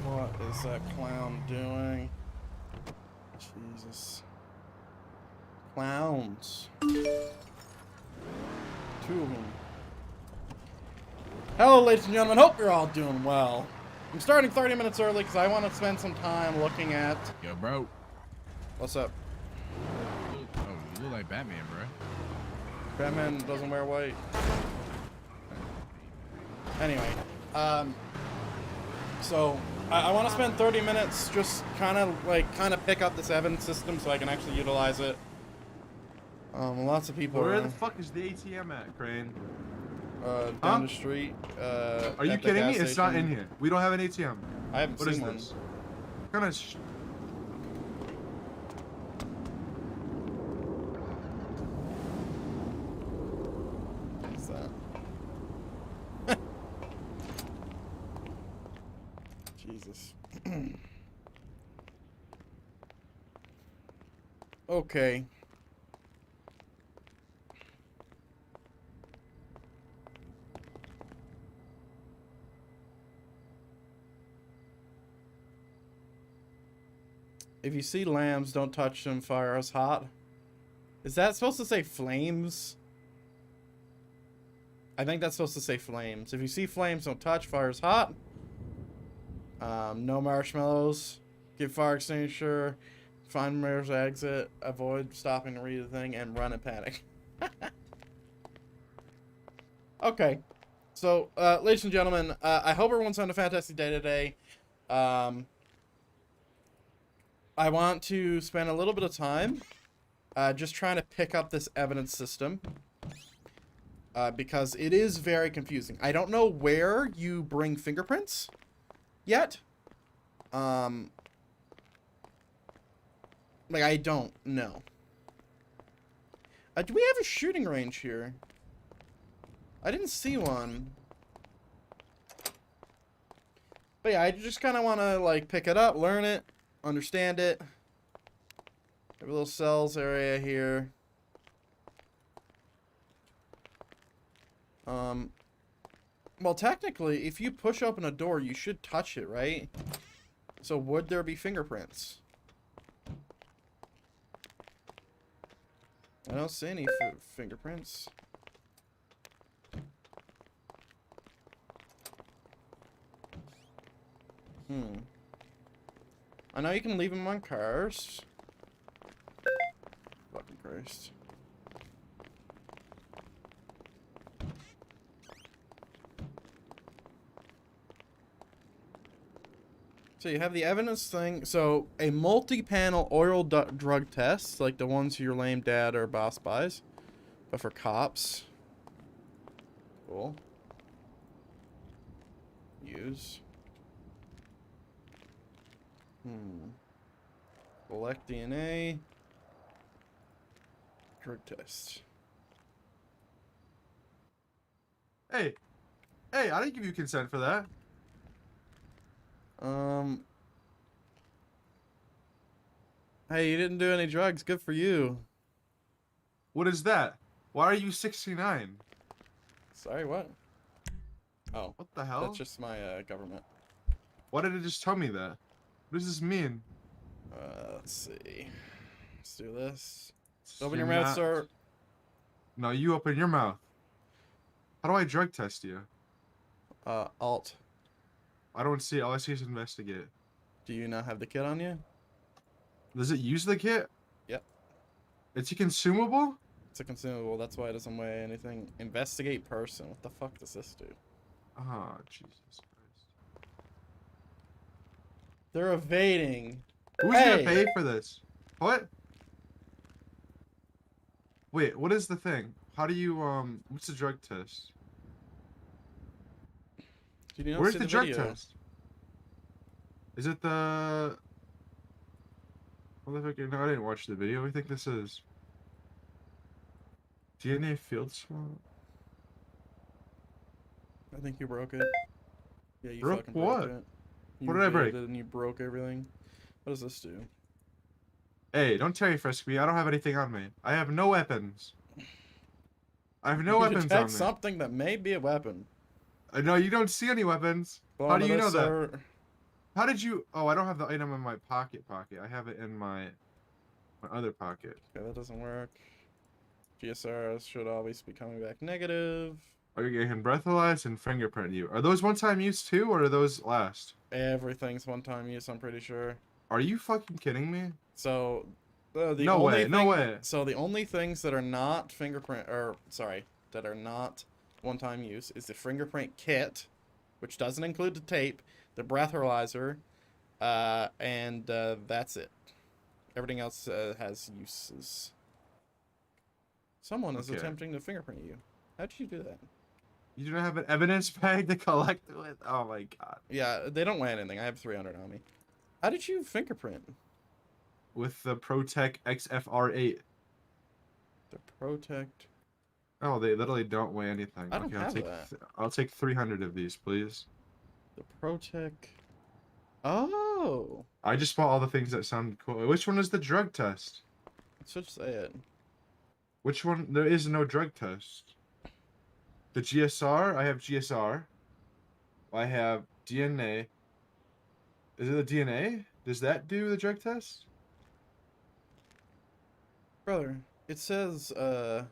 What is that clown doing? Jesus. Clowns. 2 of them. Hello, ladies and gentlemen. Hope you're all doing well. I'm starting 30 minutes early because I want to spend some time looking at... Yo, bro. What's up? Oh, you look like Batman, bro. Batman doesn't wear white. Anyway, so I want to spend 30 minutes just kind of pick up this evidence system so I can actually utilize it. Lots of people. Where the fuck is the ATM at, Crane? Down the street. Are you kidding me? It's not in here. We don't have an ATM. I haven't seen one. What is this? What kind of What's that? Jesus. Okay. If you see lambs, don't touch them. Fire is hot. Is that supposed to say flames? I think that's supposed to say flames. If you see flames, don't touch. Fire is hot. No marshmallows. Get fire extinguisher. Find mirror's exit. Avoid stopping to read the thing. And run in panic. Okay. So, ladies and gentlemen, I hope everyone's having a fantastic day today. I want to spend a little bit of time just trying to pick up this evidence system because it is very confusing. I don't know where you bring fingerprints yet. Like, I don't know. Do we have a shooting range here? I didn't see one. But yeah, I just kind of want to, like, pick it up, learn it. Understand it. Have a little cells area here. Well, technically, if you push open a door, you should touch it, right? So would there be fingerprints? I don't see any fingerprints. I know you can leave them on cars. Fucking Christ. So you have the evidence thing. So a multi-panel oral drug test, like the ones your lame dad or boss buys, but for cops. Cool. Use. Collect DNA. Drug test. Hey, I didn't give you consent for that. Hey, you didn't do any drugs. Good for you. What is that? Why are you 69? Sorry, what? Oh, What the hell? that's just my government. Why did it just tell me that? What does this mean? Let's see. Let's do this. Open your mouth, sir. No, you open your mouth. How do I drug test you? Alt. I don't see it. All I see is investigate. Do you not have the kit on you? Does it use the kit? Yep. It's a consumable? It's a consumable. That's why it doesn't weigh anything. Investigate person. What the fuck does this do? Oh, Jesus Christ. They're evading. Who's gonna pay for this? What? Wait, what is the thing? How do you, what's the drug test? Did you not Where's see the drug video? test? Is it the... Motherfucker, no, I didn't watch the video. What do you think this is? DNA field swap? I think you broke it. Yeah, you Broke fucking what? broke it. You What did I break? evaded and you broke everything. What does this do? Hey, don't Terry frisk me. I don't have anything on me. I have no weapons. I have no You weapons detect on me. something that may be a weapon. No, you don't see any weapons. Go How on do to you this know that? server. How did you? Oh, I don't have the item in my pocket. I have it in my other pocket. Okay, that doesn't work. GSRs should always be coming back negative. Okay, can breathalyze and fingerprint you. Are those one-time use too, or are those last? Everything's one-time use, I'm pretty sure. Are you fucking kidding me? So, No way, no way. So the only things that are not fingerprint, or sorry, that are not one-time use is the fingerprint kit, which doesn't include the tape, the breathalyzer, and that's it. Everything else has uses. Someone is Okay. attempting to fingerprint you. How did you do that? You don't have an evidence bag to collect with? Oh my god. Yeah, they don't weigh anything. I have 300 on me. How did you fingerprint? With the ProTech XFR8. The Protect. Oh, they literally don't weigh anything. I don't Okay, have that. I'll take 300 of these, please. The Protect. Oh! I just bought all the things that sound cool. Which one is the drug test? It should say it. Which one? There is no drug test. The GSR? I have GSR. I have DNA. Is it the DNA? Does that do the drug test? Brother, it says, oh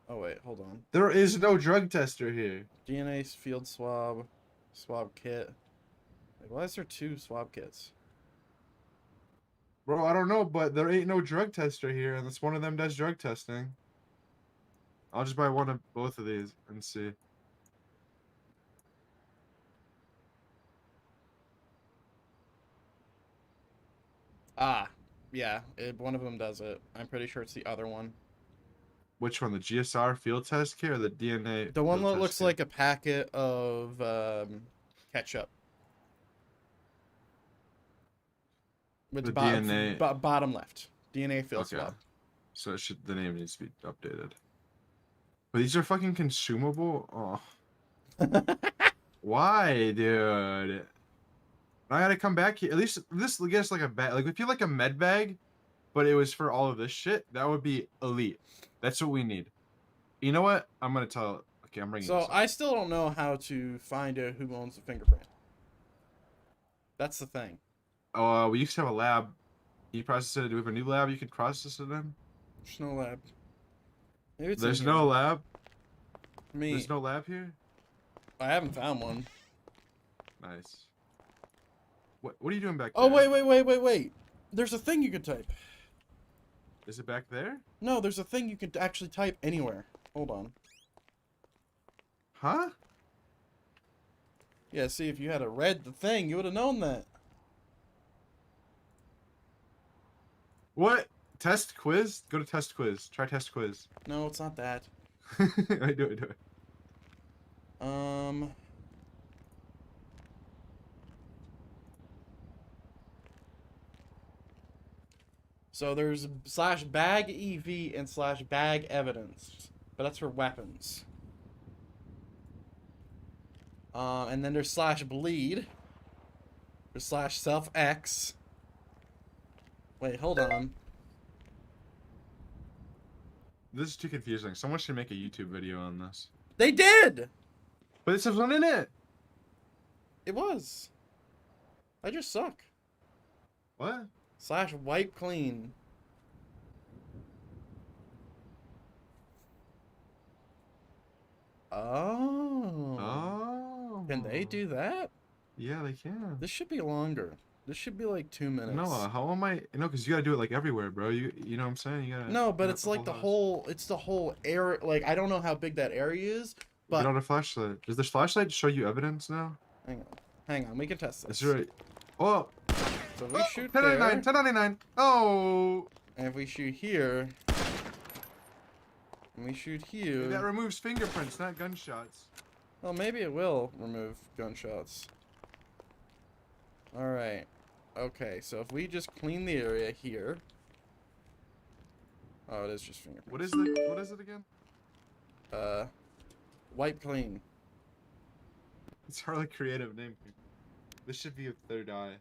wait, hold on. There is no drug tester here. DNA field swab, swab kit. Wait, why is there 2 swab kits? Bro, I don't know, but there ain't no drug tester here, unless one of them does drug testing. I'll just buy one of both of these and see. Ah, yeah, one of them does it. I'm pretty sure it's the other one. Which one, the GSR field test kit or the DNA? The one field that test looks kit? like a packet of ketchup. With The bottom, DNA. bottom left. DNA field Okay. swab. So it should, the name needs to be updated. But these are fucking consumable? Oh. Why, dude? I gotta come back here. At least this gets like a bag. Like if you like a med bag, but it was for all of this shit, that would be elite. That's what we need. You know what? I'm gonna tell. Okay, I'm bringing So this up. I still don't know how to find out who owns the fingerprint. That's the thing. Oh, we used to have a lab. Can you process it? Do we have a new lab you can process it in? There's no lab. Maybe it's There's in no here. lab. Me. There's no lab here. I haven't found one. Nice. What are you doing back Oh, there? wait. There's a thing you can type. Is it back there? No, there's a thing you can actually type anywhere. Hold on. Huh? Yeah, see, if you had read the thing, you would have known that. What? Test quiz? Go to test quiz. Try test quiz. No, it's not that. I do it. So there's /bag EV and /bag evidence, but that's for weapons. And then there's /bleed. There's /self X. Wait, hold on. This is too confusing. Someone should make a YouTube video on this. They did! But it says one in it. It was. I just suck. What? /wipe clean. Oh. Oh. Can they do that? Yeah, they can. This should be longer. This should be like 2 minutes. No, how am I? No, because you gotta do it like everywhere, bro. You know what I'm saying? You gotta. No, but you it's got like the house. whole. It's the whole area. Like I don't know how big that area is, but Get on a flashlight. Does this flashlight show you evidence now? hang on. We can test this. That's right. Oh. So we shoot 1099. there, 1099. Oh. and if we shoot here, and we shoot here. That removes fingerprints, not gunshots. Well, maybe it will remove gunshots. All right. Okay, so if we just clean the area here. Oh, it is just fingerprints. What is it again? Wipe clean. It's hardly a creative name. This should be a third eye.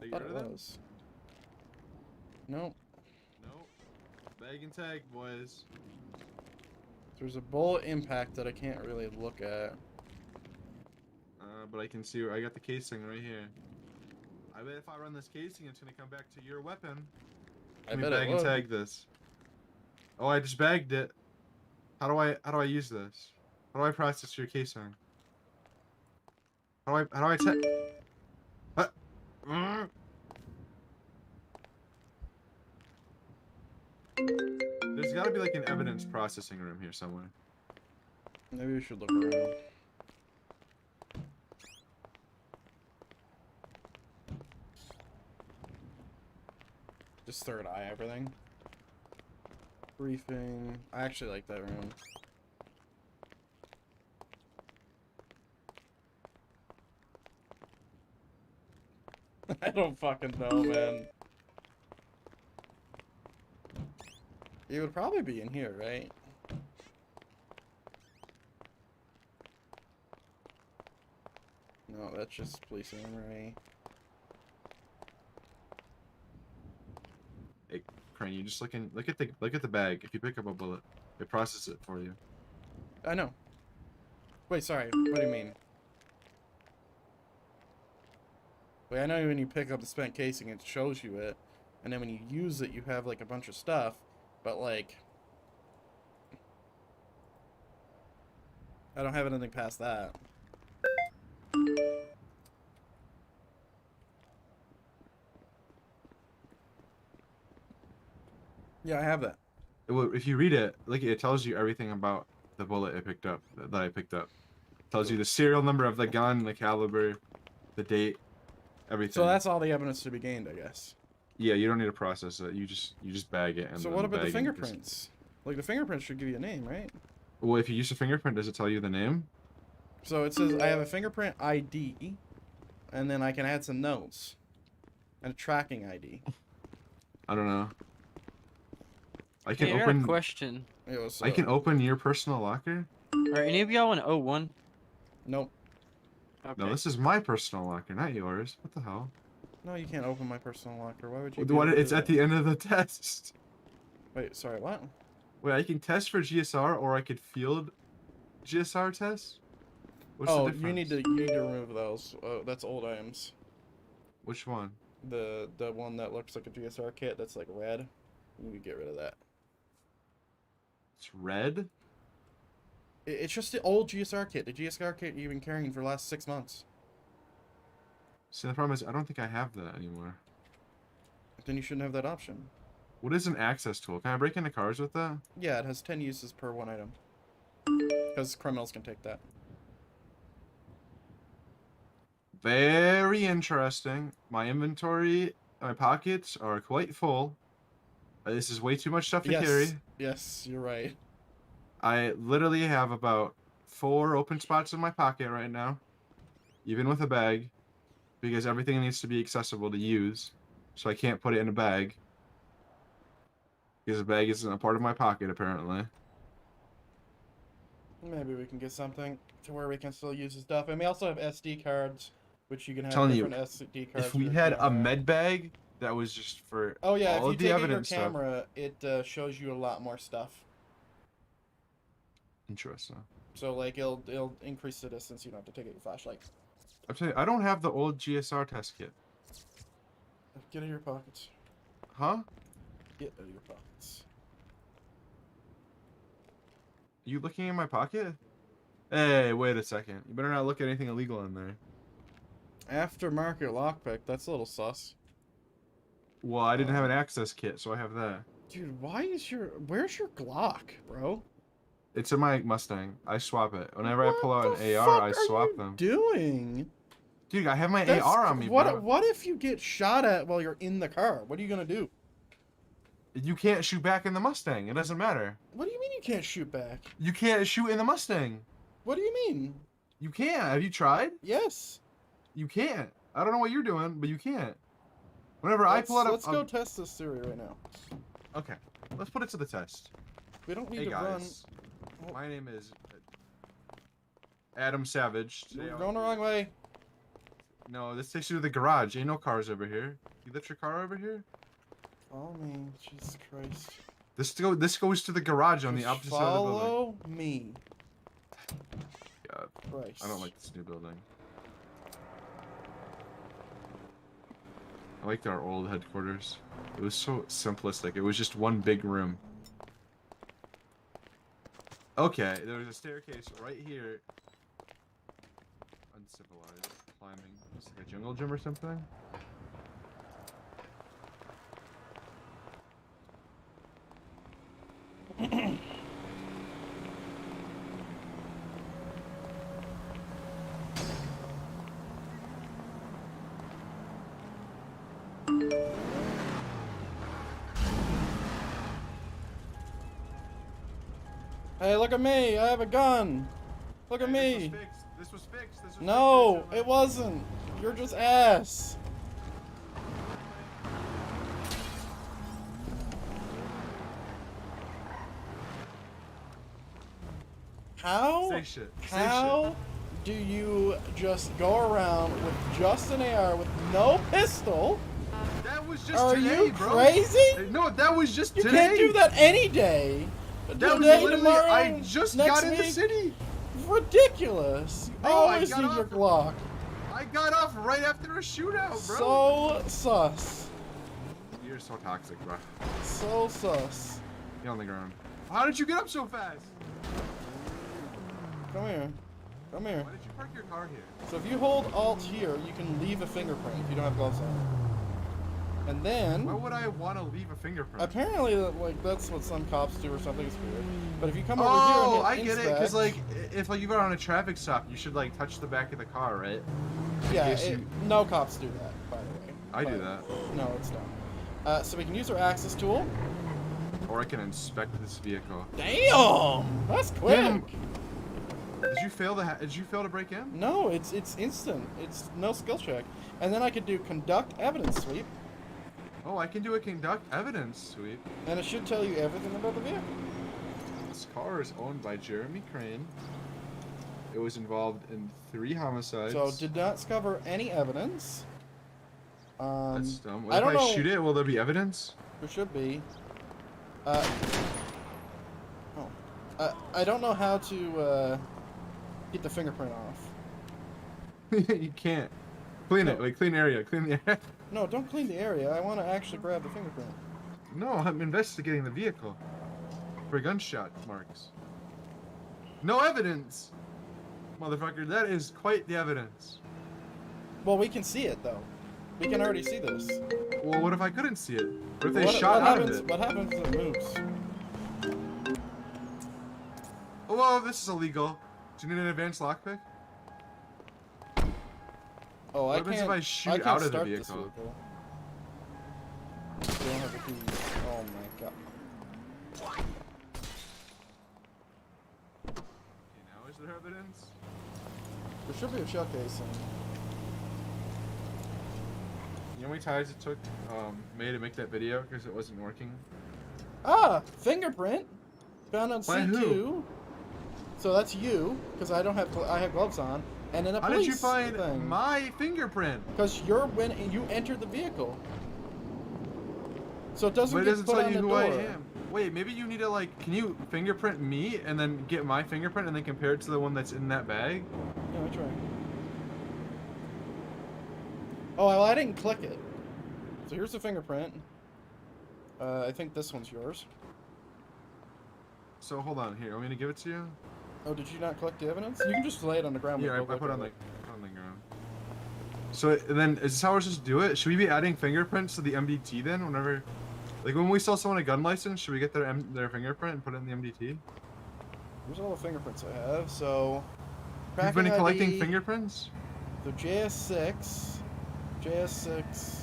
Are you Thought rid it of them? was. Nope. No. Bag and tag, boys. There's a bullet impact that I can't really look at. But I can see. I got the casing right here. I bet if I run this casing, it's gonna come back to your weapon. I Let me bet bag it and would. tag this. Oh, I just bagged it. How do I use this? How do I process your casing? How do I tag? There's got to be like an evidence processing room here somewhere. Maybe we should look around. Just third eye everything. Briefing. I actually like that room. I don't fucking know, man. It would probably be in here, right? No, that's just police armory. Hey, Crane, you just look at the bag. If you pick up a bullet, it processes it for you. I know. Wait, sorry. What do you mean? Wait, I know when you pick up the spent casing, it shows you it. And then when you use it, you have, like, a bunch of stuff. But, like... I don't have anything past that. Yeah, I have that. Well, if you read it, like it tells you everything about the bullet I picked up. That I picked up. It tells you the serial number of the gun, the caliber, the date, everything. So that's all the evidence to be gained, I guess. Yeah, you don't need to process it. You just bag it. And So then what about the bag it. fingerprints? Like, the fingerprints should give you a name, right? Well, if you use a fingerprint, does it tell you the name? So it says I have a fingerprint ID, and then I can add some notes. And a tracking ID. I don't know. I can Hey, I got open. a question. Yo, what's I up? can open your personal locker. Are any of y'all in O1? Nope. Okay. No, this is my personal locker, not yours. What the hell? No, you can't open my personal locker. Why would you? What? It's at the end of the test. Wait, sorry, what? Wait, I can test for GSR, or I could field GSR test. What's the Oh, difference? you need to remove those. That's old items. Which one? The one that looks like a GSR kit that's like red. You need to get rid of that. It's red. It's just the old GSR kit. The GSR kit you've been carrying for the last 6 months. See, the problem is I don't think I have that anymore. Then you shouldn't have that option. What is an access tool? Can I break into cars with that? Yeah, it has 10 uses per one item. Because criminals can take that. Very interesting. My inventory, my pockets are quite full. This is way too much stuff to carry. Yes, you're right. I literally have about 4 open spots in my pocket right now, even with a bag, because everything needs to be accessible to use, so I can't put it in a bag, because a bag isn't a part of my pocket, apparently. Maybe we can get something to where we can still use the stuff. And we also have SD cards, which you can have Telling you, different SD cards. If for we your had a camera. med bag that was just for Oh yeah, all if of you the take it your evidence stuff. camera, it shows you a lot more stuff. Interesting. So like it'll increase the distance. You don't have to take out your flashlight. I'm telling you, I don't have the old GSR test kit. Get out of your pockets. Huh? Get out of your pockets. You looking in my pocket? Hey, wait a second. You better not look at anything illegal in there. Aftermarket lockpick. That's a little sus. Well, I didn't have an access kit, so I have that. Dude, where's your Glock, bro? It's in my Mustang. I swap it. Whenever What I pull out the an AR, fuck I are swap you them. doing? Dude, I have my That's- AR on me, what, bro. What if you get shot at while you're in the car? What are you gonna do? You can't shoot back in the Mustang. It doesn't matter. What do you mean you can't shoot back? You can't shoot in the Mustang. What do you mean? You can't. Have you tried? Yes. You can't. I don't know what you're doing, but you can't. Whenever I pull out a... Let's go test this theory right now. Okay. Let's put it to the test. We don't need Hey, to guys. run. My name is Adam Savage. You're going the wrong way. No, this takes you to the garage. Ain't no cars over here. You left your car over here? Follow me, Jesus Christ. This goes to the garage on the Just opposite side of the building. follow me. God, Christ. I don't like this new building. I liked our old headquarters. It was so simplistic. It was just one big room. Okay, there was a staircase right here. Uncivilized climbing. It's like a jungle gym or something. Hey, look at me! I have a gun! Look at me! This was fixed. This was No, fixed. it wasn't! You're just ass! How? Say shit. Say How do you just go around with just an AR with no pistol? shit. That was just Are today, you bro. crazy? No, that was just You today. can't do that any day. That was Today, literally. tomorrow, I just next got in the week. city. Ridiculous. You Bro, I always got need your off- Glock. I got off right after a shootout, bro. So sus. You're so toxic, bro. So sus. Get on the ground. How did you get up so fast? Come here. Come here. Why did you park your car here? So if you hold Alt here, you can leave a fingerprint if you don't have gloves on. And then, Why would I want to leave a fingerprint? apparently, like that's what some cops do or something. It's weird. But if you come over Oh, here I and get hit it. Because inspect, like, if like you got on a traffic stop, you should like touch the back of the car, right? yeah, case you- no cops do that, by the way. I do But- that. No, it's not. So we can use our access tool. Or I can inspect this vehicle. Damn, that's quick. Damn. Did you fail to? Did you fail to break in? No, it's instant. It's no skill check. And then I could do conduct evidence sweep, Oh, I can do a conduct evidence sweep. and it should tell you everything about the vehicle. This car is owned by Jeremy Crane. It was involved in 3 homicides. So did not discover any evidence. That's dumb. What I if don't I know. shoot it? Will there be evidence? There should be. I don't know how to get the fingerprint off. You can't. Clean it. No. Like clean area. Clean the area. No, don't clean the area. I want to actually grab the fingerprint. No, I'm investigating the vehicle for gunshot marks. No evidence, motherfucker. That is quite the evidence. Well, we can see it though. We can already see this. Well, what if I couldn't see it? What if they What shot out happens? of it? What happens if it moves? Oh, well, this is illegal. Do you need an advanced lockpick? Oh, What I happens can't. if I shoot I can't out of the start this vehicle? We don't have the keys. Oh my god. Okay, now is there evidence? There should be a shell casing. You know how many times it took May to make that video because it wasn't working? Ah, fingerprint found on By C2. who? So that's you, because I don't have I have gloves on, and then a How police did you find thing. my fingerprint? Because you're when you entered the vehicle, so it doesn't But it get doesn't put tell on you the who door. I am. Wait, maybe you need to like, can you fingerprint me and then get my fingerprint and then compare it to the one that's in that bag? Yeah, I try. Oh, well, I didn't click it. So here's the fingerprint. I think this one's yours. So hold on, here, want me to give it to you? Oh, did you not collect the evidence? You can just lay it on the ground. Yeah, I with no put it on click. the ground. So then, is this how we're supposed to do it? Should we be adding fingerprints to the MDT then? Whenever, like when we sell someone a gun license, should we get their fingerprint and put it in the MDT? Here's all the fingerprints I have. So, You've been tracking collecting ID, fingerprints? So JS6, JS6,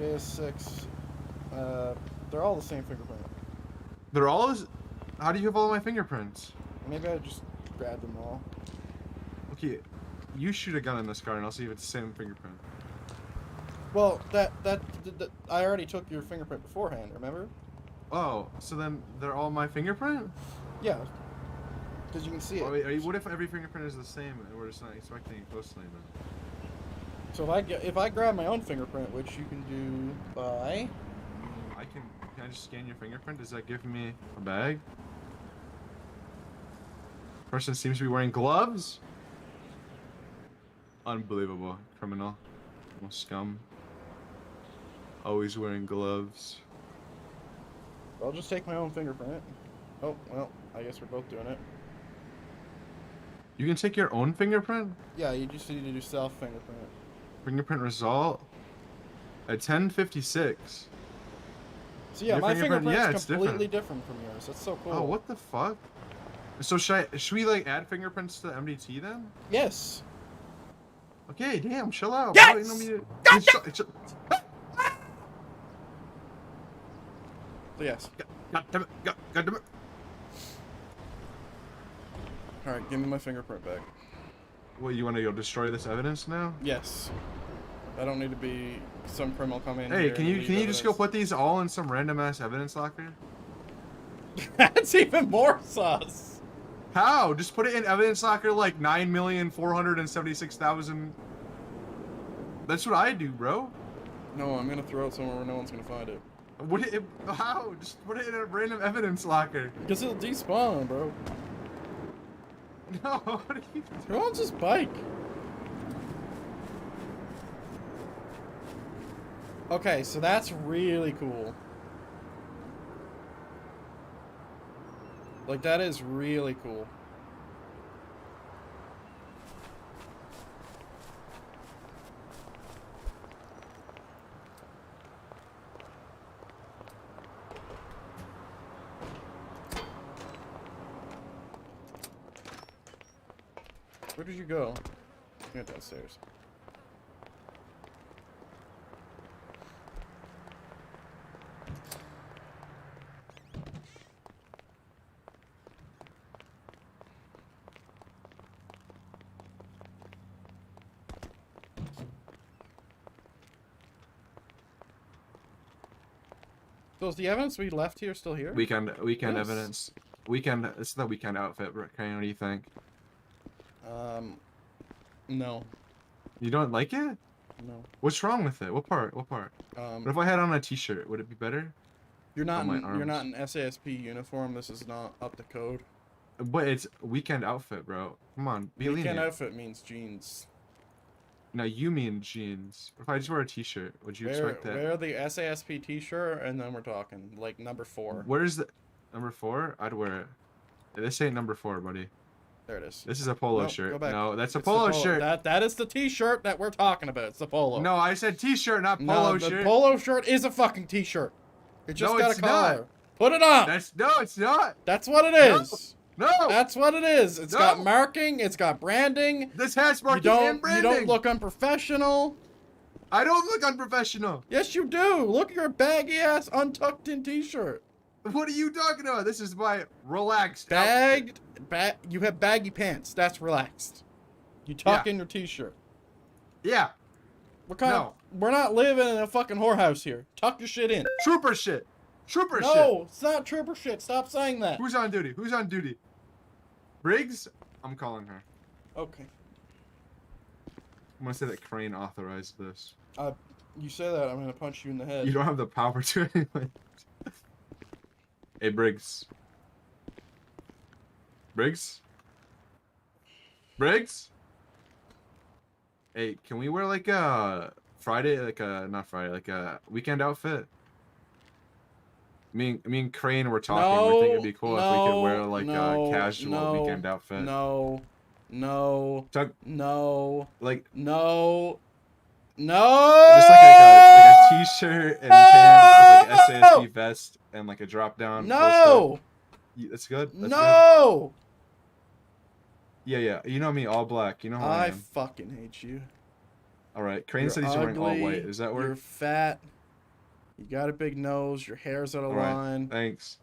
JS6. They're all the same fingerprint. They're all. How do you have all my fingerprints? Maybe I just grabbed them all. Okay, you shoot a gun in this car and I'll see if it's the same fingerprint. Well, that I already took your fingerprint beforehand. Remember? Oh, so then they're all my fingerprint? Yeah. Because you can see it. Oh, wait, what if every fingerprint is the same and we're just not expecting it closely then? So if I grab my own fingerprint, which you can do by Can I just scan your fingerprint? Does that give me a bag? Person seems to be wearing gloves. Unbelievable. Criminal. Almost scum. Always wearing gloves. I'll just take my own fingerprint. Oh, well, I guess we're both doing it. You can take your own fingerprint? Yeah, you just need to do self fingerprint. Fingerprint result at 10:56. So yeah, Your my fingerprint- fingerprint's yeah, it's completely different from yours. That's so cool. Oh, what the fuck? So should we like add fingerprints to the MDT then? Yes. Okay, damn, chill out. Yes! Bro. You know me to- So yes. God damn it. God damn it. Alright, give me my fingerprint back. What, you want to go destroy this evidence now? Yes. I don't need to be some criminal come in Hey, here can and you leave just go evidence. put these all in some random ass evidence locker? That's even more sus. How? Just put it in evidence locker like 9,476,000. That's what I do, bro. No, I'm gonna throw it somewhere where no one's gonna find it. How? Just put it in a random evidence locker. Because it'll despawn, bro. No, what are you doing? Who owns this bike? Okay, so that's really cool. Like, that is really cool. Where did you go? You went downstairs. So is the evidence we left here still here? Weekend Yes. evidence. Weekend. This is the weekend outfit, Crane. What do you think? No. You don't like it? No. What's wrong with it? What part? What part? What if I had on a t-shirt? Would it be better? You're not my you're not arms. in SASP uniform. This is not up to code. But it's weekend outfit, bro. Come on, be Weekend lenient. outfit means jeans. Now you mean jeans. If I just wear a t-shirt, would you expect that? Wear the SASP t-shirt and then we're talking like number 4. Where's the number 4? I'd wear it. This ain't number 4, buddy. There it is. This is a polo Nope, shirt. go back. No, that's a It's the polo shirt. That is the t-shirt that we're talking about. It's the polo. No, I said t-shirt, not No, polo the shirt. polo shirt is a fucking t-shirt. It just No, got it's a collar. not. Put it on. No, it's not. That's what it is. No. That's what it is. It's got No. marking. It's got branding. This has You marking and don't. You branding. don't look unprofessional. I don't look unprofessional. Yes, you do. Look at your baggy ass, untucked in t-shirt. What are you talking about? This is my relaxed outfit. You have baggy pants. That's relaxed. You tuck Yeah. in your t-shirt. Yeah. What kind No. of? We're not living in a fucking whorehouse here. Tuck your shit in. Trooper shit. Trooper shit. No, it's not trooper shit. Stop saying that. Who's on duty? Who's on duty? Briggs? I'm calling her. Okay. I'm gonna say that Crane authorized this. You say that, I'm gonna punch you in the head. You don't have the power to anyway. Hey, Briggs. Briggs? Briggs? Hey, can we wear like a Friday, not Friday, like a weekend outfit? Me and Crane were talking. We think it'd be cool if we could wear like a casual weekend outfit. No. Tuck, like No. just like a t-shirt and pants with like SASP vest and like a drop down. No. That's good. That's No. Good. Yeah. You know me, all black. You know how I I am. fucking hate you. All right. Crane You're said he's wearing all ugly, white. Does that You're work? fat. You got a big nose. Your hair's out of All right. line. Thanks.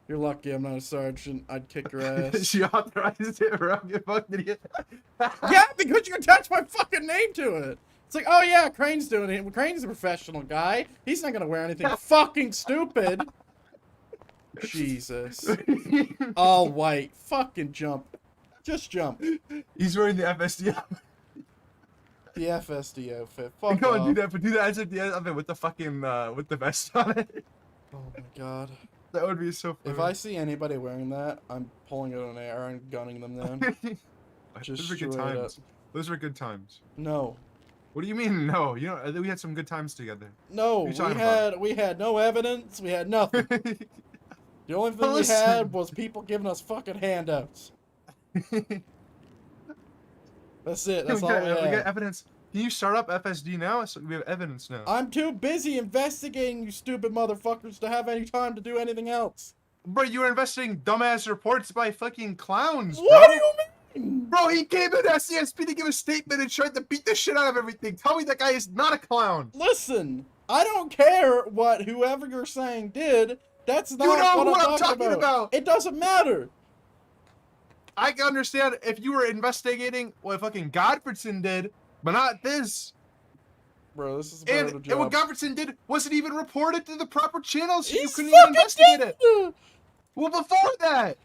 You're lucky I'm not a sergeant. I'd kick your ass. She authorized it, bro. You fucking idiot. Yeah, because you attach my fucking name to it. It's like, oh yeah, Crane's doing it. Crane's a professional guy. He's not gonna wear anything fucking stupid. Jesus. All white. Fucking jump. Just jump. He's wearing the FSD outfit. The FSD outfit. Fuck Go off. on, do that, but do that as if the outfit with the fucking with the vest on it. Oh my god. That would be so funny. If I see anybody wearing that, I'm pulling it on air and gunning them down. Just Those were good straight up. times. Those were good times. No. What do you mean no? You know, I think we had some good times together. No, What are you talking about? we had no evidence, we had nothing. The only thing we Listen. had was people giving us fucking handouts. That's it, that's all we we had. got evidence. Can you start up FSD now? So we have evidence now. I'm too busy investigating, you stupid motherfuckers, to have any time to do anything else. Bro, you were investigating dumbass reports by fucking clowns, bro. What do you mean? Bro, he came in SCSP to give a statement and tried to beat the shit out of everything. Tell me that guy is not a clown. Listen, I don't care what whoever you're saying did. That's not You know what what I'm talking about. It doesn't matter. I can understand if you were investigating what fucking Godfredson did, but not this. Bro, this is a better And job. what Godfredson did wasn't even reported to the proper channels, so you He's couldn't even fucking investigate it. dead. Well, before that,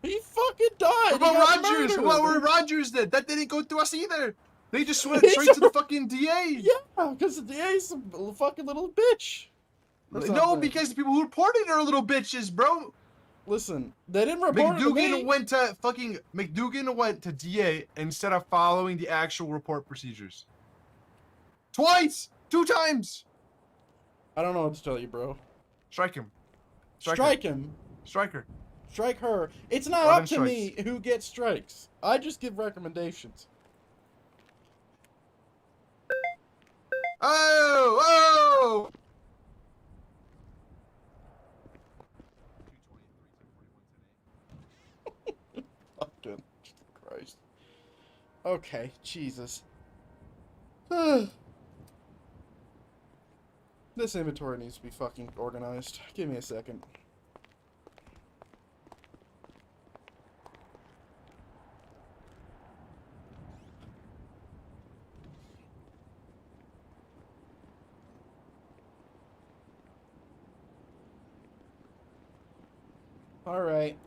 He fucking died. what He about got Rogers? murdered. What Rogers did? That didn't go through us either. They just went He's straight to the a- fucking DA. Yeah, because the DA's a fucking little bitch. Or No, something. because the people who reported are little bitches, bro. Listen, they didn't report it to me. McDougan went to DA instead of following the actual report procedures. Twice! 2 times! I don't know what to tell you, bro. Strike him. Strike him. Strike her. Strike her. It's not Well, up then to me who gets strikes. I just give recommendations. Oh! Oh! Fucking Christ. Okay, Jesus. This inventory needs to be fucking organized. Give me a second. All right.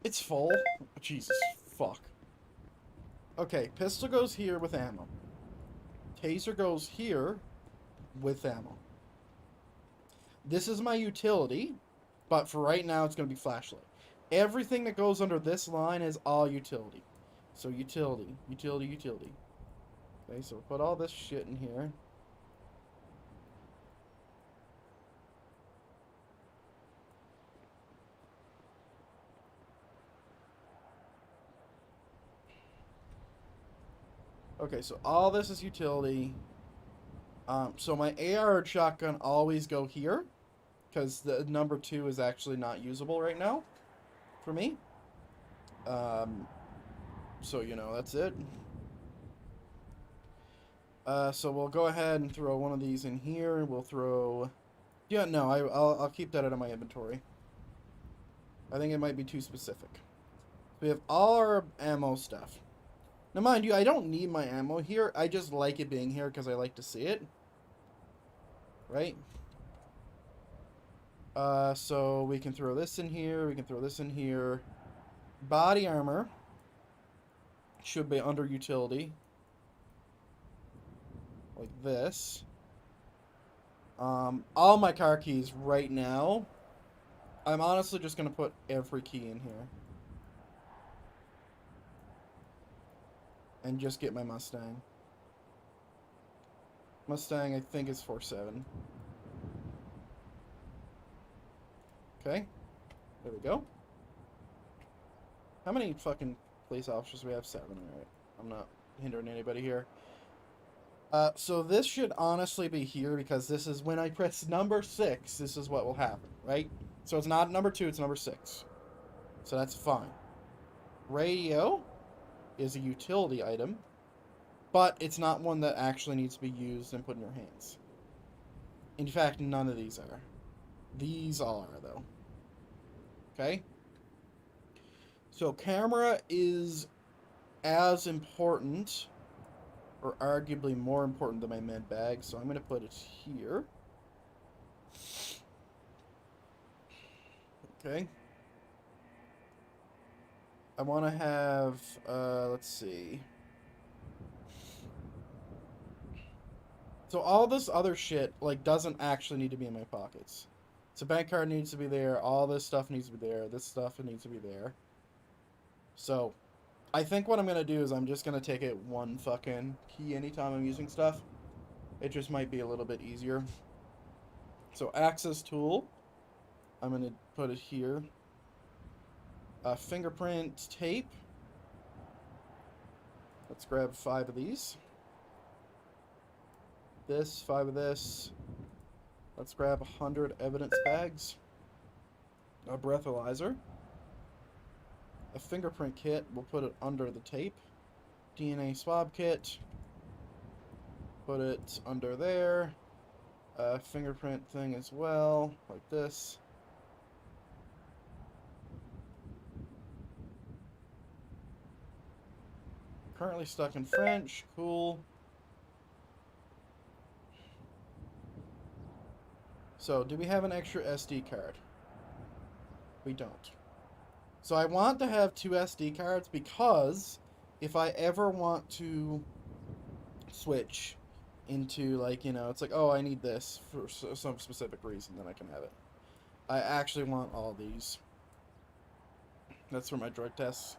It's full. Jesus, fuck. Okay, pistol goes here with ammo. Taser goes here with ammo. This is my utility, but for right now it's going to be flashlight. Everything that goes under this line is all utility. So utility, utility, utility. Okay, so put all this shit in here. Okay, so all this is utility. So my AR shotgun always go here, because the number 2 is actually not usable right now for me. So you know, that's it. So we'll go ahead and throw one of these in here. We'll throw... Yeah, no, I'll keep that out of my inventory. I think it might be too specific. We have all our ammo stuff. Now, mind you, I don't need my ammo here. I just like it being here because I like to see it. Right? So we can throw this in here. We can throw this in here. Body armor should be under utility. Like this. All my car keys right now. I'm honestly just going to put every key in here. And just get my Mustang. Mustang, I think, is 4.7. Okay. There we go. How many fucking police officers do we have? 7, alright. I'm not hindering anybody here. So this should honestly be here because this is when I press number 6, this is what will happen, right? So it's not number 2, it's number 6. So that's fine. Radio is a utility item, but it's not one that actually needs to be used and put in your hands. In fact, none of these are. These all are, though. Okay? So camera is as important, or arguably more important than my med bag, so I'm going to put it here. Okay. I want to have, let's see. So all this other shit, like, doesn't actually need to be in my pockets. So bank card needs to be there, all this stuff needs to be there, this stuff needs to be there. So, I think what I'm going to do is I'm just going to take it one fucking key anytime I'm using stuff. It just might be a little bit easier. So access tool, I'm going to put it here. Fingerprint tape. Let's grab 5 of these. This, 5 of this. Let's grab 100 evidence bags. A breathalyzer. A fingerprint kit, we'll put it under the tape. DNA swab kit. Put it under there. A fingerprint thing as well, like this. Currently stuck in French, cool. So, do we have an extra SD card? We don't. So I want to have 2 SD cards because if I ever want to switch into, like, you know, it's like, oh, I need this for some specific reason, then I can have it. I actually want all these. That's for my drug tests.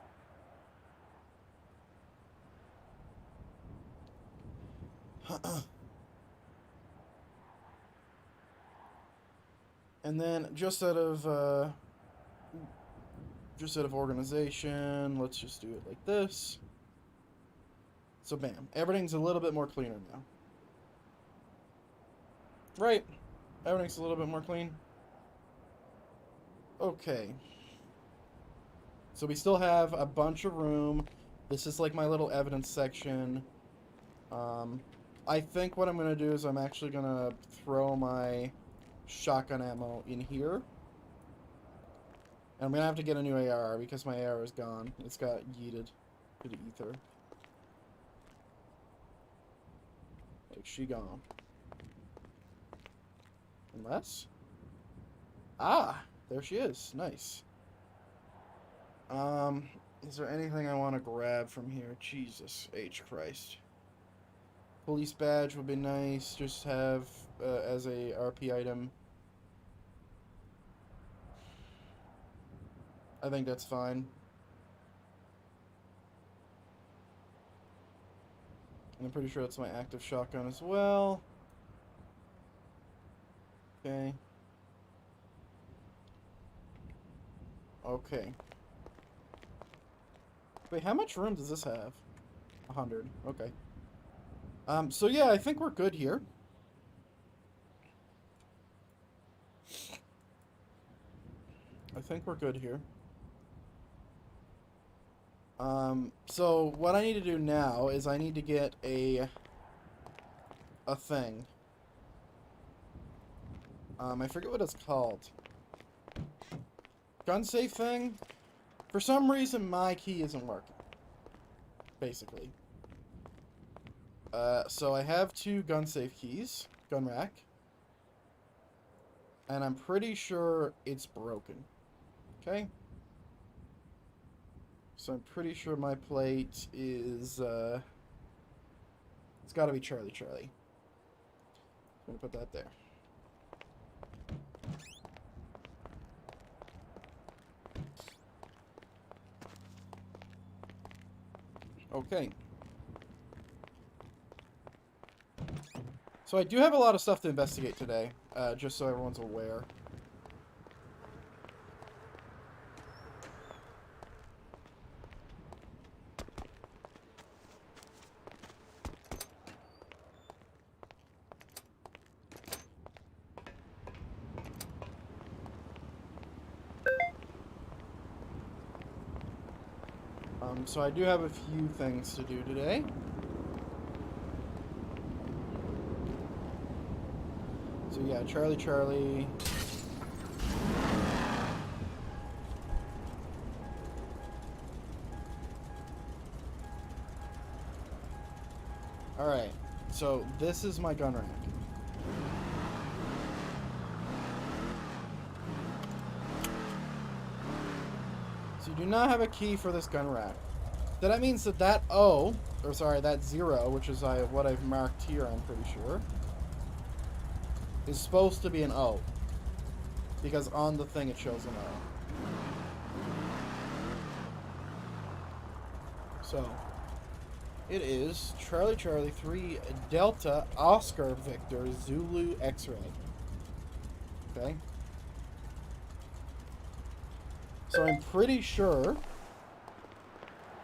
And then just out of organization, let's just do it like this. So bam, everything's a little bit more cleaner now. Right, everything's a little bit more clean. Okay. So we still have a bunch of room. This is like my little evidence section. I think what I'm going to do is I'm actually going to throw my shotgun ammo in here. And I'm going to have to get a new AR because my AR is gone. It's got yeeted to the ether. Like, she gone. Unless? Ah! There she is. Nice. Is there anything I want to grab from here? Jesus H. Christ. Police badge would be nice. Just have as a RP item. I think that's fine. And I'm pretty sure that's my active shotgun as well. Okay. Okay. Wait, how much room does this have? 100. Okay. So yeah, I think we're good here. I think we're good here. So what I need to do now is I need to get a thing. I forget what it's called. Gun safe thing? For some reason, my key isn't working. Basically. So I have 2 gun safe keys. Gun rack. And I'm pretty sure it's broken. Okay? So I'm pretty sure my plate is, it's gotta be Charlie Charlie. I'm gonna put that there. Okay. So I do have a lot of stuff to investigate today, just so everyone's aware. So I do have a few things to do today. So yeah, Charlie Charlie. Alright, so this is my gun rack. So you do not have a key for this gun rack. So that means that that O, or sorry, that 0, which is what I've marked here, I'm pretty sure, is supposed to be an O. Because on the thing it shows an O. So, it is Charlie Charlie 3 Delta Oscar Victor Zulu X-Ray. Okay? So I'm pretty sure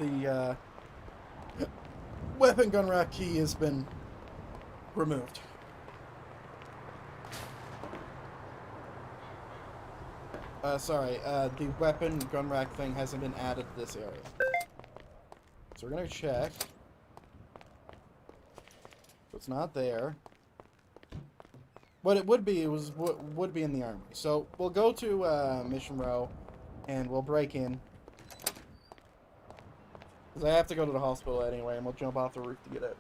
the weapon gun rack key has been removed. The weapon gun rack thing hasn't been added to this area. So we're gonna check. So it's not there. What it would be, would be in the armory. So we'll go to Mission Row, and we'll break in. Because I have to go to the hospital anyway, and we'll jump off the roof to get it.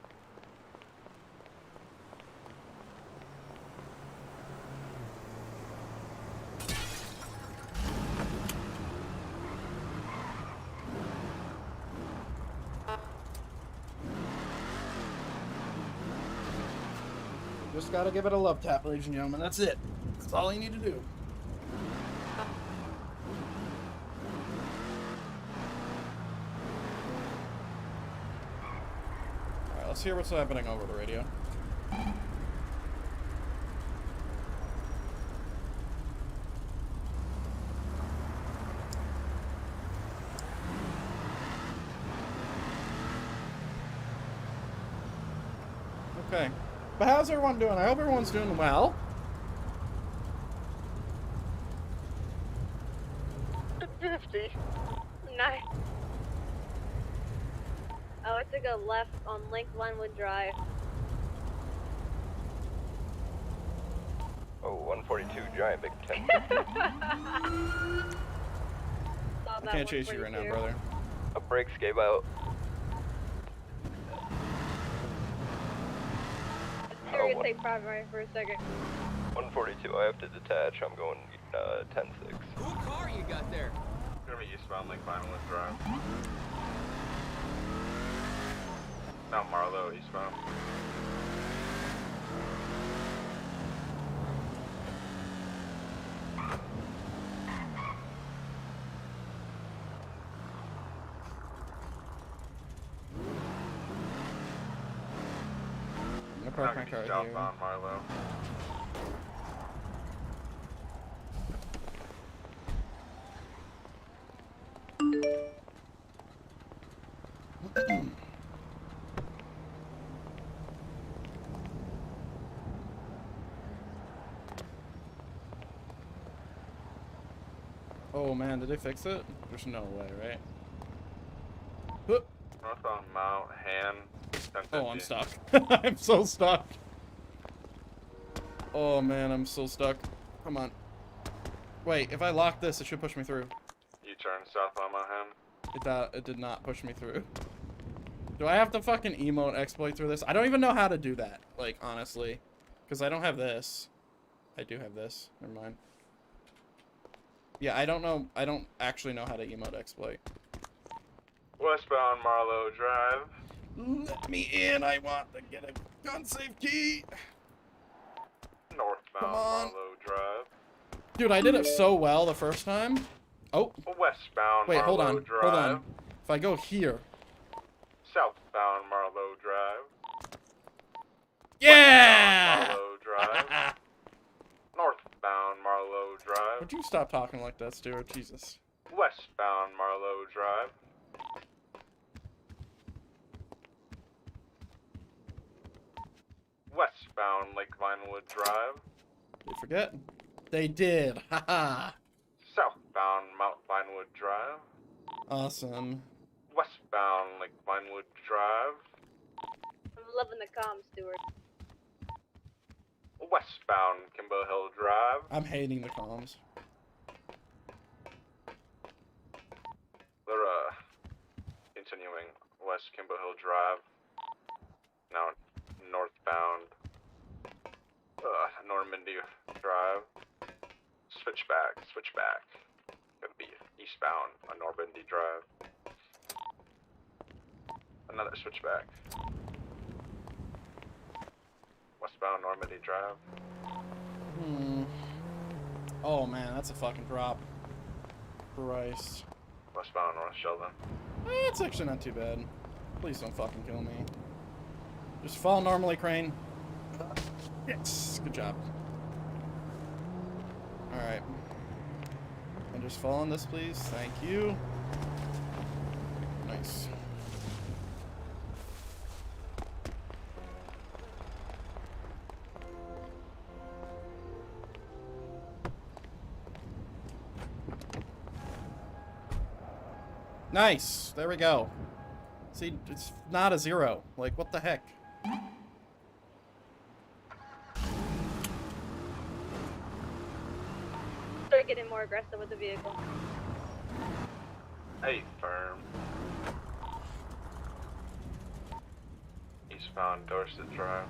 Just gotta give it a love tap, ladies and gentlemen. That's it. That's all you need to do. Alright, let's hear what's happening over the radio. Okay. But how's everyone doing? I hope everyone's doing well. Nice. Oh, I took a left on Link Linewood Drive. Oh, 142 Giant Big 10. I can't chase you right now, brother. A brakes gave out. You're gonna take primary for a second. 142, I have to detach. I'm going 10-6. Cool car you got there. Gonna be eastbound Lake Vinewood Drive. Mount Marlowe, eastbound. I'm gonna park my car here. Southbound Marlowe. Oh man, did they fix it? There's no way, right? Whoop. Northbound Mount Han. Oh, I'm stuck. I'm so stuck. Oh man, I'm so stuck. Come on. Wait, if I lock this, it should push me through. U-turn southbound Mount Han. It did not push me through. Do I have to fucking emote exploit through this? I don't even know how to do that, like, honestly. Because I don't have this. I do have this. Never mind. Yeah, I don't know. I don't actually know how to emote exploit. Westbound Marlowe Drive. Let me in. I want to get a gun safe key. Northbound Come on. Marlowe Drive. Dude, I did it so well the first time. Oh. Westbound Wait, hold Marlowe on. Drive. Hold on. If I go here. Southbound Marlowe Drive. Yeah! Marlowe Drive. Northbound Marlowe Drive. Would you stop talking like that, Stuart? Jesus. Westbound Marlowe Drive. Westbound Lake Vinewood Drive. They forget? They did. Haha. Southbound Mount Vinewood Drive. Awesome. Westbound Lake Vinewood Drive. I'm loving the comms, Stuart. Westbound Kimbo Hill Drive. I'm hating the comms. They're continuing West Kimbo Hill Drive. Now northbound Normandy Drive. Switch back. Gonna be Eastbound on Normandy Drive. Another switchback. Westbound Normandy Drive. Oh man, that's a fucking drop. Christ. Westbound North Sheldon. It's actually not too bad. Please don't fucking kill me. Just fall normally, Crane. Yes, good job. Alright. And just fall on this, please. Thank you. Nice. Nice. There we go. See, it's not a 0. Like, what the heck? Start getting more aggressive with the vehicle. Hey, firm. Eastbound Dorset Drive.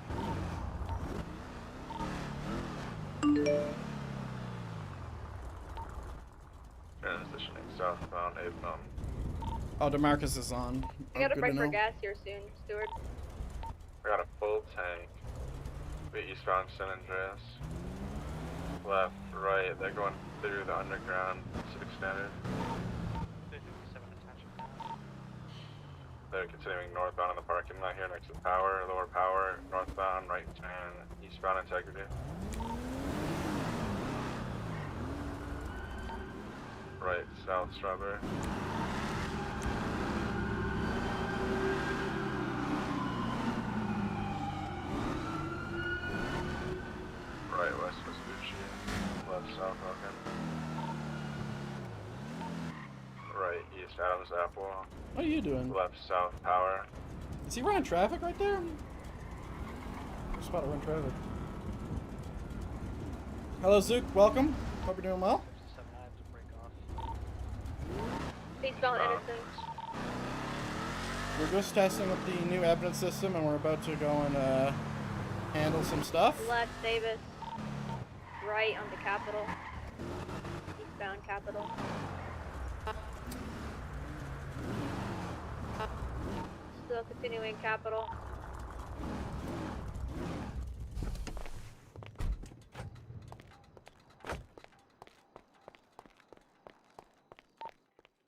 Transitioning southbound Avon. Oh, DeMarcus is on. I gotta Good break to for know. gas here soon, Stuart. I got a full tank. We eastbound San Andreas. Left, right, they're going through the underground Civic Standard. They're continuing northbound in the parking lot here next to Power, Lower Power, northbound, right turn, eastbound Integrity. Right, south Strawberry. Right, west Vespucci, left south Hogan. Right, east Adams Apple, What are you doing? left south Power. Is he running traffic right there? Just about to run traffic. Hello, Zook. Welcome. Hope you're doing well. Eastbound Innocence. We're just testing with the new evidence system, and we're about to go and handle some stuff. Left Davis. Right onto Capitol. Eastbound Capitol. Still continuing Capitol.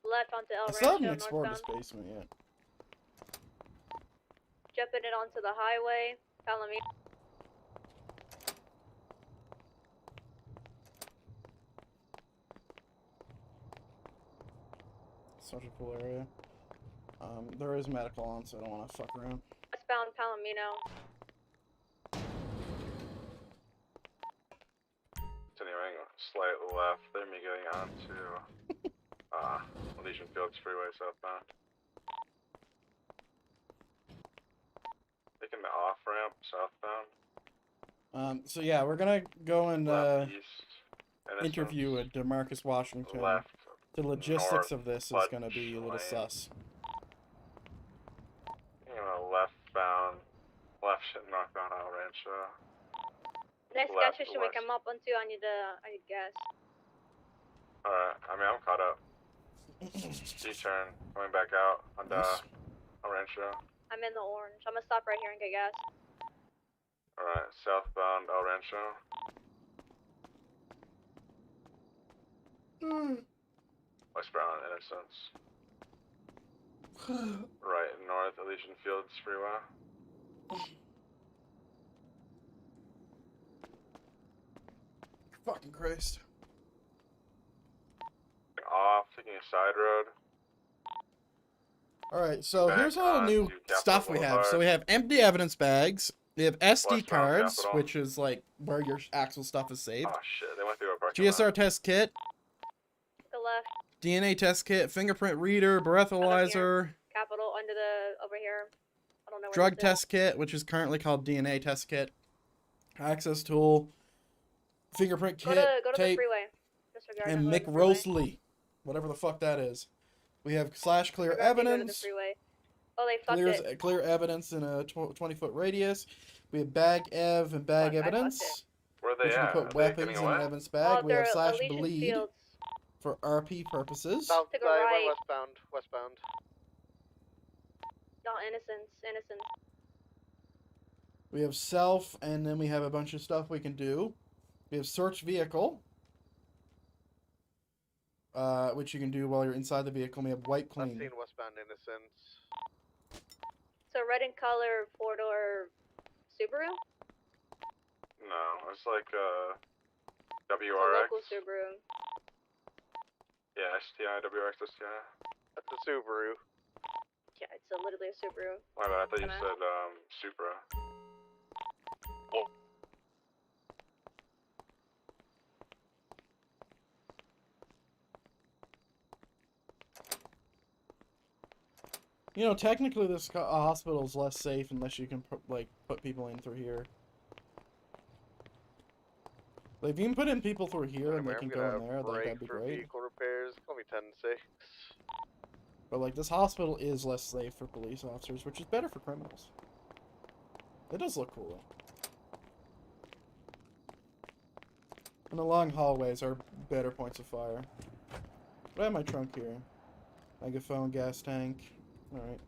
Left onto El I still Rancho, haven't explored this northbound. basement yet. Jumping it onto the highway. Palomino. Such a cool area. There is medical on, so I don't want to fuck around. Westbound Palomino. Continuing slightly left, they're me getting onto Elysian Fields Freeway southbound. Taking the off ramp southbound. So yeah, we're gonna go and Left east. Innocence, interview DeMarcus Washington. Left. The logistics north, of this is Butch gonna be a little Lane. sus. Left northbound El Rancho. Next gas Left, station we west. come up onto, I need gas. Alright, I'm caught up. D-turn, coming back out on Nice. El Rancho. I'm in the orange. I'm gonna stop right here and get gas. Alright, southbound El Rancho. Westbound Innocence. Right, north Elysian Fields Freeway. Fucking Christ. Off, taking a side road. Alright, so Back here's all the on new to Capitol stuff we have. So Boulevard. we have empty evidence bags. We have SD Westbound cards, Capitol. which is like where your actual stuff is saved. Oh shit, they went through a parking GSR lot. test kit, The left. DNA test kit, fingerprint reader, breathalyzer, Capital under the over here. I don't know where drug this is. test kit, which is currently called DNA test kit, access tool, fingerprint Go kit, to the tape, freeway. Disregard and go to Mick the freeway. Roasley, whatever the fuck that is. We have /clear Disregard go to the evidence, freeway. Oh, they fucked it. clear evidence in a 20-foot radius. We have bag ev and bag Fuck, I fucked evidence, it. Where are they which we at? put Are they weapons getting in away? an evidence Oh, bag. We have they're /bleed. Elysian Fields. for RP purposes. South Take a side, right. westbound. Y'all innocent. We have self, and then we have a bunch of stuff we can do. We have search vehicle, which you can do while you're inside the vehicle. And we have wipe I've clean. seen westbound innocence. So red in color, 4-door Subaru? No, it's like It's a WRX. local Subaru. Yeah, STI, WRX, STI. That's a Subaru. Yeah, it's literally a Subaru. My bad, I thought you Dumbass. said Supra. You know, technically this hospital is less safe unless you can put people in through here. Like, if you can put in people through here and they I'm can gonna go in there, like, break that'd be for great. vehicle repairs. Call me 10-6. But like, this hospital is less safe for police officers, which is better for criminals. It does look cool. And the long hallways are better points of fire. I have my trunk here. Megaphone, gas tank. Alright.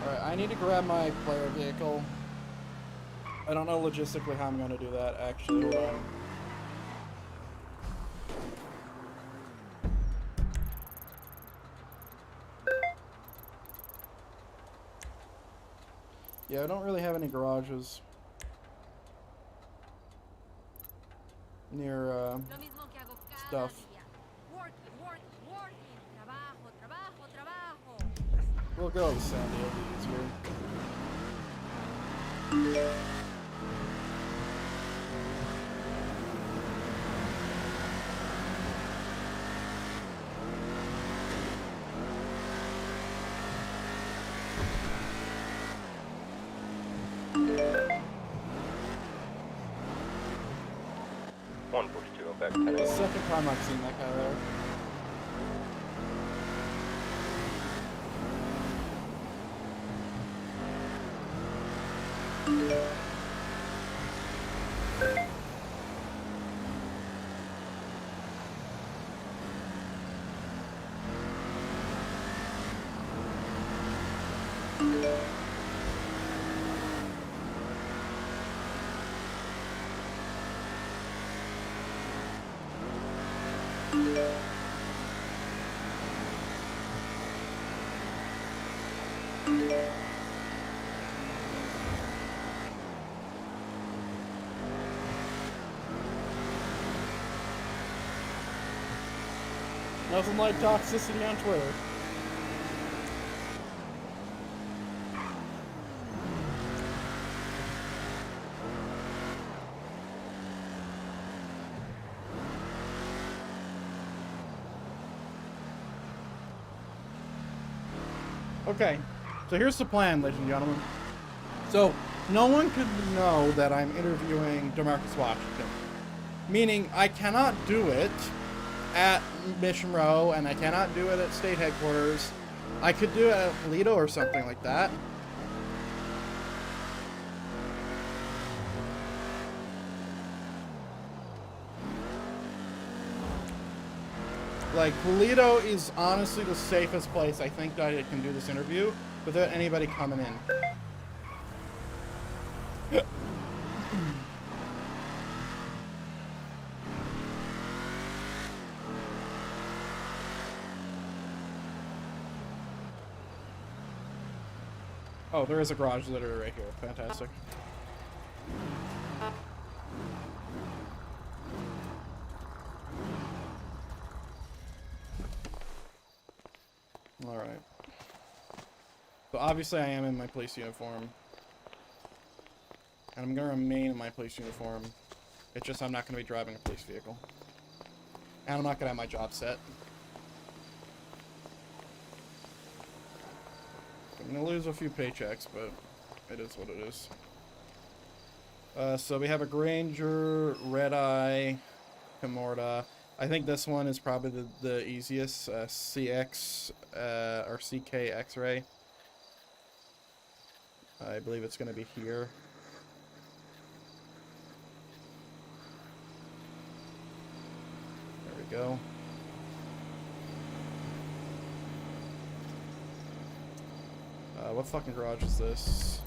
Alright, I need to grab my player vehicle. I don't know logistically how I'm going to do that, actually. Hold on. Yeah, I don't really have any garages near stuff. We'll go to Sandy, it'll be easier. I'm back The 10 second time I've seen that guy there. Nothing like toxicity on Twitter. Okay, so here's the plan, ladies and gentlemen. So, no one could know that I'm interviewing DeMarcus Washington. Meaning, I cannot do it at Mission Row, and I cannot do it at state headquarters. I could do it at Toledo or something like that. Like, Toledo is honestly the safest place I think that I can do this interview without anybody coming in. Oh, there is a garage literally right here. Fantastic. Alright. So obviously I am in my police uniform. And I'm going to remain in my police uniform. It's just I'm not going to be driving a police vehicle. And I'm not going to have my job set. I'm going to lose a few paychecks, but it is what it is. So we have a Granger, Red Eye, Comorta. I think this one is probably the easiest. CX or CK X-ray. I believe it's going to be here. There we go. What fucking garage is this?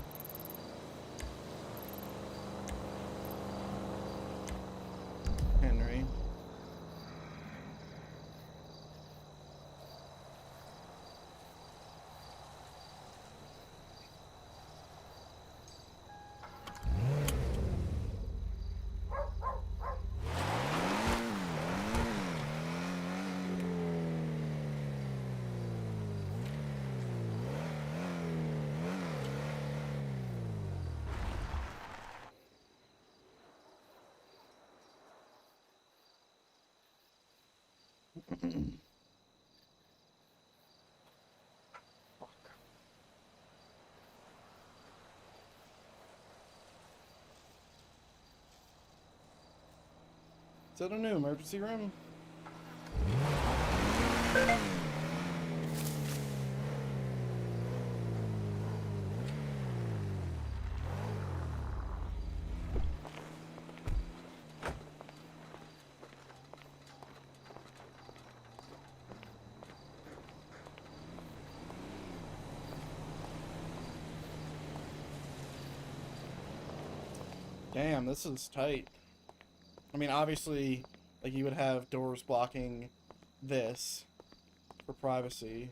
Henry. Is that a new emergency room? Damn, this is tight. I mean, obviously, like, you would have doors blocking this for privacy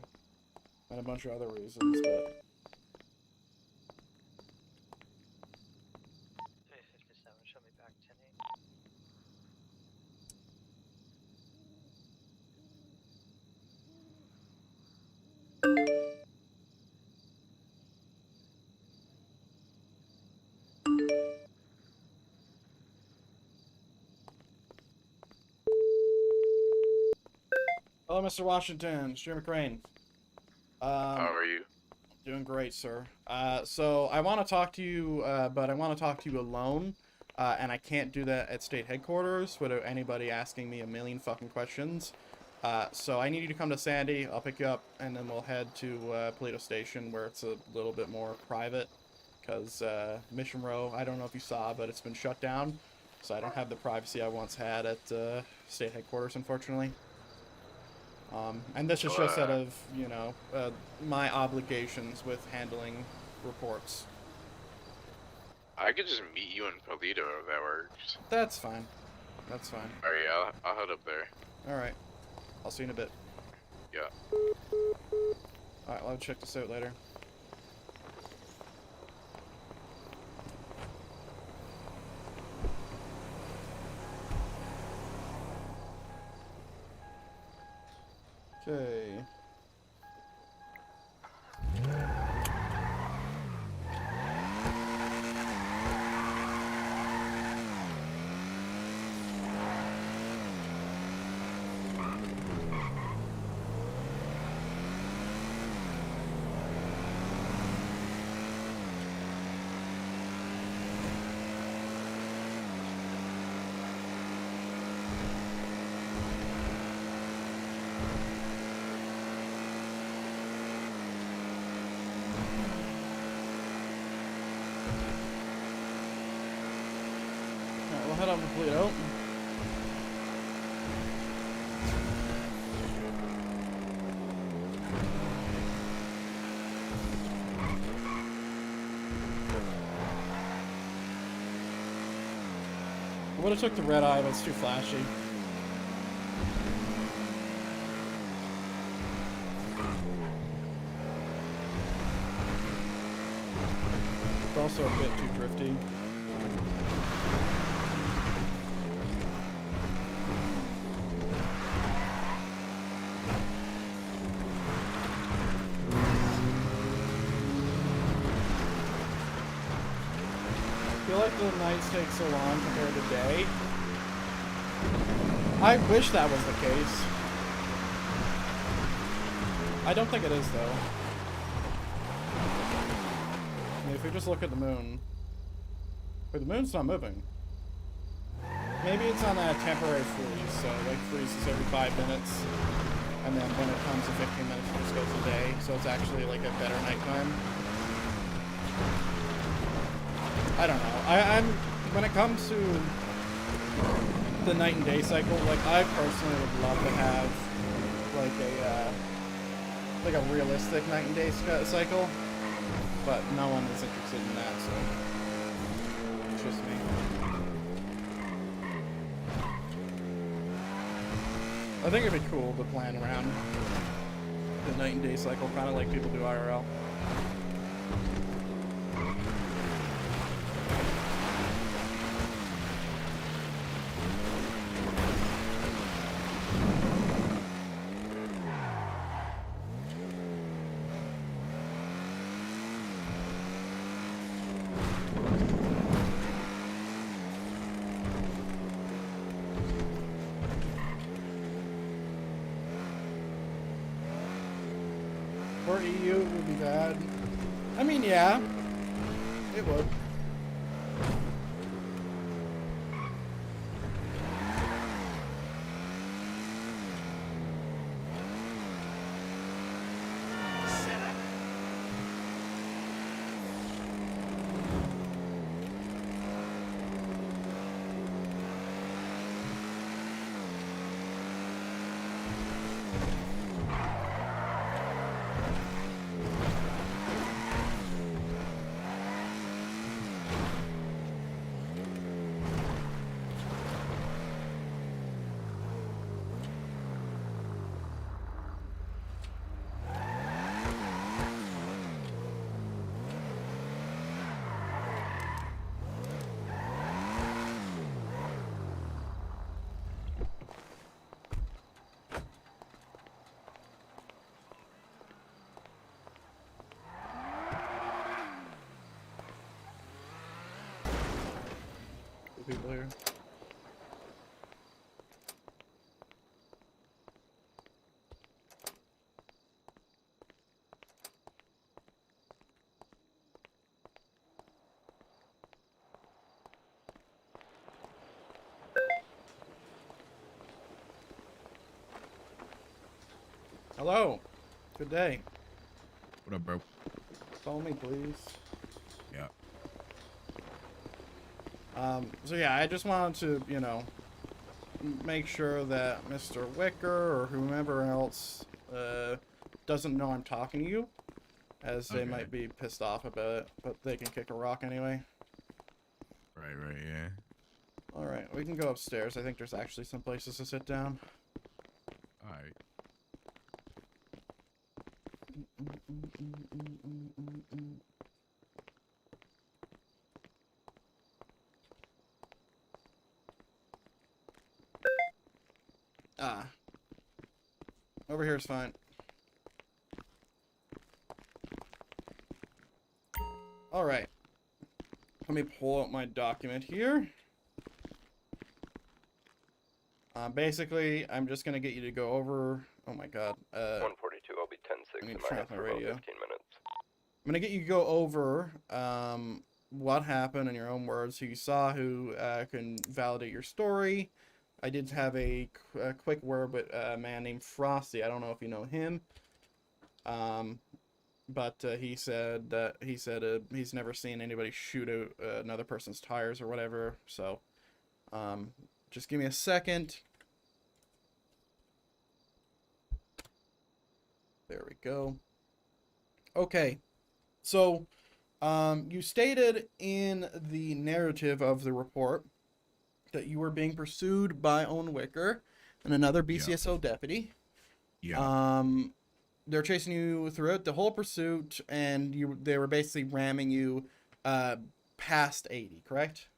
and a bunch of other reasons, but... 357, show me back 10-8. Hello, Mr. Washington. It's Jeremy Crane. How are you? Doing great, sir. So I want to talk to you, but I want to talk to you alone, and I can't do that at state headquarters without anybody asking me a million fucking questions. So I need you to come to Sandy. I'll pick you up, and then we'll head to Paleto Station, where it's a little bit more private, because Mission Row, I don't know if you saw, but it's been shut down, so I don't have the privacy I once had at state headquarters, unfortunately. And this is just out of, you know, my obligations with handling reports. I could just meet you in Paleto if that works. That's fine. That's fine. Alright, I'll head up there. Alright. I'll see you in a bit. Yeah. Alright, well, I'll check this out later. Okay. Alright, we'll head up to Paleto. I would have took the red eye, but it's too flashy. It's also a bit too drifty. I feel like the nights take so long compared to day. I wish that was the case. I don't think it is, though. I mean, if we just look at the moon. Wait, the moon's not moving. Maybe it's on a temporary freeze, so like freezes every 5 minutes, and then when it comes to 15 minutes, it just goes a day. So it's actually like a better nighttime. I don't know. I'm when it comes to the night and day cycle, like I personally would love to have like a realistic night and day cycle, but no one is interested in that, so it's just me. I think it'd be cool to plan around the night and day cycle, kind of like people do IRL. For EU, it would be bad. I mean, yeah, it would. People here. Hello. Good day. What up, bro? Follow me, please. Yeah. So yeah, I just wanted to, you know, make sure that Mr. Wicker or whomever else doesn't know I'm talking to you, as they Okay. might be pissed off about it, but they can kick a rock anyway. Right, yeah. Alright, we can go upstairs. I think there's actually some places to sit down. Alright. Ah. Over here is fine. Alright. Let me pull out my document here. Basically, I'm just gonna get you to go over... Oh my god. 142, I'll be I 10-6 need in to my turn house off my for about radio. 15 minutes. I'm gonna get you to go over what happened in your own words, who you saw, who can validate your story. I did have a quick word with a man named Frosty. I don't know if you know him, but he said that he's never seen anybody shoot out another person's tires or whatever. So just give me a second. There we go. Okay. So, you stated in the narrative of the report that you were being pursued by Owen Wicker and another BCSO deputy. Yeah. They're chasing you throughout the whole pursuit, and they were basically ramming you past 80, correct?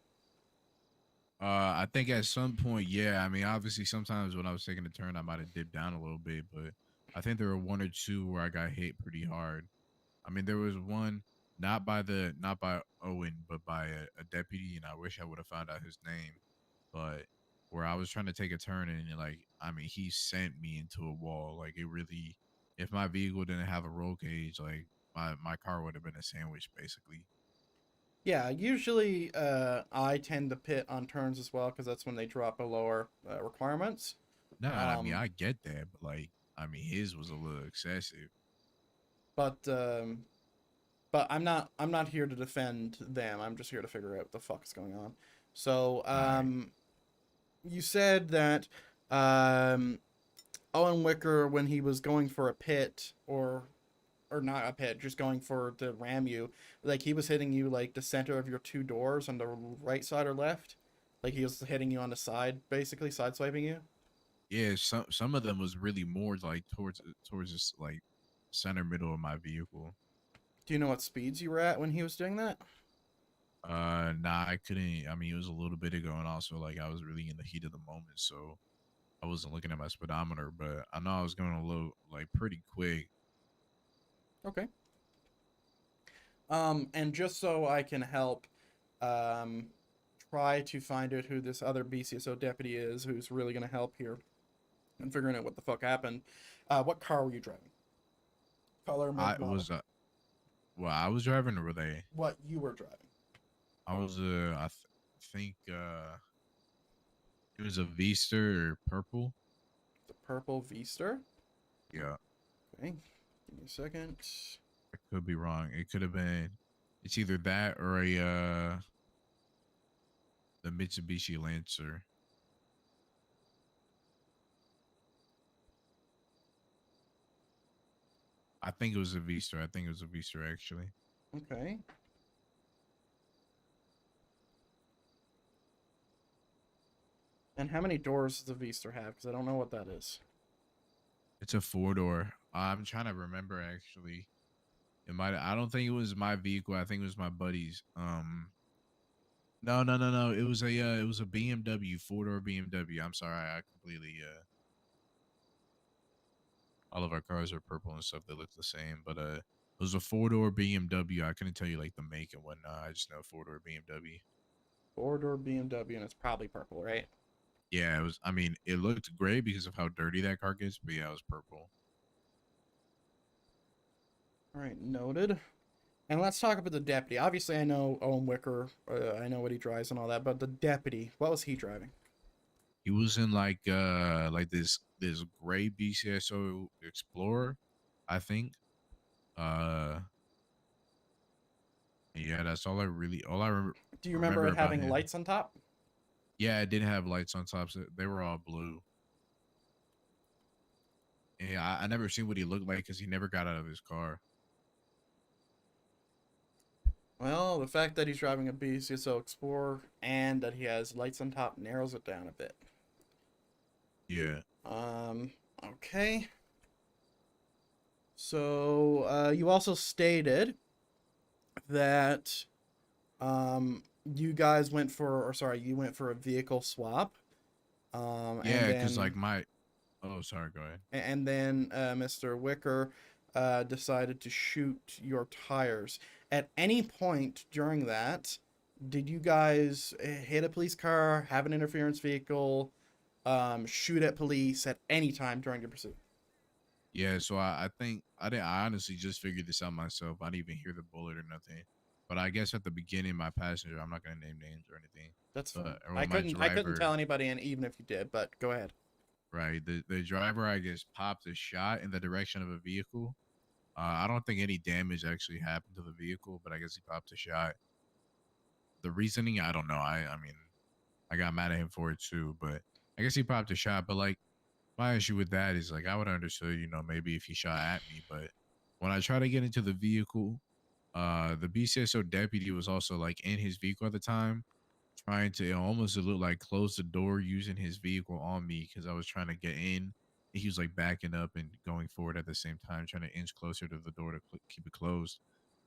I think at some point, yeah. I mean, obviously, sometimes when I was taking a turn, I might have dipped down a little bit, but I think there were one or two where I got hit pretty hard. I mean, there was one not by Owen, but by a deputy, and I wish I would have found out his name. But where I was trying to take a turn, and like, I mean, he sent me into a wall. Like, it really, if my vehicle didn't have a roll cage, like my car would have been a sandwich, basically. Yeah, usually I tend to pit on turns as well because that's when they drop a lower requirements. No, I mean Um, I get that, but like I mean his was a little excessive. but I'm not here to defend them. I'm just here to figure out what the fuck is going on. So Alright. you said that Owen Wicker, when he was going for a pit or not a pit, just going for to ram you, like he was hitting you like the center of your two doors on the right side or left, like he was hitting you on the side, basically sideswiping you. Yeah, some of them was really more like towards this like center middle of my vehicle. Do you know what speeds you were at when he was doing that? Nah, I couldn't. I mean, it was a little bit ago, and also like I was really in the heat of the moment, so I wasn't looking at my speedometer. But I know I was going a little like pretty quick. Okay. And just so I can help, um, try to find out who this other BCSO deputy is, who's really gonna help here, and figuring out what the fuck happened. What car were you driving? Color, I make, model. was well, I was driving, or were they? What you were driving? I was think it was a Vista or purple. The purple V-Star. Yeah, Okay, give me a second. I could be wrong. It could have been. It's either that or a the Mitsubishi Lancer. I think it was a Vista. I think it was a Vista actually. Okay. And how many doors does the V-Star have? Because I don't know what that is. It's a 4-door. I'm trying to remember actually. It might. I don't think it was my vehicle. I think it was my buddy's. No, no, no, no. It was a BMW 4-door BMW. I'm sorry. I completely all of our cars are purple and stuff. They look the same, but it was a 4-door BMW. I couldn't tell you like the make and whatnot. I just know 4-door BMW. Four-door BMW, and it's probably purple, right? Yeah, it was. I mean, it looked great because of how dirty that car gets, but yeah, it was purple. All right, noted. And let's talk about the deputy. Obviously, I know Owen Wicker. I know what he drives and all that. But the deputy, what was he driving? He was in like this gray BCSO Explorer, I think. Uh, yeah, that's all I Do you remember remember it about having him. lights on top? Yeah, it did have lights on top. So they were all blue. Yeah, I never seen what he looked like because he never got out of his car. Well, the fact that he's driving a BCSO Explorer and that he has lights on top narrows it down a bit. Yeah. Okay. So, you also stated that, you guys went for, or sorry, you went for a vehicle swap. And Yeah, because like then, my oh sorry, go ahead. and then, Mr. Wicker, decided to shoot your tires. At any point during that, did you guys hit a police car, have an interference vehicle, shoot at police at any time during your pursuit? Yeah, so I think I honestly just figured this out myself. I didn't even hear the bullet or nothing. But I guess at the beginning, my passenger, I'm not gonna name names or anything, That's fine. but or I my couldn't tell driver, anybody, and even if you did, but go ahead. right? The driver, I guess, popped a shot in the direction of a vehicle. I don't think any damage actually happened to the vehicle, but I guess he popped a shot. The reasoning, I don't know. I mean, I got mad at him for it too, but I guess he popped a shot. But like, my issue with that is like I would have understood, maybe if he shot at me, but when I try to get into the vehicle, the BCSO deputy was also like in his vehicle at the time, trying to almost look like close the door using his vehicle on me because I was trying to get in. He was like backing up and going forward at the same time, trying to inch closer to the door to keep it closed.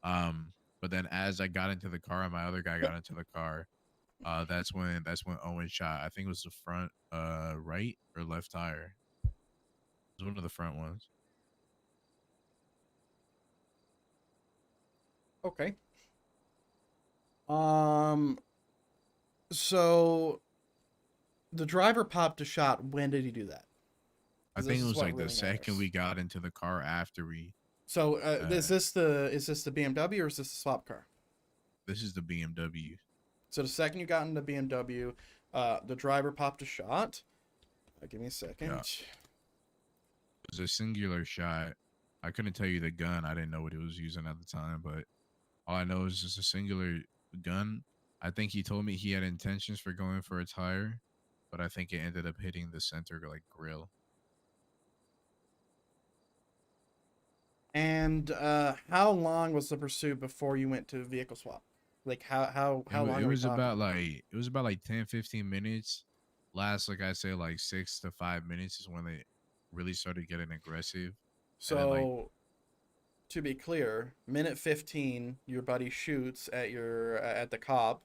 But then as I got into the car and my other guy got into the car, that's when Owen shot. I think it was the front right or left tire. It was one of the front ones. Okay. So the driver popped a shot. When did he do that? I 'Cause think this it is was what like the really second matters. we got into the car after we So, uh is this the BMW or is this the swap car? This is the BMW. So the second you got in the BMW, the driver popped a shot. Give me a second. Yeah. It was a singular shot. I couldn't tell you the gun. I didn't know what he was using at the time, but all I know is just a singular gun. I think he told me he had intentions for going for a tire, but I think it ended up hitting the center like grill. And how long was the pursuit before you went to vehicle swap? Like how long? It are we was talking? about like 10-15 minutes. Last, like I say, like 6 to 5 minutes is when they really started getting aggressive. So, and then, like, to be clear, minute 15, your buddy shoots at the cop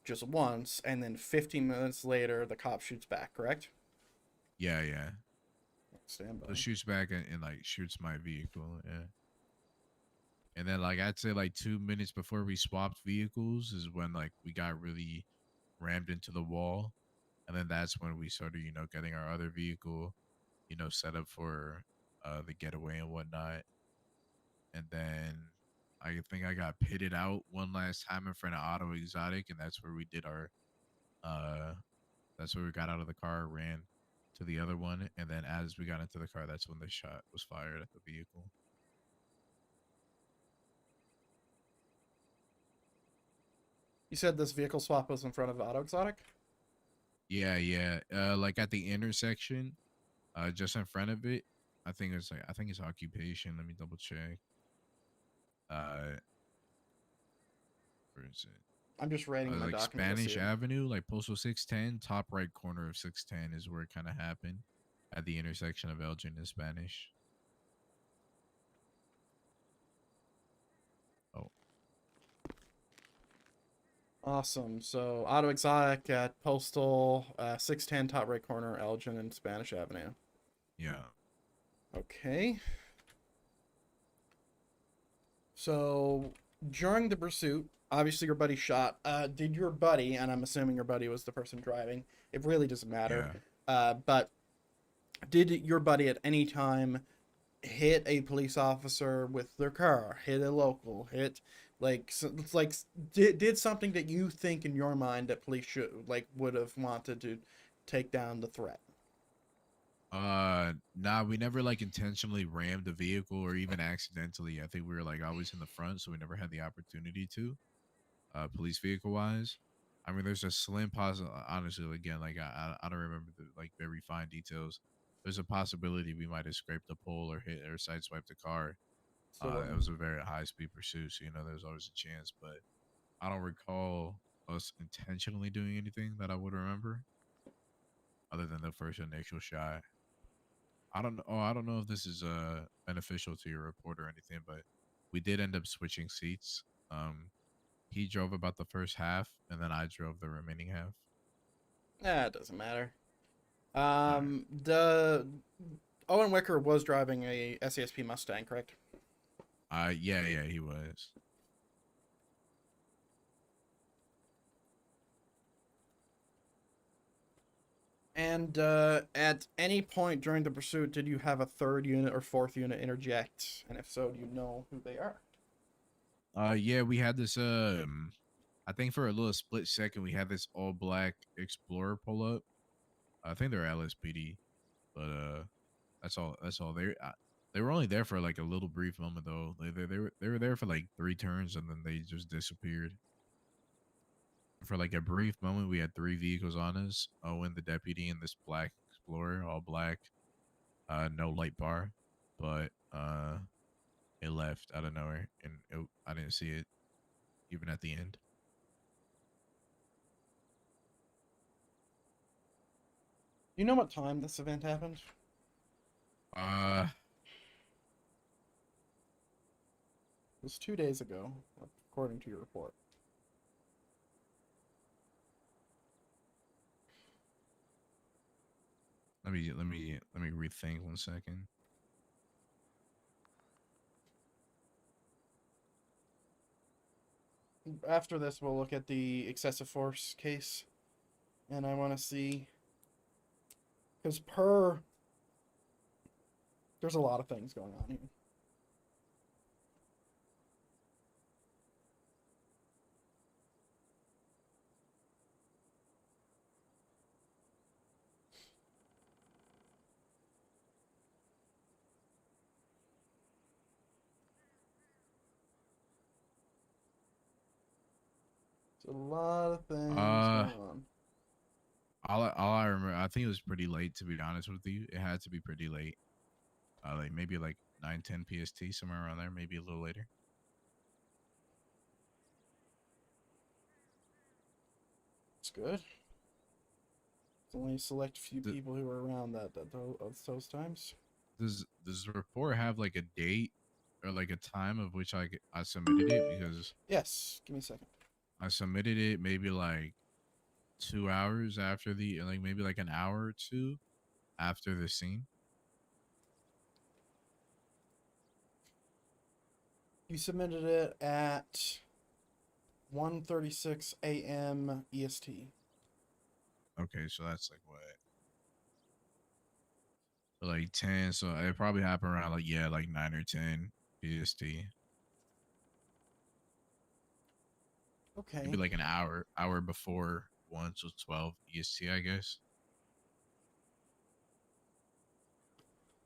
just once, and then 15 minutes later, the cop shoots back. Correct? yeah. Stand by. So shoots back and like shoots my vehicle. Yeah. And then like I'd say like 2 minutes before we swapped vehicles is when like we got really rammed into the wall. And then that's when we started, getting our other vehicle, set up for the getaway and whatnot. And then I think I got pitted out one last time in front of Auto Exotic, and that's where we did our that's where we got out of the car, ran to the other one, and then as we got into the car, that's when the shot was fired at the vehicle. You said this vehicle swap was in front of Auto Exotic? Yeah. Like at the intersection, just in front of it. I think it's occupation. Let me double check. Where is it? I'm just rating my Like document. to see Spanish it. Avenue, like Postal 610, top right corner of 610 is where it kind of happened, at the intersection of Elgin and Spanish. Oh, Awesome. So Auto Exotic at Postal 610 top right corner, Elgin and Spanish Avenue. yeah. Okay. So during the pursuit, obviously your buddy shot. Did your buddy, and I'm assuming your buddy was the person driving, it really doesn't matter. But did your buddy at any time hit a police officer with their car, hit a local, hit did something that you think in your mind that police would have wanted to take down the threat? Nah, we never like intentionally rammed the vehicle or even accidentally. I think we were like always in the front, so we never had the opportunity to, police vehicle wise. I mean, there's a slim possibility, honestly, again, like I don't remember the like very fine details. There's a possibility we might have scraped the pole or hit or sideswiped the car. So It was a very high speed pursuit, so there's always a chance, but I don't recall us intentionally doing anything that I would remember other than the first initial shot. I don't know. Oh, I don't know if this is beneficial to your report or anything, but we did end up switching seats. He drove about the first half, and then I drove the remaining half. it doesn't matter. Alright. The Owen Wicker was driving a SASP Mustang, correct? Yeah, he was. And at any point during the pursuit, did you have a third unit or fourth unit interject? And if so, do you know who they are? Yeah, we had this. I think for a little split second, we had this all black Explorer pull up. I think they're LSPD, but that's all. That's all. They were only there for like a little brief moment though. They were there for like 3 turns and then they just disappeared. For like a brief moment, we had 3 vehicles on us. Owen, the deputy, and this black Explorer, all black, no light bar, but it left out of nowhere, and I didn't see it even at the end. You know what time this event happened? Uh, It was 2 days ago, according to your report. let me rethink 1 second. After this, we'll look at the excessive force case, and I want to see, because there's a lot of things going on here. There's a lot of things Uh, going on. all I remember, I think it was pretty late. To be honest with you, it had to be pretty late. Like maybe like 9:10 PST, somewhere around there, maybe a little later. It's good. It's only a select few The- people who were around those times. Does the report have like a date or like a time of which I submitted it? Because Yes. Give me a second. I submitted it maybe like 2 hours after like maybe like an hour or two after the scene. You submitted it at 1:36 a.m. EST. Okay, so that's like what? Like 10, so it probably happened around like like 9 or 10 PST. Okay. Maybe like an hour before 1, so 12 EST, I guess.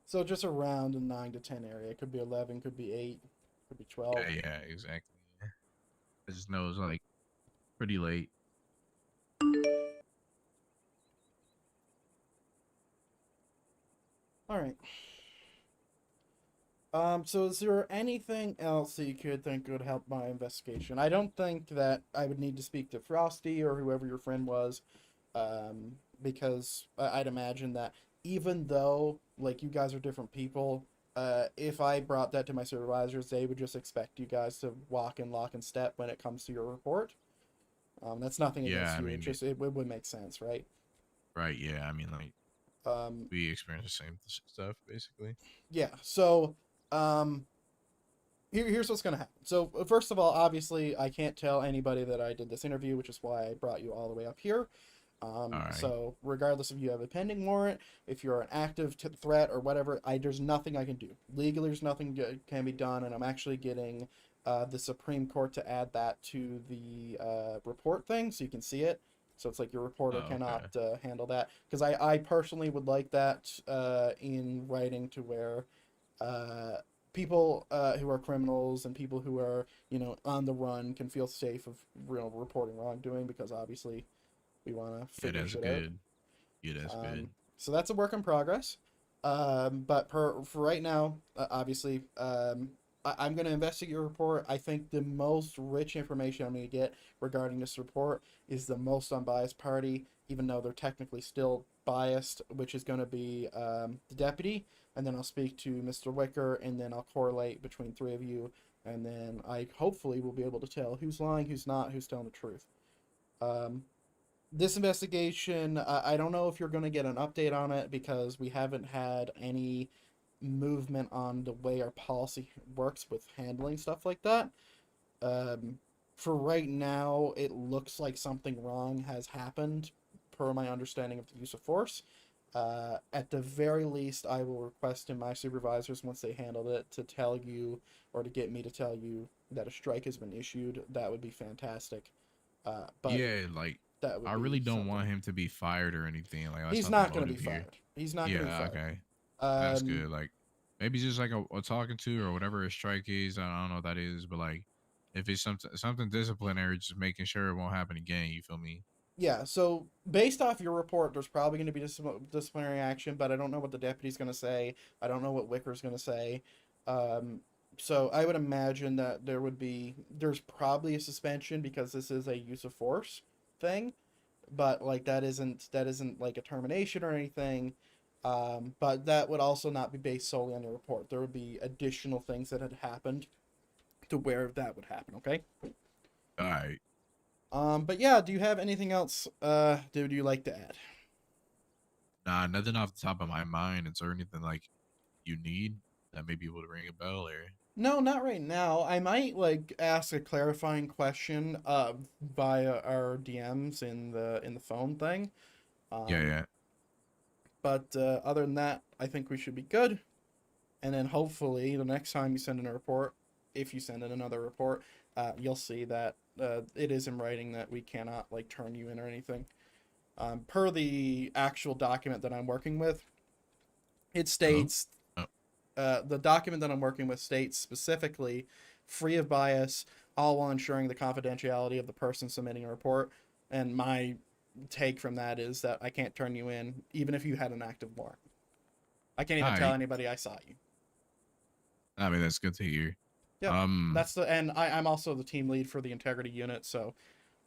So just around the 9 to 10 area. It could be 11, could be 8, could be 12. Yeah, exactly. I just know it was like pretty late. All right. So is there anything else that you could think would help my investigation? I don't think that I would need to speak to Frosty or whoever your friend was, because I'd imagine that even though, like, you guys are different people, if I brought that to my supervisors, they would just expect you guys to walk in lock and step when it comes to your report. That's nothing Yeah, against I you. mean, It just it would make sense, right? right, yeah. I mean, like, Um, we experience the same stuff, basically. yeah. So, here's what's gonna happen. So first of all, obviously, I can't tell anybody that I did this interview, which is why I brought you all the way up here. Alright. So regardless if you have a pending warrant, if you're an active threat or whatever, there's nothing I can do. Legally, there's nothing can be done, and I'm actually getting the Supreme Court to add that to the report thing, so you can see it. So it's like your reporter Oh, cannot handle that, because I personally would like that in writing to where people who are criminals and people who are on the run can feel safe of reporting wrongdoing, because obviously we want to Yeah, figure that's shit good. Yeah, that's out. good. So that's a work in progress. But for right now, obviously, I'm going to investigate your report. I think the most rich information I'm going to get regarding this report is the most unbiased party, even though they're technically still biased, which is going to be the deputy. And then I'll speak to Mr. Wicker, and then I'll correlate between three of you. And then I hopefully will be able to tell who's lying, who's not, who's telling the truth. This investigation, I don't know if you're going to get an update on it, because we haven't had any movement on the way our policy works with handling stuff like that. For right now, it looks like something wrong has happened, per my understanding of the use of force. At the very least, I will request to my supervisors, once they handled it, to tell you, or to get me to tell you, that a strike has been issued. That would be fantastic. But Yeah, like, that would I be really don't want something. him to be fired or anything. Like, that's He's not not the going to be motive here. fired. He's not going to be Yeah, fired. okay. That's Um, good. Like, maybe just like a talking to or whatever a strike is. I don't know what that is, but like, if it's something disciplinary, just making sure it won't happen again. You feel me? yeah, so based off your report, there's probably going to be disciplinary action, but I don't know what the deputy's going to say. I don't know what Wicker's going to say. So I would imagine that there's probably a suspension, because this is a use of force thing, but like that isn't like a termination or anything. But that would also not be based solely on your report. There would be additional things that had happened to where that would happen. Okay. All right. But yeah, do you have anything else would you like to add? Nah, nothing off the top of my mind. Is there anything like you need that maybe would ring a bell or? No, not right now. I might like ask a clarifying question via our DMs in the phone thing. Yeah. But other than that, I think we should be good. And then hopefully the next time you send in a report, if you send in another report, you'll see that it is in writing that we cannot like turn you in or anything. Per the actual document that I'm working with, it states Oh. the document that I'm working with states specifically, free of bias, all while ensuring the confidentiality of the person submitting a report. And my take from that is that I can't turn you in, even if you had an active warrant. I can't even tell Alright. anybody I saw you. I mean, that's good to hear. Yep. Um, That's the, and I'm also the team lead for the integrity unit, so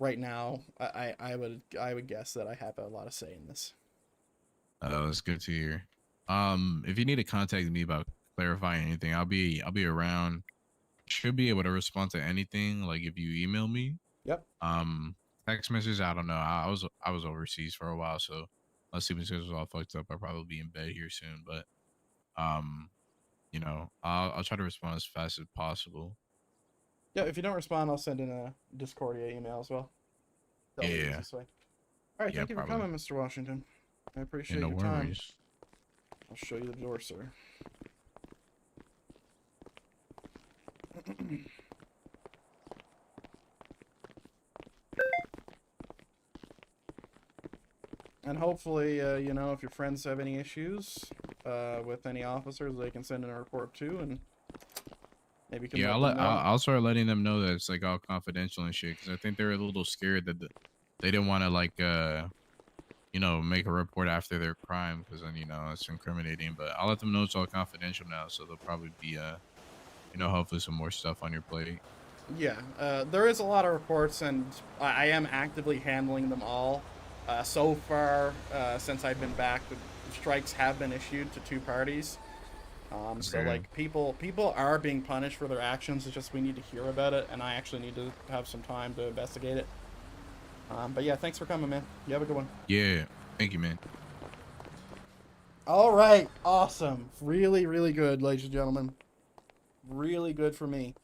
right now I would guess that I have a lot of say in this. that's good to hear. If you need to contact me about clarifying anything, I'll be around. Should be able to respond to anything. Like if you email me. Yep. Text message. I don't know. I was overseas for a while, so unless sleeping schedule was all fucked up, I'll probably be in bed here soon. But you know, I'll try to respond as fast as possible. Yeah, if you don't respond, I'll send in a Discordia email as well. That'll be the Yeah. easiest way. All right, Yeah, thank you for probably. coming, Mr. Washington. I appreciate Yeah, no your time. worries. I'll show you the door, sir. And hopefully, you know, if your friends have any issues with any officers, they can send in a report too, and maybe you can Yeah, let them know. I'll start letting them know that it's like all confidential and shit. Because I think they're a little scared that they didn't want to like you know, make a report after their crime because then you know it's incriminating. But I'll let them know it's all confidential now, so they'll probably be you know, hopefully some more stuff on your plate. Yeah, there is a lot of reports, and I am actively handling them all. So far, since I've been back, the strikes have been issued to 2 parties. So Okay. like people are being punished for their actions. It's just we need to hear about it, and I actually need to have some time to investigate it. But yeah, thanks for coming, man. You have a good one. Yeah, thank you, man. All right, awesome. Really, really good, ladies and gentlemen. Really good for me.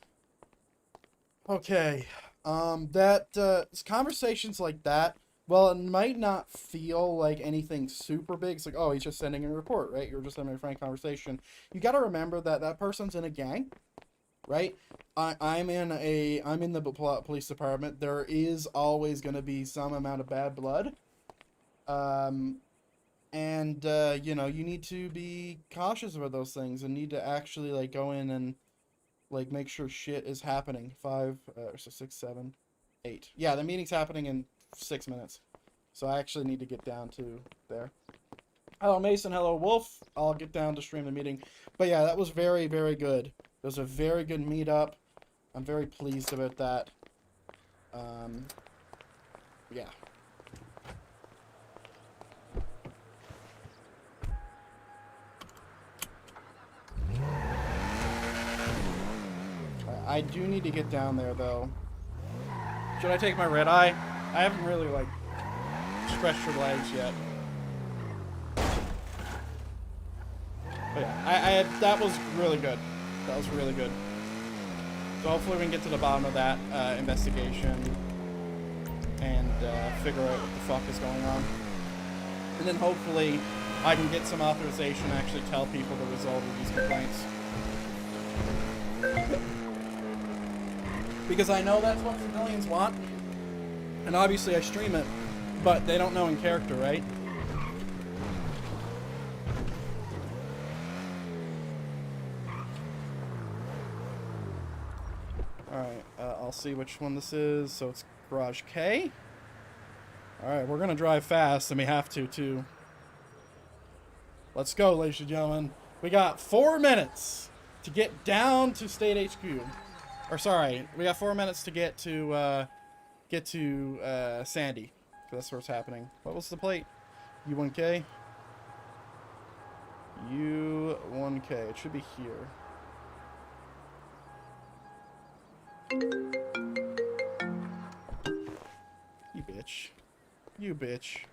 Okay, conversations like that, well, it might not feel like anything super big. It's like, oh, he's just sending a report, right? You're just having a frank conversation. You got to remember that that person's in a gang, right? I'm in the police department. There is always going to be some amount of bad blood. You know, you need to be cautious about those things and need to actually like go in and like make sure shit is happening. 6, 7, 8. Yeah, the meeting's happening in 6 minutes. So I actually need to get down to there. Hello, Mason. Hello, Wolf. I'll get down to stream the meeting. But yeah, that was very, very good. It was a very good meetup. I'm very pleased about that. Yeah. I do need to get down there, though. Should I take my red eye? I haven't really, like, stretched your legs yet. But yeah, that was really good. That was really good. So hopefully we can get to the bottom of that investigation and figure out what the fuck is going on. And then hopefully I can get some authorization to actually tell people the result of these complaints. Because I know that's what civilians want. And obviously I stream it, but they don't know in character, right? Alright, I'll see which one this is. So it's Garage K. Alright, we're gonna drive fast, and we have to, too. Let's go, ladies and gentlemen. We got 4 minutes to get down to State HQ. Or sorry, we got 4 minutes to get to Sandy. So that's where it's happening. What was the plate? U1K? U1K. It should be here. You bitch. You bitch.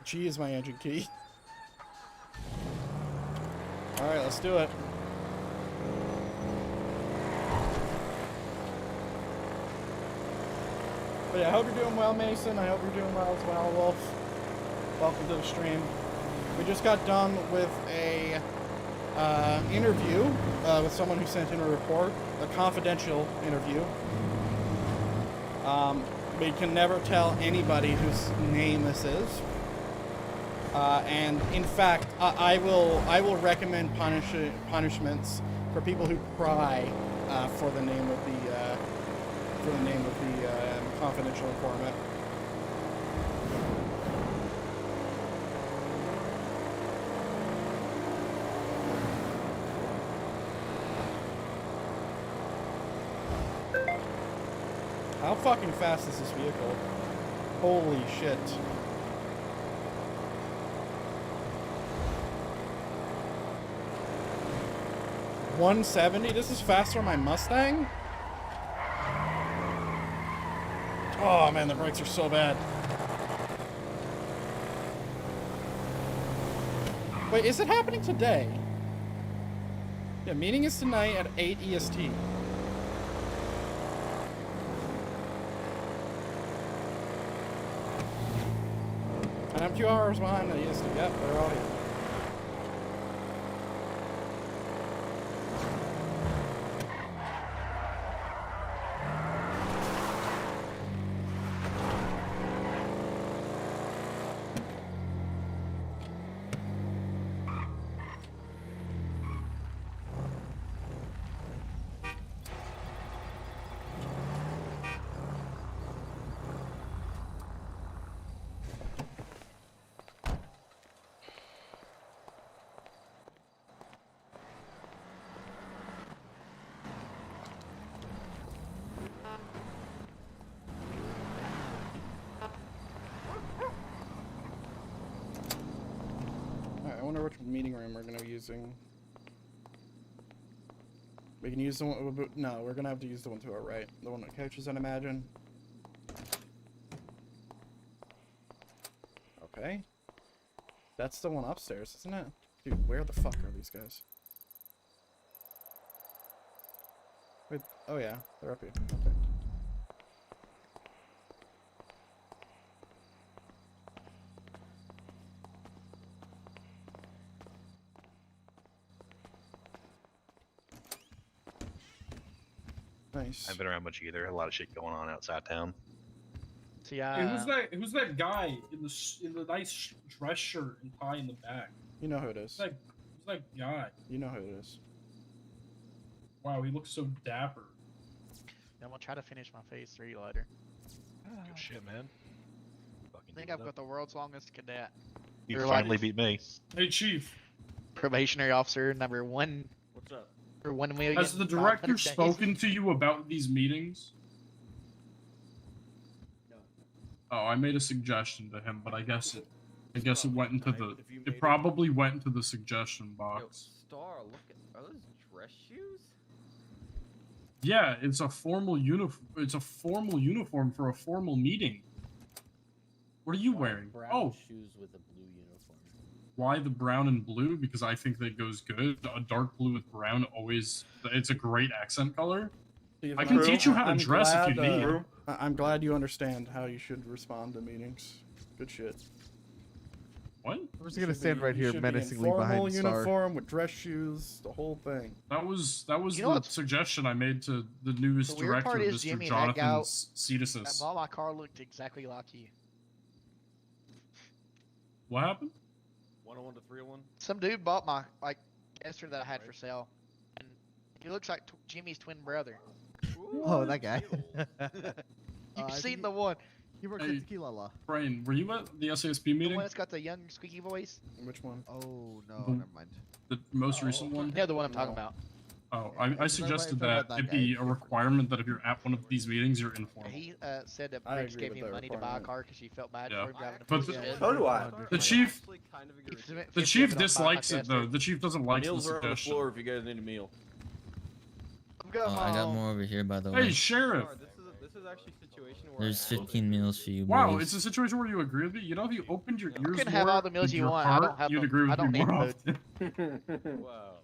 G is my engine key. Alright, let's do it. But yeah, I hope you're doing well, Mason. I hope you're doing well as well, Wolf. Welcome to the stream. We just got done with a interview with someone who sent in a report, a confidential interview. We can never tell anybody whose name this is. And in fact, I will recommend punishments for people who pry for the name of for the name of the confidential informant. How fucking fast is this vehicle? Holy shit. $170? This is faster than my Mustang? Oh man, the brakes are so bad. Wait, is it happening today? Yeah, meeting is tonight at 8 EST. And I'm 2 hours behind the EST. Yep, they're all here. I wonder which meeting room we're gonna be using. We can use the one. No, we're gonna have to use the one to our right. The one that couches, I'd imagine. Okay. That's the one upstairs, isn't it? Dude, where the fuck are these guys? Wait. Oh yeah, they're up here. Okay. Nice. I haven't been around much either. A lot of shit going on outside town. So Hey, who's that guy in the nice dress shirt and tie in the back? You know who it is. Who's that guy? You know who it is. Wow, he looks so dapper. I'm gonna try to finish my phase 3 later. Good shit, man. I think I've got the world's longest cadet. You You're finally like- beat me. Hey, Chief. Probationary officer number 1 What's up? for 1 million. Has the director spoken to you about these meetings? No. Oh, I made a suggestion to him, but I guess it went into the. If you made It it- probably went into the suggestion Yo, box. Star, look at, are those dress shoes? Yeah, it's a formal uniform. It's a formal uniform for a formal meeting. What are you wearing? Brown Oh, shoes with a blue uniform. why the brown and blue? Because I think that goes good. A dark blue with brown always. It's a great accent color. I can teach you how to dress if you need. I'm glad you understand how you should respond to meetings. Good shit. What? I'm just gonna stand right here menacingly formal behind Star. uniform with dress shoes, the whole thing. That was You know the what's- suggestion I made to the newest The weird director, part is Mr. Jimmy and that Jonathan gal- Cetus. I bought my car looked exactly like you. What happened? 101 to 301? Some dude bought my Esther that I had for sale, and he looks like Jimmy's twin brother. Oh, that guy. You've seen the one, He works Hey. at Tequila La. Brain, were you at the SASP the meeting? one that's got the young squeaky voice. Which one? Oh no, The- never mind. The most recent one? You know the one I'm talking about. Oh, I I suggested that that it guy. be a requirement that if you're at one of these meetings, you're informal. He said that I Briggs agree gave with me that money to buy a requirement. car because she felt bad Yeah. for him driving a But piece the- of shit. So do I. The chief, Actually kind of agree He with spent you. the 50 chief of it on buying my dislikes it Esther. though. The chief doesn't like the Meals are on the suggestion. floor if you guys need a meal. I'm going I got home. more over here, by the Hey, way. sheriff. This is actually a situation where There's 15 meals for you, Wow, boys. it's a situation where you agree with me. You know, if you opened your ears can more, have all the meals with you your want. I heart, don't have you'd no- agree with I don't me more need often. Wow.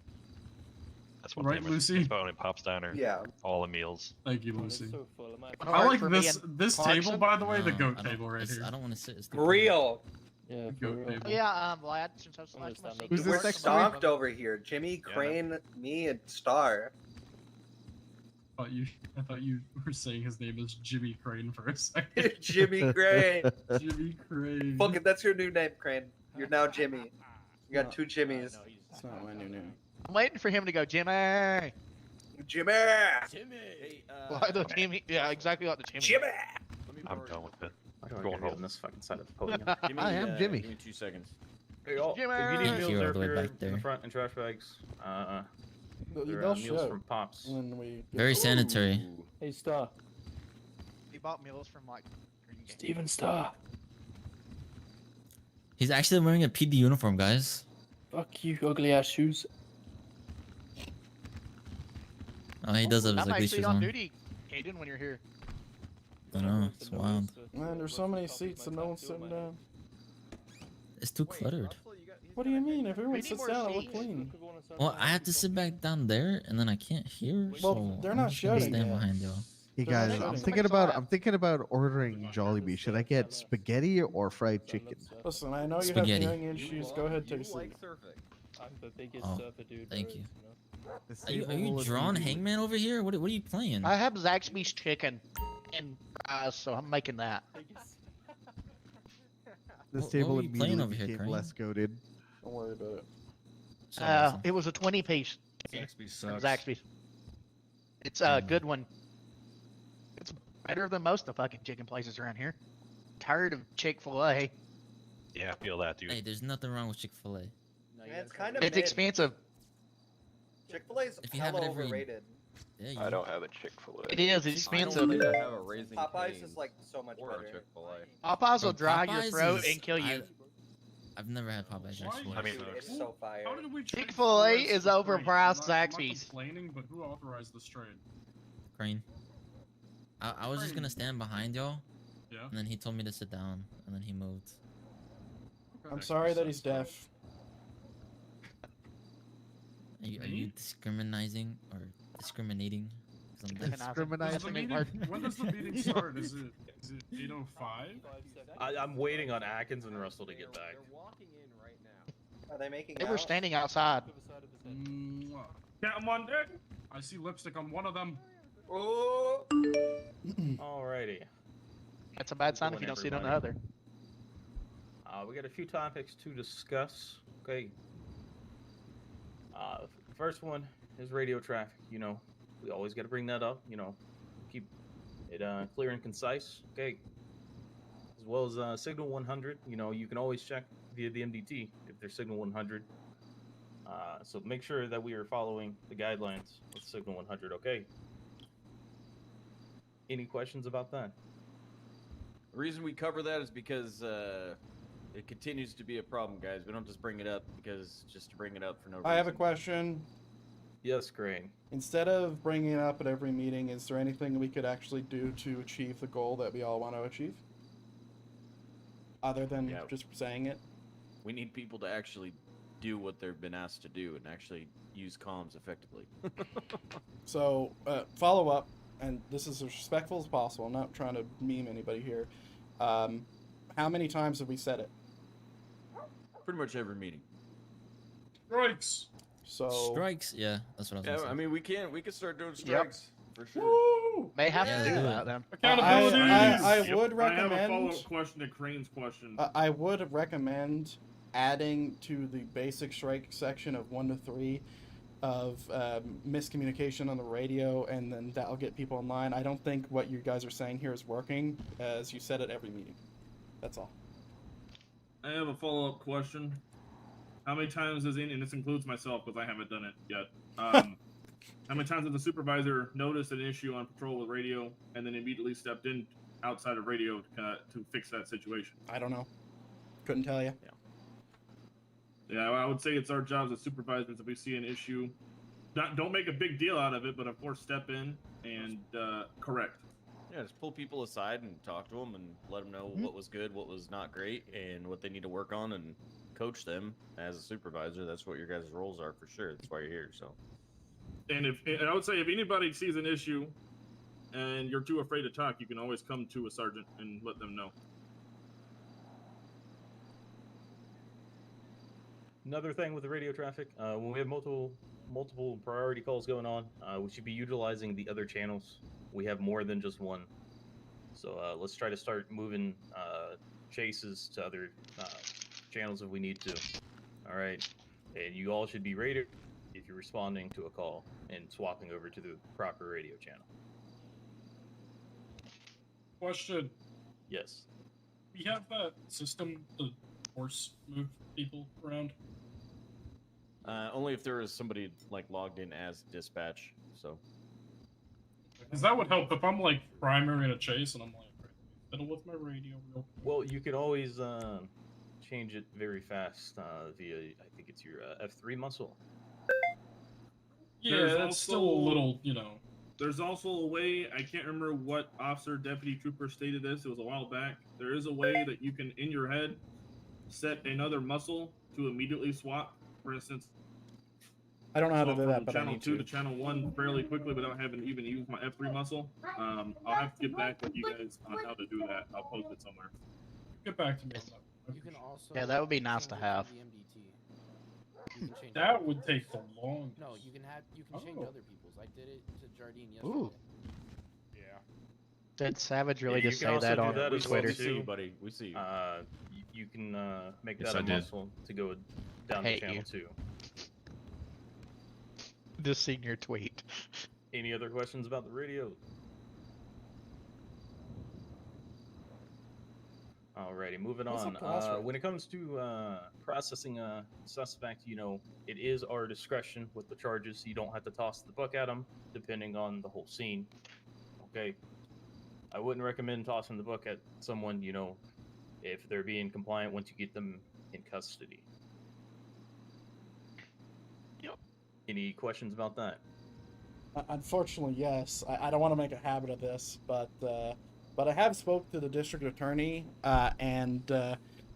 That's one Right, thing Lucy? about when Pop's Diner. Yeah. All the meals. Thank you, Lucy. So full of my One I heart like for me this and this Clarkson? table, by the way, the No, goat I don't- table right it's- here. I don't want to sit. It's the Real. Yeah, Goat for real. table. Oh, yeah, Vlad, since I was the last one. Understand. Who's this We're next to stocked over here. Jimmy, Crane, me, and Star. I thought you were saying his name is Jimmy Crane for a second. Jimmy Crane. Jimmy Crane. Fuck it, that's your new name, Crane. You're now Jimmy. You got No. 2 Jimmys. It's not my new name. I'm waiting for him to go, Jimmy. Jimmy. Hey, Like the Jimmy, yeah, exactly like the Jimmy. Jimmy. I'm done with it. Why do I Going gotta be home. on this fucking side of the podium? Give me, I am Jimmy. Give me 2 seconds. Hey, all, if you Jimmy! need Can't meals hear there all the way for back in there. the front and trash bags, they're, They'll meals show from Pops. when we. Very sanitary. Ooh. Hey, Star. He bought meals from like Green Game. Steven Star. He's actually wearing a PD uniform, guys. Fuck you, ugly ass shoes. Oh, he does have his I'm ugly actually shoes on on. duty, Aiden, when you're here. I know, it's wild. Man, there's so many seats and no one's sitting down. It's too cluttered. What do you mean? If everyone We need sits more down, it look seats. clean. Well, I have to sit back down there, and then I can't hear. Well, So they're I'm not just gonna shouting stand yet. behind y'all. Hey They're guys, not I'm shouting. thinking about ordering Jollibee. Should I get spaghetti or fried chicken? Listen, I know you Spaghetti. have hearing issues. Go ahead, take a seat. I'm the biggest Oh, surfer dude. thank there you. is, know? This Are you table will drawn be- Hangman over here? What are you playing? I have Zaxby's chicken and fries, so I'm making that. This What table were you playing immediately over here, became Crane? less goated. Don't worry about it. So awesome. It was a 20-piece. Zaxby's From sucks. Zaxby's. It's a good one. It's better than most of the fucking chicken places around here. Tired of Chick-fil-A. Yeah, I feel that, dude. Hey, there's nothing wrong with Chick-fil-A. It's kind of It's expensive. Chick-fil-A's If you have it hella every- overrated. Yeah, you I don't have a Chick-fil-A. It is I expensive. don't have a Raising Popeyes Cane's is like so much or a better. Chick-fil-A. Popeyes will Bro, dry your Popeyes throat is- and kill you. I've never had Popeyes Why actually. I mean, Dude, it's so fire. How did we trade Chick-fil-A Chick-fil-A's is for free? overpriced I'm not Zaxby's. complaining, but who authorized this trade? Crane. I was just gonna stand behind y'all, Yeah. and then he told me to sit down, and then he moved. I'm sorry that he's deaf. Are you Me? discriminating or discriminating? 'Cause I'm deaf. Discriminate. Does the meeting- when does the meeting start? Is it 8:05? I'm waiting on Atkins and Russell to get back. Are they making They were out? standing outside. Cat on one deck. I see lipstick on one of them. Oh. Alrighty. That's a bad sign if Going, you don't see it on the everybody. other. We got a few topics to discuss. Okay. First one is radio traffic. You know, we always got to bring that up. You know, keep it clear and concise. Okay. As well as Signal 100. You know, you can always check via the MDT if there's Signal 100. So make sure that we are following the guidelines with Signal 100. Okay. Any questions about that? The reason we cover that is because it continues to be a problem, guys. We don't just bring it up just to bring it up for no reason. I have a question. Yes, Crane. Instead of bringing it up at every meeting, is there anything we could actually do to achieve the goal that we all want to achieve? Other than Yeah. just saying it? We need people to actually do what they've been asked to do and actually use comms effectively. So, follow up, and this is as respectful as possible. I'm not trying to meme anybody here. How many times have we said it? Pretty much every meeting. Strikes. So Strikes? Yeah, that's what I was Yeah, gonna say. I mean we can start doing strikes for sure. Woo! May have Yeah, to do do that it. then. Accountability. I would I have a recommend. follow-up question to Crane's question. I would recommend adding to the basic strike section of 1 to 3 of miscommunication on the radio, and then that'll get people in line. I don't think what you guys are saying here is working, as you said at every meeting. That's all. I have a follow-up question. How many times has and this includes myself because I haven't done it yet. How many times has the supervisor noticed an issue on patrol with radio and then immediately stepped in outside of radio to fix that situation? I don't know. Couldn't tell you. Yeah, I would say it's our jobs as supervisors if we see an issue. Don't make a big deal out of it, but of course step in and correct. Yeah, just pull people aside and talk to them and let them know what was good, what was not great, and what they need to work on, and coach them as a supervisor. That's what your guys' roles are for sure. That's why you're here. So. And I would say if anybody sees an issue and you're too afraid to talk, you can always come to a sergeant and let them know. Another thing with the radio traffic, when we have multiple priority calls going on, we should be utilizing the other channels. We have more than just one. So let's try to start moving chases to other channels if we need to. All right. And you all should be if you're responding to a call and swapping over to the proper radio channel. Question. Yes. We have that system to force move people around. Only if there is somebody like logged in as dispatch. So. Because that would help if I'm like primary in a chase and I'm like fiddle with my radio real quick. Well, you can always change it very fast via, I think it's your F3 muscle. Yeah, that's still a little, you know. There's also a way, I can't remember what officer, deputy trooper stated this, it was a while back. There is a way that you can, in your head, set another muscle to immediately swap. For instance, I don't know how to swap do from that, but I channel need 2 to. to channel 1 fairly quickly without having to even use my F3 muscle. I'll have to get back with you guys on how to do that. I'll post it somewhere. Get back to me on that. You can also Yeah, that would be nice to change it have. the MDT. You can change That other would people's. take the longest. No, you can change Oh. other people's. I did it to Jardine yesterday. Ooh. Yeah. Did Savage really you just can say also that do on that as well, Twitter? We see you, buddy. We see you. You can make Yes, that I a did. muscle to go down to Hate channel you. 2. Just seen your tweet. Any other questions about the radio? Alrighty, moving What's on. the cross rate? When it comes to processing a suspect, you know, it is our discretion with the charges. You don't have to toss the book at them, depending on the whole scene. Okay, I wouldn't recommend tossing the book at someone, you know, if they're being compliant once you get them in custody. Yep. Any questions about that? Unfortunately, yes. I don't want to make a habit of this, but I have spoke to the district attorney, and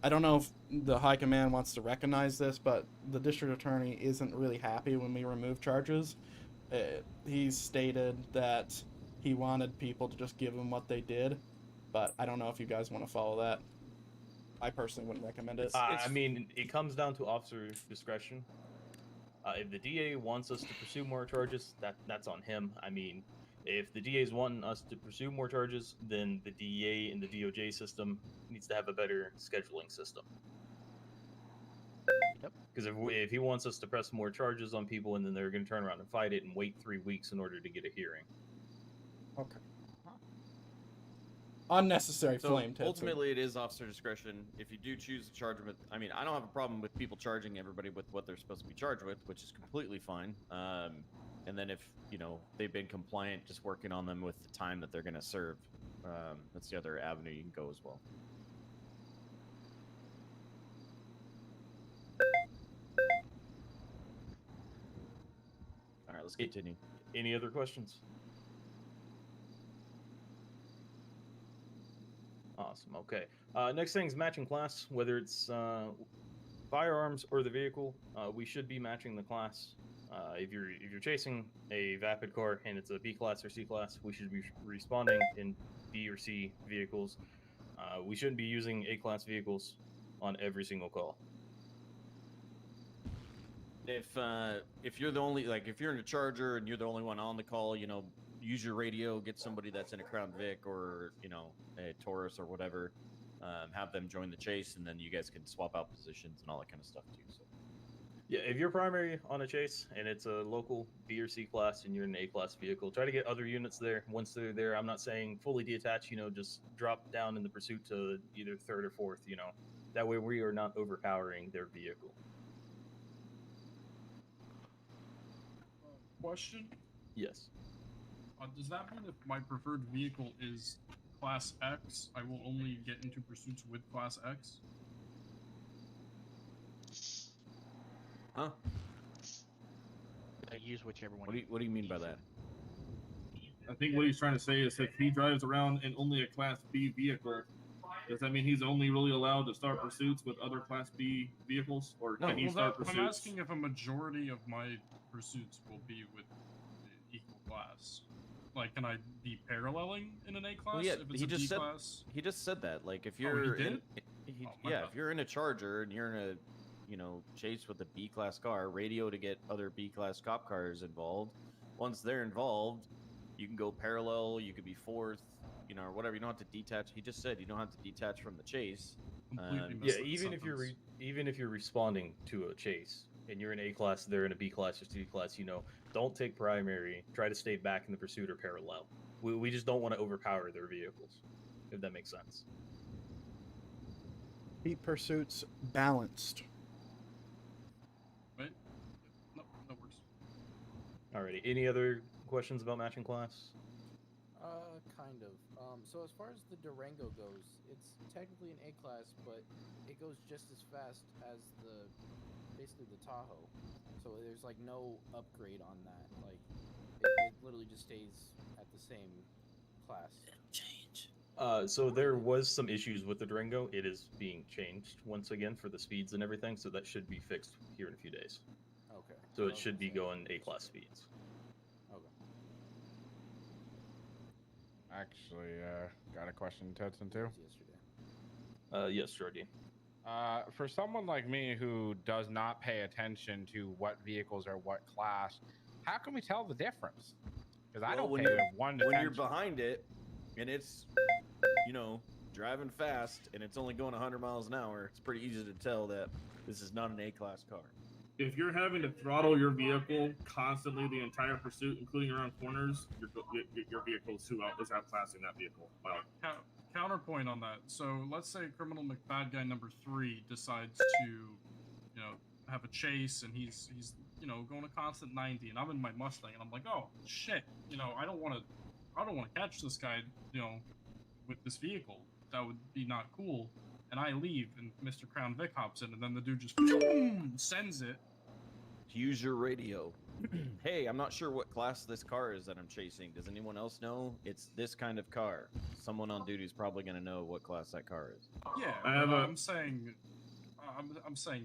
I don't know if the high command wants to recognize this, but the district attorney isn't really happy when we remove charges. He's stated that he wanted people to just give him what they did, but I don't know if you guys want to follow that. I personally wouldn't recommend it. I mean, it comes down to officer discretion. If the DA wants us to pursue more charges, that's on him. I mean, if the DA is wanting us to pursue more charges, then the DEA and the DOJ system needs to have a better scheduling system. Yep. Because if he wants us to press more charges on people and then they're going to turn around and fight it and wait 3 weeks in order to get a hearing. Okay. Unnecessary So flame tips. ultimately, it is officer discretion. If you do choose to charge them with, I mean, I don't have a problem with people charging everybody with what they're supposed to be charged with, which is completely fine. And then if, you know, they've been compliant, just working on them with the time that they're going to serve. That's the other avenue you can go as well. All right, let's continue. Any other questions? Awesome. Okay. Next thing is matching class. Whether it's firearms or the vehicle, we should be matching the class. If you're chasing a vapid car and it's a B class or C class, we should be responding in B or C vehicles. We shouldn't be using A class vehicles on every single call. If you're the only, like, if you're in a Charger and you're the only one on the call, you know, use your radio, get somebody that's in a Crown Vic or, you know, a Taurus or whatever, have them join the chase, and then you guys can swap out positions and all that kind of stuff too. So. Yeah, if you're primary on a chase and it's a local B or C class and you're in an A class vehicle, try to get other units there. Once they're there, I'm not saying fully detach, you know, just drop down in the pursuit to either third or fourth, you know. That way we are not overpowering their vehicle. Question? Yes. Does that mean if my preferred vehicle is Class X, I will only get into pursuits with Class X? Huh? Use whichever one. What do you mean by that? I think what he's trying to say is if he drives around in only a Class B vehicle, does that mean he's only really allowed to start pursuits with other Class B vehicles, or can he start pursuits? I'm asking if a majority of my pursuits will be with the equal class. Like, can I be paralleling in an A class? Well, yeah, if it's he a just B said class? he just said that. Like, if Oh, you're he did? in, Oh, my yeah, bad. if you're in a Charger and you're in a, you know, chase with a B class car, radio to get other B class cop cars involved. Once they're involved, you can go parallel. You could be fourth, you know, or whatever. You don't have to detach. He just said you don't have to detach from the chase. Yeah, even if you're responding to a chase, and you're in A class, they're in a B class or C class, don't take primary. Try to stay back in the pursuit or parallel. We just don't want to overpower their vehicles, if that makes sense. Keep pursuits balanced. Right? No, that works. Alrighty. Any other questions about matching class? Kind of. So as far as the Durango goes, it's technically an A class, but it goes just as fast as basically the Tahoe. So there's like no upgrade on that. Like it literally just stays at the same class. So there was some issues with the Durango. It is being changed once again for the speeds and everything, so that should be fixed here in a few days. Okay. So it should be going A class speeds. Okay. Actually, got a question, Tedson, too. Yes, Jordy. For someone like me who does not pay attention to what vehicles are what class, how can we tell the difference? Because I don't when pay you're, one when attention. you're behind it, and it's, driving fast, and it's only going 100 miles an hour, it's pretty easy to tell that this is not an A-class car. If you're having to throttle your vehicle constantly the entire pursuit, including around corners, your vehicle is outclassing that vehicle. Wow. Counterpoint on that. So let's say criminal McBad guy number 3 decides to, have a chase, and he's going a constant 90, and I'm in my Mustang, and I'm like, oh shit, I don't want to catch this guy, with this vehicle. That would be not cool. And I leave, and Mr. Crown Vic hops in, and then the dude just boom, sends it. Use your radio. Hey, I'm not sure what class this car is that I'm chasing. Does anyone else know? It's this kind of car. Someone on duty is probably going to know what class that car is. Yeah, I'm saying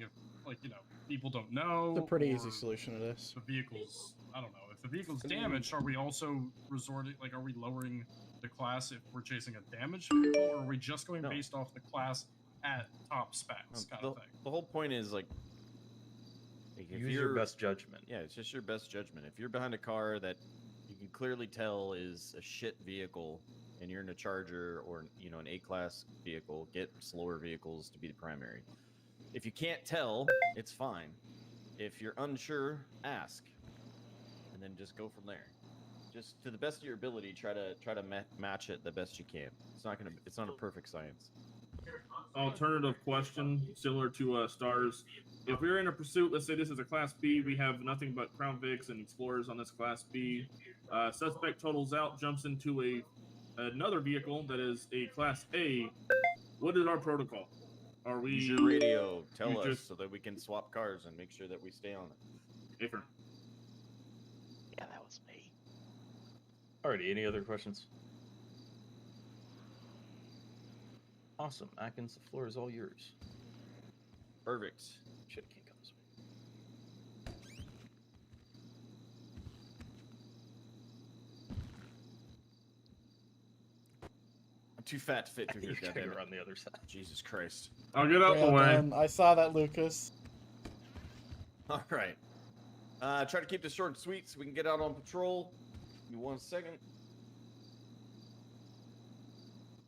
if, people don't know. It's a pretty easy or solution to this. The vehicle's, I don't know. If the vehicle's damaged, are we also are we lowering the class if we're chasing a damaged vehicle, or are we just going based off the class at top specs kind of thing? The whole point is, if Use your best judgment. Yeah, it's just your best judgment. If you're behind a car that you can clearly tell is a shit vehicle, and you're in a Charger or an A-class vehicle, get slower vehicles to be the primary. If you can't tell, it's fine. If you're unsure, ask, and then just go from there. Just to the best of your ability, try to match it the best you can. It's not a perfect science. Alternative question, similar to Stars. If we're in a pursuit, let's say this is a Class B, we have nothing but Crown Vics and Explorers on this Class B. Suspect totals out, jumps into another vehicle that is a Class A. What is our protocol? Are we Use your radio. Tell us so that we can swap cars and make sure that we stay on it. Different. Yeah, that was me. Alrighty, any other questions? Awesome. Atkins, the floor is all yours. Perfect. Shit, I can't come this way. I'm too fat to fit through here. You gotta goddammit. go on the other side. Jesus Christ. I'll get out the way. done. I saw that, Lucas. All right. Try to keep this short and sweet so we can get out on patrol. Give me 1 second.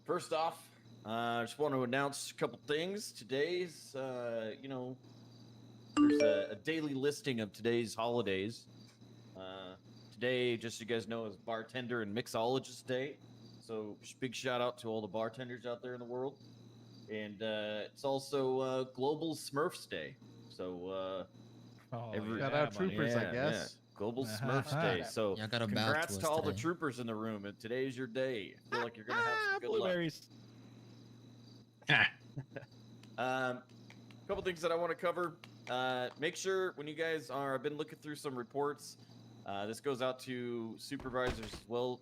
First off, I just want to announce a couple things. Today's, there's a daily listing of today's holidays. Today, just so you guys know, is Bartender and Mixologist Day. So big shout out to all the bartenders out there in the world. And it's also Global Smurfs Day. So Shout out troopers, I guess. Global Smurfs Day. So Yeah, I got a bow congrats to to us all the today. troopers in the room. And today is your day. I feel like you're gonna have some good Blueberries. luck. Couple things that I want to cover. Make sure when you guys are, I've been looking through some reports. This goes out to supervisors as well,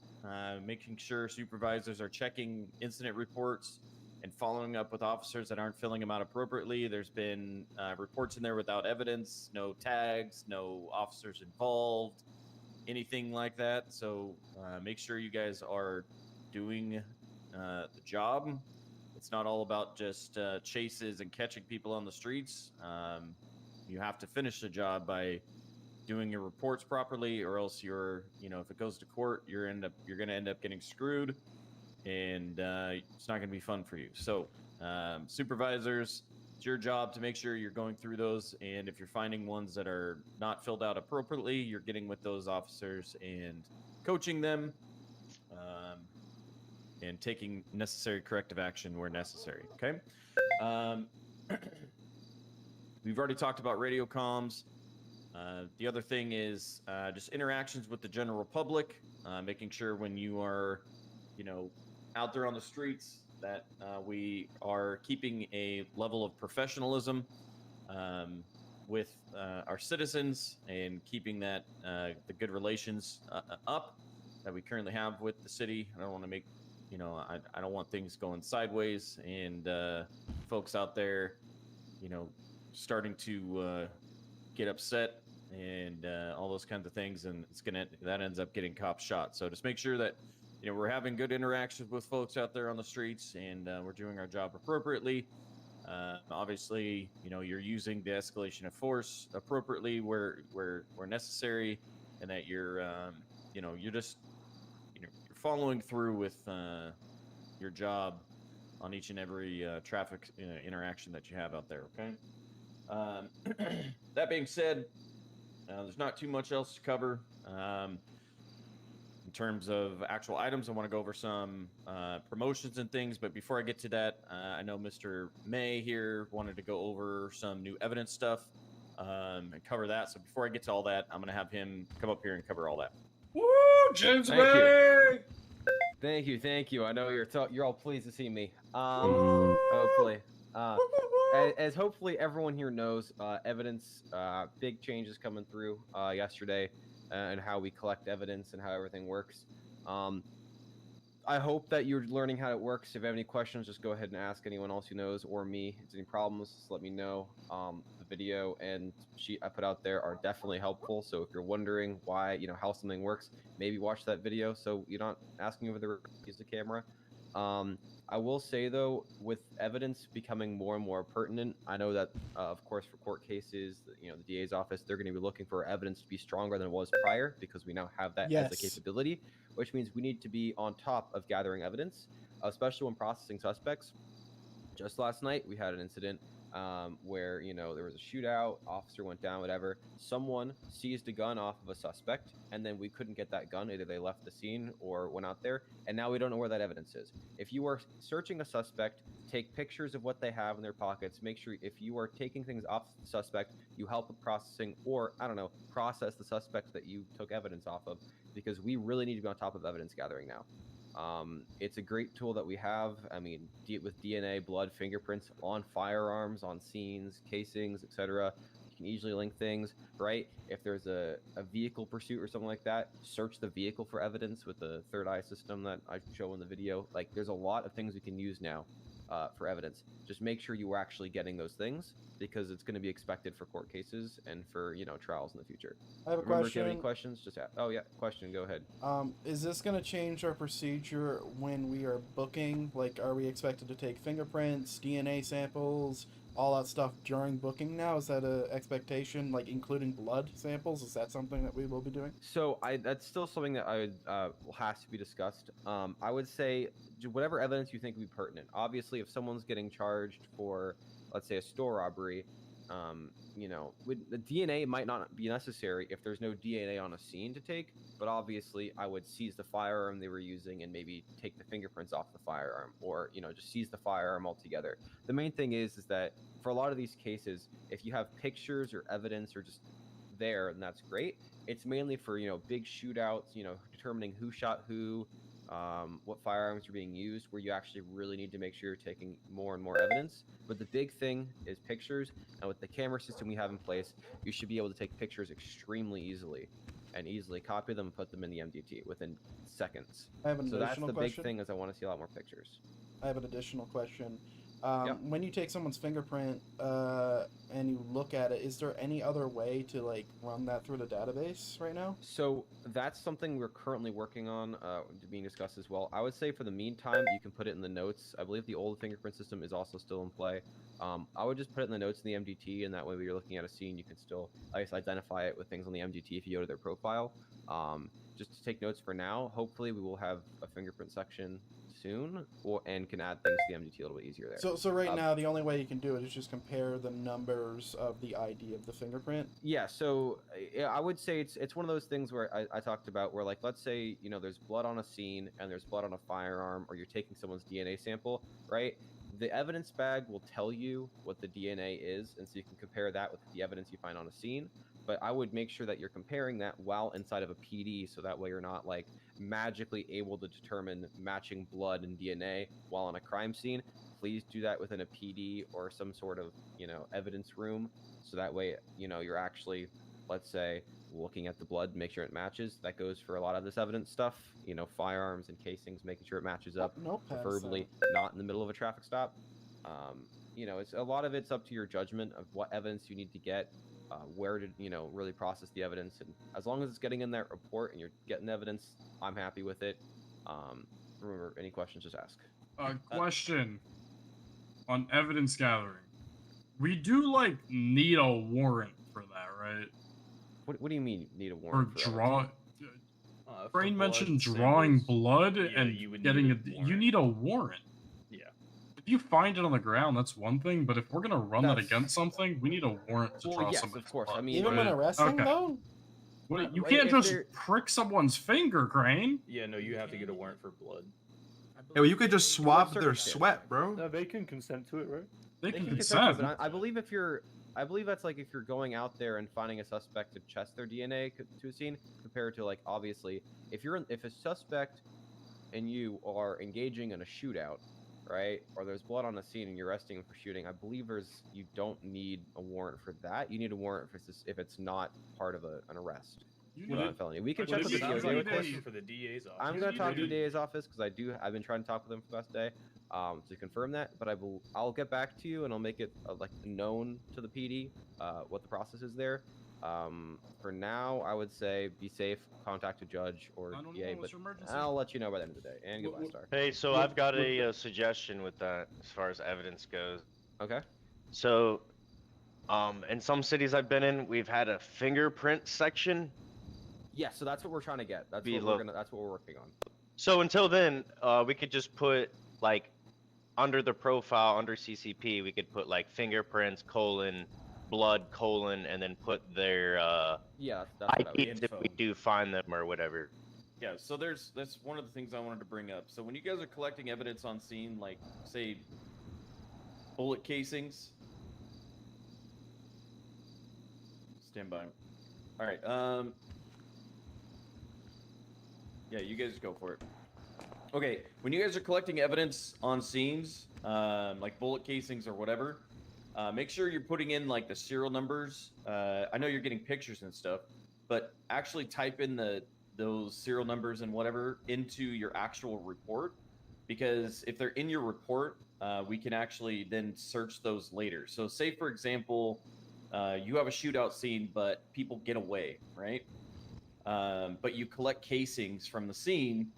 making sure supervisors are checking incident reports and following up with officers that aren't filling them out appropriately. There's been reports in there without evidence, no tags, no officers involved, anything like that. So make sure you guys are doing the job. It's not all about just chases and catching people on the streets. You have to finish the job by doing your reports properly, or else you're, if it goes to court, you're going to end up getting screwed, and it's not going to be fun for you. So, supervisors, It's your job to make sure you're going through those, and if you're finding ones that are not filled out appropriately, you're getting with those officers and coaching them, and taking necessary corrective action where necessary. Okay. We've already talked about radio comms. The other thing is just interactions with the general public, making sure when you are, out there on the streets that we are keeping a level of professionalism with our citizens and keeping that the good relations up that we currently have with the city. I don't want to make, I don't want things going sideways and folks out there, starting to get upset and all those kinds of things, and that ends up getting cops shot. So just make sure that we're having good interactions with folks out there on the streets, and we're doing our job appropriately. Obviously, you're using the escalation of force appropriately where necessary, and that you're you're just you're following through with your job on each and every traffic interaction that you have out there. Okay. That being said, there's not too much else to cover. In terms of actual items, I want to go over some promotions and things. But before I get to that, I know Mr. May here wanted to go over some new evidence stuff and cover that. So before I get to all that, I'm going to have him come up here and cover all that. Woo! James Thank you. May! Thank you. I know you're all pleased to see me. Hopefully. As hopefully everyone here knows, evidence, big changes coming through yesterday, and how we collect evidence and how everything works. I hope that you're learning how it works. If you have any questions, just go ahead and ask anyone else who knows or me. If there's any problems, just let me know. The video and sheet I put out there are definitely helpful. So if you're wondering why, how something works, maybe watch that video so you're not asking over the use the camera. I will say though, with evidence becoming more and more pertinent, I know that of course for court cases, the DA's office, they're going to be looking for evidence to be stronger than it was prior because we now have that as a capability, which means we need to be on top of gathering evidence, especially when processing suspects. Just last night we had an incident where there was a shootout, officer went down, whatever. Someone seized a gun off of a suspect, and then we couldn't get that gun. Either they left the scene or went out there, and now we don't know where that evidence is. If you are searching a suspect, take pictures of what they have in their pockets. Make sure if you are taking things off the suspect, you help with processing, or I don't know, process the suspect that you took evidence off of, because we really need to be on top of evidence gathering now. It's a great tool that we have. I mean, with DNA, blood, fingerprints on firearms, on scenes, casings, etc. You can easily link things, right? If there's a vehicle pursuit or something like that, search the vehicle for evidence with the third eye system that I show in the video. Like, there's a lot of things we can use now for evidence. Just make sure you are actually getting those things, because it's going to be expected for court cases and for trials in the future. I have a Remember, question. if you have any questions, just ask. Oh yeah, question. Go ahead. Is this going to change our procedure when we are booking? Like, are we expected to take fingerprints, DNA samples, all that stuff during booking now? Is that a expectation, like including blood samples? Is that something that we will be doing? So that's still something that I would has to be discussed. I would say whatever evidence you think would be pertinent. Obviously, if someone's getting charged for, let's say, a store robbery, the DNA might not be necessary if there's no DNA on a scene to take, but obviously I would seize the firearm they were using and maybe take the fingerprints off the firearm, or just seize the firearm altogether. The main thing is that for a lot of these cases, if you have pictures or evidence or just there, and that's great. It's mainly for big shootouts, determining who shot who, what firearms are being used, where you actually really need to make sure you're taking more and more evidence. But the big thing is pictures, and with the camera system we have in place, you should be able to take pictures extremely easily, and easily copy them and put them in the MDT within seconds. I have an So that's additional the question. big thing, is I want to see a lot more pictures. I have an additional question. Yep. When you take someone's fingerprint and you look at it, is there any other way to run that through the database right now? So that's something we're currently working on, being discussed as well. I would say for the meantime, you can put it in the notes. I believe the old fingerprint system is also still in play. I would just put it in the notes in the MDT, and that way when you're looking at a scene, you can still, I guess, identify it with things on the MDT if you go to their profile. Just to take notes for now. Hopefully we will have a fingerprint section soon, and can add things to the MDT a little bit easier there. So right now, the only way you can do it is just compare the numbers of the ID of the fingerprint. Yeah, so I would say it's one of those things where I talked about where, like, let's say, you know, there's blood on a scene and there's blood on a firearm, or you're taking someone's DNA sample, right? The evidence bag will tell you what the DNA is, and so you can compare that with the evidence you find on a scene. But I would make sure that you're comparing that while inside of a PD, so that way you're not like magically able to determine matching blood and DNA while on a crime scene. Please do that within a PD or some sort of, you know, evidence room, so that way, you know, you're actually, let's say, looking at the blood, make sure it matches. That goes for a lot of this evidence stuff, you know, firearms and casings, making sure it matches up, preferably not in the middle of a traffic stop. You know, it's a lot of it's up to your judgment of what evidence you need to get, where to, you know, really process the evidence. And as long as it's getting in that report and you're getting evidence, I'm happy with it. Remember, any questions, just ask. Question on evidence gathering. We do, like, need a warrant for that, right? What do you mean need a warrant for for draw? Brain blood mentioned drawing samples, blood yeah, and you would getting need a. You need a warrant. Yeah. If you find it on the ground, that's one thing. But if we're gonna run that That's- against something, we need a warrant to Well, draw yes, somebody's of course. blood. I mean, Even when Right? arresting, Okay. though? What, you Right, can't if just they're- prick someone's finger, Crane. Yeah, no, you have to get a warrant for blood. Hey, well, you could just swab their circumstances. sweat, bro. No, they can consent to it, right? They They can can consent to it, consent. but I believe I believe that's like if you're going out there and finding a suspect to test their DNA to a scene, compared to, like, obviously if a suspect and you are engaging in a shootout, right, or there's blood on the scene and you're arresting them for shooting, I believe you don't need a warrant for that. You need a warrant if it's not part of an arrest. Felony. We can check with the Sounds DOJ like with a this. question for the DA's office. I'm gonna talk to the DA's office because I've been trying to talk with them for the past day, to confirm that. But I'll get back to you and I'll make it like known to the PD what the process is there. For now, I would say be safe, contact a judge or DA, but I'll let you know by the end of the day. And goodbye, Star. Hey, so I've got a suggestion with that as far as evidence goes. Okay. So, in some cities I've been in, we've had a fingerprint section. Yeah, so that's what we're trying to get. That's Be what that's what we're working on. So until then, we could just put, like, under the profile, under CCP, we could put, like, fingerprints, blood, and then put their yeah, that's what I would IDs if we do find them or whatever. Yeah, so that's one of the things I wanted to bring up. So when you guys are collecting evidence on scene, like, say, bullet casings. Stand by. All right. Yeah, you guys go for it. Okay, when you guys are collecting evidence on scenes, like bullet casings or whatever, make sure you're putting in, like, the serial numbers. I know you're getting pictures and stuff, but actually type in those serial numbers and whatever into your actual report, because if they're in your report, we can actually then search those later. So say, for example, you have a shootout scene, but people get away, right? But you collect casings from the scene.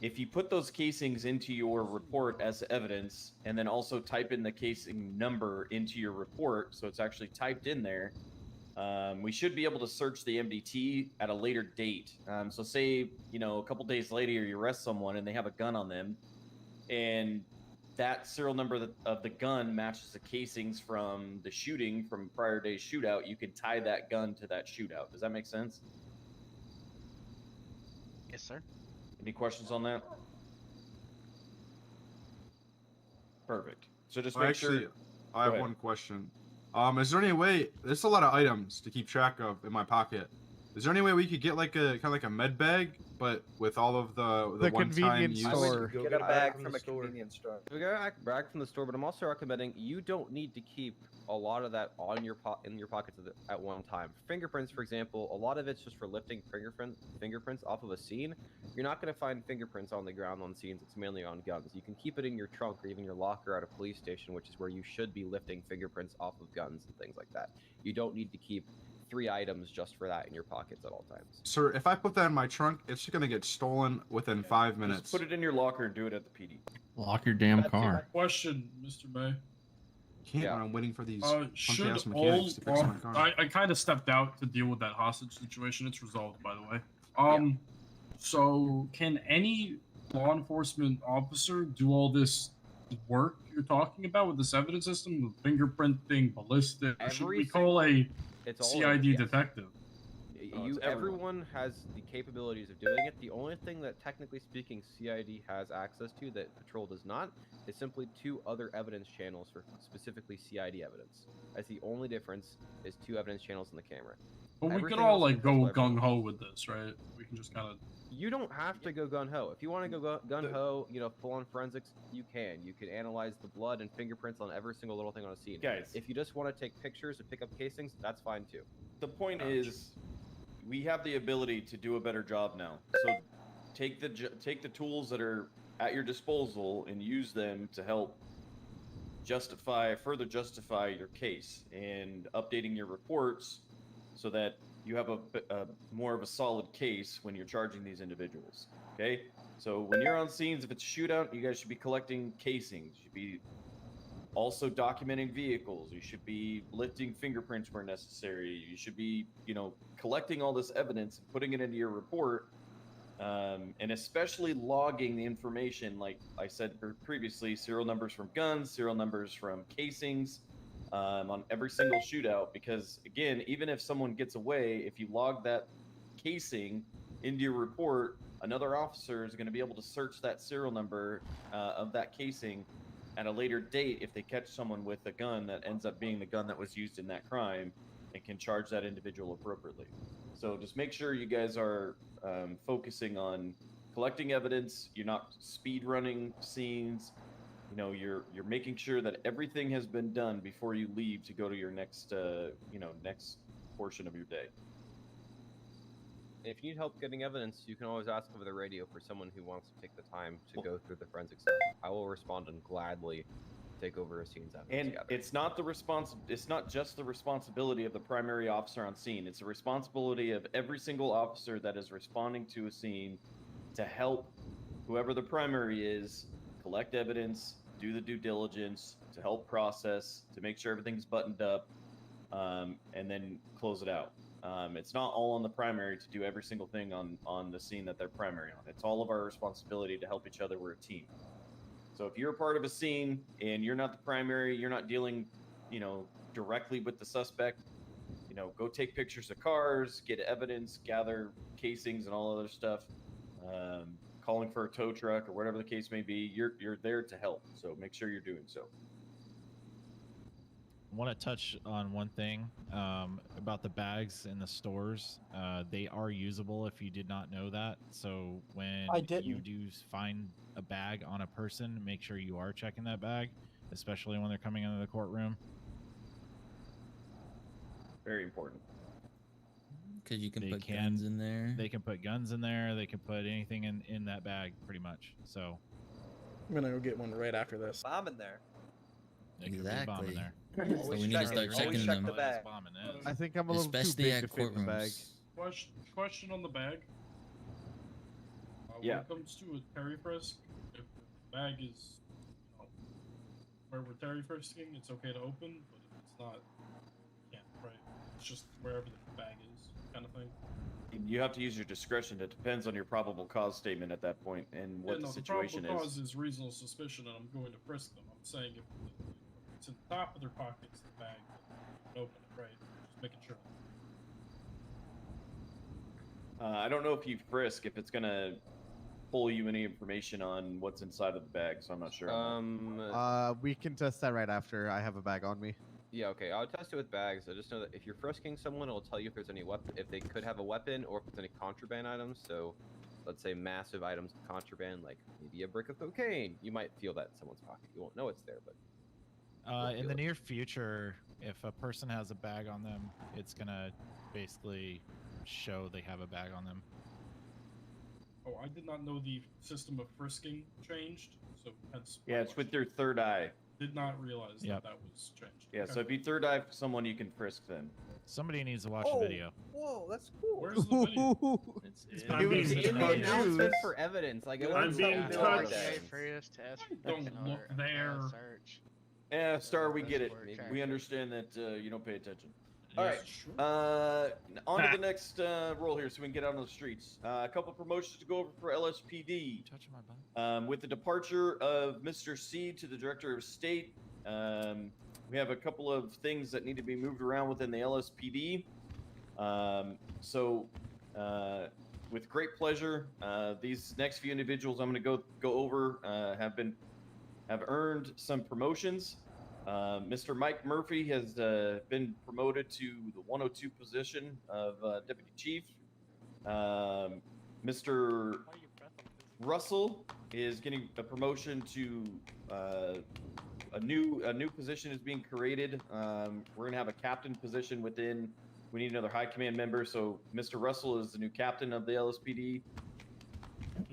If you put those casings into your report as evidence, and then also type in the casing number into your report, so it's actually typed in there, we should be able to search the MDT at a later date. So say, you know, a couple days later you arrest someone and they have a gun on them, and that serial number of the gun matches the casings from the shooting from prior day's shootout, you can tie that gun to that shootout. Does that make sense? Yes, sir. Any questions on that? Perfect. So just make Actually, sure. I have one question. Is there any way? There's a lot of items to keep track of in my pocket. Is there any way we could get like a kind of like a med bag, but with all of the one-time use? Get a bag from a convenience store. We got a bag from the store, but I'm also recommending you don't need to keep a lot of that on your in your pockets at one time. Fingerprints, for example, a lot of it's just for lifting fingerprints off of a scene. You're not going to find fingerprints on the ground on scenes. It's mainly on guns. You can keep it in your trunk or even your locker at a police station, which is where you should be lifting fingerprints off of guns and things like that. You don't need to keep 3 items just for that in your pockets at all times. Sir, if I put that in my trunk, it's just gonna get stolen within 5 minutes. Just put it in your locker and do it at the PD. Lock your damn car. Question, Mr. Bay. Can't when I'm waiting for these Should punk-ass all, mechanics to fix my car. I kind of stepped out to deal with that hostage situation. It's resolved, by the way. So can any law enforcement officer do all this work you're talking about with this evidence system, with fingerprinting, ballistic? Or should we call a It's all CID yes. detective? Everyone has the capabilities of doing it. The only thing that, technically speaking, CID has access to that Patrol does not is simply 2 other evidence channels for specifically CID evidence. That's the only difference, is 2 evidence channels in the camera. But we could Everything all else like go controls by everyone. gung ho with this, right? We can just kind of. You don't have to go gun ho. If you want to go gun ho, full on forensics, you can. You can analyze the blood and fingerprints on every single little thing on a scene. Guys. If you just want to take pictures and pick up casings, that's fine too. The point is, we have the ability to do a better job now. So take the tools that are at your disposal and use them to help further justify your case and updating your reports so that you have a more of a solid case when you're charging these individuals. Okay, so when you're on scenes, if it's a shootout, you guys should be collecting casings. You should be also documenting vehicles. You should be lifting fingerprints where necessary. You should be, collecting all this evidence and putting it into your report, and especially logging the information, like I said previously, serial numbers from guns, serial numbers from casings, on every single shootout. Because again, even if someone gets away, if you log that casing into your report, another officer is going to be able to search that serial number of that casing at a later date if they catch someone with a gun that ends up being the gun that was used in that crime, and can charge that individual appropriately. So just make sure you guys are focusing on collecting evidence. You're not speed running scenes. You're making sure that everything has been done before you leave to go to your next next portion of your day. If you need help getting evidence, you can always ask over the radio for someone who wants to take the time to go through the forensic stuff. I will respond and gladly take over a scene's evidence. And together. it's not just the responsibility of the primary officer on scene. It's the responsibility of every single officer that is responding to a scene to help whoever the primary is collect evidence, do the due diligence, to help process, to make sure everything's buttoned up, and then close it out. It's not all on the primary to do every single thing on the scene that they're primary on. It's all of our responsibility to help each other. We're a team. So if you're a part of a scene and you're not the primary, you're not dealing, directly with the suspect, go take pictures of cars, get evidence, gather casings and all other stuff, calling for a tow truck or whatever the case may be. You're there to help. So make sure you're doing so. I want to touch on one thing about the bags in the stores. They are usable if you did not know that. So when you do find a bag on a person, make sure you are checking that bag, especially when they're coming into the courtroom. Very important. Because you can put guns in there. They can put guns in there. They can put anything in that bag, pretty much. So I'm gonna go get one right after this. Bomb in there. Exactly. There. So we need to start checking them. The bag. I think I'm a little Especially too big at to fit in the bag. courtrooms. Question on the bag. Yeah. When it comes to a Terry frisk, if the bag is where we're Terry frisking, it's okay to open, but if it's not, yeah, right. It's just wherever the bag is, kind of thing. You have to use your discretion. It depends on your probable cause statement at that point and what the situation the probable is. cause is reasonable suspicion, and I'm going to frisk them. I'm saying if it's in the top of their pockets, the bag, then open it, right? Just making sure. I don't know if you frisk if it's gonna pull you any information on what's inside of the bag, so I'm not sure. We can test that right after I have a bag on me. Yeah, okay. I'll test it with bags. I just know that if you're frisking someone, it'll tell you if there's any weapon, if they could have a weapon, or if there's any contraband items. So, let's say massive items of contraband, like maybe a brick of cocaine. You might feel that in someone's pocket. You won't know it's there, but in the near future, if a person has a bag on them, it's gonna basically show they have a bag on them. Oh, I did not know the system of frisking changed, so hence. Yeah, it's with your third eye. Did not realize that was changed. Yeah, Okay. so if you third eye someone, you can frisk them. Somebody needs to watch the video. Whoa, that's cool. Where's the video? It's in the announcement for evidence. Like it I'm being touched. Don't look there. Yeah, Star, we get it. We understand that you don't pay attention. All right. On to the next roll here, so we can get out on the streets. A couple promotions to go over for LSPD. Touching my butt. With the departure of Mr. C to the Director of State, we have a couple of things that need to be moved around within the LSPD. With great pleasure, these next few individuals I'm going to go over have earned some promotions. Mr. Mike Murphy has been promoted to the 102 position of Deputy Chief. Mr. Russell is getting a promotion to a new position is being created. We're gonna have a captain position within. We need another high command member, so Mr. Russell is the new captain of the LSPD.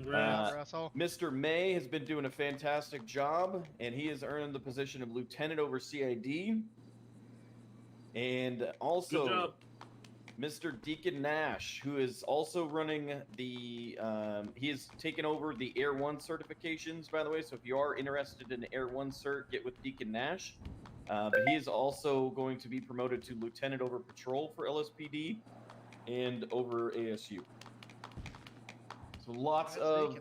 Mr. May has been doing a fantastic job, and he has earned the position of lieutenant over CID. And also, Mr. Deacon Nash, who is also running the, he has taken over the Air 1 certifications, by the way. So if you are interested in Air 1 cert, get with Deacon Nash. But he is also going to be promoted to lieutenant over patrol for LSPD and over ASU. So lots of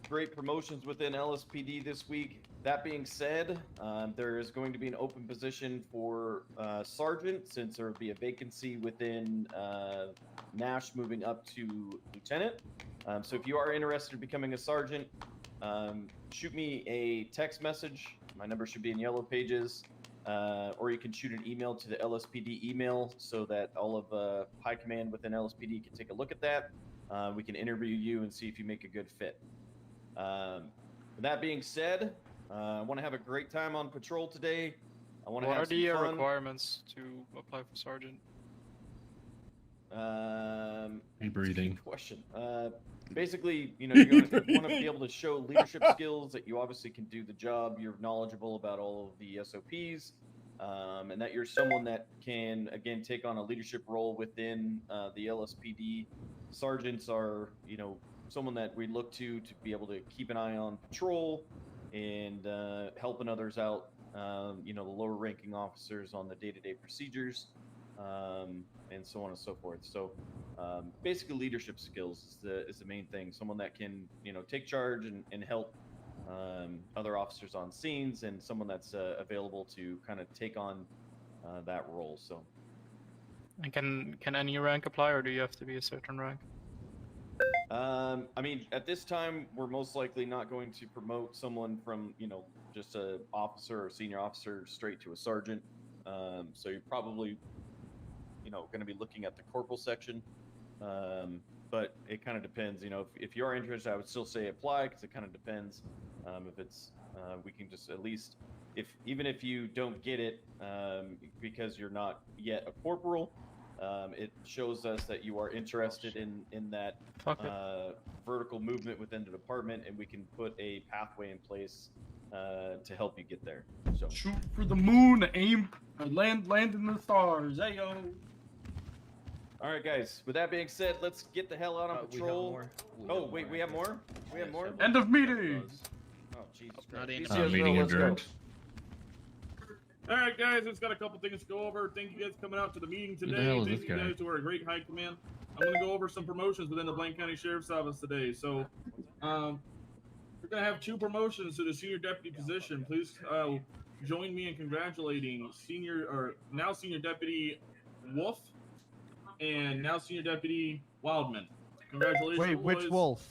great promotions within LSPD this week. That being said, there is going to be an open position for sergeant, since there will be a vacancy within Nash moving up to lieutenant. So if you are interested in becoming a sergeant, shoot me a text message. My number should be in yellow pages. Or you can shoot an email to the LSPD email so that all of high command within LSPD can take a look at that. We can interview you and see if you make a good fit. With that being said, I want to have a great time on patrol today. I want to have some fun. What are the requirements to apply for sergeant? Breathing. Good question. Basically, you know, you're going to want to be able to show leadership skills, that you obviously can do the job, you're knowledgeable about all of the SOPs, and that you're someone that can, again, take on a leadership role within the LSPD. Sergeants are, you know, someone that we look to be able to keep an eye on patrol and helping others out, you know, the lower ranking officers on the day-to-day procedures, and so on and so forth. So basically leadership skills is the main thing. Someone that can, you know, take charge and help other officers on scenes, and someone that's available to kind of take on that role. So. And can any rank apply, or do you have to be a certain rank? I mean, at this time, we're most likely not going to promote someone from, you know, just a officer or senior officer straight to a sergeant. So you're probably, you know, going to be looking at the corporal section. But it kind of depends, you know, if you are interested, I would still say apply, because it kind of depends. If it's, we can just at least, even if you don't get it, because you're not yet a corporal, it shows us that you are interested in that vertical movement within the department, and we can put a pathway in place to help you get there. So shoot for the moon, aim, land in the stars. Hey yo. All right, guys. With that being said, let's get the hell out on patrol. Oh wait, we have more. We have more. End of meeting. Oh Jesus Christ. Meeting adjourned. All right, guys, it's got a couple things to go over. Thank you guys for coming out to the meeting Who the today. hell is Thank this you guy? guys who are a great high command. I'm going to go over some promotions within the Blaine County Sheriff's Office today. So, we're going to have 2 promotions to the senior deputy position. Please join me in congratulating now senior deputy Wolf and now senior deputy Wildman. Congratulations. Wait, which boys. wolf?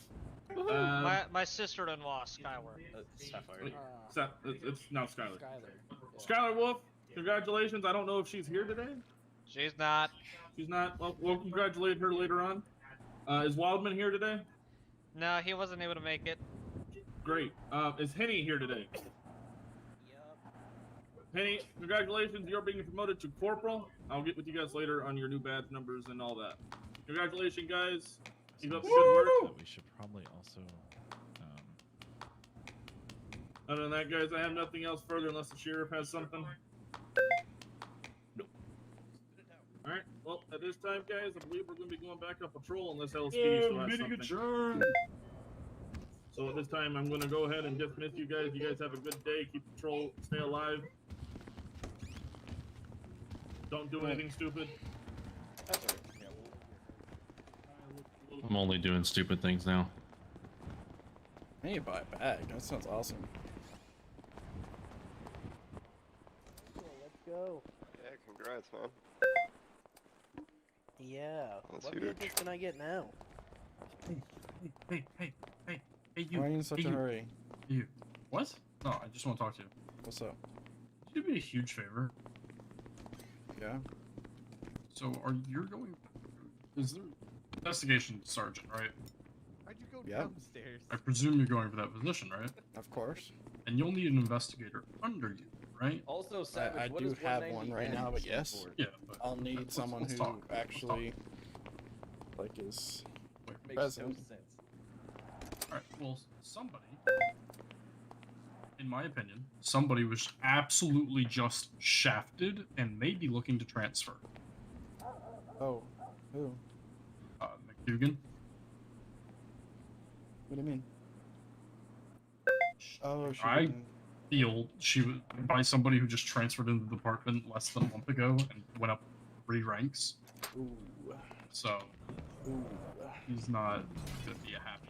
My sister-in-law, Skylar. It's now Skylar. Skylar Wolf, congratulations. I don't know if she's here today. She's not. She's not. Well, we'll congratulate her later on. Is Wildman here today? No, he wasn't able to make it. Great. Is Henny here today? Henny, congratulations. You're being promoted to corporal. I'll get with you guys later on your new badge numbers and all that. Congratulations, guys. Keep up the good work. We should probably also. Other than that, guys, I have nothing else further unless the sheriff has something. Nope. All right. Well, at this time, guys, I believe we're going to be going back on patrol unless LSPD still has something. So at this time, I'm going to go ahead and dismiss you guys. You guys have a good day. Keep patrol. Stay alive. Don't do anything stupid. That's alright. Yeah, I'm only doing stupid things now. I need to buy a bag. That sounds awesome. Let's go. Yeah, congrats, man. Yeah. That's What huge. vehicles can I get now? Hey, you. Why are you in such a hurry? You. What? No, I just want to talk to you. What's up? Could you do me a huge favor? Yeah. So, you're going? Is there investigation sergeant, right? Why'd you go Yeah. downstairs? I presume you're going for that position, right? Of course. And you'll need an investigator under you, right? Also, Savage, I what do is have 190 one right now, but yes. for? Yeah, but I'll need someone let's who talk. Let's actually, like, is Makes no present. sense. Alright, well, somebody, in my opinion, somebody was absolutely just shafted and may be looking to transfer. Oh, who? McDougan. What do you mean? Oh, she I didn't- feel she was by somebody who just transferred into the department less than a month ago and went up 3 ranks. Ooh. So, Ooh. she's not gonna be a happy.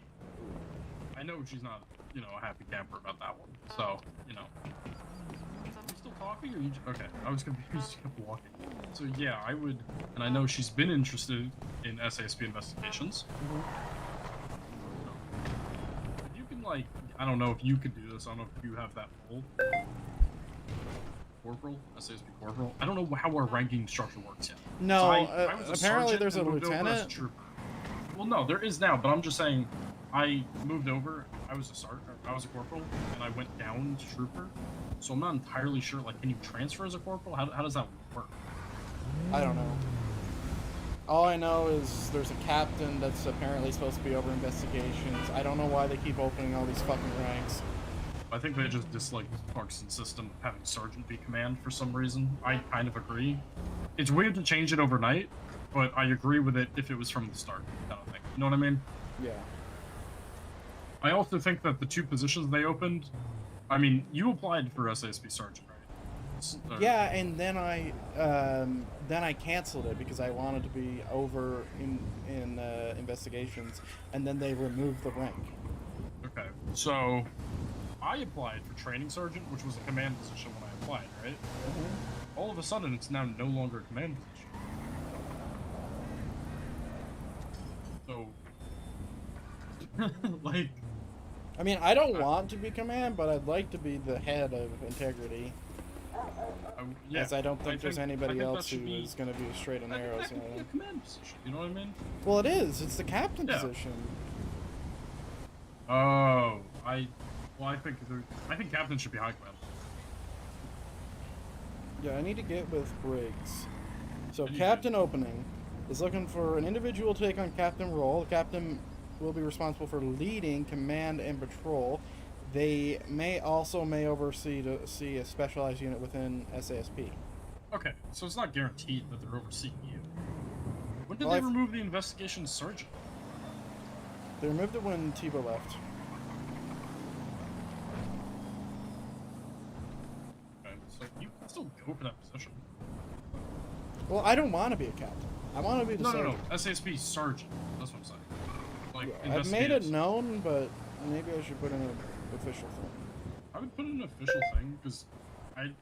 I know she's not, you know, a happy camper about that one. So, you know. Are you still talking, or you? Okay, I was confused. You kept walking. So yeah, I would, and I know she's been interested in SASP investigations. If you can, like, I don't know if you could do this. I don't know if you have that role. Corporal, SASP corporal. I don't know how our ranking structure works yet. No, So I was a apparently sergeant there's a and moved over as a lieutenant. trooper. Well, no, there is now, but I'm just saying, I moved over. I was a sergeant. I was a corporal, and I went down to trooper. So I'm not entirely sure. Like, can you transfer as a corporal? How does that work? I don't know. All I know is there's a captain that's apparently supposed to be over investigations. I don't know why they keep opening all these fucking ranks. I think they just dislike Clarkson's system of having sergeant be command for some reason. I kind of agree. It's weird to change it overnight, but I agree with it if it was from the start. Kind of thing. You know what I mean? Yeah. I also think that the 2 positions they opened. I mean, you applied for SASP sergeant, right? Yeah, and then I canceled it because I wanted to be over in investigations, and then they removed the rank. Okay, so I applied for training sergeant, which was a command position when I applied, right? All of a sudden, it's now no longer a command position. So, like, I mean, I don't want to be command, but I'd like to be the head of integrity. yeah, As I don't think there's anybody that else should who be- is going to be straight and I think narrow. that could be a command position. You know what I mean? Well, it is. It's the captain Yeah. position. Oh, I think captain should be high command. Yeah, I need to get with Briggs. So And you captain opening is looking for an individual to take on captain role. The captain will be responsible for leading command and patrol. They may oversee a specialized unit within SASP. Okay, so it's not guaranteed that they're overseeing you. When did Well, they remove the investigation sergeant? They removed it when Tebow left. Okay, so you can still go for that position. Well, I don't want to be a captain. I want to be the No, sergeant. SASP sergeant. That's what I'm saying. Like, I've made it investigators. known, but maybe I should put in an official thing. I would put in an official thing because,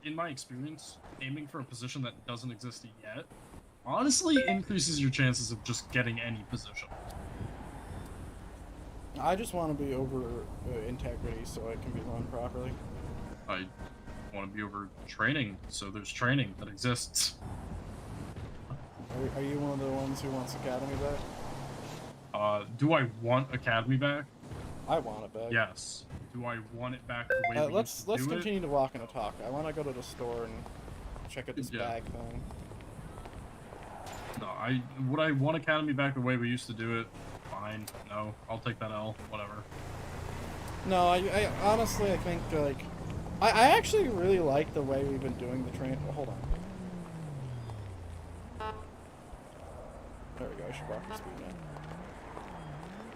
in my experience, aiming for a position that doesn't exist yet, honestly increases your chances of just getting any position. I just want to be over integrity so it can be run properly. I want to be over training, so there's training that exists. Are you one of the ones who wants Academy back? Do I want Academy back? I want it back. Yes. Do I want it back the way we Let's used to do continue to walk and talk. I want to go to the store and check out this Yeah. bag thing. it? No, would I want Academy back the way we used to do it? Fine. No, I'll take that L. Whatever. No, I honestly I think like I actually really like the way we've been doing the train. Oh, hold on. There we go. I should walk the speed now.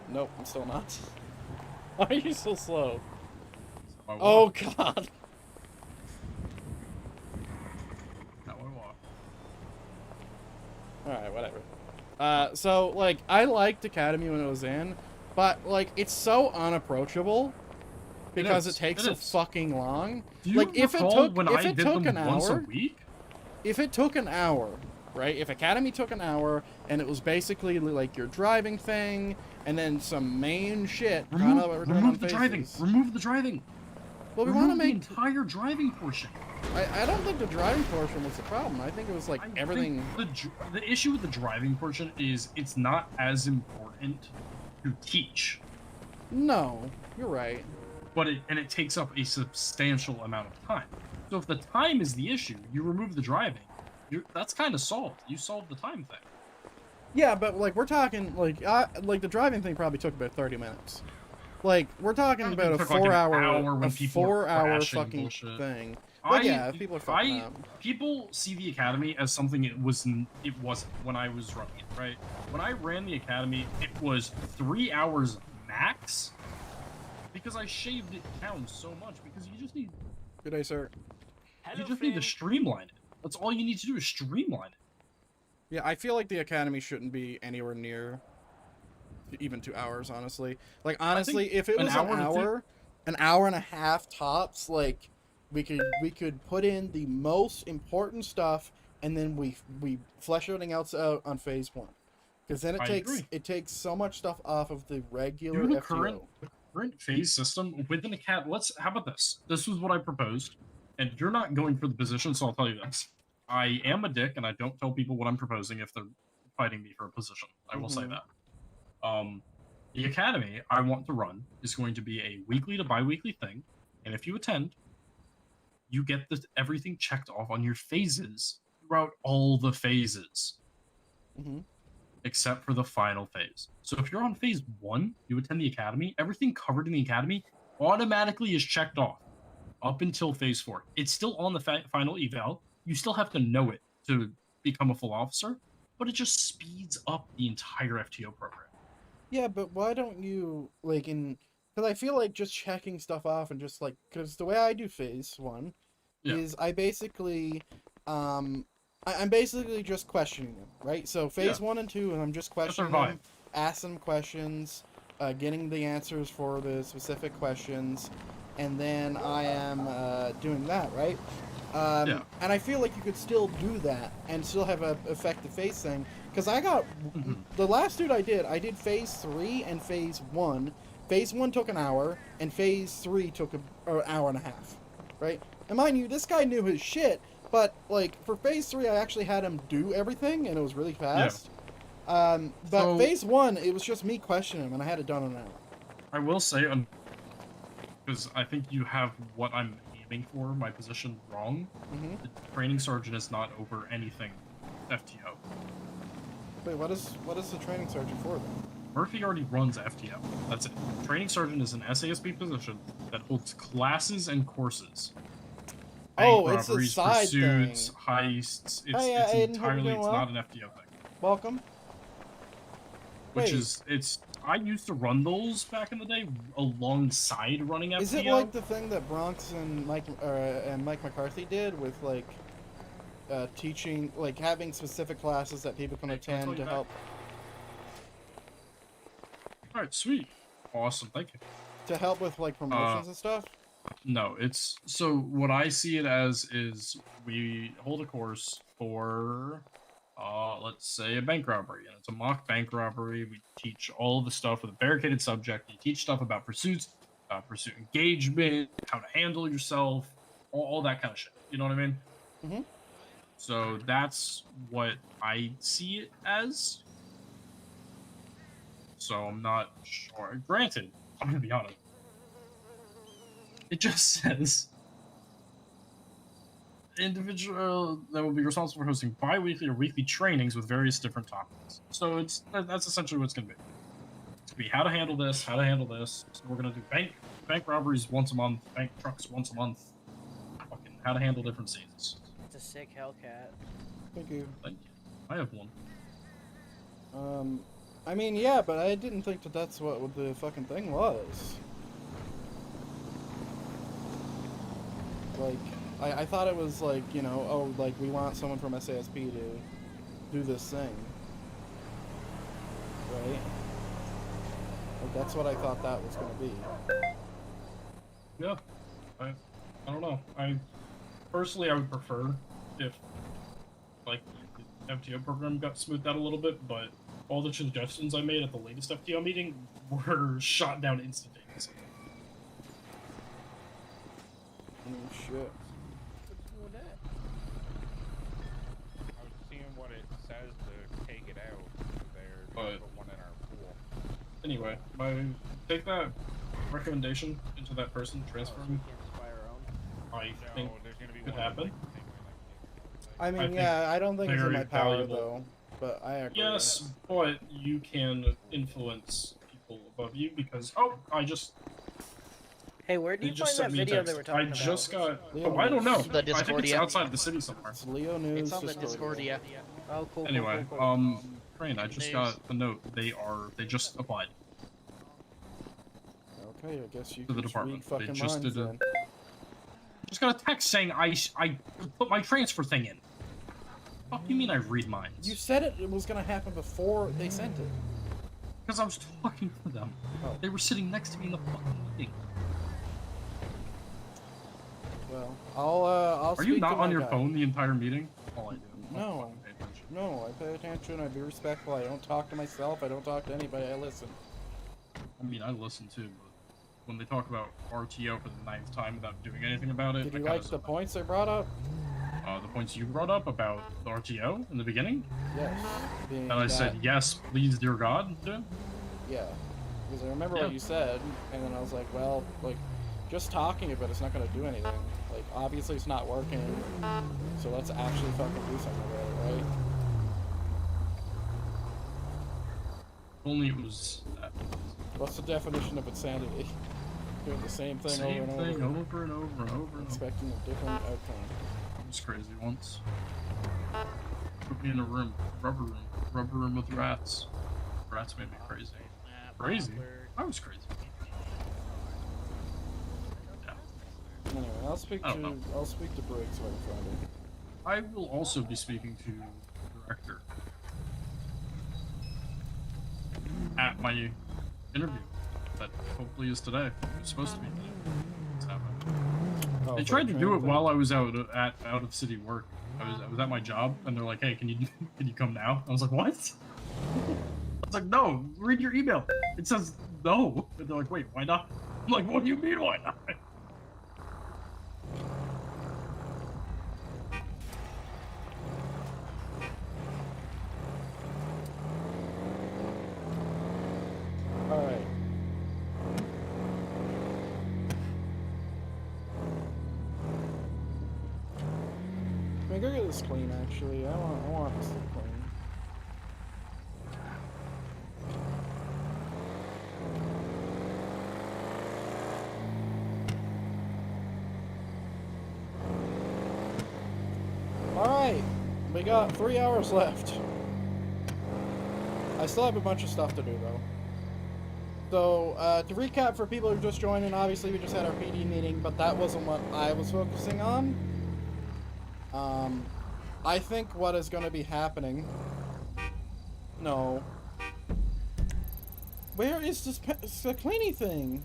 Nope, I'm still not. Why are you so slow? Oh God. How I walk. Alright, whatever. So, like, I liked Academy when it was in, but, like, it's so unapproachable because it takes so fucking long. Do you like, if it recall took, when if I it did took them an once a hour, week? if it took an hour, right? If Academy took an hour and it was basically like your driving thing and then some main shit, kind of what we're doing on Remove the driving. Faces. Remove the driving. Well, we want to Remove make the entire driving portion. I don't think the driving portion was the problem. I think it was like everything. The issue with the driving portion is it's not as important to teach. No, you're right. But it takes up a substantial amount of time. So if the time is the issue, you remove the driving. That's kind of solved. You solved the time thing. Yeah, but like we're talking like the driving thing probably took about 30 minutes. Like we're talking about a took, like, 4 an hour, hour when a people are 4 hour crashing fucking bullshit. thing. But yeah, if people are fucking up. People see the Academy as something it wasn't when I was running it, right? When I ran the Academy, it was 3 hours max because I shaved it down so much because you just need... Good day, sir. You just need to streamline it. That's all you need to do is streamline it. Yeah, I feel like the Academy shouldn't be anywhere near even 2 hours, honestly. Like, honestly, if it was an hour and a half tops, like, we could put in the most important stuff, and then we flesh everything else out on phase 1. Because then it takes so much stuff off of the regular The FTO. current phase system within Academy. How about this? This was what I proposed, and you're not going for the position, so I'll tell you this. I am a dick, and I don't tell people what I'm proposing if they're fighting me for a position. I will say that. The Academy I want to run is going to be a weekly to bi-weekly thing, and if you attend, you get everything checked off on your phases throughout all the phases, except for the final phase. So if you're on phase 1, you attend the Academy, everything covered in the Academy automatically is checked off up until phase 4. It's still on the final eval. You still have to know it to become a full officer, but it just speeds up the entire FTO program. Yeah, but why don't you, like, because I feel like just checking stuff off and just, like, because the way I do phase 1 is I basically, I'm basically just questioning them, right? So phase 1 and 2, and I'm just questioning them, asking them questions, getting the answers for the specific questions, and then I am doing that, right? And I feel like you could still do that and still have an effective phase thing. Because I got... The last dude I did phase 3 and phase 1. Phase 1 took an hour, and phase 3 took an hour and a half. Right? And mind you, this guy knew his shit, but, like, for phase 3, I actually had him do everything, and it was really fast. But phase 1, it was just me questioning him, and I had it done in an hour. I will say, because I think you have what I'm aiming for, my position, wrong. The training sergeant is not over anything FTO. Wait, what is the training sergeant for then? Murphy already runs FTO. That's it. Training sergeant is an SASP position that holds classes and courses. Bank It's a robberies, side pursuits, thing. heists. It's Aiden, entirely, hope it's you're not well. an FTO thing. Welcome. I used to run those back in the day alongside running FTO. Is it like the thing that Bronx and Mike McCarthy did with, like, teaching, like, having specific classes that people can attend to help? Alright, sweet. Awesome, thank you. To help with, like, promotions and stuff? No, it's... So, what I see it as is we hold a course for, let's say, a bank robbery. And it's a mock bank robbery. We teach all the stuff with a barricaded subject. You teach stuff about pursuits, pursuit engagement, how to handle yourself, all that kind of shit. You know what I mean? Mm-hmm. So, that's what I see it as. So, I'm not sure. Granted, I'm going to be honest. It just says individual that will be responsible for hosting bi-weekly or weekly trainings with various different topics. So that's essentially what it's going to be. It's going to be how to handle this, how to handle this. So we're going to do bank robberies once a month, bank trucks once a month, fucking how to handle different scenes. It's a sick Hellcat. Thank you. Thank you. I have one. I mean, yeah, but I didn't think that that's what the fucking thing was. Like, I thought it was like, you know, oh, like, we want someone from SASP to do this thing. Right? Like, that's what I thought that was gonna be. Yeah. I don't know. Personally, I would prefer if, like, the FTO program got smoothed out a little bit, but all the suggestions I made at the latest FTO meeting were shot down instantaneously. Oh, shit. What's you doing that? I was seeing what it says to take it out. There's But one in our pool. anyway, take that recommendation into that person, transfer him. I think could happen. I mean, think yeah, I don't think it's in very my power, valuable. though. But I agree. Yes, but you can influence people above you because Hey, where do they you just find sent that me a video text. they were talking I just about? got. Oh, I don't know. The I think it's Discordia. outside the city somewhere. It's Leo News. It's on the Discordia. Oh, cool. Anyway, cool, cool. Crane, I just News. got a note. They just applied Okay, I guess you to the can department. read fucking They just minds did then. Just got a text saying I put my transfer thing in. Fuck you mean I read minds? You said it was gonna happen before they sent it. Because I was talking to them. Oh. They were sitting next to me in the fucking meeting. Well, I'll Are speak you to not my on your guy. phone the entire meeting? All I do. No. No, I pay attention, I be respectful, I don't talk to myself, I don't talk to anybody, I listen. I mean, I listen too, but when they talk about RTO for the 9th time without doing anything about it, Did I you kinda like the points I brought up? the points you brought up about the RTO in the beginning? Yes. Being And I said, that- yes, please, dear God. Yeah. Yeah. Because I remember Yeah. what you said, and then I was like, well, like, just talking about it's not gonna do anything. Like, obviously it's not working, so let's actually fucking do something about it, right? Only it was What's the definition of insanity? Doing the same thing same over and thing over. over and over and over and over. Expecting a different outcome. I was crazy once. Put me in a room, rubber room with rats. Rats made me crazy. Crazy? I was crazy. Yeah. Anyway, I'll speak I don't know. to Briggs so I can find it. I will also be speaking to the director at my interview that hopefully is today. It's supposed to be today. It's happening. Oh, They for tried the to do it training while I was out of city work. I was at my job, and they're like, "Hey, can you come now?" I was like, "What?" I was like, "No, read your email. It says no." And they're like, "Wait, why not?" I'm like, "What do you mean, why not?" Alright. Can we go get this clean, actually? I want this to be clean. Alright, we got 3 hours left. I still have a bunch of stuff to do, though. So, to recap for people who are just joining, obviously we just had our PD meeting, but that wasn't what I was focusing on. I think what is going to be happening... No. Where is this cleaning thing?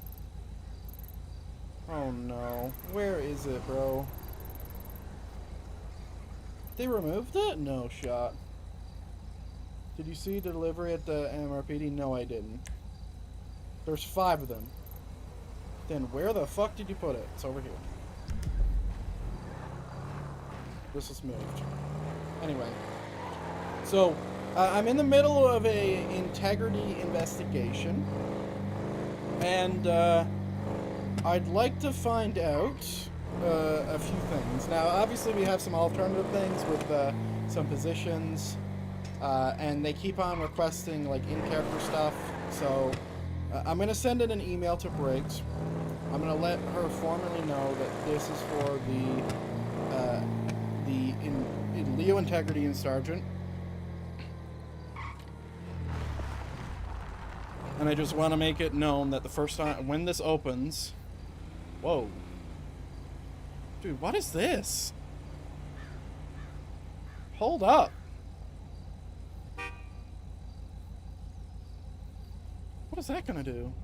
Oh no. Where is it, bro? They removed it? No shot. Did you see delivery at the MRPD? No, I didn't. There's 5 of them. Then where the fuck did you put it? It's over here. This is moved. Anyway. So, I'm in the middle of a integrity investigation. And, I'd like to find out a few things. Now, obviously we have some alternative things with some positions. And they keep on requesting, like, in-character stuff. So, I'm going to send in an email to Briggs. I'm going to let her formally know that this is for the Leo Integrity and Sergeant. And I just want to make it known that the first time, when this opens... Whoa. Dude, what is this? Hold up. What is that gonna do?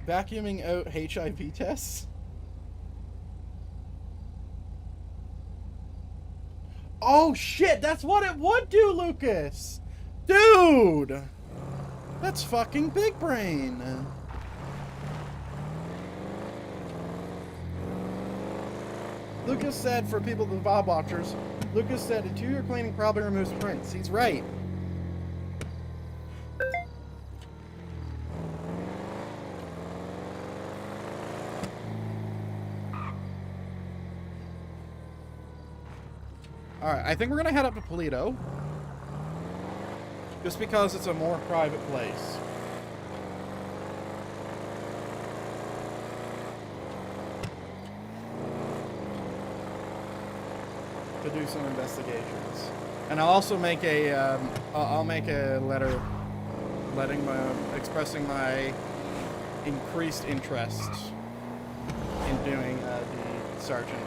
Vacuuming out HIV tests? Oh shit, that's what it would do, Lucas! Dude! That's fucking big brain. Lucas said, for people, the Bob watchers, Lucas said interior cleaning probably removes prints. He's right. Alright, I think we're gonna head up to Polito. Just because it's a more private place. To do some investigations. And I'll also make a, I'll make a letter expressing my increased interest in doing the sergeant.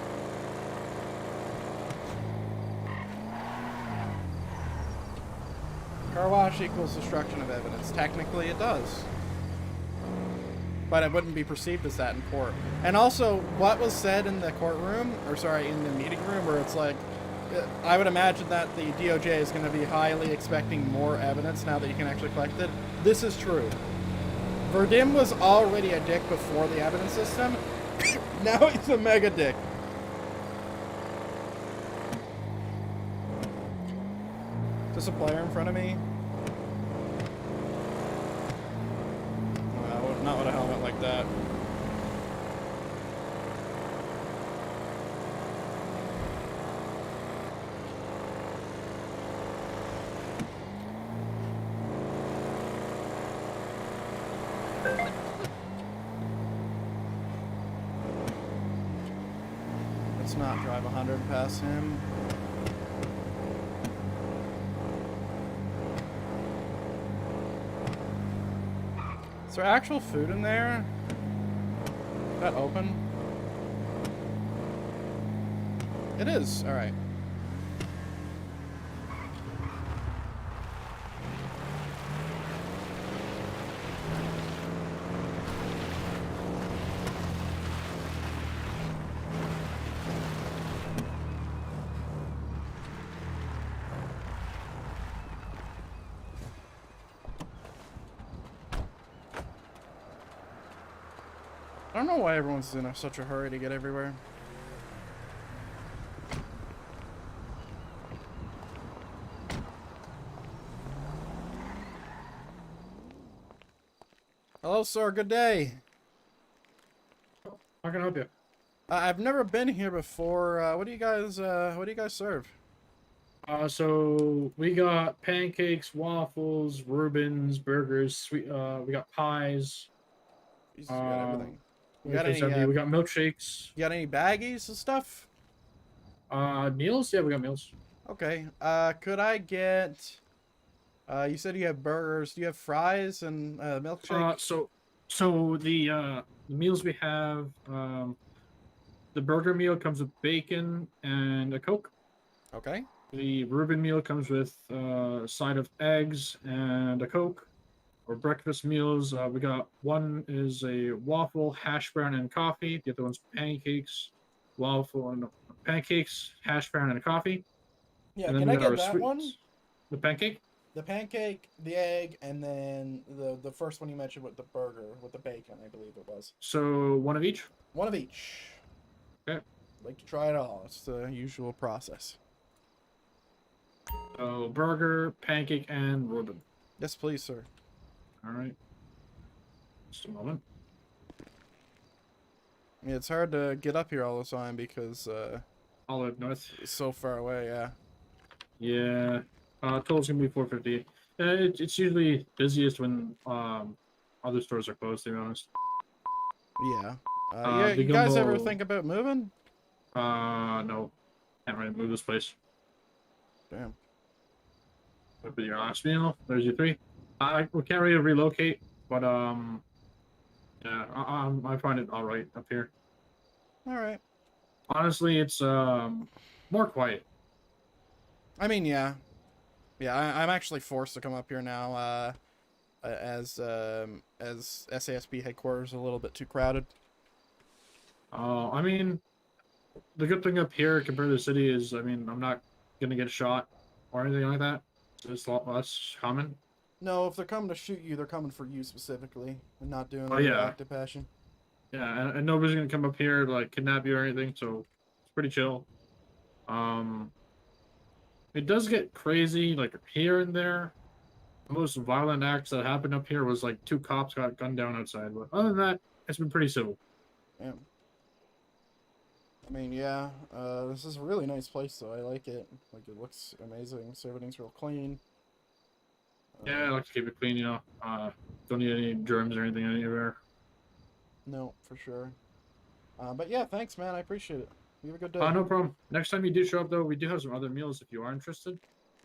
Car wash equals destruction of evidence. Technically, it does. But it wouldn't be perceived as that in court. And also, what was said in the courtroom, or sorry, in the meeting room, where it's like, I would imagine that the DOJ is going to be highly expecting more evidence now that you can actually collect it. This is true. Verdim was already a dick before the evidence system. Now he's a mega dick. Just a player in front of me? No, not with a helmet like that. Let's not drive 100 past him. Is there actual food in there? Is that open? It is. Alright. I don't know why everyone's in such a hurry to get everywhere. Hello, sir. Good day. How can I help you? I've never been here before. What do you guys serve? So we got pancakes, waffles, Reubens, burgers, sweet. We got pies. Jesus, you got everything. You we got any? we got milkshakes. You got any baggies and stuff? Meals? Yeah, we got meals. Okay. Could I get? You said you have burgers. Do you have fries and milkshake? So the meals we have, the burger meal comes with bacon and a Coke. Okay. The Reuben meal comes with a side of eggs and a Coke. Or breakfast meals, we got one is a waffle, hash brown, and coffee. The other one's pancakes, waffle, and pancakes, hash brown, and coffee. Yeah, and then can we I got get our that sweets. one? The pancake? The pancake, the egg, and then the first one you mentioned with the burger, with the bacon, I believe it was. So one of each? One of each. Okay. Like to try it all. It's the usual process. So burger, pancake, and Reuben. Yes, please, sir. All right. Just a moment. Yeah, it's hard to get up here all the time because Olive North. It's so far away. Yeah. Yeah. Total's gonna be $450. It's usually busiest when other stores are closed. To be honest. Yeah. You guys ever think about moving? No. Can't really move this place. Damn. That'd be your last meal. There's your 3. We can't really relocate, but yeah, I find it all right up here. All right. Honestly, it's more quiet. I mean, yeah. Yeah, I'm actually forced to come up here now. As SASP headquarters are a little bit too crowded. I mean, the good thing up here compared to the city is, I mean, I'm not gonna get shot or anything like that. So it's a lot less common. No, if they're coming to shoot you, they're coming for you specifically, and not doing Oh, the yeah. active passion. Yeah, and nobody's gonna come up here to like kidnap you or anything, so it's pretty chill. It does get crazy like here and there. The most violent acts that happened up here was like 2 cops got gunned down outside, but other than that, it's been pretty civil. Yeah. I mean, yeah, this is a really nice place, though. I like it. Like, it looks amazing. So everything's real clean. Yeah, I like to keep it clean, you know. Don't need any germs or anything anywhere. No, for sure. But yeah, thanks, man. I appreciate it. You have a good day. No problem. Next time you do show up, though, we do have some other meals if you are interested.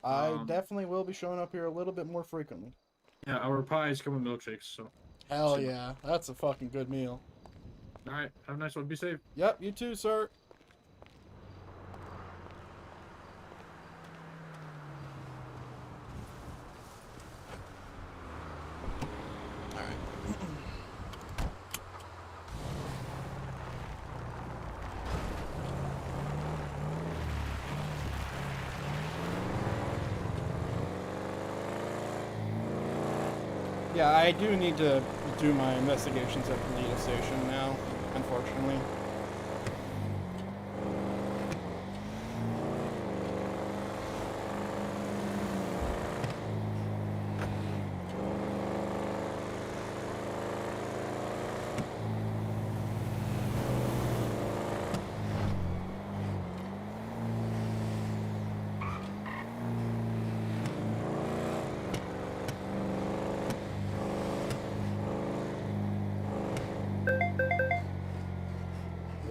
I definitely will be showing up here a little bit more frequently. Yeah, our pies come with milkshakes, so. Hell yeah, that's a fucking good meal. All right, have a nice one. Be safe. Yep, you too, sir. Yeah, I do need to do my investigations at the Lita station now, unfortunately.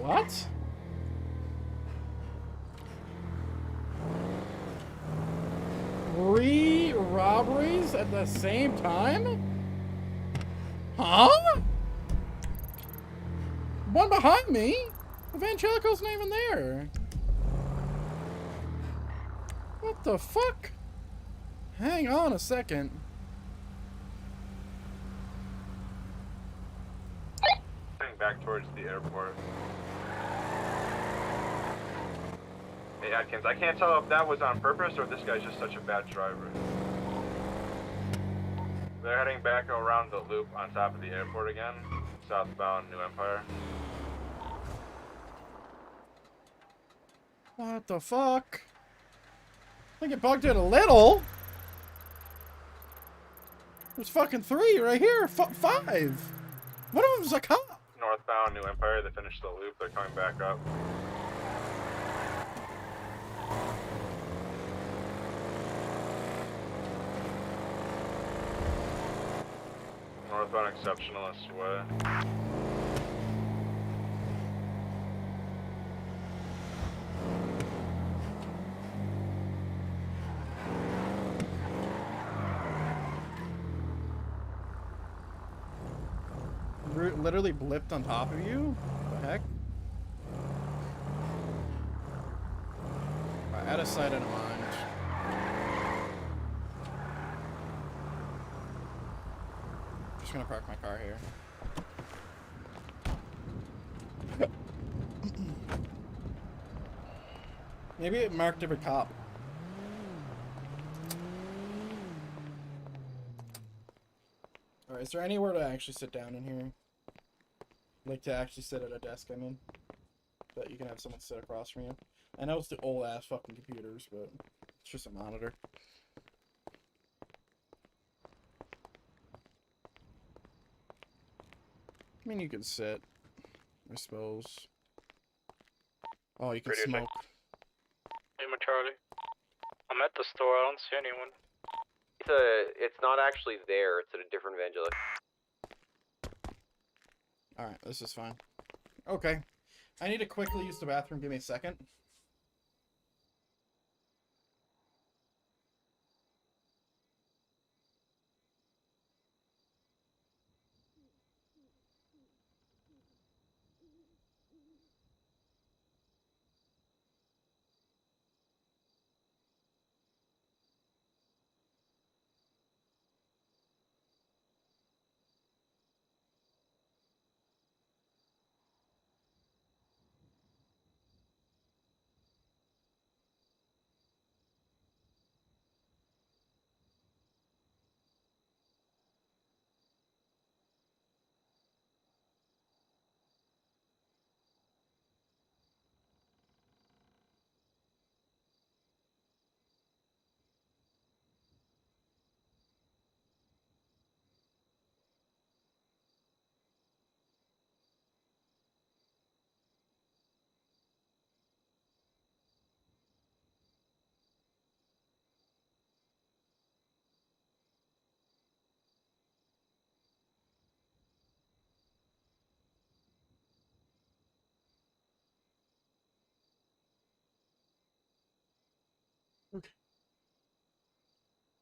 What? Three robberies at the same time? Huh? One behind me? Evangelico's not even there. What the fuck? Hang on a second. Heading back towards the airport. Hey Atkins, I can't tell if that was on purpose or if this guy's just such a bad driver. They're heading back around the loop on top of the airport again, southbound New Empire. What the fuck? I think it bugged it a little. There's fucking 3 right here. 5. One of them's a cop. Northbound New Empire, they finished the loop, they're coming back up. Northbound Exceptionalist Way. Literally blipped on top of you? What the heck? Right, out of sight, out of mind. Just gonna park my car here. Maybe it marked every cop. Alright, is there anywhere to actually sit down in here? Like to actually sit at a desk, I mean. That you can have someone sit across from you. I know it's the old ass fucking computers, but it's just a monitor. I mean, you can sit, I suppose. Oh, you can smoke. Hey, Charlie. I'm at the store. I don't see anyone. It's not actually there. It's at a different evangelic. Alright, this is fine. Okay. I need to quickly use the bathroom. Give me a second.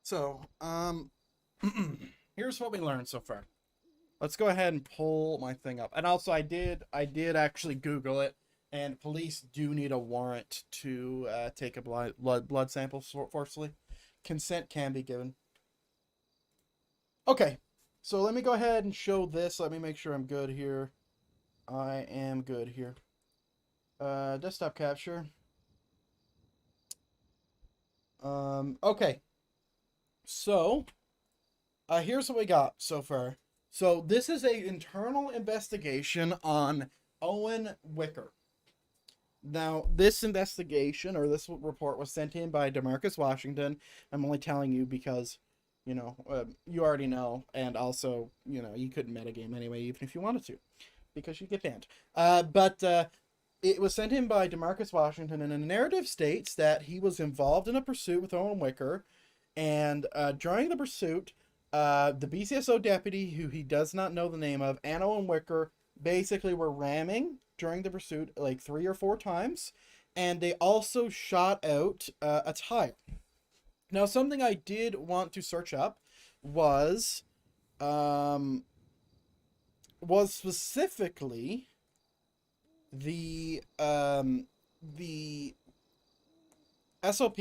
So, here's what we learned so far. Let's go ahead and pull my thing up. And also, I did actually Google it, and police do need a warrant to take a blood sample forcibly. Consent can be given. Okay, so let me go ahead and show this. Let me make sure I'm good here. I am good here. Desktop capture. Okay. So, here's what we got so far. So this is a internal investigation on Owen Wicker. Now, this investigation, or this report, was sent in by DeMarcus Washington. I'm only telling you because, you know, you already know, and also, you know, you couldn't metagame anyway, even if you wanted to, because you get banned. But it was sent in by DeMarcus Washington, and the narrative states that he was involved in a pursuit with Owen Wicker, and during the pursuit, the BCSO deputy, who he does not know the name of, and Owen Wicker basically were ramming during the pursuit like 3 or 4 times, and they also shot out a tire. Now, something I did want to search up was specifically the SOP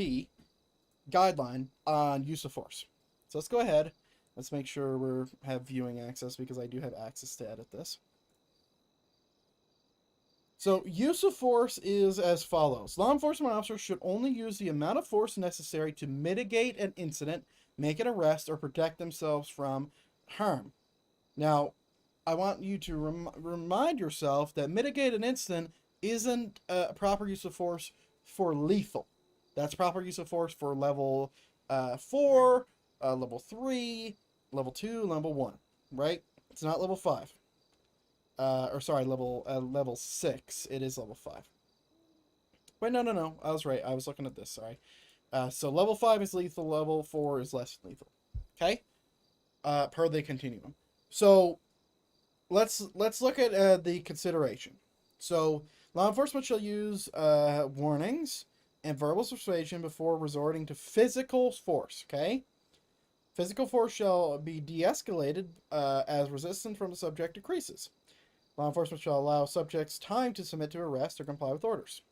guideline on use of force. So let's go ahead. Let's make sure we have viewing access, because I do have access to edit this. So use of force is as follows. Law enforcement officers should only use the amount of force necessary to mitigate an incident, make an arrest, or protect themselves from harm. Now, I want you to remind yourself that mitigate an incident isn't proper use of force for lethal. That's proper use of force for level 4, level 3, level 2, level 1, right? It's not level 5. Or sorry, level 6. It is level 5. Wait, no. I was right. I was looking at this. Sorry. So level 5 is lethal. Level 4 is less lethal. Okay. Per the continuum. So let's look at the consideration. So law enforcement shall use warnings and verbal persuasion before resorting to physical force. Okay. Physical force shall be de-escalated as resistance from the subject decreases. Law enforcement shall allow subjects time to submit to arrest or comply with orders.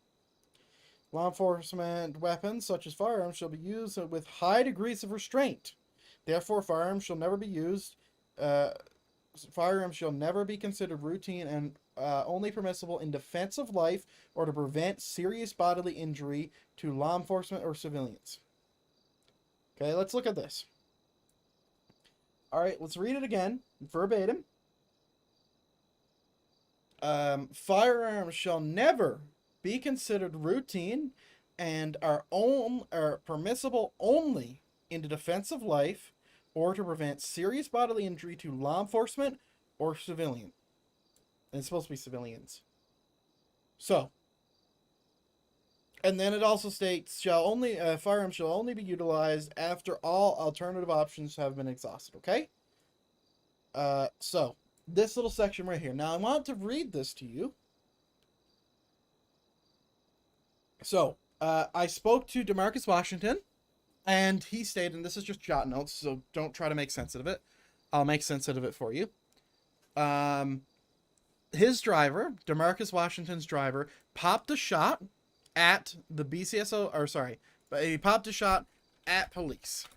Law enforcement weapons, such as firearms, shall be used with high degrees of restraint. Therefore, firearms shall never be used. Firearms shall never be considered routine and only permissible in defense of life or to prevent serious bodily injury to law enforcement or civilians. Okay, let's look at this. All right, let's read it again, verbatim. Firearms shall never be considered routine and are permissible only in the defense of life or to prevent serious bodily injury to law enforcement or civilian. And it's supposed to be civilians. So, and then it also states, firearms shall only be utilized after all alternative options have been exhausted. Okay? So this little section right here. Now I want to read this to you. So, I spoke to DeMarcus Washington, and he stated, and this is just jot notes, so don't try to make sense of it. I'll make sense of it for you. His driver, DeMarcus Washington's driver, popped a shot at the BCSO, or sorry, but he popped a shot at police.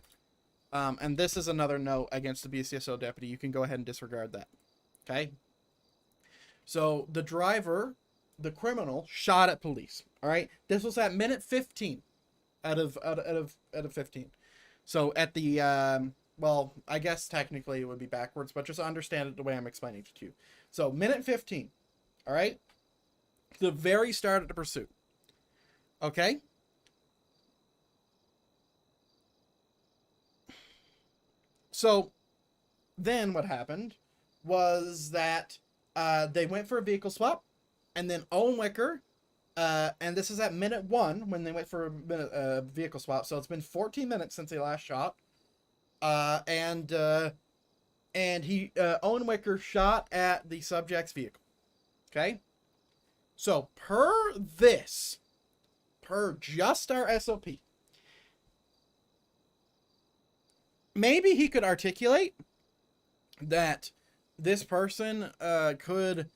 And this is another note against the BCSO deputy. You can go ahead and disregard that. Okay? So the driver, the criminal, shot at police. All right? This was at minute 15 out of 15. So at the well, I guess technically it would be backwards, but just understand it the way I'm explaining it to you. So minute 15. All right? The very start of the pursuit. Okay? So then what happened was that they went for a vehicle swap, and then Owen Wicker, and this is at minute 1 when they went for a vehicle swap, so it's been 14 minutes since they last shot, and Owen Wicker shot at the subject's vehicle. Okay? So per just our SOP, maybe he could articulate that this person could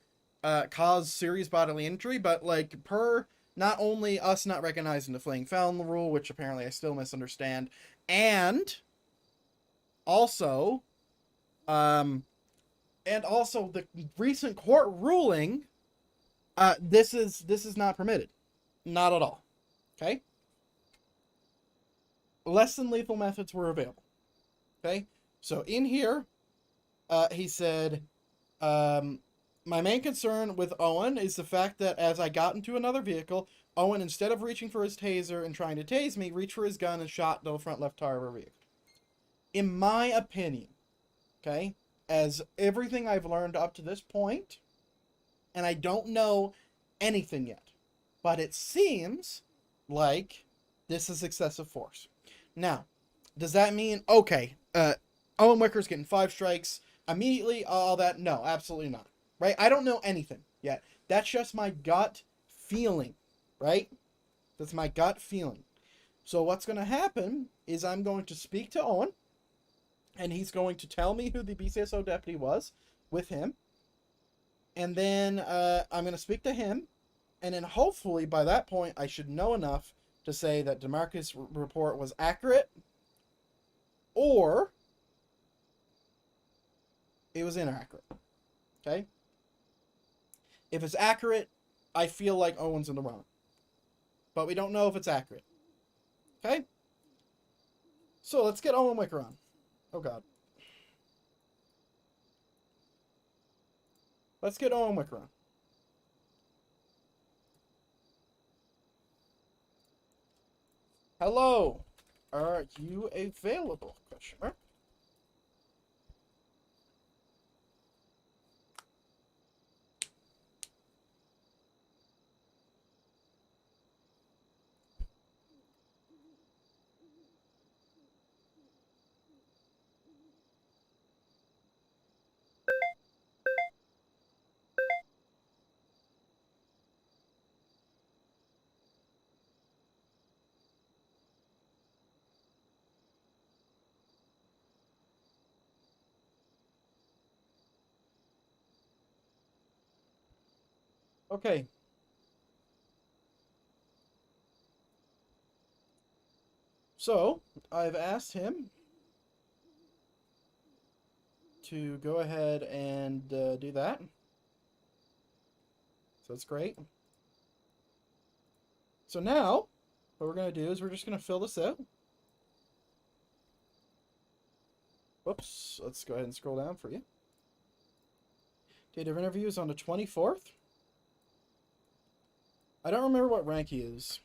cause serious bodily injury, but like per not only us not recognizing the fleeing felon rule, which apparently I still misunderstand, and also the recent court ruling, this is not permitted, not at all. Okay, less than lethal methods were available. Okay, so in here, he said, my main concern with Owen is the fact that as I got into another vehicle, Owen, instead of reaching for his taser and trying to tase me, reached for his gun and shot the front left tire of our vehicle. In my opinion, okay, as everything I've learned up to this point, and I don't know anything yet, but it seems like this is excessive force. Now, does that mean, okay, Owen Wicker's getting 5 strikes immediately, all that? No, absolutely not. Right? I don't know anything yet. That's just my gut feeling, right? That's my gut feeling. So what's going to happen is I'm going to speak to Owen, and he's going to tell me who the BCSO deputy was with him. And then I'm going to speak to him, and then hopefully by that point I should know enough to say that DeMarcus' report was accurate, or it was inaccurate. Okay? If it's accurate, I feel like Owen's in the wrong. But we don't know if it's accurate. Okay? So let's get Owen Wicker on. Oh god. Let's get Owen Wicker on. Hello. Are you available? Question mark. Okay. So, I've asked him to go ahead and do that. So that's great. So now, what we're going to do is we're just going to fill this out. Whoops. Let's go ahead and scroll down for you. Date of interview is on the 24th. I don't remember what rank he is.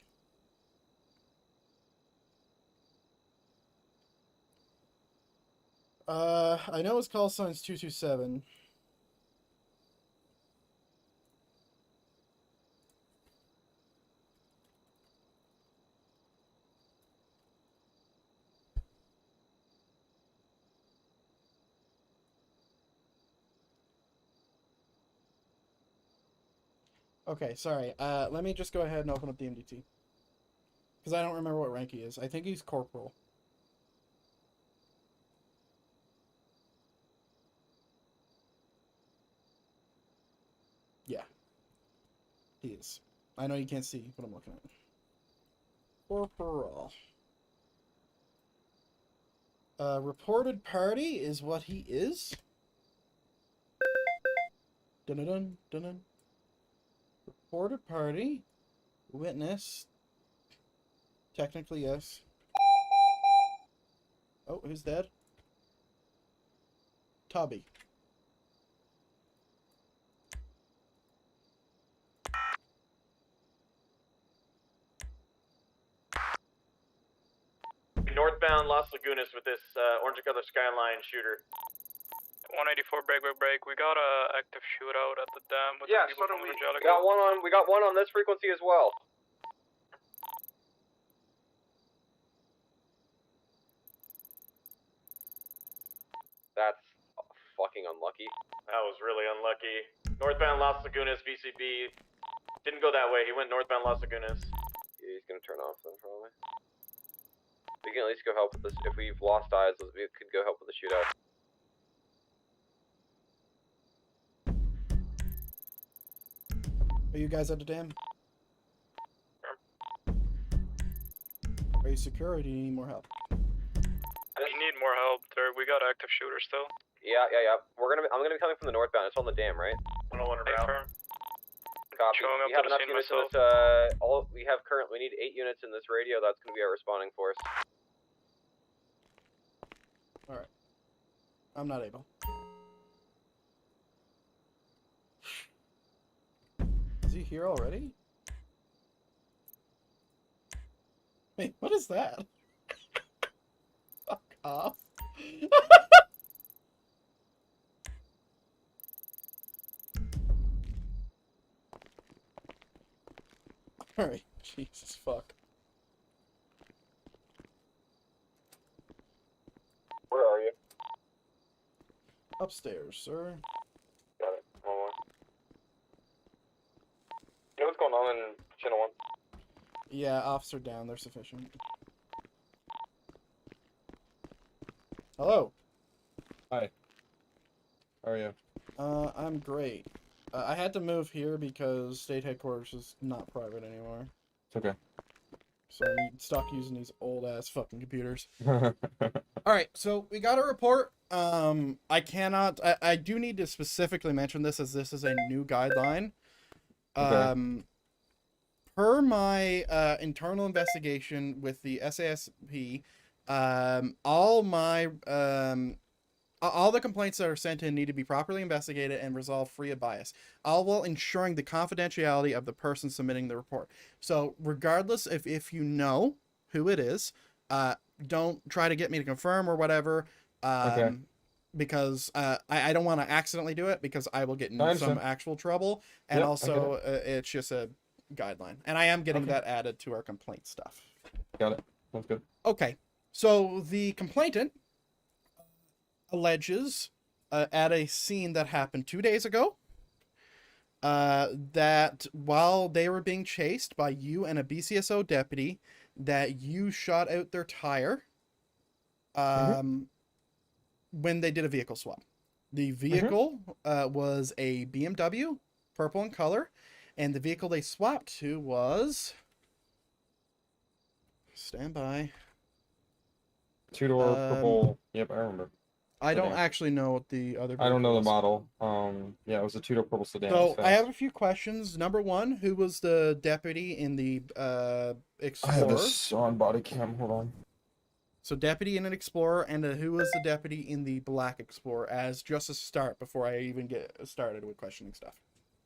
I know his call sign's 227. Okay, sorry. Let me just go ahead and open up the MDT. Because I don't remember what rank he is. I think he's corporal. Yeah. He is. I know you can't see what I'm looking at. Corporal. Reported party is what he is. Dun-dun-dun, dun-dun. Reported party. Witness. Technically, yes. Oh, who's dead? Tubby. Northbound Las Lagunas with this orange color skyline shooter. 184 break. We got a active shootout at the dam with Yeah, the people so do from we. Angelica. We got one on this frequency as well. That's fucking unlucky. That was really unlucky. Northbound Las Lagunas, VCB. Didn't go that way. He went northbound Las Lagunas. He's gonna turn off then, probably. We can at least go help with this. If we've lost eyes, we could go help with the shootout. Are you guys at the dam? Are you secure or do you need more help? We need more help. We got active shooters still. Yeah. I'm gonna be coming from the northbound. It's on the dam, right? 101 route. Copy. Showing up We to have the enough scene units in myself. this. We need 8 units in this radio. That's gonna be our responding force. Alright. I'm not able. Is he here already? Wait, what is that? Fuck off. Alright, Jesus fuck. Where are you? Upstairs, sir. Got it. One more. You know what's going on in Channel 1? Yeah, officer down, they're sufficient. Hello. Hi. How are you? I'm great. I had to move here because state headquarters is not private anymore. It's okay. So I'm stuck using these old ass fucking computers. Alright, so we got a report. I do need to specifically mention this as this is a new guideline. Okay. Per my internal investigation with the SASP, all the complaints that are sent in need to be properly investigated and resolved free of bias, all while ensuring the confidentiality of the person submitting the report. So regardless if you know who it is, don't try to get me to confirm or whatever, Okay. because I don't want to accidentally do it because I will get in I some understand. actual trouble. And Yep, I also, it's just a guideline. And I am getting Okay. that added to our complaint stuff. Got it. Sounds good. Okay, so the complainant alleges at a scene that happened 2 days ago that while they were being chased by you and a BCSO deputy, that you shot out their tire when they did a vehicle swap. The vehicle was a BMW, purple in color, and the vehicle they swapped to was... Stand by. Two-door purple. Yep, I remember. I don't Sedan. actually know what the other I don't know the vehicle is. model. Yeah, it was a two-door purple sedan. So It was I have fast. a few questions. Number one, who was the deputy in the Explorer? I have this on body cam. Hold on. So deputy in an Explorer, and who was the deputy in the Black Explorer? As just a start before I even get started with questioning stuff.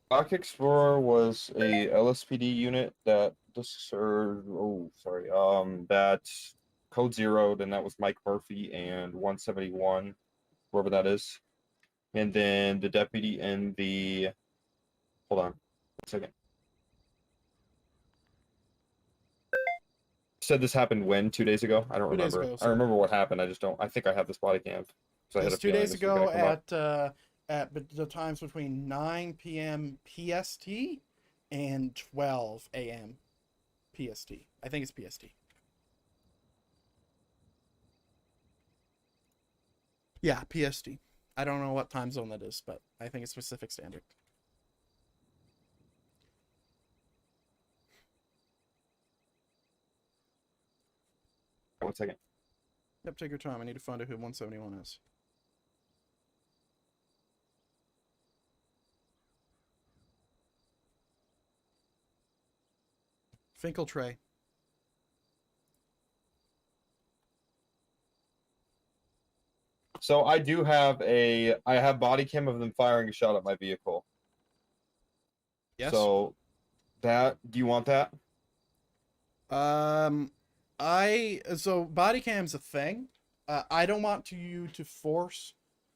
Black Explorer was a LSPD unit that that code zeroed, and that was Mike Murphy and 171, whoever that is. And then the deputy in the, hold on a second. Said this happened when? 2 days ago? I don't 2 days remember. ago, I remember what happened. I just don't. I think I have this body cam. So I had It a was 2 feeling days this was gonna ago come up. at the times between 9 p.m. PST and 12 a.m. PST. I think it's PST. Yeah, PST. I don't know what time zone that is, but I think it's Pacific Standard. One second. Yep, take your time. I need to find out who 171 is. Finkel Trey. So I do have I have body cam of them firing a shot at my vehicle. Yes. So do you want that? So body cam's a thing. I don't want you to force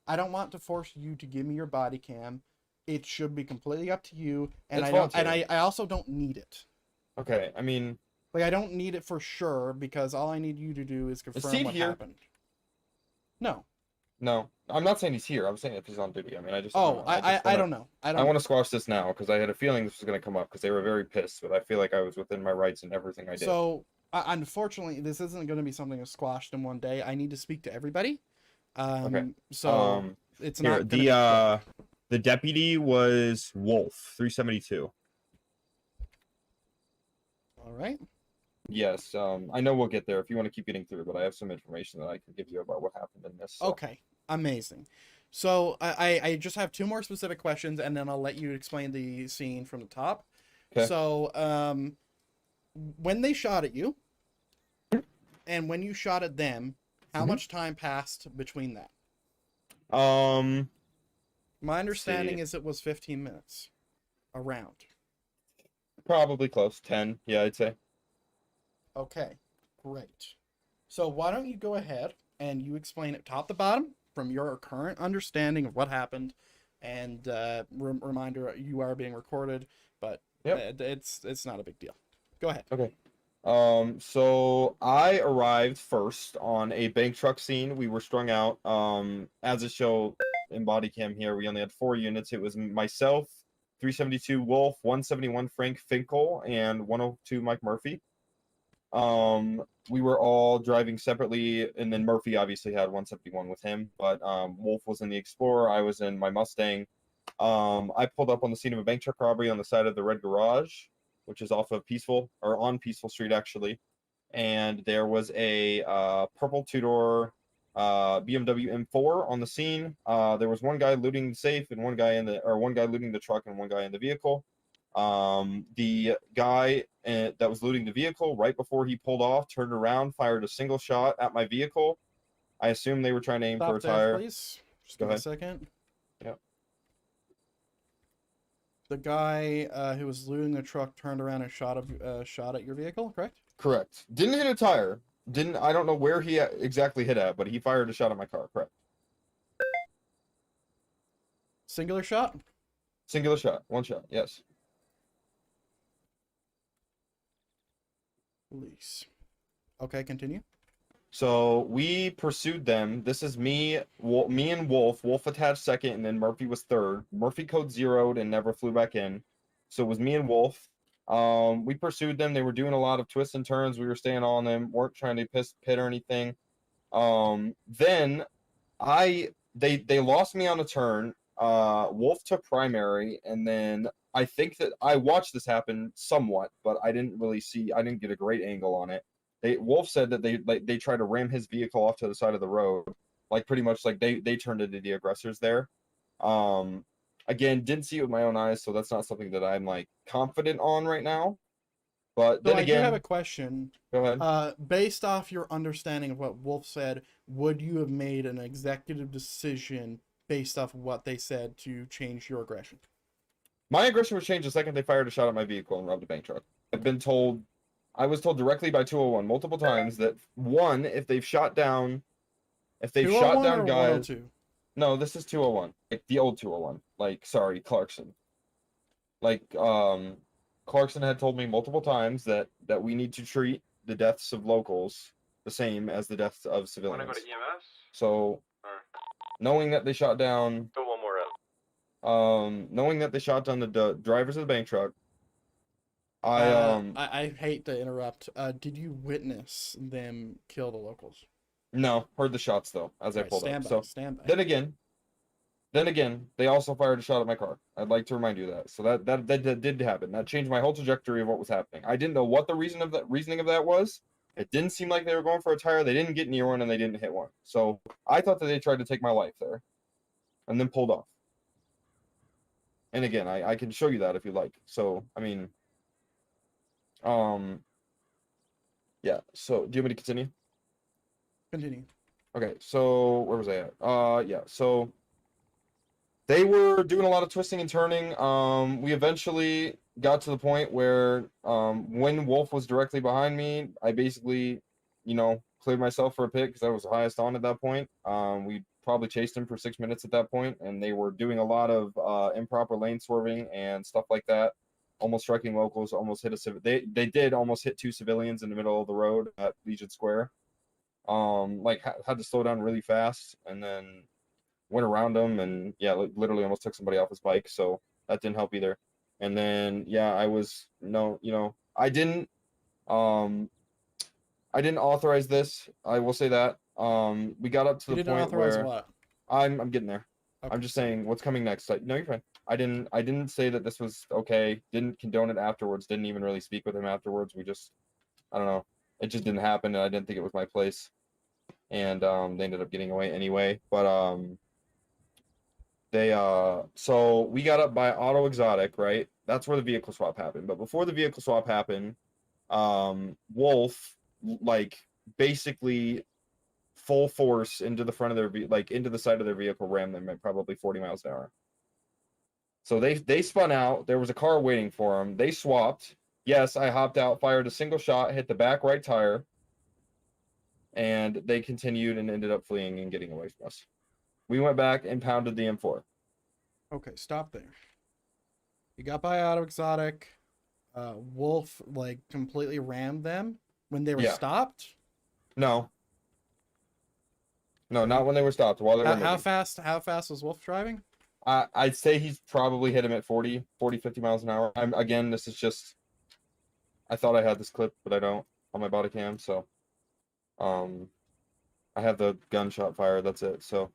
you to give me your body cam. It should be completely up to you, and I also don't need it. Okay, I mean, like, I don't need it for sure, because all I need you to do is confirm Steve what here? happened. No. No, I'm not saying he's here. I'm saying if he's on duty. I mean, I just. Oh, I don't know. I want to squash this now because I had a feeling this was going to come up because they were very pissed, but I feel like I was within my rights in everything I did. So Unfortunately, this isn't going to be something that's squashed in one day. I need to speak to everybody. Okay. So it's here, not gonna be the deputy was Wolf 372. all right. Yes. I know we'll get there if you want to keep getting through, but I have some information that I can give you about what happened in this. So. Okay, amazing. So I just have two more specific questions, and then I'll let you explain the scene from the top. Okay. So when they shot at you, and when you shot at them, how much time passed between that? My understanding is it was 15 minutes, around. Probably close. 10. Yeah, I'd say. Okay, great. So why don't you go ahead and you explain it top to bottom from your current understanding of what happened, and reminder, you are being recorded, but it's not a big deal. Go ahead. Okay. So I arrived first on a bank truck scene. We were strung out. As a show in body cam here, we only had 4 units. It was myself, 372 Wolf, 171 Frank Finkel, and 102 Mike Murphy. We were all driving separately, and then Murphy obviously had 171 with him, but Wolf was in the Explorer. I was in my Mustang. I pulled up on the scene of a bank truck robbery on the side of the Red Garage, which is off of on Peaceful Street actually, and there was a purple two-door BMW M4 on the scene. There was one guy looting the safe and one guy looting the truck and one guy in the vehicle. The guy that was looting the vehicle, right before he pulled off, turned around, fired a single shot at my vehicle. I assume they were trying to aim for a tire. Please. Just Go give me a ahead. second. Yep. The guy who was looting the truck turned around and shot at your vehicle, correct? Correct. Didn't hit a tire. I don't know where he exactly hit at, but he fired a shot at my car. Correct. Singular shot? Singular shot. One shot. Yes. Police. Okay, continue. So we pursued them. This is me and Wolf. Wolf attached second, and then Murphy was third. Murphy code zeroed and never flew back in. So it was me and Wolf. We pursued them. They were doing a lot of twists and turns. We were staying on them. Weren't trying to pit or anything. Then they lost me on a turn. Wolf took primary, and then I think that I watched this happen somewhat, but I didn't get a great angle on it. Wolf said that they tried to ram his vehicle off to the side of the road, like pretty much like they turned into the aggressors there. Again, didn't see it with my own eyes, so that's not something that I'm like confident on right now. But then again, I do have a question. Go ahead. Based off your understanding of what Wolf said, would you have made an executive decision based off of what they said to change your aggression? My aggression was changed the second they fired a shot at my vehicle and robbed a bank truck. I was told directly by 201 multiple times that one, if they've shot down guys. No, this is 201, like the old 201. Like, sorry, Clarkson. Like, Clarkson had told me multiple times that we need to treat the deaths of locals the same as the deaths of civilians. Want to go to EMS? So, knowing that they shot down. Go one more out. Knowing that they shot down the drivers of the bank truck. I hate to interrupt. Did you witness them kill the locals? No, heard the shots though as I pulled up. So stand by. Then again, they also fired a shot at my car. I'd like to remind you of that. So that did happen. That changed my whole trajectory of what was happening. I didn't know what the reasoning of that was. It didn't seem like they were going for a tire. They didn't get near one and they didn't hit one. So I thought that they tried to take my life there, and then pulled off. And again, I can show you that if you like. So I mean, yeah. So do you want me to continue? Continue. Okay, so where was I at? Yeah, so they were doing a lot of twisting and turning. We eventually got to the point where when Wolf was directly behind me, I basically, cleared myself for a pit because I was the highest on at that point. We probably chased him for 6 minutes at that point, and they were doing a lot of improper lane swerving and stuff like that. Almost striking locals, almost hit they did almost hit 2 civilians in the middle of the road at Legion Square. Had to slow down really fast and then went around them and literally almost took somebody off his bike, so that didn't help either. And then I didn't I didn't authorize this. I will say that. We got up to You the didn't point authorize where what? I'm getting there. Okay. I'm just saying what's coming next. No, you're fine. I didn't say that this was okay. Didn't condone it afterwards. Didn't even really speak with him afterwards. We just, I don't know. It just didn't happen, and I didn't think it was my place. And they ended up getting away anyway. But so we got up by Auto Exotic, right? That's where the vehicle swap happened. But before the vehicle swap happened, Wolf like basically full force into the front of their into the side of their vehicle, rammed them at probably 40 miles an hour. So they spun out. There was a car waiting for them. They swapped. Yes, I hopped out, fired a single shot, hit the back right tire, and they continued and ended up fleeing and getting away from us. We went back and pounded the M4. Okay, stop there. You got by Auto Exotic. Wolf like completely rammed them when they were stopped. No, not when they were stopped. While they were How moving. fast was Wolf driving? I'd say he's probably hit him at 40, 50 miles an hour. Again, this is just, I thought I had this clip, but I don't on my body cam. So, I have the gunshot fire. That's it. So,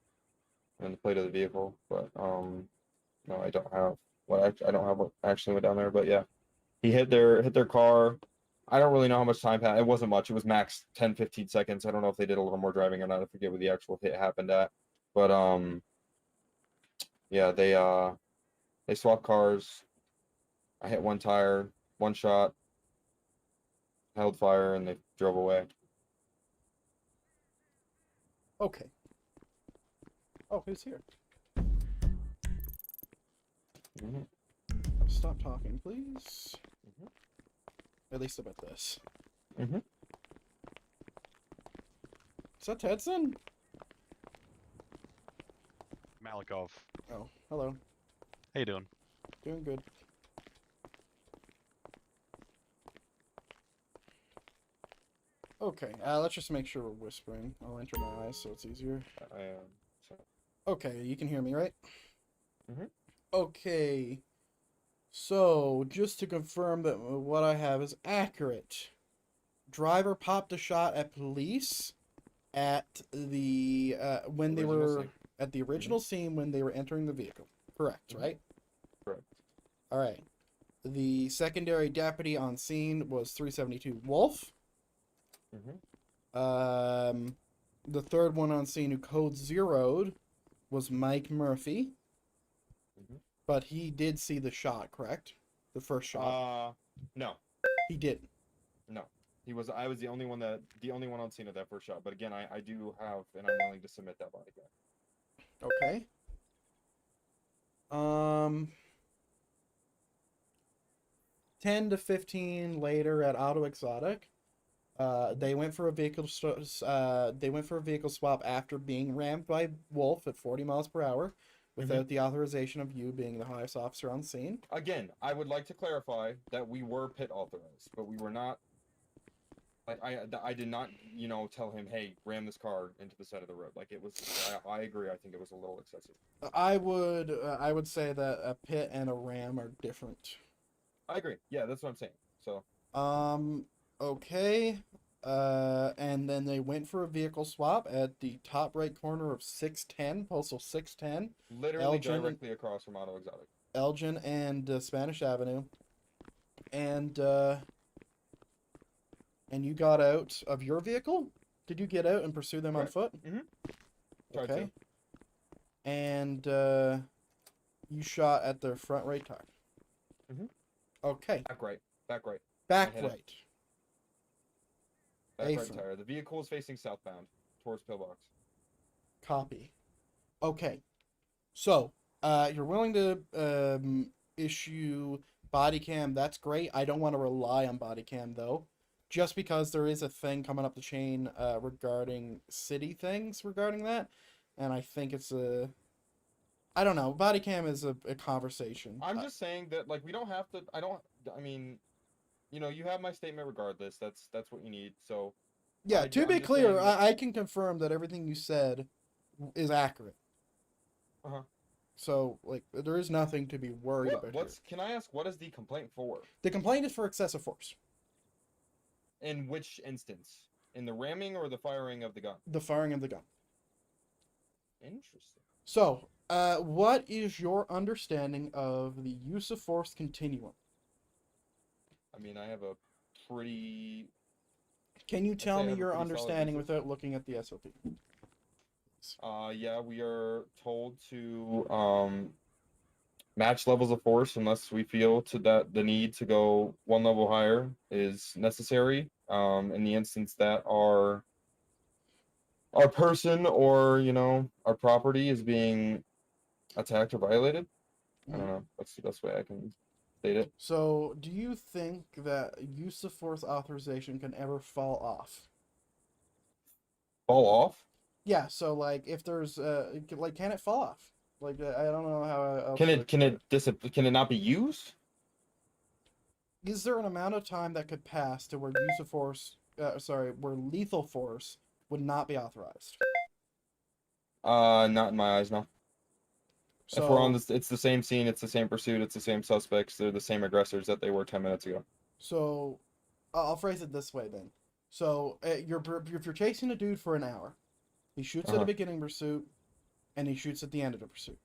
and the plate of the vehicle, but no, I don't have I don't have what actually went down there. But yeah, he hit their car. I don't really know how much time passed. It wasn't much. It was max 10, 15 seconds. I don't know if they did a little more driving or not. I forget where the actual hit happened at, but yeah, they swapped cars. I hit one tire, one shot, held fire, and they drove away. Okay. Oh, who's here? Stop talking, please. At least about this. Is that Tedson? Malikov. Oh, hello. How you doing? Doing good. Okay, let's just make sure we're whispering. I'll enter my eyes so it's easier. I am. Okay, you can hear me, right? Mhm. Okay. So, just to confirm that what I have is accurate. Driver popped a shot at police at the when they Original were scene. at the original scene when they were entering the vehicle. Correct, right? Correct. All right. The secondary deputy on scene was 372 Wolf. The third one on scene who code zeroed was Mike Murphy. But he did see the shot, correct? The first shot. No. He didn't. No. I was the only one on scene at that first shot. But again, I do have, and I'm willing to submit that body cam. Okay. 10 to 15 later at Auto Exotic, they went for a vehicle swap after being rammed by Wolf at 40 miles per hour without the authorization of you being the highest officer on scene. Again, I would like to clarify that we were pit authorized, but we were not. Like I did not, tell him, hey, ram this car into the side of the road. Like it was. I agree. I think it was a little excessive. I would say that a pit and a ram are different. I agree. Yeah, that's what I'm saying. So. Okay. And then they went for a vehicle swap at the top right corner of 610, postal 610. Literally directly across from Auto Exotic. Elgin and Spanish Avenue. And you got out of your vehicle? Did you get out and pursue them on foot? Okay. And you shot at their front right tire. Okay. Back right. Back right. Back right. Back right tire. The vehicle is facing southbound towards Pillbox. Copy. Okay. So, you're willing to issue body cam. That's great. I don't want to rely on body cam, though. Just because there is a thing coming up the chain regarding city things regarding that. And I think it's a... I don't know. Body cam is a conversation. I'm just saying that, like, we don't have to... I mean, you have my statement regardless. That's what you need, so... Yeah, to be clear, I can confirm that everything you said is accurate. So, like, there is nothing to be worried about here. Can I ask, what is the complaint for? The complaint is for excessive force. In which instance? In the ramming or the firing of the gun? The firing of the gun. Interesting. So, what is your understanding of the use of force continuum? I mean, I have a pretty. Can you I'd tell say I me have a your pretty solid understanding use of- without looking at the SOP? Yeah, we are told to match levels of force unless we feel to that the need to go one level higher is necessary. In the instance that our person or our property is being attacked or violated. I don't know. That's the best way I can state it. So, do you think that use of force authorization can ever fall off? Fall off? Yeah. So, like, if there's can it fall off? Like, I don't know how else Can to it can it not be used? Is there an amount of time that could pass to where use of force, where lethal force would not be authorized? Not in my eyes, no. So, If we're on this, it's the same scene, it's the same pursuit, it's the same suspects, they're the same aggressors that they were 10 minutes ago. So, I'll phrase it this way then. So, if you're chasing a dude for an hour, he shoots at the beginning pursuit, and he shoots at the end of the pursuit.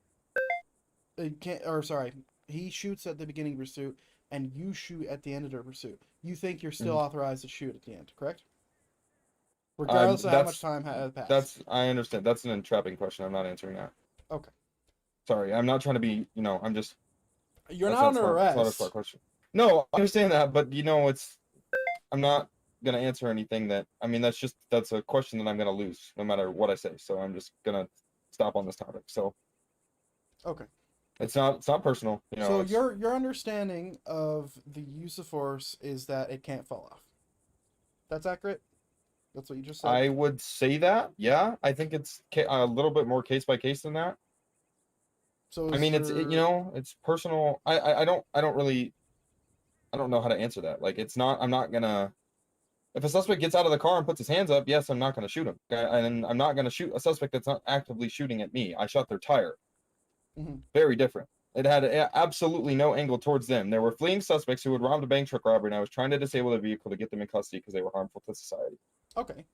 He shoots at the beginning pursuit, and you shoot at the end of the pursuit. You think you're still authorized to shoot at the end, correct? Regardless of how much time has passed. I understand. That's an entrapping question. I'm not answering that. Okay. Sorry, I'm not trying to be. I'm just. You're not under arrest. That's not a smart question. No, I understand that, but it's. I'm not gonna answer anything that. I mean, that's a question that I'm gonna lose no matter what I say. So I'm just gonna stop on this topic. So. Okay. It's not personal. So your understanding of the use of force is that it can't fall off. That's accurate? That's what you just said? I would say that. Yeah, I think it's a little bit more case by case than that. So I mean, it's personal. I don't know how to answer that. Like, it's not. I'm not gonna. If a suspect gets out of the car and puts his hands up, yes, I'm not gonna shoot him. And I'm not gonna shoot a suspect that's not actively shooting at me. I shot their tire. Very different. It had absolutely no angle towards them. There were fleeing suspects who had robbed a bank truck robbery, and I was trying to disable the vehicle to get them in custody because they were harmful to society. Okay.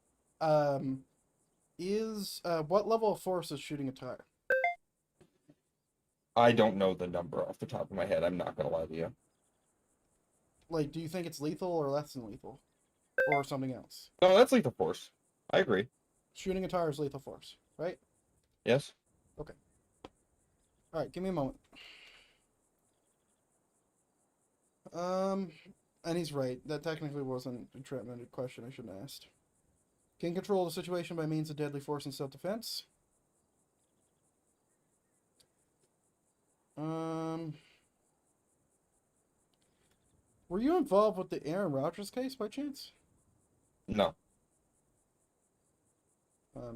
What level of force is shooting a tire? I don't know the number off the top of my head. I'm not gonna lie to you. Like, do you think it's lethal or less than lethal? Or something else? No, that's lethal force. I agree. Shooting a tire is lethal force, right? Yes. Okay. Alright, give me a moment. And he's right. That technically wasn't a entrapment question I should have asked. Can control the situation by means of deadly force and self-defense. Were you involved with the Aaron Rodgers case by chance? No.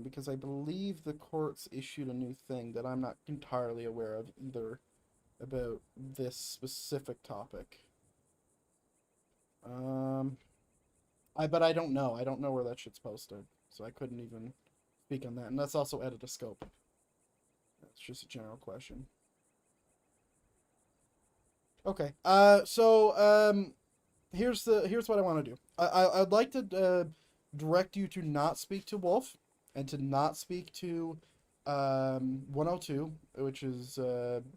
Because I believe the courts issued a new thing that I'm not entirely aware of either about this specific topic. But I don't know. I don't know where that shit's posted, so I couldn't even speak on that. And that's also edit a scope. That's just a general question. Okay. Here's what I want to do. I'd like to direct you to not speak to Wolf and to not speak to 102, which is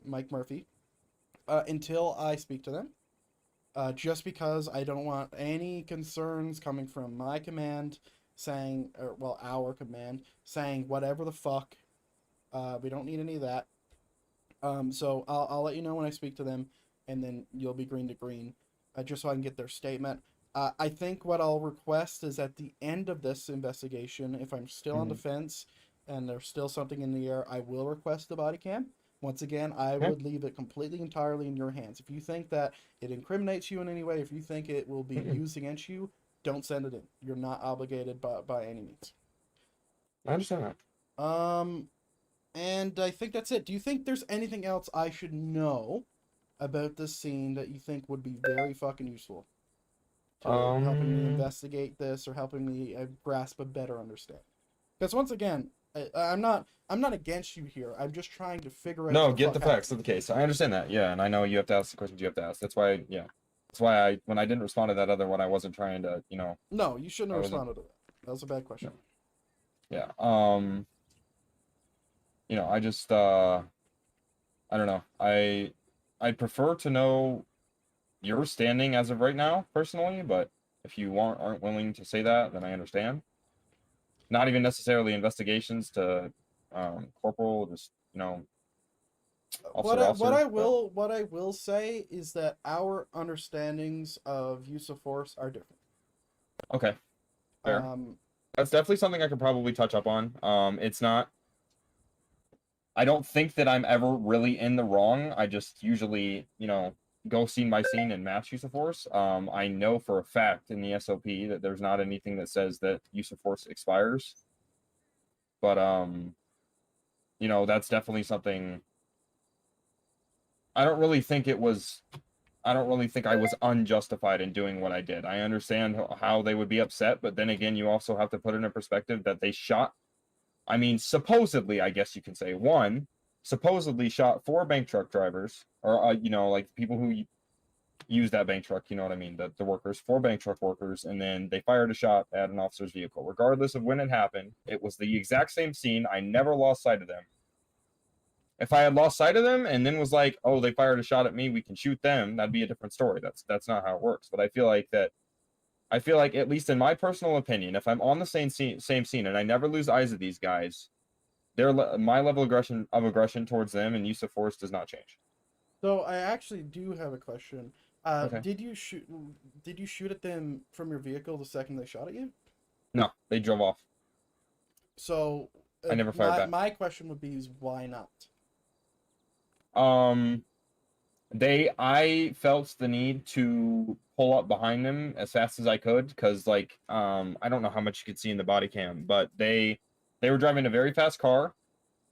Mike Murphy, until I speak to them. Just because I don't want any concerns coming from my command saying, our command saying whatever the fuck. We don't need any of that. So I'll let you know when I speak to them, and then you'll be green to green, just so I can get their statement. I think what I'll request is at the end of this investigation, if I'm still on defense and there's still something in the air, I will request the body cam. Once again, I would leave it completely entirely in your hands. If you think that it incriminates you in any way, if you think it will be used against you, don't send it in. You're not obligated by any means. I understand that. And I think that's it. Do you think there's anything else I should know about this scene that you think would be very fucking useful to helping me investigate this or helping me grasp a better understanding? Because once again, I'm not against you here. I'm just trying to figure out. No, get the facts of the case. I understand that. Yeah, and I know you have to ask the questions you have to ask. That's why. Yeah, that's why when I didn't respond to that other one, I wasn't trying to. No, you shouldn't have responded to That was a bad question. Yeah. You know, I just I don't know. I'd prefer to know your standing as of right now, personally, but if you aren't willing to say that, then I understand. Not even necessarily investigations to corporal, just officer. What I will say is that our understandings of use of force are different. Okay. Fair. That's definitely something I could probably touch up on. It's not. I don't think that I'm ever really in the wrong. I just usually, go scene by scene and match use of force. I know for a fact in the SOP that there's not anything that says that use of force expires. But that's definitely something. I don't really think I was unjustified in doing what I did. I understand how they would be upset, but then again, you also have to put in a perspective that they shot. I mean, supposedly, I guess you can say supposedly shot 4 bank truck drivers, or like people who use that bank truck. You know what I mean? The workers, 4 bank truck workers, and then they fired a shot at an officer's vehicle. Regardless of when it happened, it was the exact same scene. I never lost sight of them. If I had lost sight of them and then was like, oh, they fired a shot at me, we can shoot them, that'd be a different story. That's not how it works. But I feel like at least in my personal opinion, if I'm on the same scene and I never lose eyes of these guys, my level of aggression towards them and use of force does not change. So I actually do have a question. Okay. Did you shoot at them from your vehicle the second they shot at you? No, they drove off. So I never fired back. My question would be is why not? I felt the need to pull up behind them as fast as I could because I don't know how much you could see in the body cam, but they were driving a very fast car.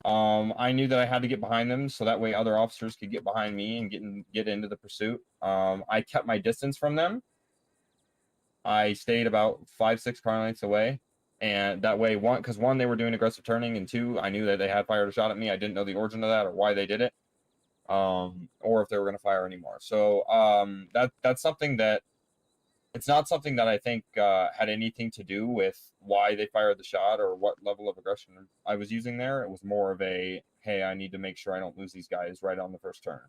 I knew that I had to get behind them so that way other officers could get behind me and get into the pursuit. I kept my distance from them. I stayed about 5-6 car lengths away, and that way because one, they were doing aggressive turning, and 2, I knew that they had fired a shot at me. I didn't know the origin of that or why they did it. Or if they were going to fire anymore. So that's something that it's not something that I think had anything to do with why they fired the shot or what level of aggression I was using there. It was more of a, hey, I need to make sure I don't lose these guys right on the first turn.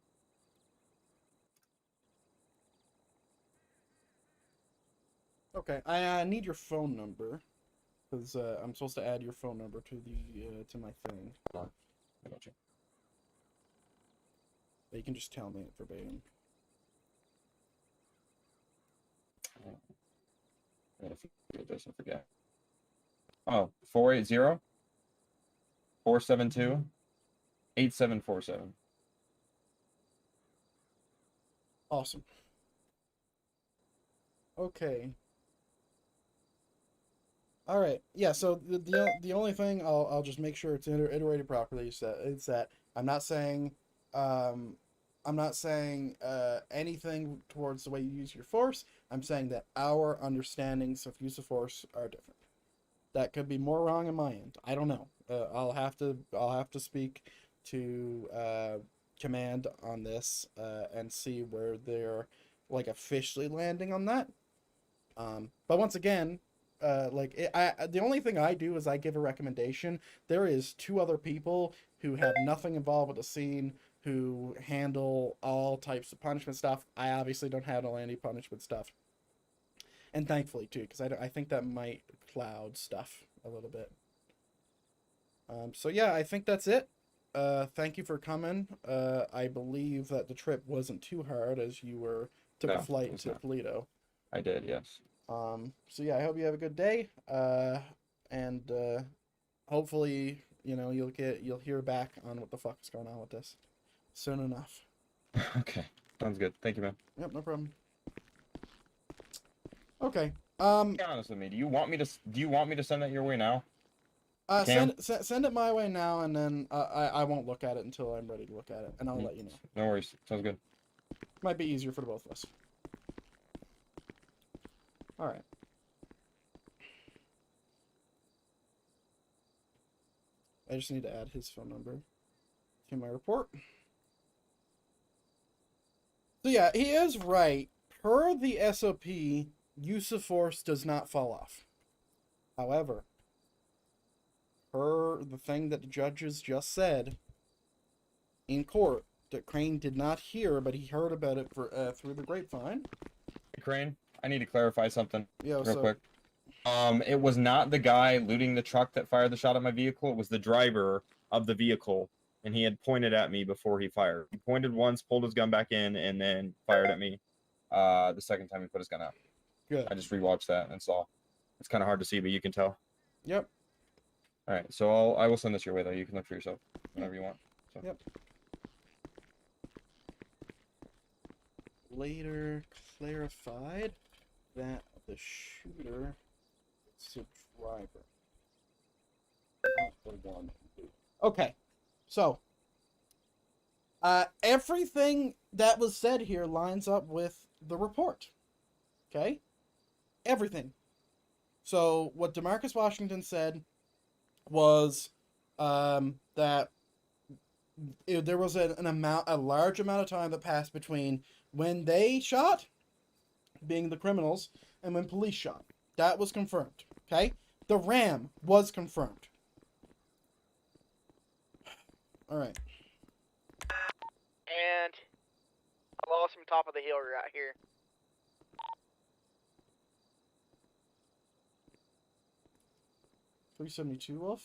Okay, I need your phone number because I'm supposed to add your phone number to to my thing. I got you. You can just tell me it verbatim. I forget. Oh, 480-472-8747. Awesome. Okay. All right. Yeah. So the only thing I'll just make sure it's iterated properly is that I'm not saying anything towards the way you use your force. I'm saying that our understandings of use of force are different. That could be more wrong on my end. I don't know. I'll have to speak to command on this and see where they're like officially landing on that. But once again, the only thing I do is I give a recommendation. There is 2 other people who have nothing involved with the scene who handle all types of punishment stuff. I obviously don't handle any punishment stuff, and thankfully too, because I think that might cloud stuff a little bit. So yeah, I think that's it. Thank you for coming. I believe that the trip wasn't too hard as you took a flight to Toledo. I did, yes. So yeah, I hope you have a good day. And hopefully, you'll hear back on what the fuck is going on with this soon enough. Okay, sounds good. Thank you, man. Yep, no problem. Okay. Be honest with me. Do you want me to send that your way now? Send it my way now, and then I won't look at it until I'm ready to look at it, and I'll let you know. No worries. Sounds good. Might be easier for the both of us. All right. I just need to add his phone number to my report. So yeah, he is right. Per the SOP, use of force does not fall off. However, the thing that the judges just said in court that Crane did not hear, but he heard about it through the grapevine. Crane, I need to clarify something Yeah, real quick. It was not the guy looting the truck that fired the shot at my vehicle. It was the driver of the vehicle, and he had pointed at me before he fired. He pointed once, pulled his gun back in, and then fired at me the second time he put his gun out. Good. I just rewatched that and saw. It's kind of hard to see, but you can tell. Yep. All right, so I will send this your way, though. You can look for yourself whenever you want. So. Yep. Later clarified that the shooter is the driver, not the one. Okay, so everything that was said here lines up with the report. Okay, everything. So what DeMarcus Washington said was that there was a large amount of time that passed between when they shot, being the criminals, and when police shot. That was confirmed. Okay? The ram was confirmed. Alright. And I lost him top of the hill right here. $372 Wolf.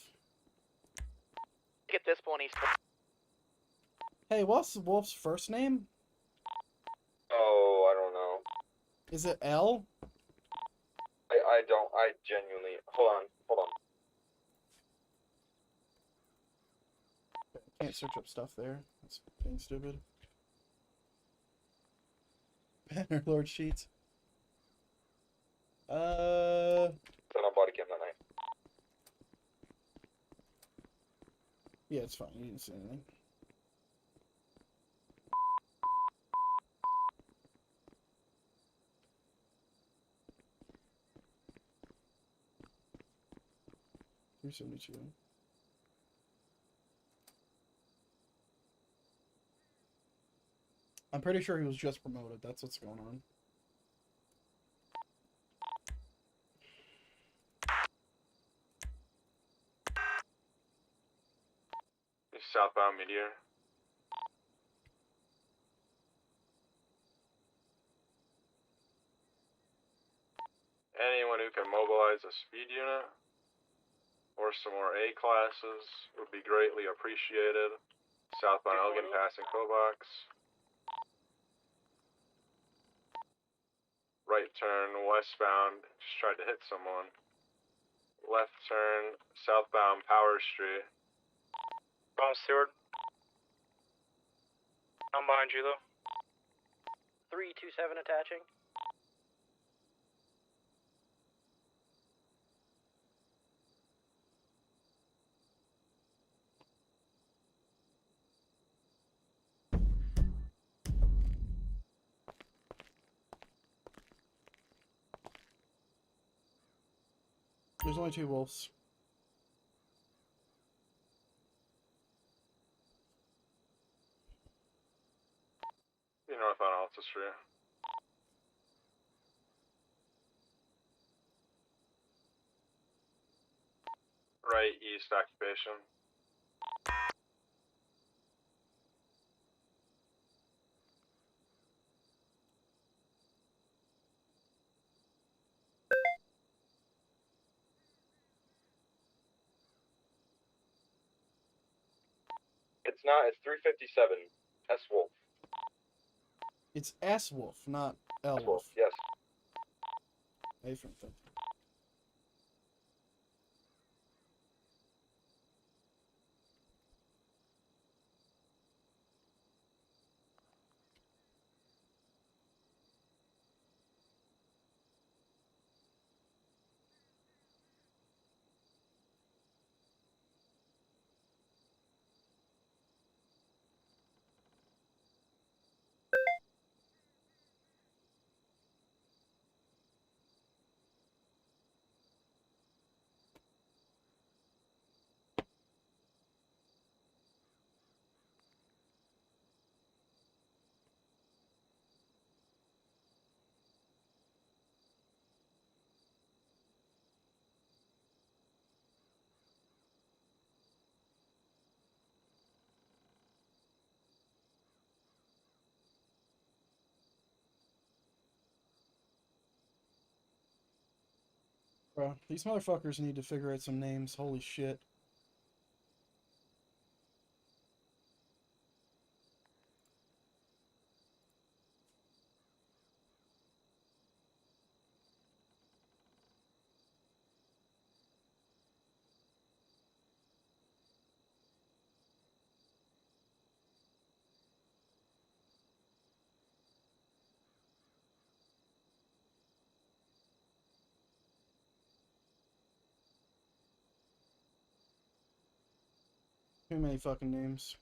At this point, he's. Hey, what's Wolf's first name? Oh, I don't know. Is it L? I don't. I genuinely. Hold on. Can't search up stuff there. That's being stupid. Banner Lord Sheets. Turn on body cam that night. Yeah, it's fine. You didn't see anything. $372. I'm pretty sure he was just promoted. That's what's going on. Southbound Meteor. Anyone who can mobilize a speed unit or some more A classes would be greatly appreciated. Southbound Elgin passing Kovacs. Right turn westbound, just tried to hit someone. Left turn southbound Power Street. Bomb Stewart. I'm behind you though. 327 attaching. There's only 2 wolves. Be northbound Alta Street. Right east occupation. It's not. It's 357. S Wolf. It's S Wolf, not L S Wolf. Wolf. Yes. A from thing. Bro, these motherfuckers need to figure out some names. Holy shit. Too many fucking names.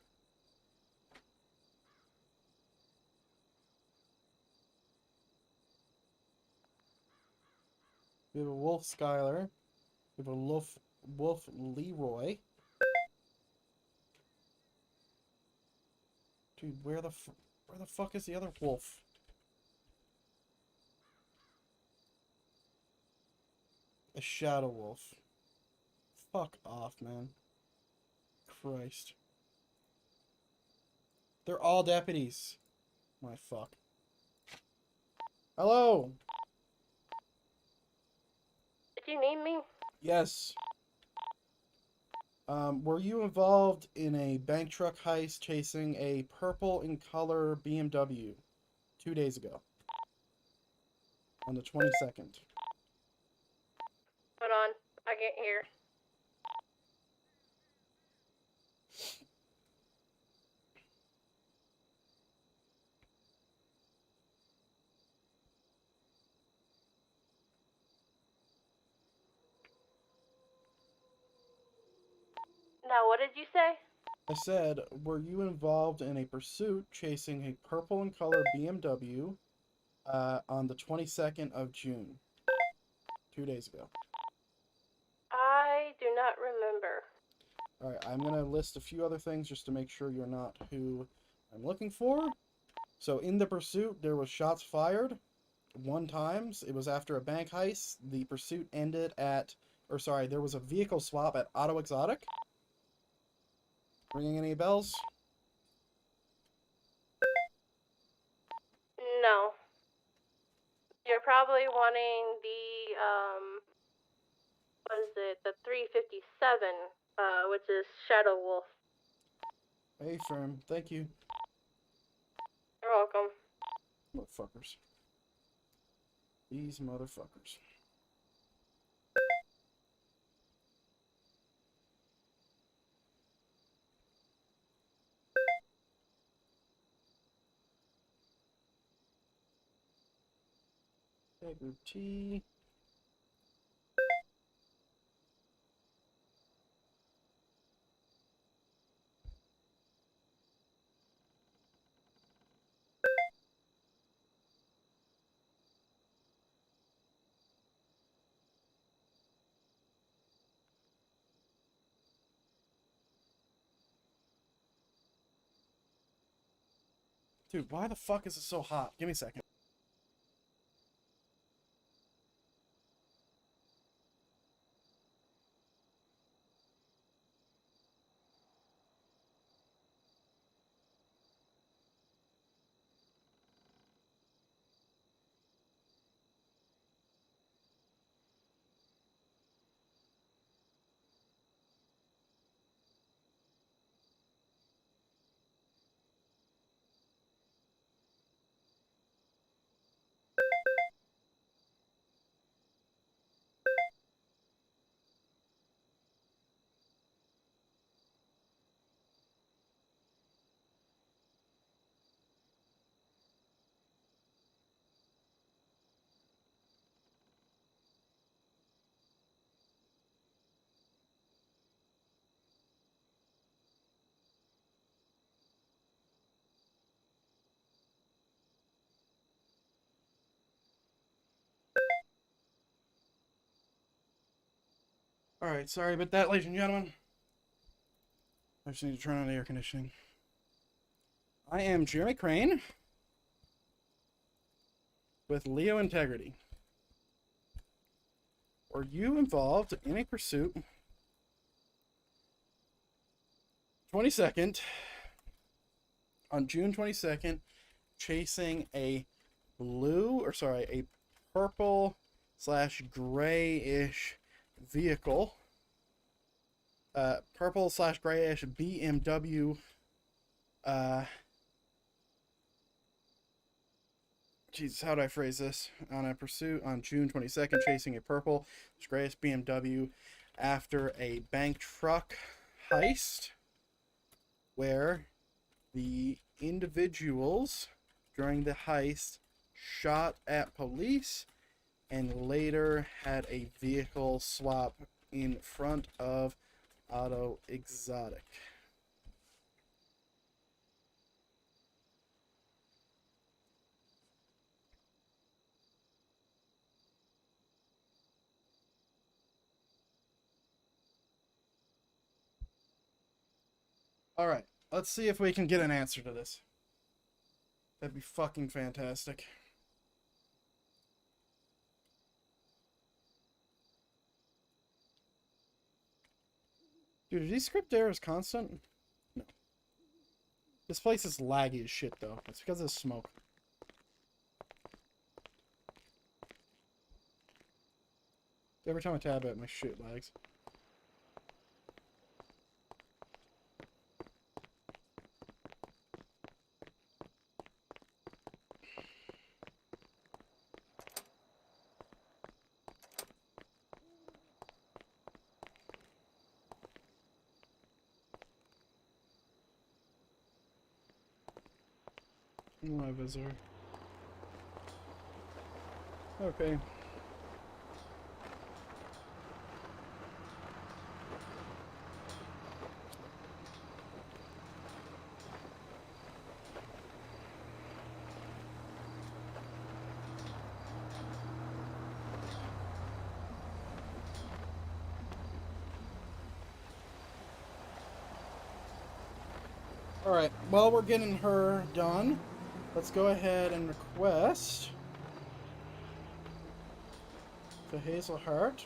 We have a Wolf Skylar. We have a Wolf Leroy. Dude, where the fuck is the other wolf? A Shadow Wolf. Fuck off, man. Christ. They're all deputies. My fuck. Hello. Did you need me? Yes. Were you involved in a bank truck heist chasing a purple in color BMW 2 days ago? On the 22nd. Hold on. I can't hear. Now, what did you say? I said, were you involved in a pursuit chasing a purple in color BMW on the 22nd of June? 2 days ago. I do not remember. Alright, I'm going to list a few other things just to make sure you're not who I'm looking for. So in the pursuit, there was shots fired 1 time. It was after a bank heist. The pursuit ended at, or sorry, there was a vehicle swap at Auto Exotic. Ringing any bells? No. You're probably wanting the, what is it? The 357, which is Shadow Wolf. Hey, firm. Thank you. You're welcome. Motherfuckers. These motherfuckers. Integrity. Dude, why the fuck is it so hot? Give me a second. Alright, sorry about that, ladies and gentlemen. I just need to turn on the air conditioning. I am Jeremy Crane with Leo Integrity. Were you involved in a pursuit 22nd, on June 22nd, chasing a purple slash grayish vehicle. Purple slash grayish BMW. Jesus, how do I phrase this? On a pursuit on June 22nd, chasing a purple grayish BMW after a bank truck heist, where the individuals during the heist shot at police and later had a vehicle swap in front of Auto Exotic. Alright, let's see if we can get an answer to this. That'd be fucking fantastic. Dude, are these script errors constant? No. This place is laggy as shit, though. It's because of the smoke. Every time I tab it, my shit lags. My visitor. Okay. Alright, while we're getting her done, let's go ahead and request to Hazel Hart.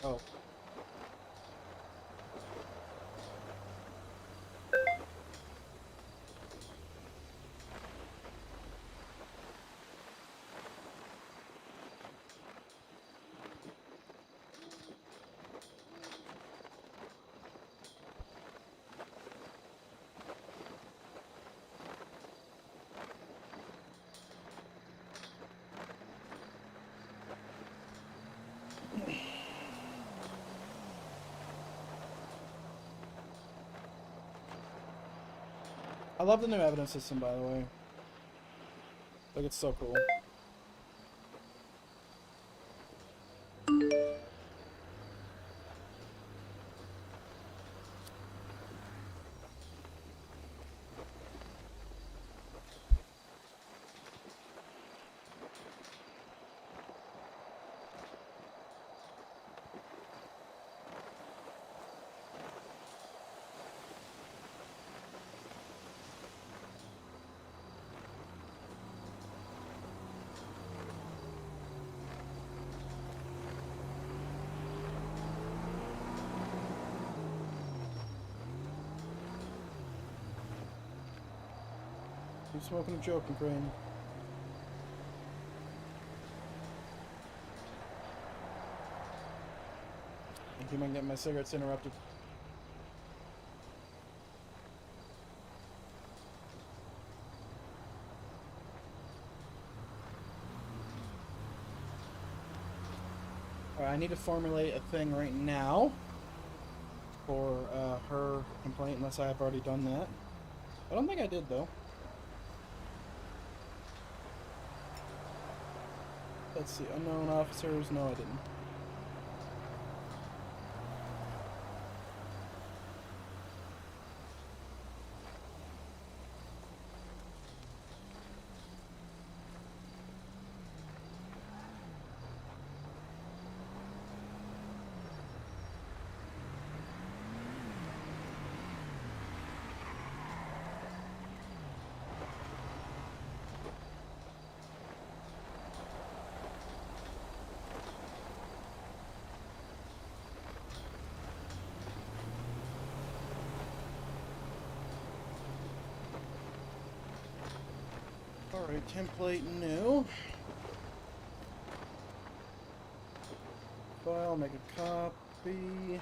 Oh. I love the new evidence system, by the way. Like, it's so cool. Keep smoking and joking, Crane. I keep on getting my cigarettes interrupted. Alright, I need to formulate a thing right now for her complaint, unless I have already done that. I don't think I did, though. Let's see, unknown officers. No, I didn't. Create template new. File, make a copy.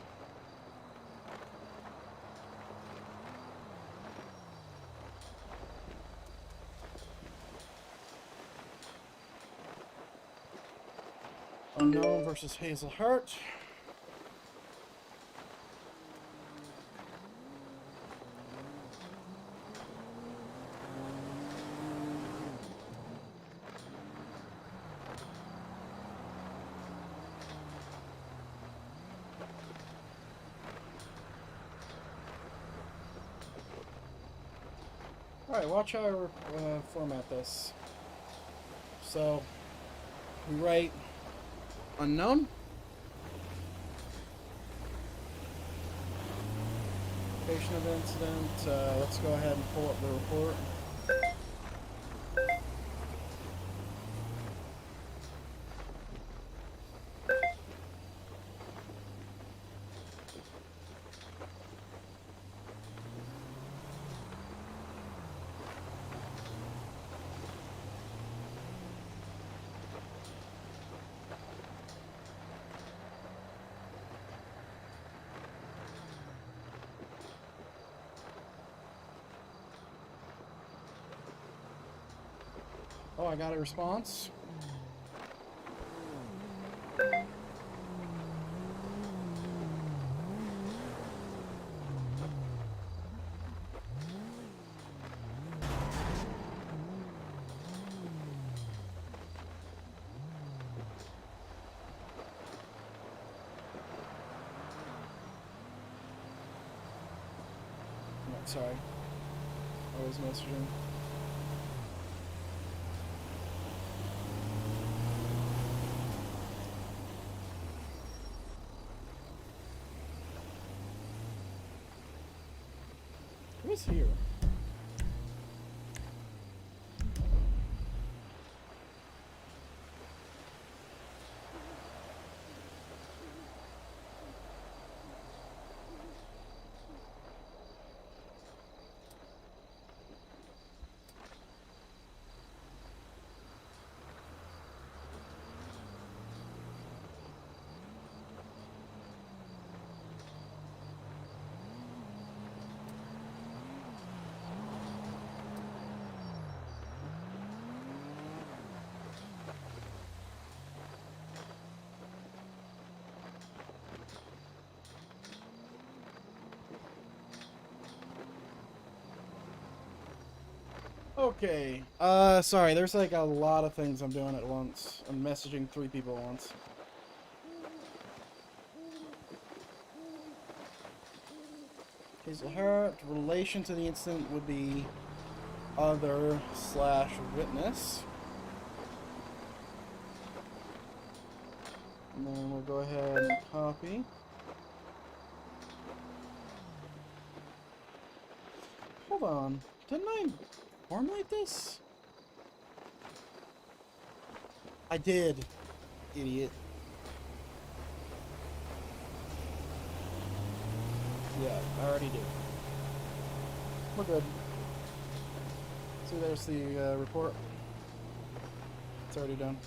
Unknown versus Hazel Hart. Alright, watch how I format this. So, we write unknown. Location of incident. Let's go ahead and pull up the report. Oh, I got a response. No, sorry. I was messaging. Who's here? Okay. Sorry, there's like a lot of things I'm doing at once. I'm messaging 3 people at once. Hazel Hart, relation to the incident would be other/witness. And then we'll go ahead and copy. Hold on. Didn't I formulate this? I did. Idiot. Yeah, I already did. We're good. See, there's the report. It's already done.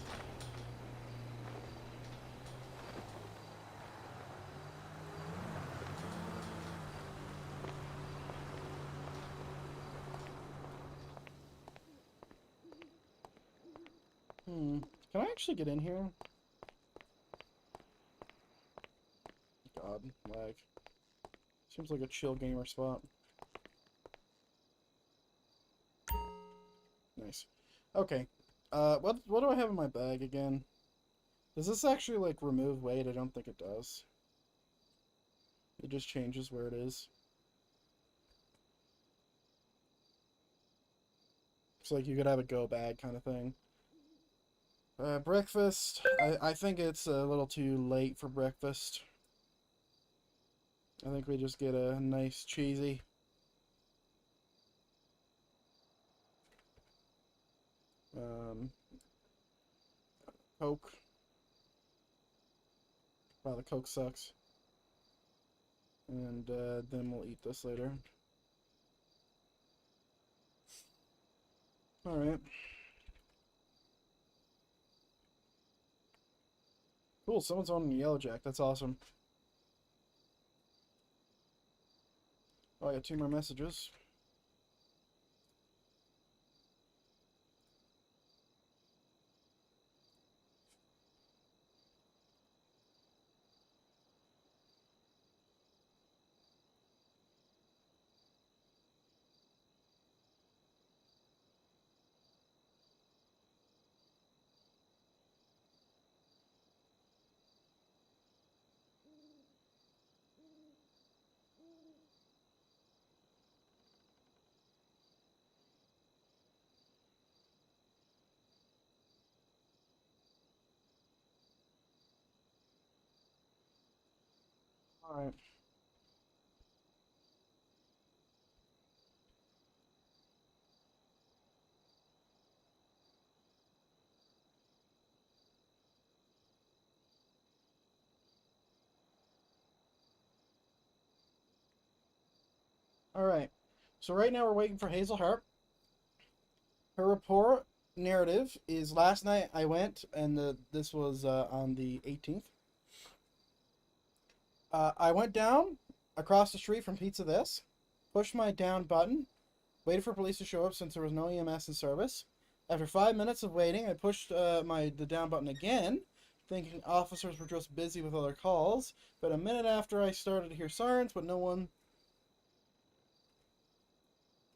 Can I actually get in here? God, lag. Seems like a chill gamer spot. Nice. Okay. What do I have in my bag again? Does this actually, like, remove weight? I don't think it does. It just changes where it is. It's like you could have a go bag kind of thing. Breakfast. I think it's a little too late for breakfast. I think we just get a nice cheesy. Coke. Wow, the Coke sucks. And then we'll eat this later. Alright. Cool, someone's on Yellow Jack. That's awesome. Oh, I got 2 more messages. Alright. Alright. So right now we're waiting for Hazel Harp. Her report narrative is last night I went, and this was on the 18th. I went down across the street from Pizza This, pushed my down button, waited for police to show up since there was no EMS in service. After 5 minutes of waiting, I pushed the down button again, thinking officers were just busy with other calls. But a minute after, I started to hear sirens, but no one.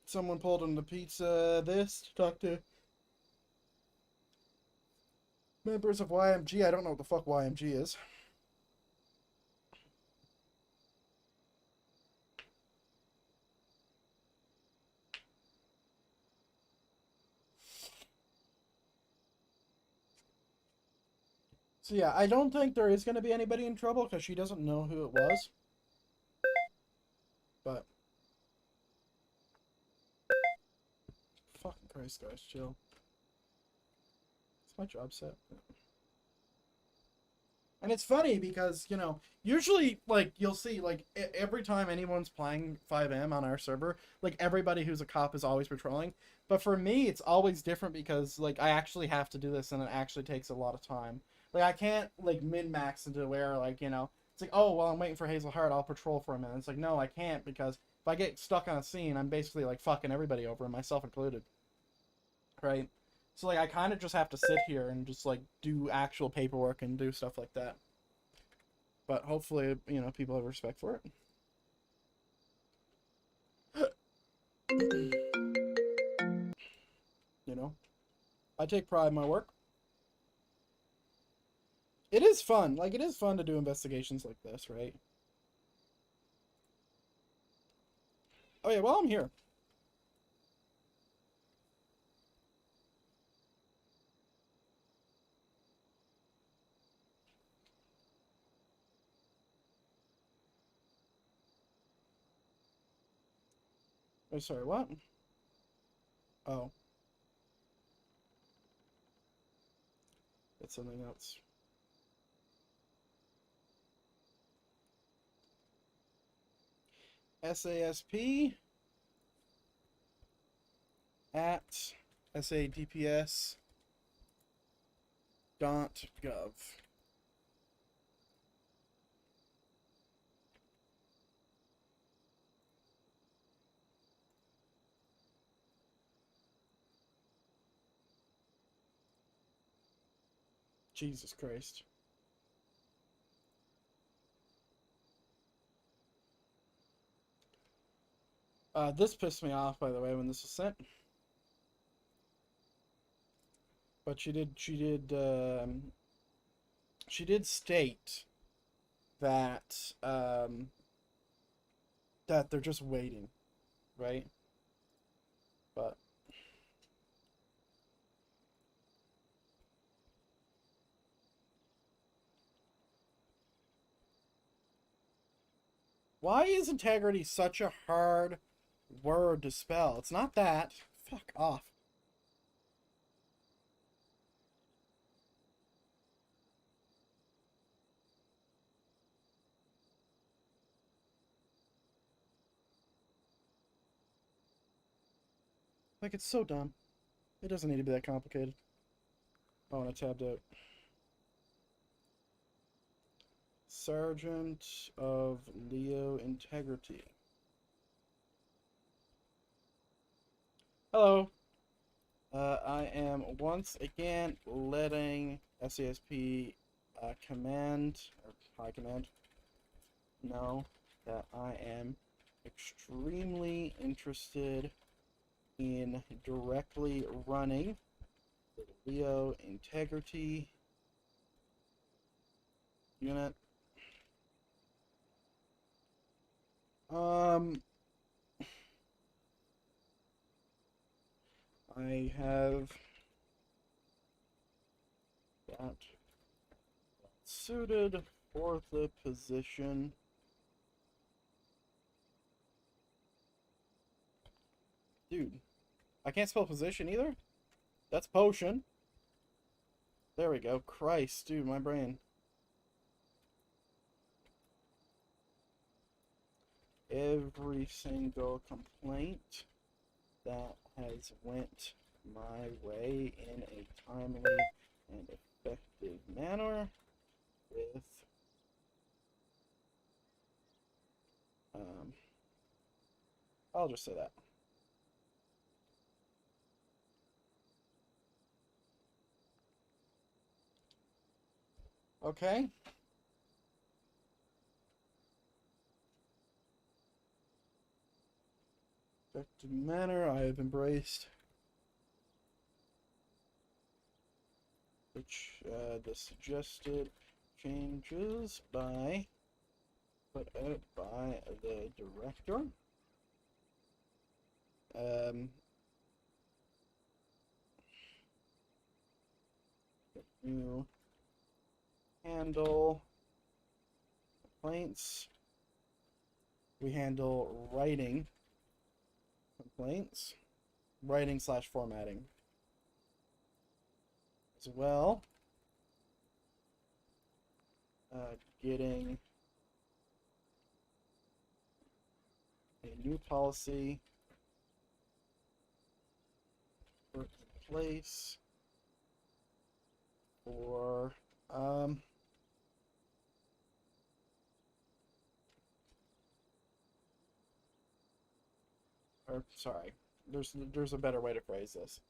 Someone pulled into Pizza This to talk to members of YMG. I don't know what the fuck YMG is. So yeah, I don't think there is going to be anybody in trouble because she doesn't know who it was. But fucking Christ, guys, chill. It's my job set. And it's funny because, you know, usually, like, you'll see, like, every time anyone's playing FiveM on our server, like, everybody who's a cop is always patrolling. But for me, it's always different because, like, I actually have to do this and it actually takes a lot of time. Like, I can't, like, min-max into where, like, you know, it's like, oh, well, I'm waiting for Hazel Hart, I'll patrol for a minute. It's like, no, I can't because if I get stuck on a scene, I'm basically, like, fucking everybody over, myself included. Right? So, like, I kind of just have to sit here and just, like, do actual paperwork and do stuff like that. But hopefully, you know, people have respect for it. You know? I take pride in my work. It is fun. Like, it is fun to do investigations like this, right? Oh, yeah, well, I'm here. Oh, sorry, what? Oh. That's something else. SASP at sadps.gov. Jesus Christ. This pissed me off, by the way, when this was sent. But she did state that, that they're just waiting, right? But why is integrity such a hard word to spell? It's not that. Fuck off. Like, it's so dumb. It doesn't need to be that complicated. Oh, and I tabbed out. Sergeant of Leo Integrity. Hello. I am once again letting SASP command, or high command, know that I am extremely interested in directly running the Leo Integrity unit. I have got suited for the position. Dude, I can't spell position either? That's potion. There we go. Christ, dude, my brain. Every single complaint that has went my way in a timely and effective manner with I'll just say that. Okay. Effective manner I have embraced. Which the suggested changes by put out by the director. You handle complaints. We handle writing complaints, writing / formatting as well. Getting a new policy put in place for or sorry, there's a better way to phrase this.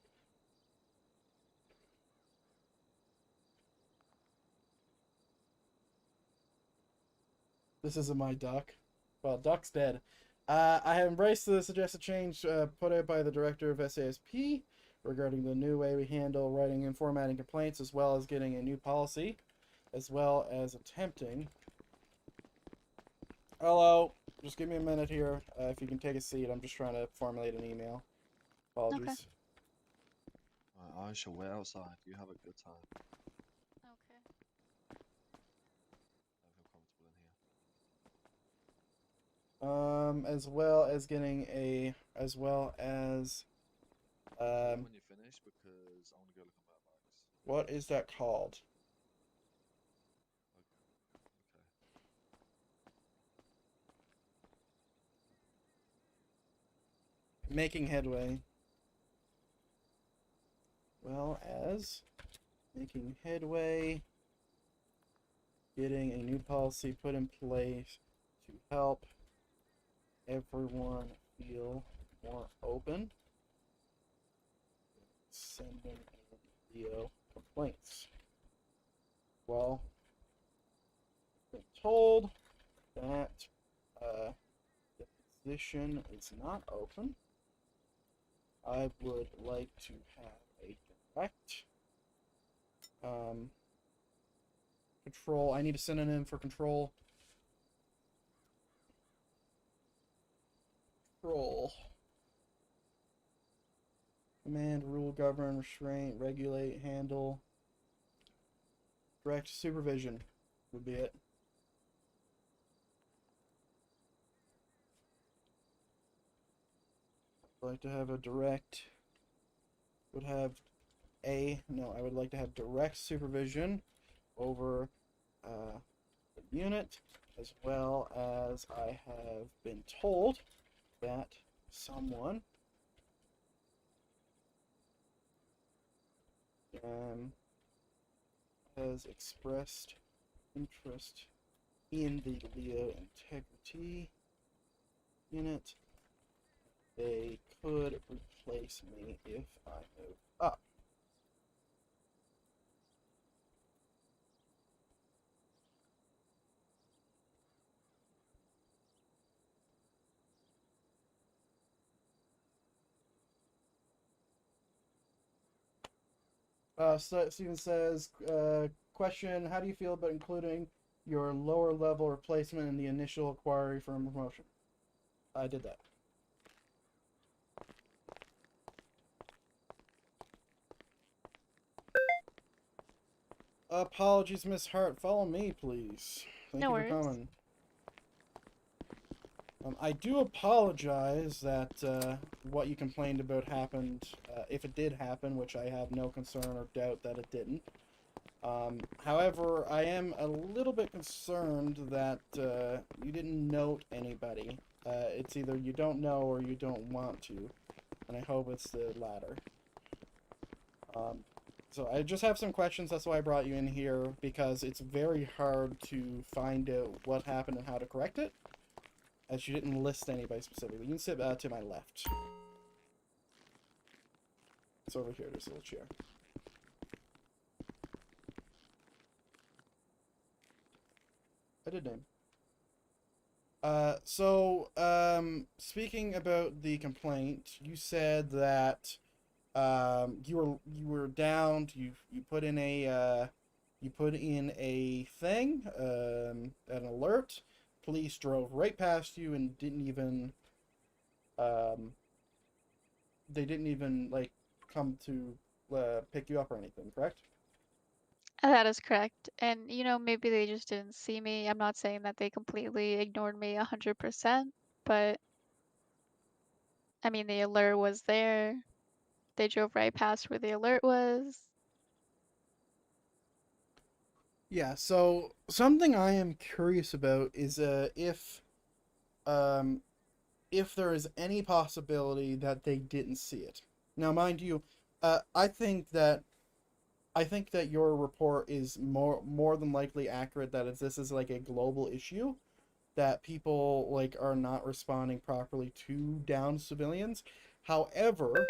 This isn't my duck. Well, duck's dead. I have embraced the suggested change put out by the director of SASP regarding the new way we handle writing and formatting complaints, as well as getting a new policy, as well as attempting. Hello, just give me a minute here. If you can take a seat, I'm just trying to formulate an email. Apologies. Okay. I shall wait outside. You have a good time. Okay. I feel comfortable in here. As well as getting a, as well as, When you finish, because I want to go look at my bags. what is that called? Making headway. Well as making headway, getting a new policy put in place to help everyone feel more open, sending in Leo complaints. Well, I've been told that the position is not open. I would like to have a direct control. I need a synonym for control. Control. Command, rule, govern, restraint, regulate, handle. Direct supervision would be it. I'd like to have a direct, would have a, no, I would like to have direct supervision over the unit, as well as I have been told that someone has expressed interest in the Leo Integrity unit. They could replace me if I move up. Steven says, question, how do you feel about including your lower level replacement in the initial inquiry for a promotion? I did that. Apologies, Miss Hart. Follow me, please. Thank No you worries. for coming. I do apologize that what you complained about happened, if it did happen, which I have no concern or doubt that it didn't. However, I am a little bit concerned that you didn't note anybody. It's either you don't know or you don't want to, and I hope it's the latter. So I just have some questions, that's why I brought you in here, because it's very hard to find out what happened and how to correct it, as you didn't list anybody specifically. You can sit to my left. It's over here, there's a little chair. I did name. Speaking about the complaint, you said that you were downed. You put in a thing, an alert. Police drove right past you and didn't even they didn't even like come to pick you up or anything, correct? That is correct. And, you know, maybe they just didn't see me. I'm not saying that they completely ignored me 100%, but I mean, the alert was there. They drove right past where the alert was. Yeah, so something I am curious about is if there is any possibility that they didn't see it. Now, mind you, I think that your report is more than likely accurate, that if this is like a global issue, that people like are not responding properly to downed civilians. However,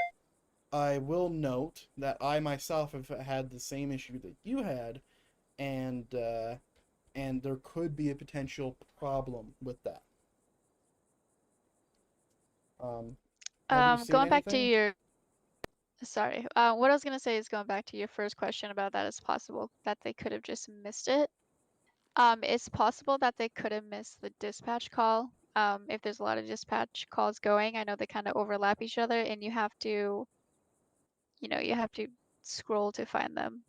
I will note that I myself have had the same issue that you had, and there could be a potential problem with that. Have you seen Going back to anything? your, sorry, what I was gonna say is going back to your first question about that it's possible that they could have just missed it. It's possible that they could have missed the dispatch call. If there's a lot of dispatch calls going, I know they kind of overlap each other, and you have to scroll to find them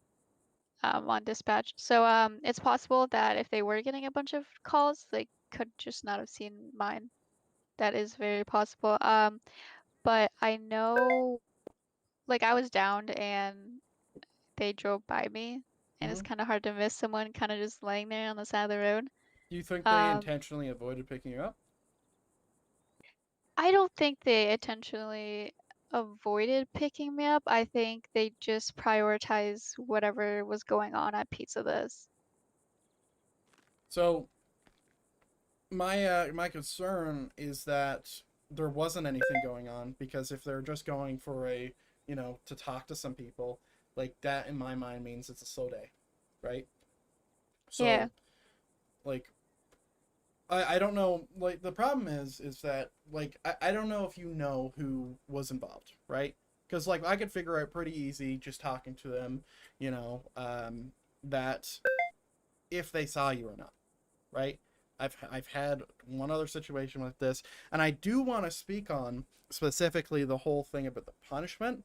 on dispatch. So it's possible that if they were getting a bunch of calls, they could just not have seen mine. That is very possible. But I know, like, I was downed and they drove by me, and it's kind of hard to miss someone kind of just laying there on the side of the road. Do you think they intentionally avoided picking you up? I don't think they intentionally avoided picking me up. I think they just prioritized whatever was going on at Pizza This. So my concern is that there wasn't anything going on, because if they're just going for a, to talk to some people, like that in my mind means it's a slow day, right? So, yeah. Like, I don't know, like the problem is that like I don't know if you know who was involved, right? Because like I could figure out pretty easy just talking to them, that if they saw you or not, right? I've had one other situation with this, and I do want to speak on specifically the whole thing about the punishment.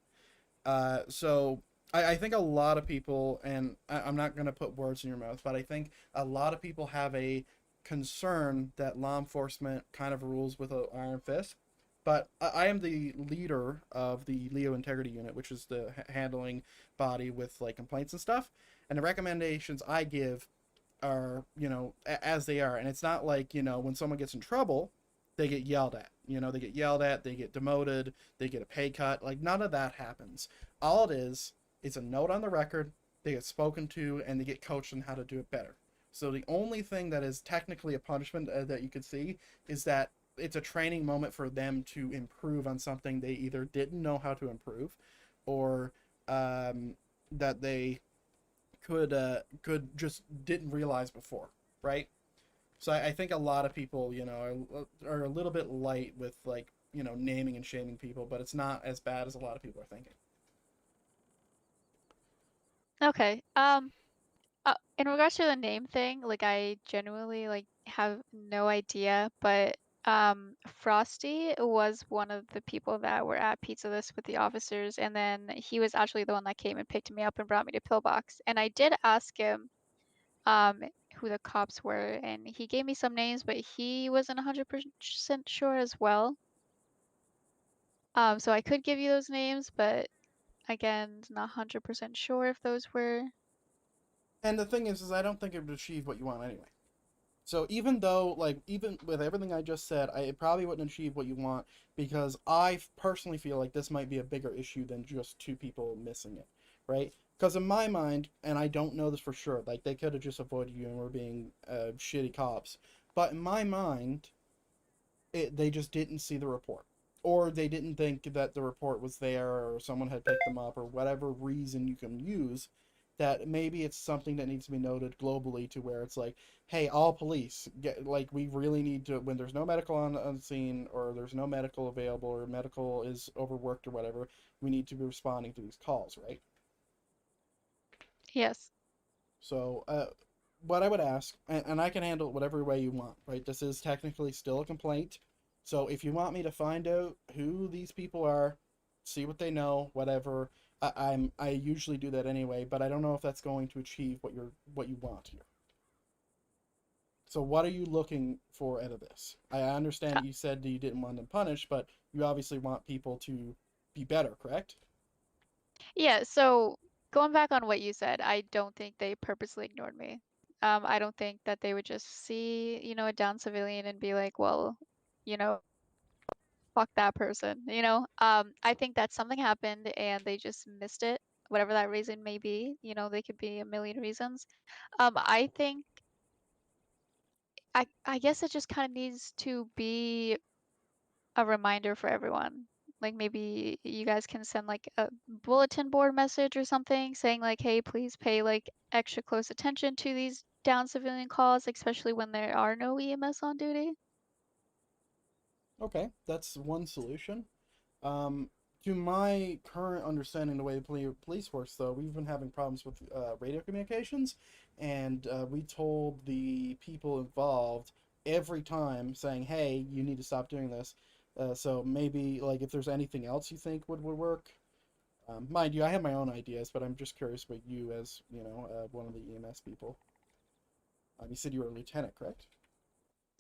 So I think a lot of people, and I'm not going to put words in your mouth, but I think a lot of people have a concern that law enforcement kind of rules with an iron fist. But I am the leader of the Leo Integrity Unit, which is the handling body with like complaints and stuff. And the recommendations I give are, as they are. And it's not like, when someone gets in trouble, they get yelled at. They get yelled at, they get demoted, they get a pay cut. Like, none of that happens. All it is a note on the record, they get spoken to, and they get coached on how to do it better. So the only thing that is technically a punishment that you could see is that it's a training moment for them to improve on something they either didn't know how to improve, or that they could just didn't realize before, right? So I think a lot of people, are a little bit light with like naming and shaming people, but it's not as bad as a lot of people are thinking. Okay. In regards to the name thing, like I genuinely like have no idea, but Frosty was one of the people that were at Pizza List with the officers, and then he was actually the one that came and picked me up and brought me to Pillbox. And I did ask him who the cops were, and he gave me some names, but he wasn't 100% sure as well. So I could give you those names, but again, not 100% sure if those were. And the thing is I don't think it would achieve what you want anyway. So even though, like, even with everything I just said, it probably wouldn't achieve what you want, because I personally feel like this might be a bigger issue than just two people missing it, right? Because in my mind, and I don't know this for sure, like they could have just avoided you and were being shitty cops, but in my mind, they just didn't see the report, or they didn't think that the report was there, or someone had picked them up, or whatever reason you can use, that maybe it's something that needs to be noted globally, to where it's like, hey, all police get, like, we really need to, when there's no medical on scene, or there's no medical available, or medical is overworked or whatever, we need to be responding to these calls, right? Yes. So what I would ask, and I can handle it whatever way you want, right? This is technically still a complaint. So if you want me to find out who these people are, see what they know, whatever, I usually do that anyway, but I don't know if that's going to achieve what you want here. So what are you looking for out of this? I understand you said that you didn't want them punished, but you obviously want people to be better, correct? Yeah, so going back on what you said, I don't think they purposely ignored me. I don't think that they would just see, a down civilian and be like, well, you know, fuck that person, I think that something happened and they just missed it, whatever that reason may be. They could be a million reasons. I think I guess it just kind of needs to be a reminder for everyone. Like maybe you guys can send like a bulletin board message or something saying like, hey, please pay like extra close attention to these down civilian calls, especially when there are no EMS on duty. Okay, that's one solution. Um, to my current understanding, the way the police works, though, we've been having problems with radio communications, and we told the people involved every time, saying, "Hey, you need to stop doing this." So maybe, like, if there's anything else you think would work. Mind you, I have my own ideas, but I'm just curious about you as, one of the EMS people. You said you were a lieutenant, correct?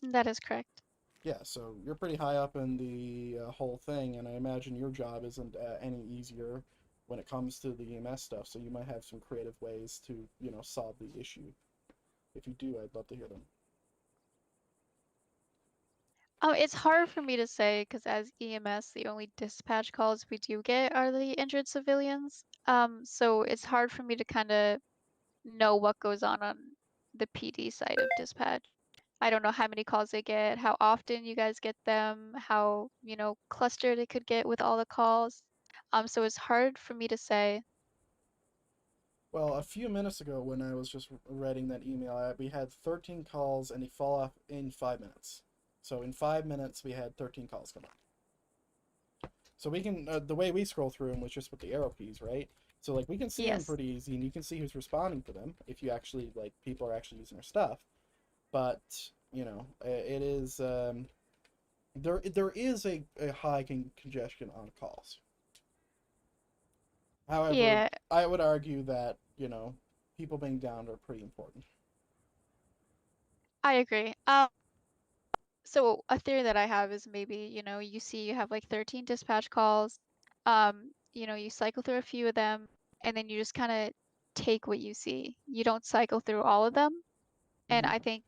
That is correct. Yeah, so you're pretty high up in the whole thing, and I imagine your job isn't any easier when it comes to the EMS stuff, so you might have some creative ways to, solve the issue. If you do, I'd love to hear them. Oh, it's hard for me to say because as EMS, the only dispatch calls we do get are the injured civilians. So it's hard for me to kind of know what goes on the PD side of dispatch. I don't know how many calls they get, how often you guys get them, how, clustered it could get with all the calls. So it's hard for me to say. Well, a few minutes ago, when I was just writing that email, we had 13 calls, and they fall off in 5 minutes. So in 5 minutes, we had 13 calls come on. So we can, the way we scroll through them was just with the arrow keys, right? So, like, we can see them Yes. pretty easy, and you can see who's responding to them if you actually, like, people are actually using our stuff. But, it is, there is a high congestion on calls. However, Yeah. I would argue that, people being down are pretty important. I agree. So a theory that I have is maybe, you have like 13 dispatch calls, you cycle through a few of them, and then you just kind of take what you see. You don't cycle through all of them. And I think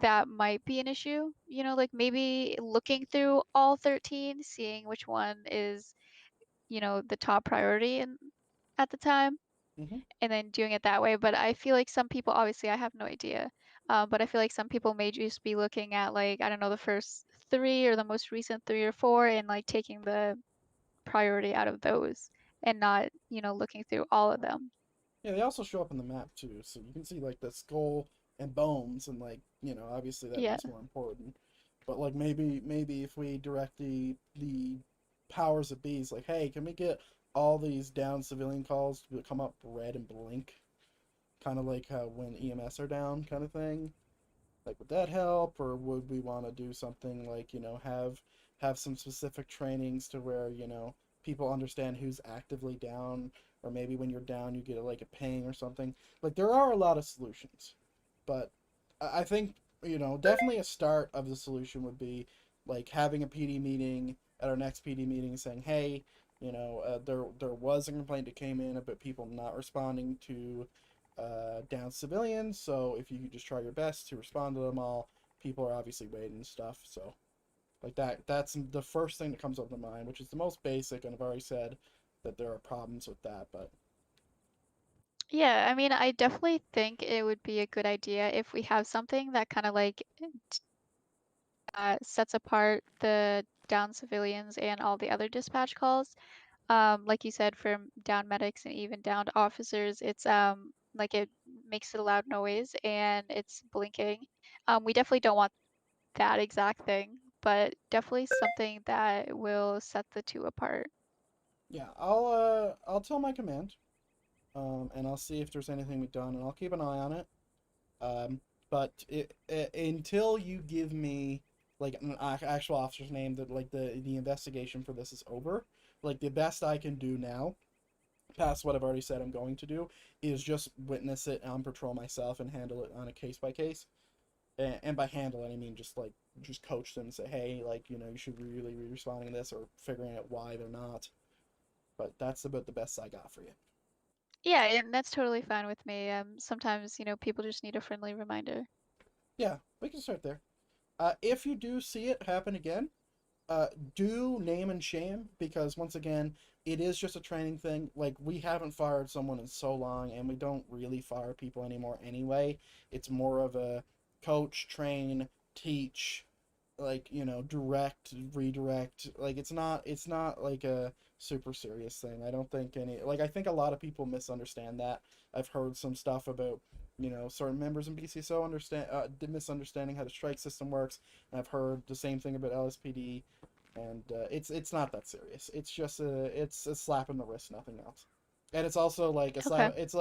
that might be an issue, like maybe looking through all 13, seeing which one is, the top priority at the time, and then doing it that way. But I feel like some people, obviously, I have no idea. But I feel like some people may just be looking at like, I don't know, the first 3 or the most recent 3 or 4 and like taking the priority out of those and not, looking through all of them. Yeah, they also show up in the map too, so you can see like the skull and bones, and like obviously Yeah. that's more important. But like maybe if we direct the powers of bees, like, hey, can we get all these down civilian calls to come up red and blink, kind of like how when EMS are down, kind of thing. Like, would that help, or would we want to do something like have some specific trainings to where people understand who's actively down, or maybe when you're down you get like a ping or something. Like, there are a lot of solutions, but I think definitely a start of the solution would be like having a PD meeting at our next PD meeting, saying, hey, there was a complaint that came in about people not responding to down civilians. So if you could just try your best to respond to them all, people are obviously waiting and stuff. So like that's the first thing that comes up to mind, which is the most basic. And I've already said that there are problems with that, but Yeah, I mean, I definitely think it would be a good idea if we have something that kind of like sets apart the down civilians and all the other dispatch calls. Like you said, from down medics and even down officers, it's like it makes a loud noise and it's blinking. We definitely don't want that exact thing, but definitely something that will set the two apart. yeah, I'll tell my command, and I'll see if there's anything we've done, and I'll keep an eye on it. But until you give me like an actual officer's name, that like the investigation for this is over, like the best I can do now, past what I've already said I'm going to do, is just witness it on patrol myself and handle it on a case by case. And by handle it, I mean just coach them and say, hey, like you should really be responding to this, or figuring out why they're not. But that's about the best I got for you. Yeah, and that's totally fine with me. Sometimes, people just need a friendly reminder. Yeah, we can start there. If you do see it happen again, do name and shame, because once again, it is just a training thing. Like, we haven't fired someone in so long, and we don't really fire people anymore anyway. It's more of a coach, train, teach, like direct, redirect. Like, it's not like a super serious thing. I don't think I think a lot of people misunderstand that. I've heard some stuff about certain members in BCSO misunderstanding how the strike system works, and I've heard the same thing about LSPD, and it's not that serious. It's just a slap in the wrist, nothing else. And it's also like a slap. Okay. It's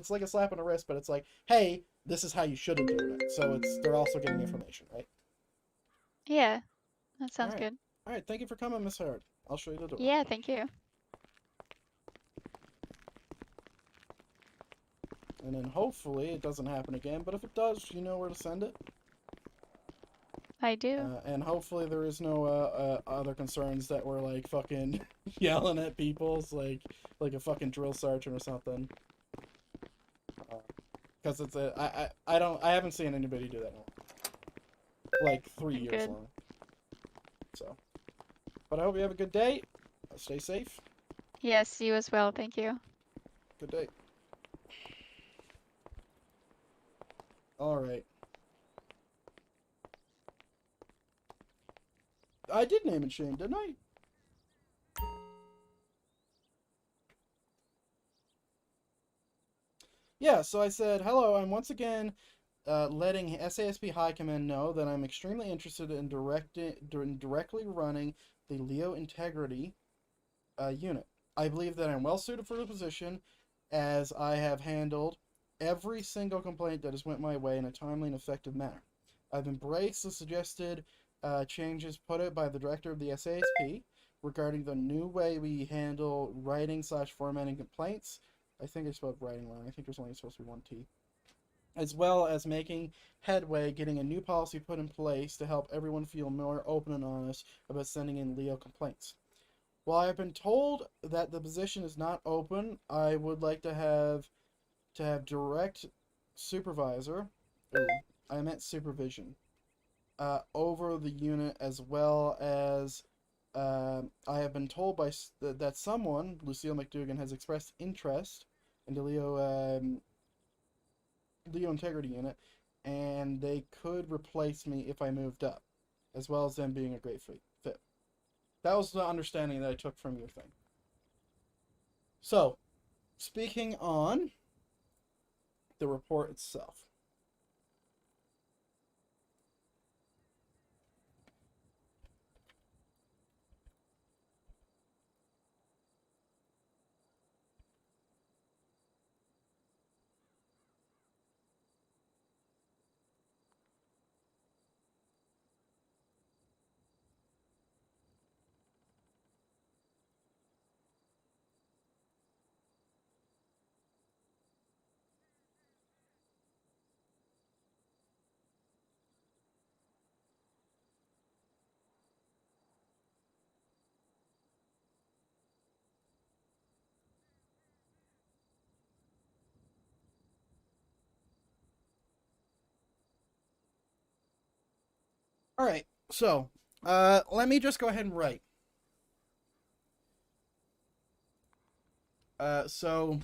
like a slap in the wrist, but it's like, hey, this is how you should have done it. So they're also getting information, right? Yeah, that All sounds right. good. All right. Thank you for coming, Miss Howard. I'll show you the door. Yeah, thank you. And then hopefully it doesn't happen again. But if it does, you know where to send it. I do. And hopefully there is no other concerns that we're like fucking yelling at people's like a fucking drill sergeant or something. Because it's I haven't seen anybody do that in like 3 years Good. long. So, but I hope you have a good day. Stay safe. Yes, you as well. Thank you. Good day. All right. I did name and shame, didn't I? Yeah, so I said, hello, I'm once again letting SASP High Command know that I'm extremely interested in directly running the Leo Integrity unit. I believe that I'm well suited for the position, as I have handled every single complaint that has went my way in a timely and effective manner. I've embraced the suggested changes put out by the director of the SASP regarding the new way we handle writing/formatting complaints. I think I spelled writing wrong. I think there's only supposed to be one T. As well as making headway getting a new policy put in place to help everyone feel more open and honest about sending in Leo complaints. While I've been told that the position is not open, I would like to have direct supervisor. Ooh, I meant supervision. Over the unit, as well as I have been told that someone, Lucille McDougan, has expressed interest in the Leo Integrity unit, and they could replace me if I moved up, as well as them being a great fit. That was the understanding that I took from your thing. So, speaking on the report itself. All right, so let me just go ahead and write. So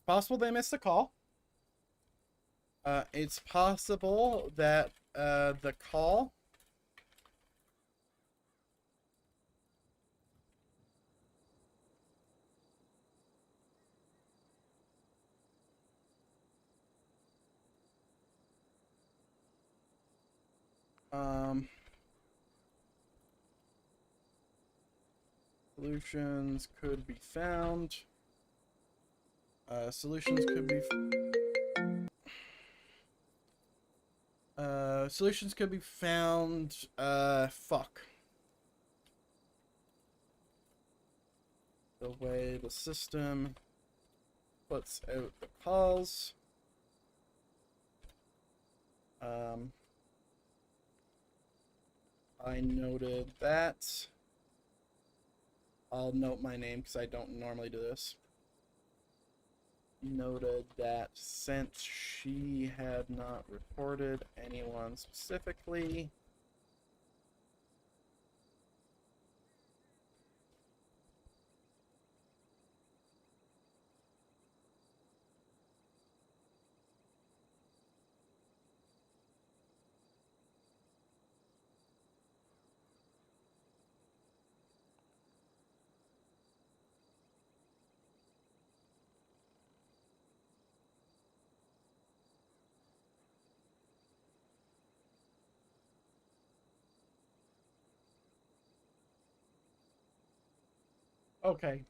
possible they missed the call. It's possible that the call solutions could be found. Solutions could be found. Fuck. The way the system puts out the calls. I noted that. I'll note my name because I don't normally do this. Noted that since she had not reported anyone specifically, okay.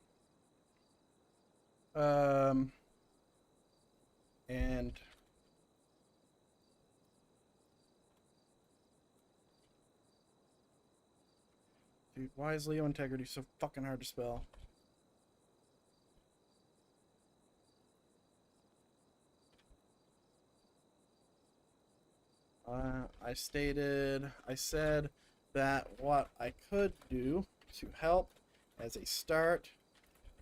And dude, why is Leo integrity so fucking hard to spell? I said that what I could do to help as a start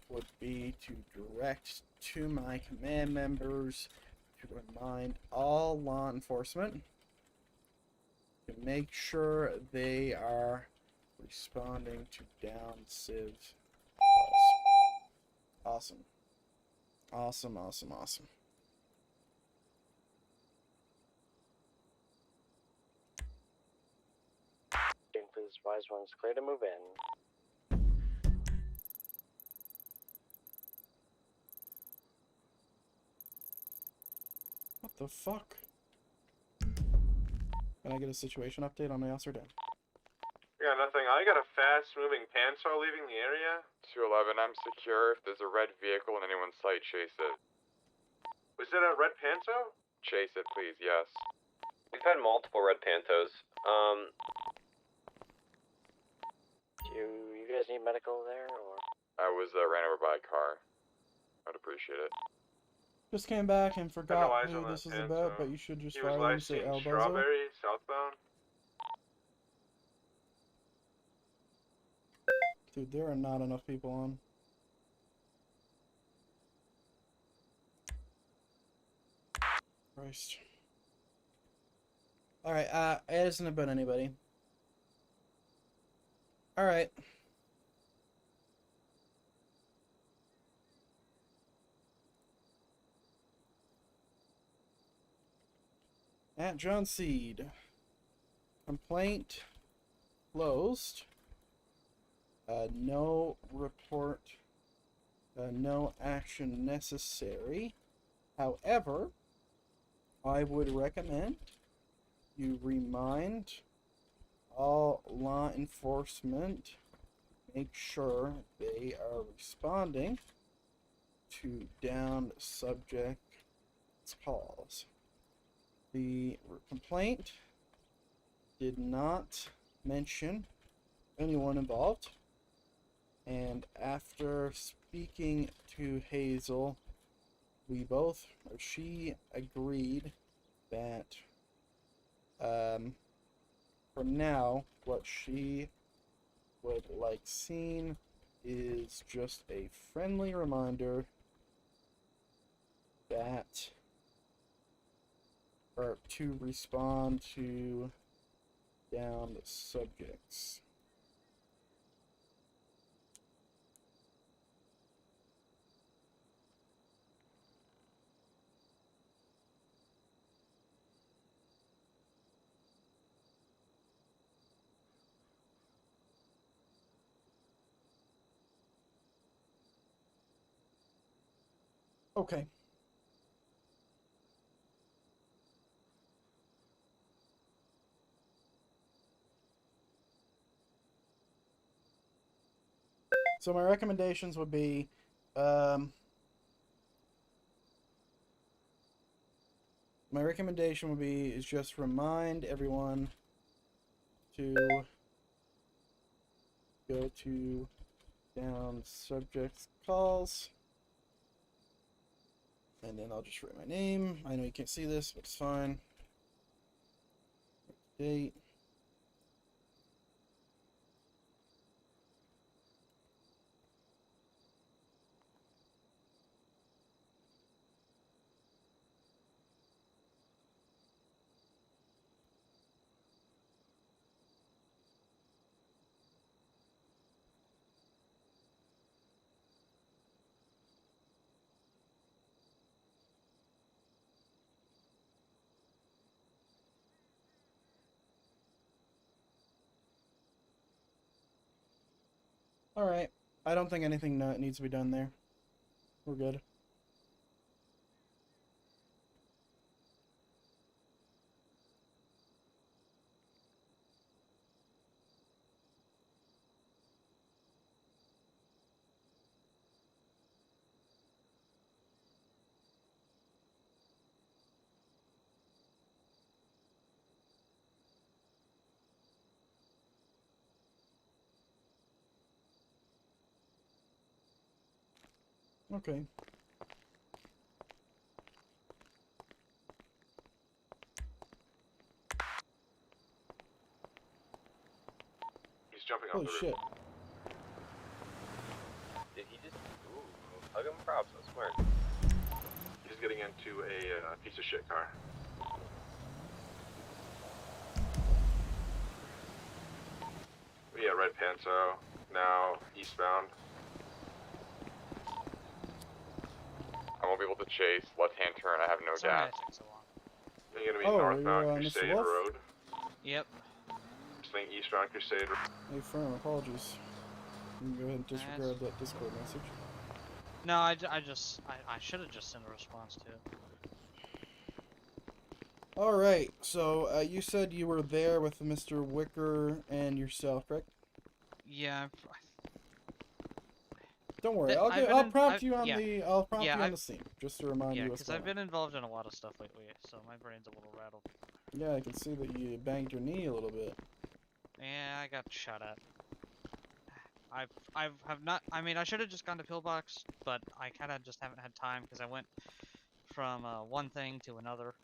would be to direct to my command members to remind all law enforcement to make sure they are responding to down civ calls. Awesome. Awesome, awesome, awesome. Please advise when it's clear to move in. What the fuck? Can I get a situation update on my officer down? Yeah, nothing. I got a fast-moving panzer leaving the area. 211, I'm secure. If there's a red vehicle in anyone's sight, chase it. Was it a red panzer? Chase it, please, yes. We've had multiple red pantos. Do you guys need medical there, or? I was ran over by a car. I'd appreciate it. Just came back and forgot eyes who on this that is panzer. about, but you should just He was fire and last say seen El Bozo. Strawberry, southbound. Dude, there are not enough people on. Christ. Alright, it isn't about anybody. All right. At John Seed. Complaint closed. No report. No action necessary. However, I would recommend you remind all law enforcement, make sure they are responding to downed subject calls. The complaint did not mention anyone involved, and after speaking to Hazel, she agreed that for now, what she would like seen is just a friendly reminder that, or to respond to downed subjects. Okay. So my recommendations would be, my recommendation would be is just remind everyone to go to down subjects calls, and then I'll just write my name. I know you can't see this, but it's fine. Date. All right. I don't think anything needs to be done there. We're good. Okay. He's jumping off Holy the roof. shit. Did he just... Ooh, hug him props, so smart. He's getting into a piece of shit car. Yeah, red Panto, now eastbound. I won't be able to chase. Left-hand turn, I have no gas. You're gonna be northbound you're, Mr. Crusade Wolf? Road. Yep. Staying eastbound Crusade Road. Hey, firm, apologies. You can go ahead and disregard that Discord message. No, I should have just sent a response to it. Alright, so you said you were there with Mr. Wicker and yourself, correct? Yeah. Don't worry, I'll prompt you on the scene, just to remind you what's because going I've been involved in a lot of stuff lately, so my brain's a little rattled. on. Yeah, I can see that you banged your knee a little bit. Yeah, I got shot at. I've not. I mean, I should have just gone to Pillbox, but I kind of just haven't had time because I went from one thing to another.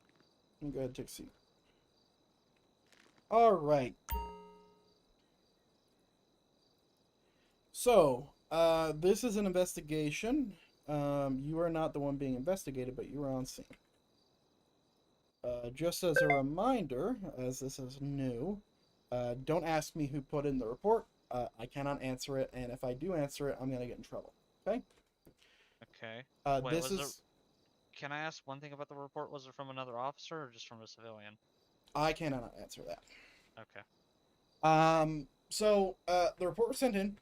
Go ahead and take a seat. Alright. So, this is an investigation. You are not the one being investigated, but you are on scene. Just as a reminder, as this is new, don't ask me who put in the report. I cannot answer it, and if I do answer it, I'm gonna get in trouble. Okay. Okay. Wait, This was is. Can I ask one thing about the report? Was it from another officer or just from a civilian? I cannot answer that. Okay. So the report was sent in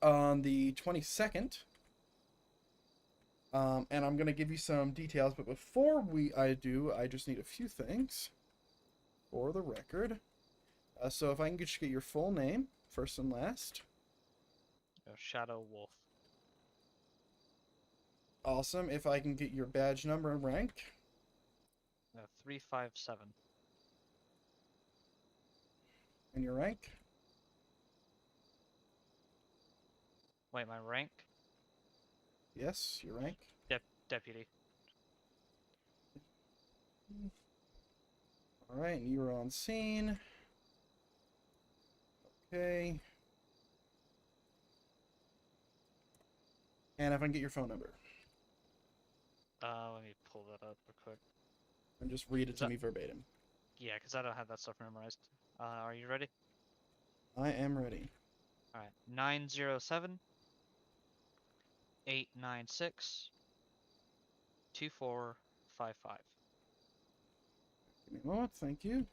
on the 22nd. And I'm gonna give you some details, but before I just need a few things for the record. So if I can just get your full name, first and last. Shadow Wolf. Awesome. If I can get your badge number and rank. 357. And your rank. Wait, my rank? Yes, your rank. Deputy. All right, and you were on scene. Okay. And if I can get your phone number. Let me pull that up real quick. And just read it to me verbatim. Yeah, because I don't have that stuff memorized. Are you ready? I am ready. Alright. 907 896 2455. Give me a moment, thank you.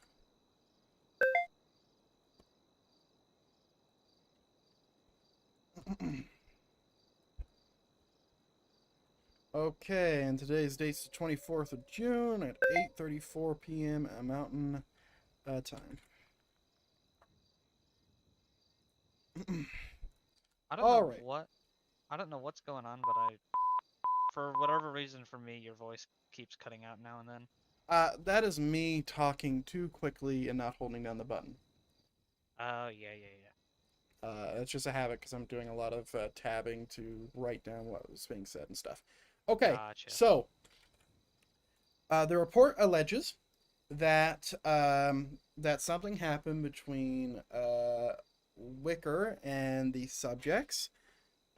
Okay, and today's date's the 24th of June at 8:34 p.m. Mountain time. I don't know what. I don't know what's going on, but for whatever reason, for me, your voice keeps cutting out now and then. That is me talking too quickly and not holding down the button. Oh, yeah. It's just a habit because I'm doing a lot of tabbing to write down what was being said and stuff. Okay, Gotcha. so the report alleges that that something happened between Wicker and the subjects,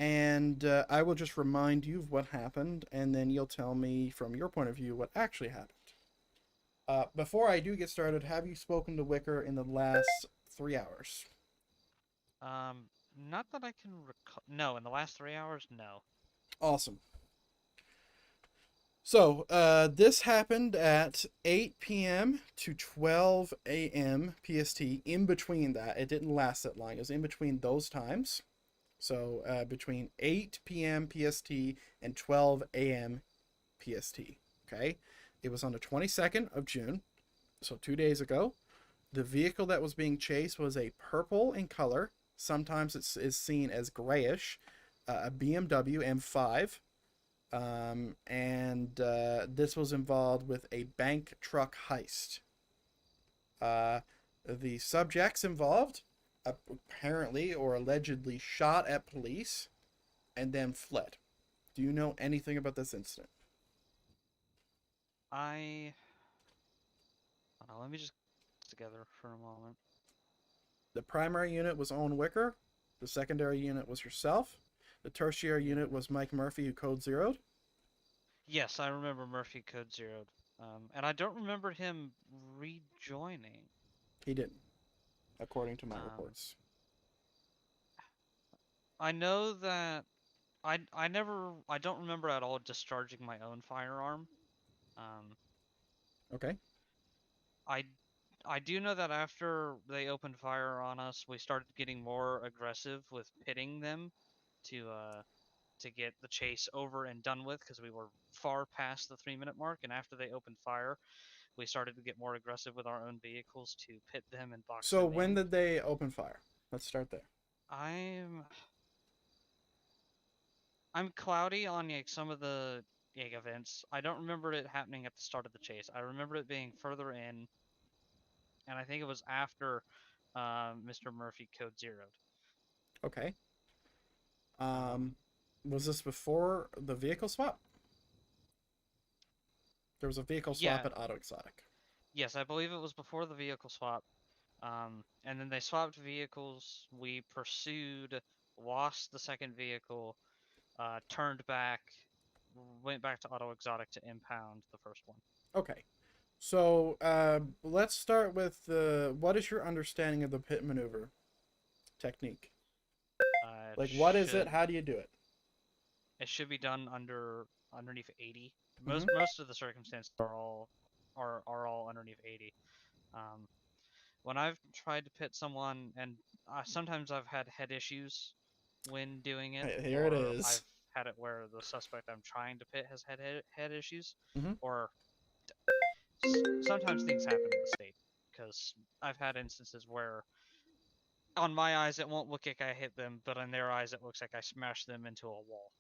and I will just remind you of what happened, and then you'll tell me from your point of view what actually happened. Before I do get started, have you spoken to Wicker in the last 3 hours? Not that I can recall. No, in the last 3 hours, no. Awesome. So, this happened at 8 p.m. to 12 a.m. PST. In between that, it didn't last that long. It was in between those times. So, between 8 p.m. PST and 12 a.m. PST. Okay? It was on the 22nd of June, so 2 days ago. The vehicle that was being chased was a purple in color. Sometimes it is seen as grayish. A BMW M5. This was involved with a bank truck heist. The subjects involved apparently or allegedly shot at police and then fled. Do you know anything about this incident? Hold on, let me just get together for a moment. The primary unit was Owen Wicker. The secondary unit was yourself. The tertiary unit was Mike Murphy, who code zeroed. Yes, I remember Murphy code zeroed. And I don't remember him rejoining. He didn't, according to my reports. I know that I don't remember at all discharging my own firearm. Okay. I do know that after they opened fire on us, we started getting more aggressive with pitting them to get the chase over and done with because we were far past the 3-minute mark, and after they opened fire, we started to get more aggressive with our own vehicles to pit them and box them So in. when did they open fire? Let's start there. I'm cloudy on like some of the events. I don't remember it happening at the start of the chase. I remember it being further in, and I think it was after Mr. Murphy code zeroed. Okay. Was this before the vehicle swap? There was a vehicle swap at Auto Exotic. Yes, I believe it was before the vehicle swap. And then they swapped vehicles. We pursued, lost the second vehicle, turned back, went back to Auto Exotic to impound the first one. Okay. So let's start with what is your understanding of the pit maneuver? technique? It Like, what is it? should- How do you do it? It should be done underneath 80. Mhm. Most of the circumstances are all underneath 80. Um, when I've tried to pit someone, and sometimes I've had head issues when doing it, Here it or is. I've had it where the suspect I'm trying to pit has had head issues, Mhm. or sometimes things happen in the state, because I've had instances where on my eyes it won't look like I hit them, but in their eyes it looks like I smashed them into a wall.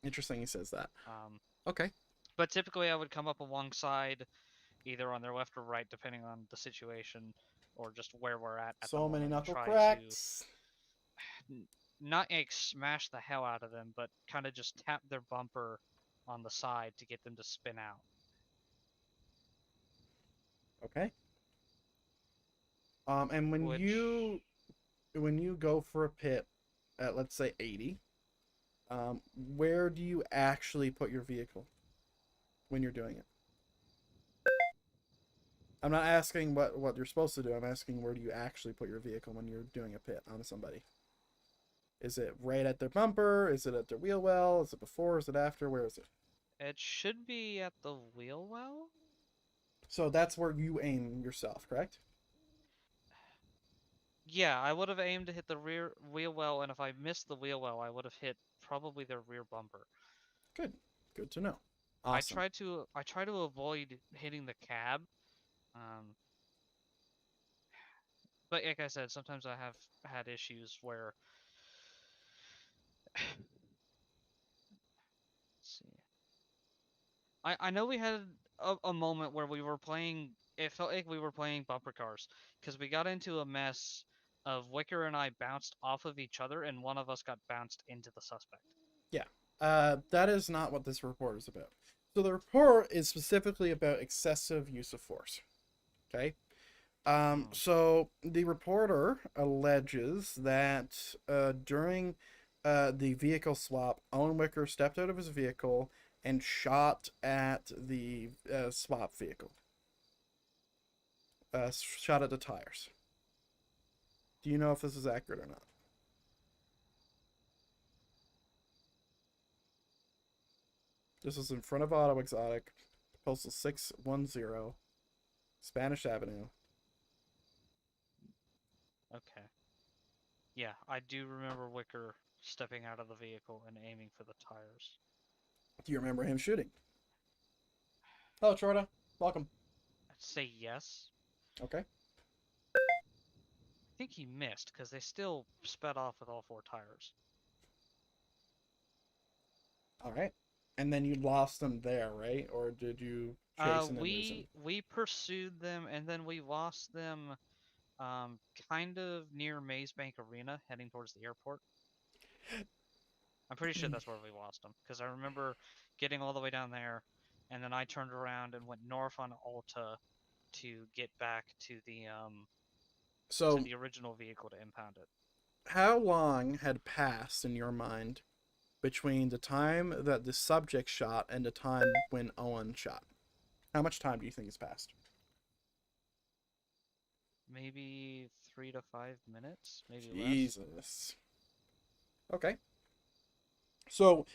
Interesting he says that. Um, Okay. But typically I would come up alongside, either on their left or right, depending on the situation, or just where we're at the So many moment, and knuckle try cracks. to not like smash the hell out of them, but kind of just tap their bumper on the side to get them to spin out. Okay. And when Which- you go for a pit at, let's say, 80, where do you actually put your vehicle when you're doing it? I'm not asking what you're supposed to do. I'm asking where do you actually put your vehicle when you're doing a pit on somebody? Is it right at their bumper? Is it at their wheel well? Is it before? Is it after? Where is it? It should be at the wheel well. So that's where you aim yourself, correct? Yeah, I would have aimed to hit the rear wheel well, and if I missed the wheel well, I would have hit probably their rear bumper. Good. Good to know. Awesome. I try to avoid hitting the cab. But like I said, sometimes I have had issues where let's see. I know we had a moment where we were playing, it felt like we were playing bumper cars, because we got into a mess of Wicker and I bounced off of each other, and one of us got bounced into the suspect. Yeah. That is not what this report is about. So the report is specifically about excessive use of force. Okay. So the reporter alleges that during the vehicle swap, Owen Wicker stepped out of his vehicle and shot at the swap vehicle. Shot at the tires. Do you know if this is accurate or not? This is in front of Auto Exotic, Postal 610, Spanish Avenue. Okay. Yeah, I do remember Wicker stepping out of the vehicle and aiming for the tires. Do you remember him shooting? Hello, Chorda. Welcome. I'd say yes. Okay. I think he missed, because they still sped off with all 4 tires. All right. And then you lost them there, right? Or did you chase and then lose them? We pursued them, and then we lost them kind of near Maze Bank Arena, heading towards the airport. I'm pretty sure that's where we lost them, because I remember getting all the way down there, and then I turned around and went north on Alta to get back to the original vehicle to impound it. How long had passed in your mind between the time that the subject shot and the time when Owen shot? How much time do you think has passed? Maybe 3 to 5 minutes, maybe Jesus. less. Okay. So,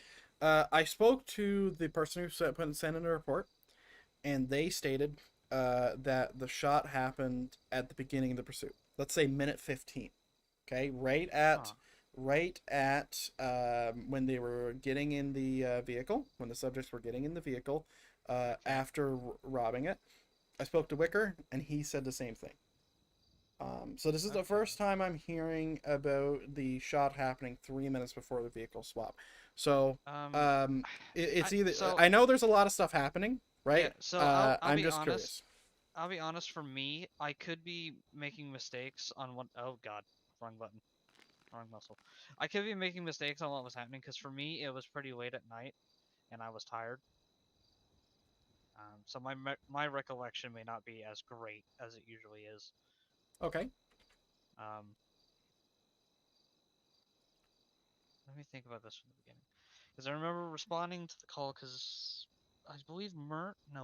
I spoke to the person who sent in a report, and they stated that the shot happened at the beginning of the pursuit. Let's say minute 15. Okay, right at when they were getting in the vehicle, when the subjects were getting in the vehicle after robbing it. I spoke to Wicker, and he said the same thing. So this is the first time I'm hearing about the shot happening 3 minutes before the vehicle swap. So it's either I know there's a lot of stuff happening, right? Yeah, so I'm just curious. I'll be honest, for me, I could be making mistakes on what... Oh, God. Wrong button. Wrong muscle. I could be making mistakes on what was happening, because for me, it was pretty late at night, and I was tired. So my recollection may not be as great as it usually is. Okay. Let me think about this from the beginning. Because I remember responding to the call, because I believe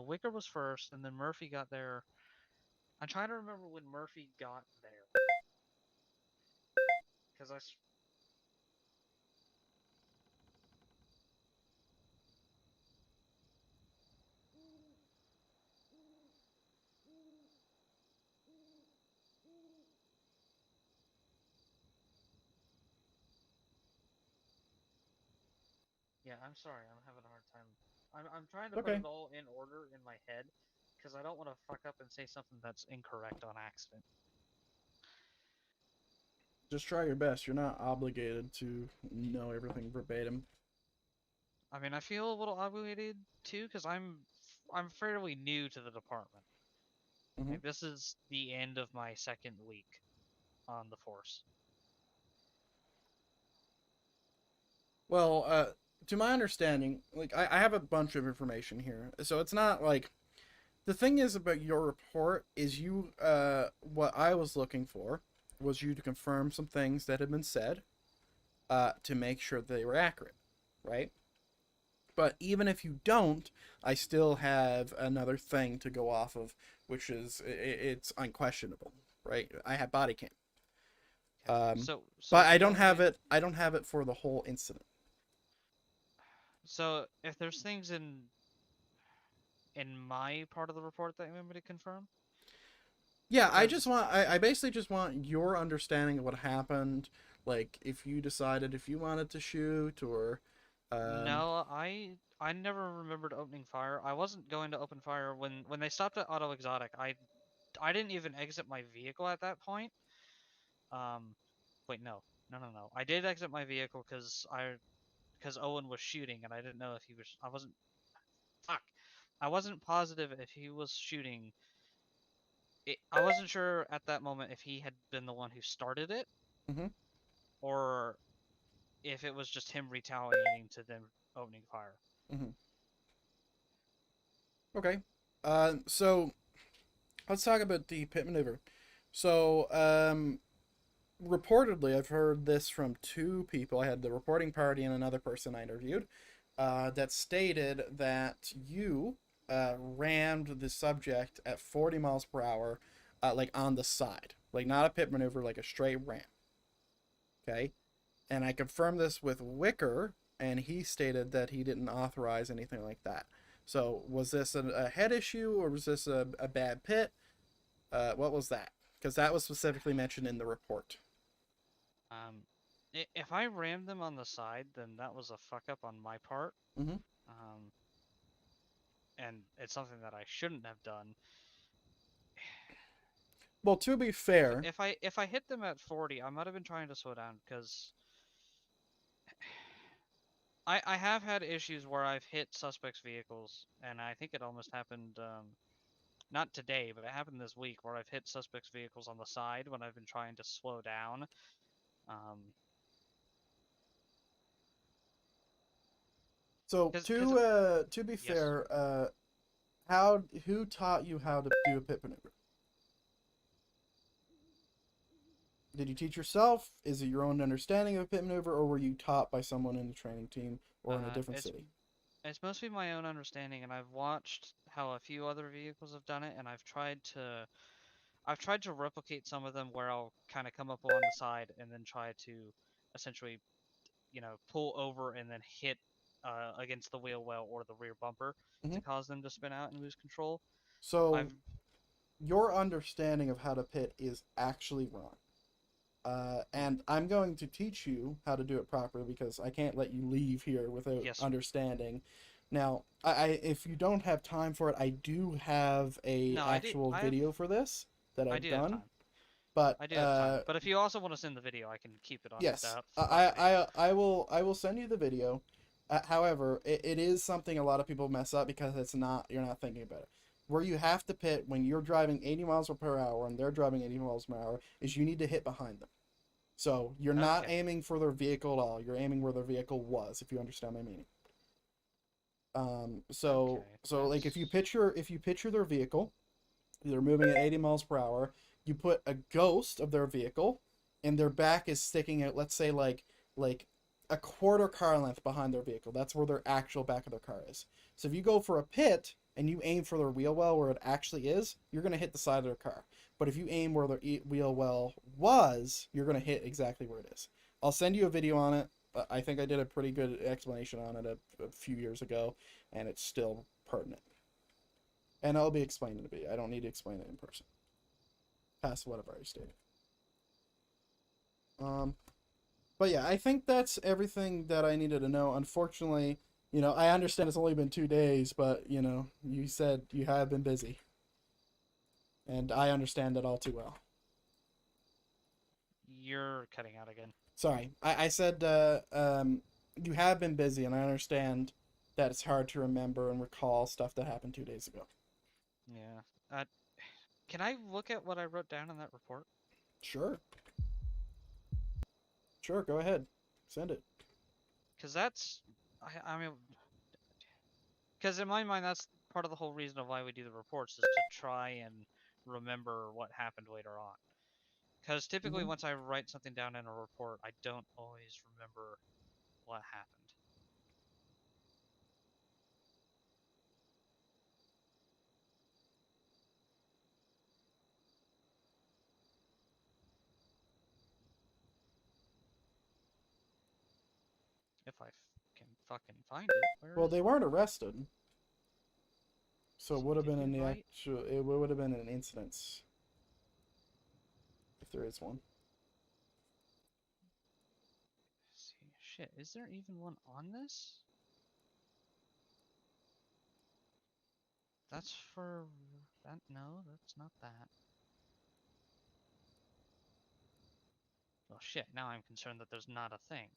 Wicker was first, and then Murphy got there. I'm trying to remember when Murphy got there. because yeah, I'm sorry. I'm having a hard time. I'm trying to put Okay. it all in order in my head because I don't want to fuck up and say something that's incorrect on accident. Just try your best. You're not obligated to know everything verbatim. I mean, I feel a little obligated too because I'm fairly new to the department. Mhm. Like, this is the end of my second week on the force. Well, to my understanding, like I have a bunch of information here, so it's not like the thing is about your report is you. What I was looking for was you to confirm some things that had been said, to make sure they were accurate, right? But even if you don't, I still have another thing to go off of, which is it's unquestionable, right? I have body cam. So but if I you don't want have me- it. I don't have it for the whole incident. So if there's things in my part of the report that you want me to confirm? Yeah, I Because- just want. I basically just want your understanding of what happened. Like, if you decided if you wanted to shoot or. No, I never remembered opening fire. I wasn't going to open fire when they stopped at Auto Exotic. I didn't even exit my vehicle at that point. Wait, no. I did exit my vehicle because Owen was shooting and I didn't know if he was. I wasn't positive if he was shooting. I wasn't sure at that moment if he had been the one who started it, Mhm. or if it was just him retaliating to them opening fire. Mhm. Okay. So let's talk about the pit maneuver. So, reportedly, I've heard this from two people. I had the reporting party and another person I interviewed, that stated that you rammed the subject at 40 miles per hour, like on the side, like not a pit maneuver, like a straight ram. Okay, and I confirmed this with Wicker, and he stated that he didn't authorize anything like that. So, was this a head issue, or was this a bad pit? What was that? Because that was specifically mentioned in the report. If I rammed them on the side, then that was a fuck up on my part. Mhm. And it's something that I shouldn't have done. Well, to be fair, If I hit them at 40, I might have been trying to slow down because I have had issues where I've hit suspects' vehicles, and I think it almost happened, not today, but it happened this week where I've hit suspects' vehicles on the side when I've been trying to slow down. So to be fair, who taught you how to do a pit maneuver? Did you teach yourself? Is it your own understanding of a pit maneuver, or were you taught by someone in the training team or in a different city? It's mostly my own understanding, and I've watched how a few other vehicles have done it, and I've tried to replicate some of them where I'll kind of come up along the side and then try to essentially, pull over and then hit against the wheel well or the rear bumper to cause them to spin out and lose control. So, your understanding of how to pit is actually wrong. And I'm going to teach you how to do it properly because I can't let you leave here without understanding. Now, if you don't have time for it, I do have a actual video for this that I've done. But I do have time. But if you also want to send the video, I can keep it on. Yes, I will send you the video. However, it is something a lot of people mess up because you're not thinking about it. Where you have to pit when you're driving 80 miles per hour and they're driving 80 miles per hour is you need to hit behind them. So you're not aiming for their vehicle at all. You're aiming where their vehicle was, if you understand my meaning. So like if you picture their vehicle, they're moving at 80 miles per hour. You put a ghost of their vehicle, and their back is sticking out. Let's say like a quarter car length behind their vehicle. That's where their actual back of their car is. So if you go for a pit and you aim for their wheel well where it actually is, you're gonna hit the side of their car. But if you aim where their wheel well was, you're gonna hit exactly where it is. I'll send you a video on it. I think I did a pretty good explanation on it a few years ago, and it's still pertinent. And I'll be explaining it to me. I don't need to explain it in person. Past what I've already stated. But yeah, I think that's everything that I needed to know. Unfortunately, you know, I understand it's only been 2 days, but, you know, you said you have been busy. And I understand that all too well. You're cutting out again. Sorry. I said you have been busy, and I understand that it's hard to remember and recall stuff that happened 2 days ago. Yeah. Can I look at what I wrote down in that report? Sure. Sure, go ahead. Send it. Because that's, I mean, because in my mind, that's part of the whole reason of why we do the reports, is to try and remember what happened later on. Because typically, once I write something down in a report, I don't always remember what happened. If I can fucking find it. Well, they weren't arrested. So it would have been in the right? actual. It would have been an incident. If there is one. See, shit, is there even one on this? That's for that. No, that's not that. Well, shit. Now I'm concerned that there's not a thing.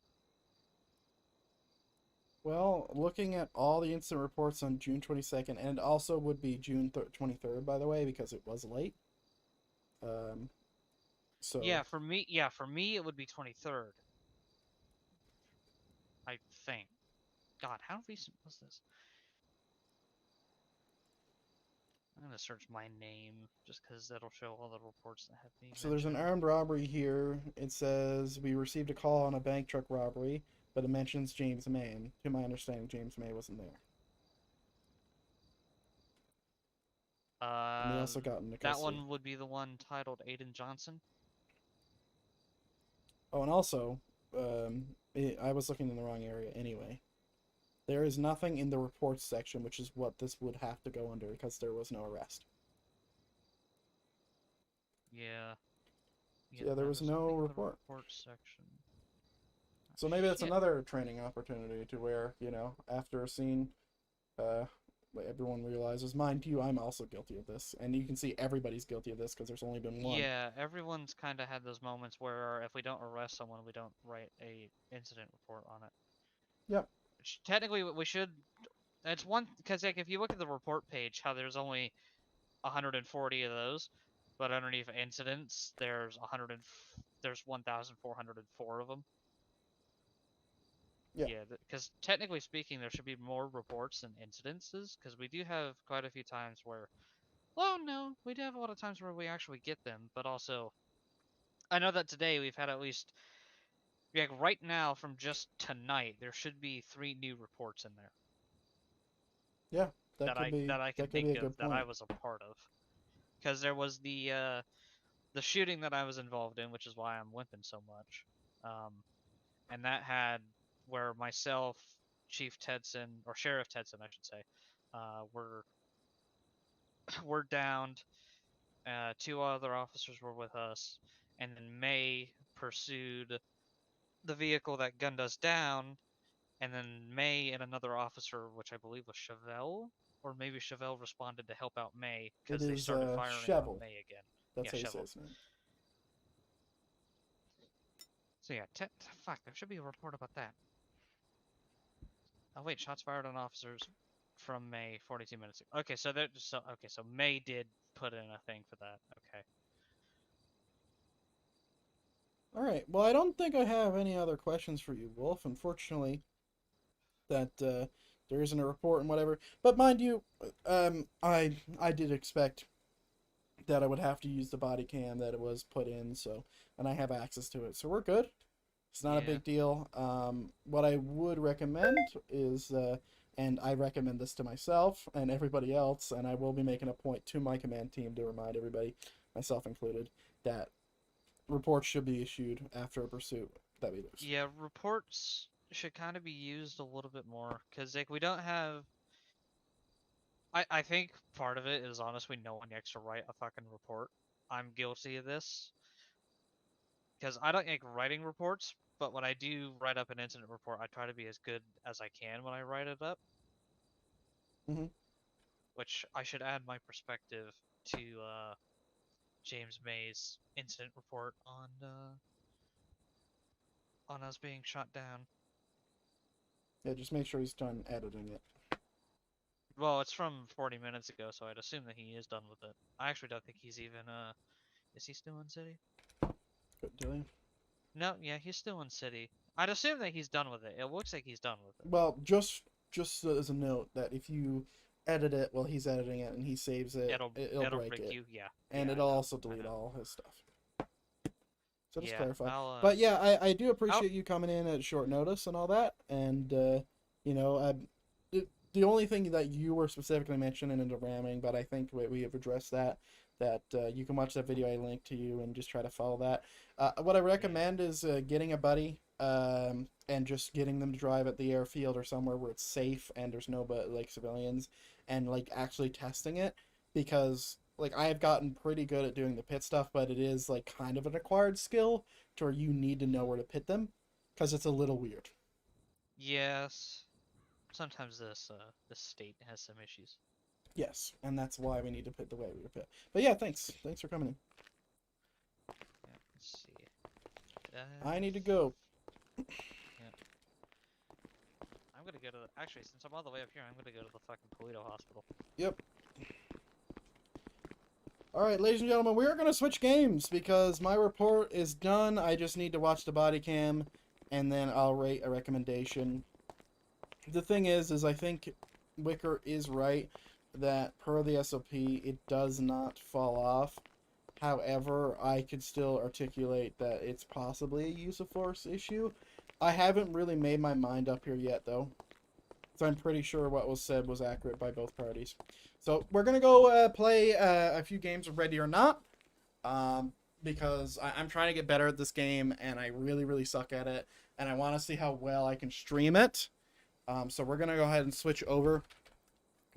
Well, looking at all the incident reports on June 22nd, and also would be June 23rd, by the way, because it was late. So Yeah, for me, it would be 23rd. I think. God, how recent was this? I'm gonna search my name just because that'll show all the reports that have me. So there's an armed robbery here. It says we received a call on a bank truck robbery, but it mentions James May, and to my understanding, James May wasn't there. And they also got into that custody. one would be the one titled Aiden Johnson. Oh, and also, I was looking in the wrong area anyway. There is nothing in the reports section, which is what this would have to go under, because there was no arrest. Yeah. Yeah, there was no report. Reports section. So maybe that's Shit. another training opportunity to where, you know, after a scene, everyone realizes, mind you, I'm also guilty of this. And you can see everybody's guilty of this because there's only been one. Yeah, everyone's kind of had those moments where if we don't arrest someone, we don't write a incident report on it. Yep. Which technically, we should. It's one because like if you look at the report page, how there's only 140 of those, but underneath incidents, there's 1,404 of them. Yeah. Because technically speaking, there should be more reports than incidences, because we do have quite a few times where, well, no, we do have a lot of times where we actually get them, but also, I know that today we've had at least, like right now from just tonight, there should be 3 new reports in there. Yeah, that I can think of that I was a part of. Because there was the shooting that I was involved in, which is why I'm limping so much. And that had where myself, Chief Tedson, or Sheriff Tedson, I should say, were downed. 2 other officers were with us, and then May pursued the vehicle that gunned us down, and then May and another officer, which I believe was Chevelle, or maybe Chevelle responded to help out May because they started firing Chevel. on May again. That's how you say Chevelle. his name. So yeah, fuck, there should be a report about that. Oh wait, shots fired on officers from May 42 minutes ago. Okay, so so May did put in a thing for that. Okay. All right. Well, I don't think I have any other questions for you, Wolf. Unfortunately, that there isn't a report and whatever. But mind you, I did expect that I would have to use the body cam that it was put in, so, and I have access to it, so we're good. It's not a big deal. What I would recommend is, and I recommend this to myself and everybody else, and I will be making a point to my command team to remind everybody, myself included, that reports should be issued after a pursuit, that we lose. Yeah, reports should kind of be used a little bit more because like we don't have. I think part of it is honestly no one likes to write a fucking report. I'm guilty of this because I don't like writing reports, but when I do write up an incident report, I try to be as good as I can when I write it up. Mm-hmm. Which I should add my perspective to James May's incident report on us being shot down. Yeah, just make sure he's done editing it. Well, it's from 40 minutes ago, so I'd assume that he is done with it. I actually don't think he's even is he still in city? Good dealing. No, yeah, he's still in city. I'd assume that he's done with it. It looks like he's done with it. Well, just as a note that if you edit it while he's editing it and he saves it, It'll break break it. you, yeah. And Yeah, it'll also delete all his stuff. So just Yeah, clarify. I'll, But yeah, I do appreciate you coming in at short notice and all that. And you know, the only thing that you were specifically mentioning in the ramming, but I think we have addressed that. That you can watch that video I linked to you and just try to follow that. What I recommend is getting a buddy and just getting them to drive at the airfield or somewhere where it's safe and there's no but like civilians, and like actually testing it, because like I have gotten pretty good at doing the pit stuff, but it is like kind of an acquired skill to where you need to know where to pit them because it's a little weird. yes. Sometimes this state has some issues. Yes, and that's why we need to pit the way we pit. But yeah, thanks for coming in. Yeah, let's see. I need to go. Yeah. I'm gonna go to actually, since I'm all the way up here, I'm gonna go to the fucking Toledo hospital. Yep. Alright, ladies and gentlemen, we're going to switch games because my report is done. I just need to watch the body cam, and then I'll rate a recommendation. The thing is I think Wicker is right that per the SOP, it does not fall off. However, I could still articulate that it's possibly a use of force issue. I haven't really made my mind up here yet, though. So I'm pretty sure what was said was accurate by both parties. So we're going to go play a few games of Ready or Not. Because I'm trying to get better at this game, and I really, really suck at it. And I want to see how well I can stream it. So we're going to go ahead and switch over.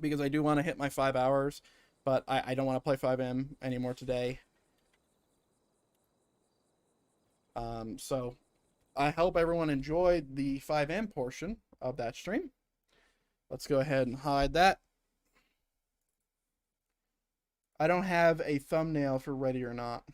Because I do want to hit my 5 hours. But I don't want to play FiveM anymore today. So I hope everyone enjoyed the FiveM portion of that stream. Let's go ahead and hide that. I don't have a thumbnail for Ready or Not.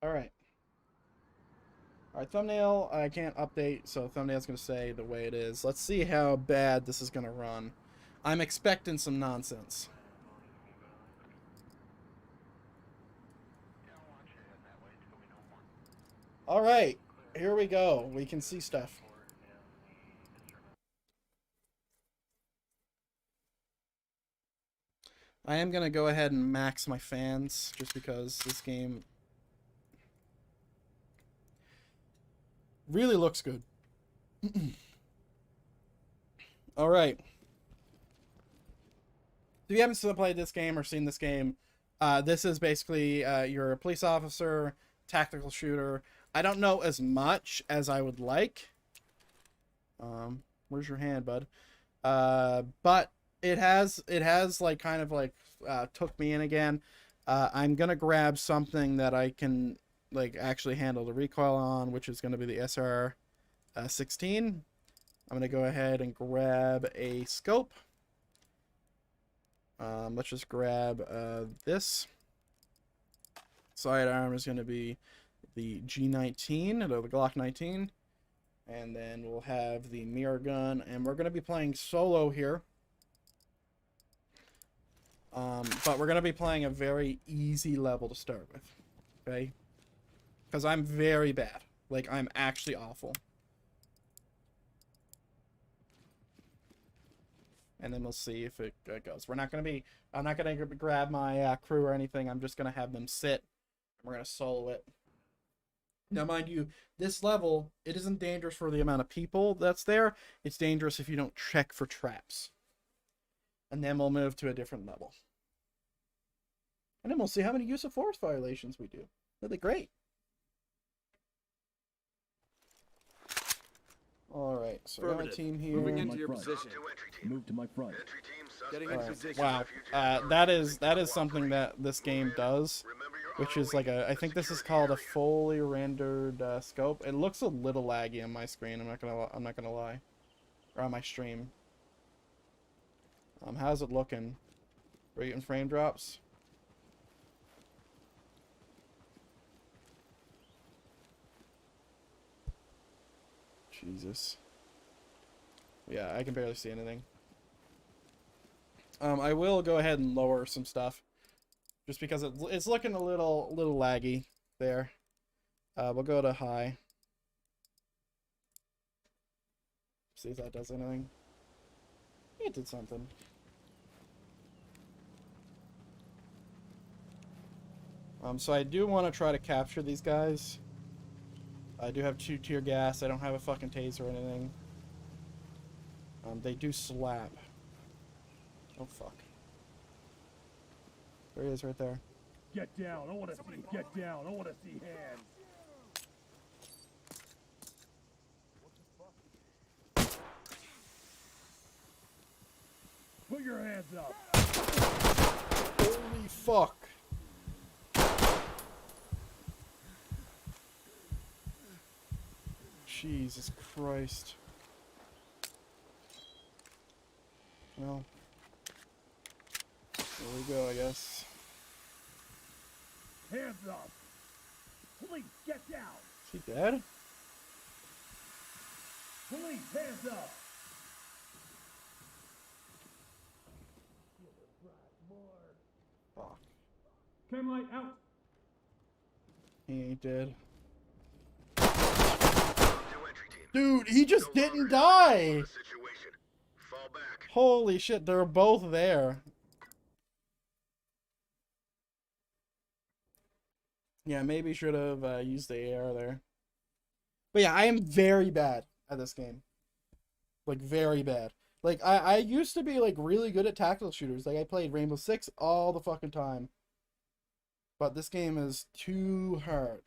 Alright. Alright, thumbnail, I can't update, so thumbnail's going to stay the way it is. Let's see how bad this is going to run. I'm expecting some nonsense. Alright, here we go. We can see stuff. I am going to go ahead and max my fans, just because this game really looks good. Alright. If you haven't still played this game or seen this game, this is basically you're a police officer, tactical shooter. I don't know as much as I would like. Where's your hand, bud? But it has like kind of like took me in again. I'm gonna grab something that I can like actually handle the recoil on, which is gonna be the SR 16. I'm gonna go ahead and grab a scope. Let's just grab this. Sidearm is gonna be the G19, or the Glock 19. And then we'll have the mirror gun, and we're gonna be playing solo here. But we're going to be playing a very easy level to start with, okay? Because I'm very bad. Like, I'm actually awful. And then we'll see if it goes. I'm not going to grab my crew or anything. I'm just going to have them sit. We're going to solo it. Now, mind you, this level, it isn't dangerous for the amount of people that's there. It's dangerous if you don't check for traps. And then we'll move to a different level. And then we'll see how many use of force violations we do. That'd be great. Alright, so I got my team here. Moving into your position. Move to my front. Getting in position. Wow, that is something that this game does, which is like I think this is called a fully rendered scope. It looks a little laggy on my screen. I'm not gonna lie, or on my stream. How's it looking? Rate and frame drops. Jesus. Yeah, I can barely see anything. I will go ahead and lower some stuff, just because it's looking a little laggy there. We'll go to high. See if that does anything. It did something. So I do want to try to capture these guys. I do have 2 tear gas. I don't have a fucking taser or anything. They do slap. Oh fuck. There he is right there. Get down. I want to see. Get down. I want to see hands. Put your hands up. Holy fuck. Jesus Christ. Well, there we go, I guess. Hands up. Police, get down. Is he dead? Police, hands up. Fuck. Cam light out. He ain't dead. Dude, he just didn't die! Holy shit, they're both there. Yeah, maybe should have used the AR there. But yeah, I am very bad at this game. Like, very bad. Like, I used to be, like, really good at tactical shooters. Like, I played Rainbow Six all the fucking time. But this game is too hard.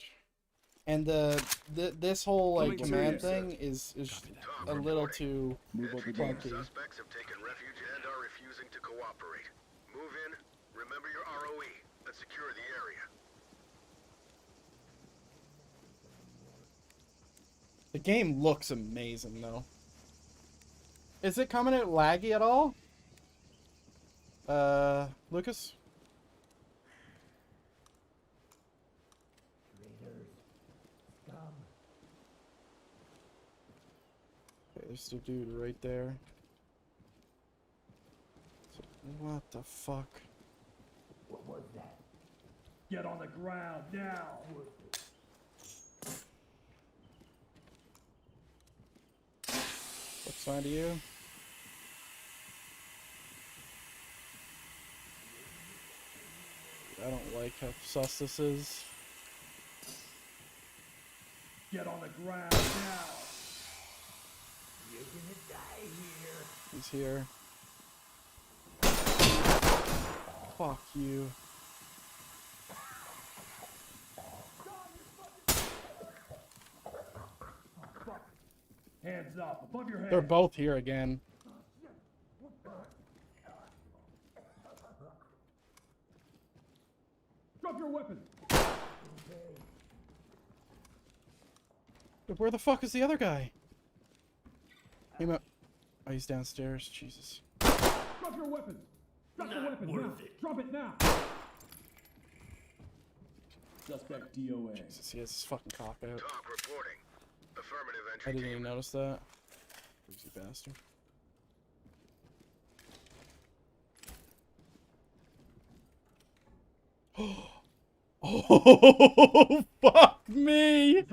And this whole, like, command thing is a little too clunky. Suspects have taken refuge and are refusing to cooperate. Move in, remember your ROE, and secure the area. The game looks amazing, though. Is it coming out laggy at all? Lucas? Okay, there's the dude right there. What the fuck? What was that? Get on the ground now. What side are you? I don't like how sus this is. Get on the ground now. You're gonna die here. He's here. Fuck you. Hands up, above your head. They're both here again. Drop your weapon. Where the fuck is the other guy? Oh, he's downstairs. Jesus. Drop your weapon. Drop the weapon now. Drop it now. Suspect DOA. Jesus, he has his fucking cock out. Talk reporting. Affirmative I entry didn't team. even notice that. Crazy bastard. Oh, fuck me!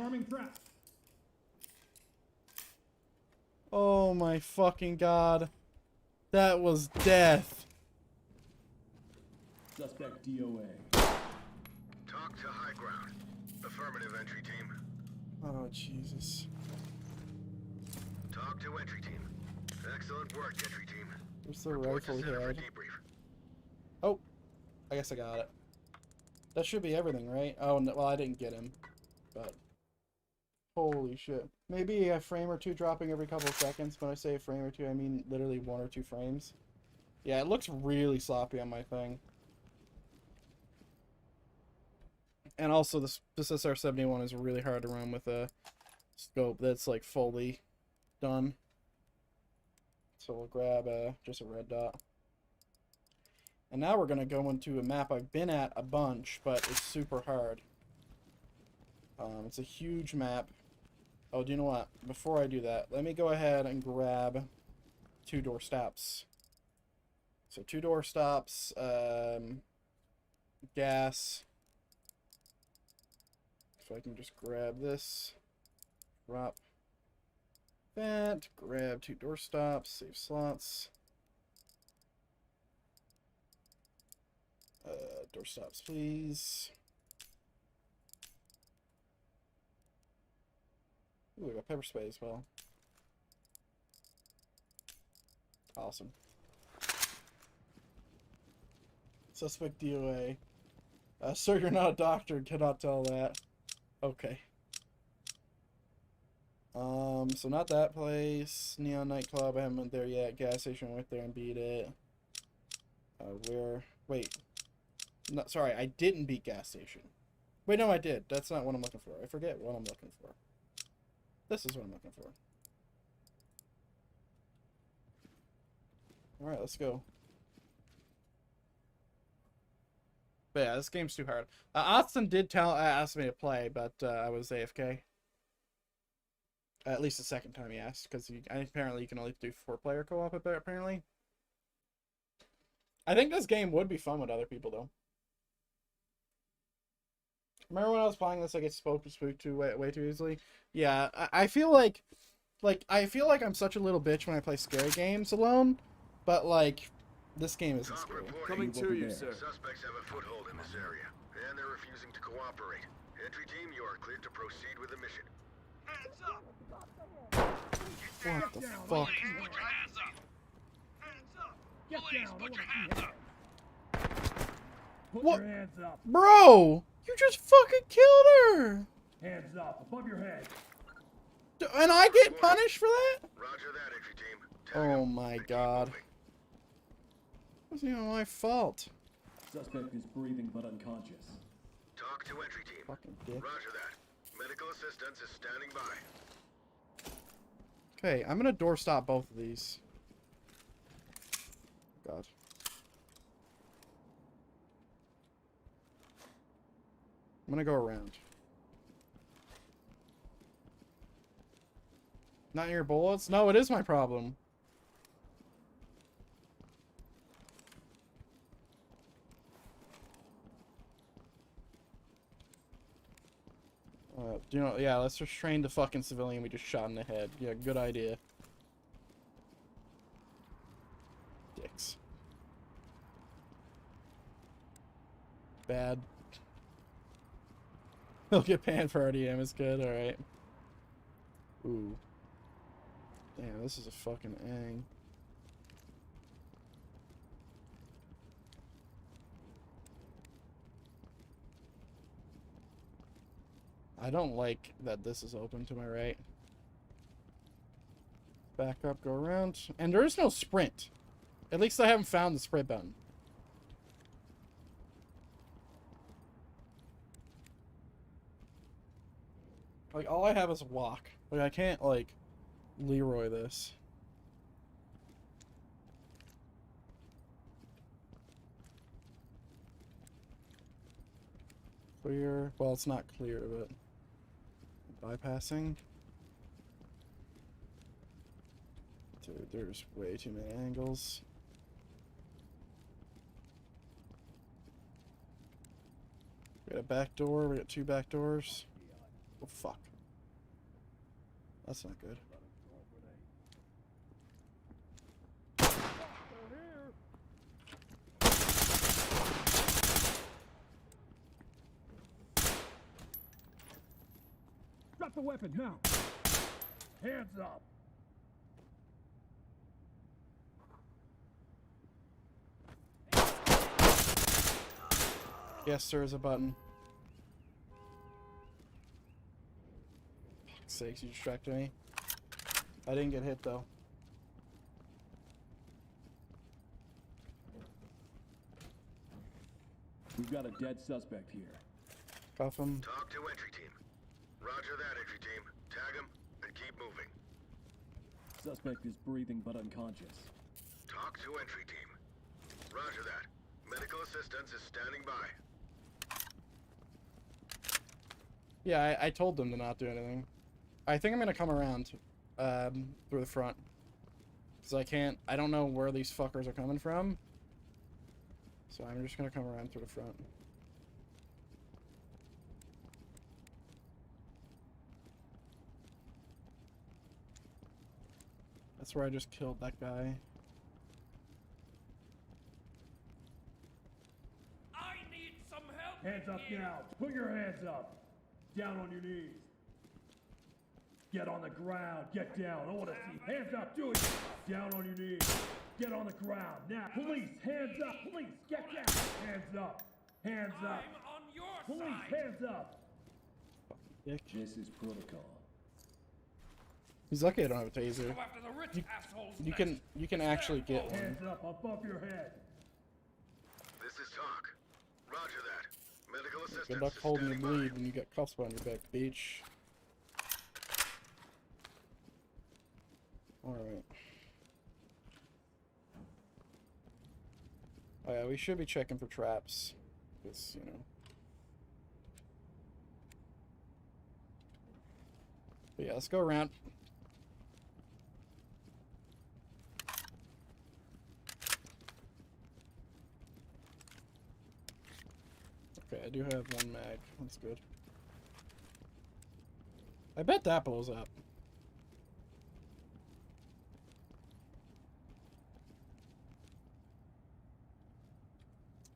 Oh my fucking god. That was death. Suspect DOA. Talk to high ground. Affirmative entry team. Oh, Jesus. Talk to entry team. Excellent work, entry team. Where's the Report to rifle he center for had? debrief. Oh, I guess I got it. That should be everything, right? Oh, no, well, I didn't get him, but holy shit. Maybe a frame or two dropping every couple of seconds. When I say a frame or two, I mean literally 1 or 2 frames. Yeah, it looks really sloppy on my thing. And also, this SR-71 is really hard to run with a scope that's like fully done. So we'll grab just a red dot. And now we're going to go into a map I've been at a bunch, but it's super hard. It's a huge map. Oh, do you know what? Before I do that, let me go ahead and grab 2 door stops. So 2 door stops, gas. So I can just grab this, drop that, grab 2 door stops, save slots. Door stops, please. Ooh, we got pepper spray as well. Awesome. Suspect DOA. Sir, you're not a doctor. Cannot tell that. Okay. So not that place. Neon nightclub. I haven't been there yet. Gas station. Went there and beat it. Where? Wait. No, sorry. I didn't beat gas station. Wait, no, I did. That's not what I'm looking for. I forget what I'm looking for. This is what I'm looking for. Alright, let's go. But yeah, this game's too hard. Austin did ask me to play, but I was AFK. At least the second time he asked, because apparently you can only do 4-player co-op apparently. I think this game would be fun with other people, though. Remember when I was playing this, I get spooked too way too easily? Yeah, I feel like I'm such a little bitch when I play scary games alone, but like, this game isn't scary. Coming to you, sir. Suspects have a foothold in this area, and they're refusing to cooperate. Entry team, you are cleared to proceed with the mission. Hands up! What the fuck? Put your hands up! Hands up! Police, put your hands up! Put What? your hands up! Bro! You just fucking killed her! Hands up, above your head! And I get punished for that? Roger that, entry team. Oh my god. It wasn't even my fault. Suspect is breathing but unconscious. Talk to entry team. Fucking dick. Roger that. Medical assistance is standing by. Okay, I'm gonna doorstop both of these. God. I'm gonna go around. Not your bullets? No, it is my problem. You know, yeah, let's just train the fucking civilian we just shot in the head. Yeah, good idea. Dicks. Bad. He'll get panned for RDM, it's good, alright. Ooh. Damn, this is a fucking ang. I don't like that this is open to my right. Back up, go around. And there is no sprint. At least I haven't found the sprint button. Like, all I have is walk. Like, I can't, like, Leroy this. Clear. Well, it's not clear, but... bypassing. Dude, there's way too many angles. We got a back door. We got 2 back doors. Oh, fuck. That's not good. Drop the weapon now. Hands up. Yes, sir, is a button. Fuck's sakes, you distracted me. I didn't get hit though. We've got a dead suspect here. Cuff him. Talk to entry team. Roger that, entry team. Tag him and keep moving. Suspect is breathing but unconscious. Talk to entry team. Roger that. Medical assistance is standing by. Yeah, I told them to not do anything. I think I'm gonna come around through the front. Because I don't know where these fuckers are coming from. So I'm just gonna come around through the front. That's where I just killed that guy. I need some help. Hands up now. Put your hands up. Down on your knees. Get on the ground. Get down. I want to see. Hands up. Do it. Down on your knees. Get on the ground. Now. Police. Hands up. Police. Get down. Hands up. Hands up. I'm on your Police. Side. Hands up. Dick. This is protocol. He's lucky I don't have a taser. Go after the rich assholes You can actually get one. Hands up above your head. This is talk. Roger that. Medical assistance Good luck is holding your standing by. bleed when you got cuffs on your back, bitch. Alright. Oh yeah, we should be checking for traps. Because, you know. But yeah, let's go around. Okay, I do have one mag. That's good. I bet that blows up.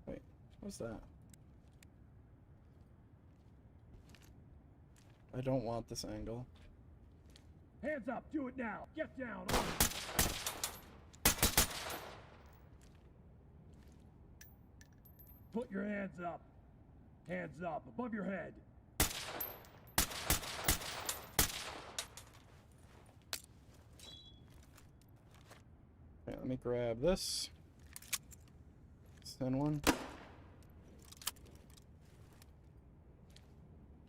Wait, what's that? I don't want this angle. Hands up. Do it now. Get down. Put your hands up. Hands up above your head. Okay, let me grab this. Send one.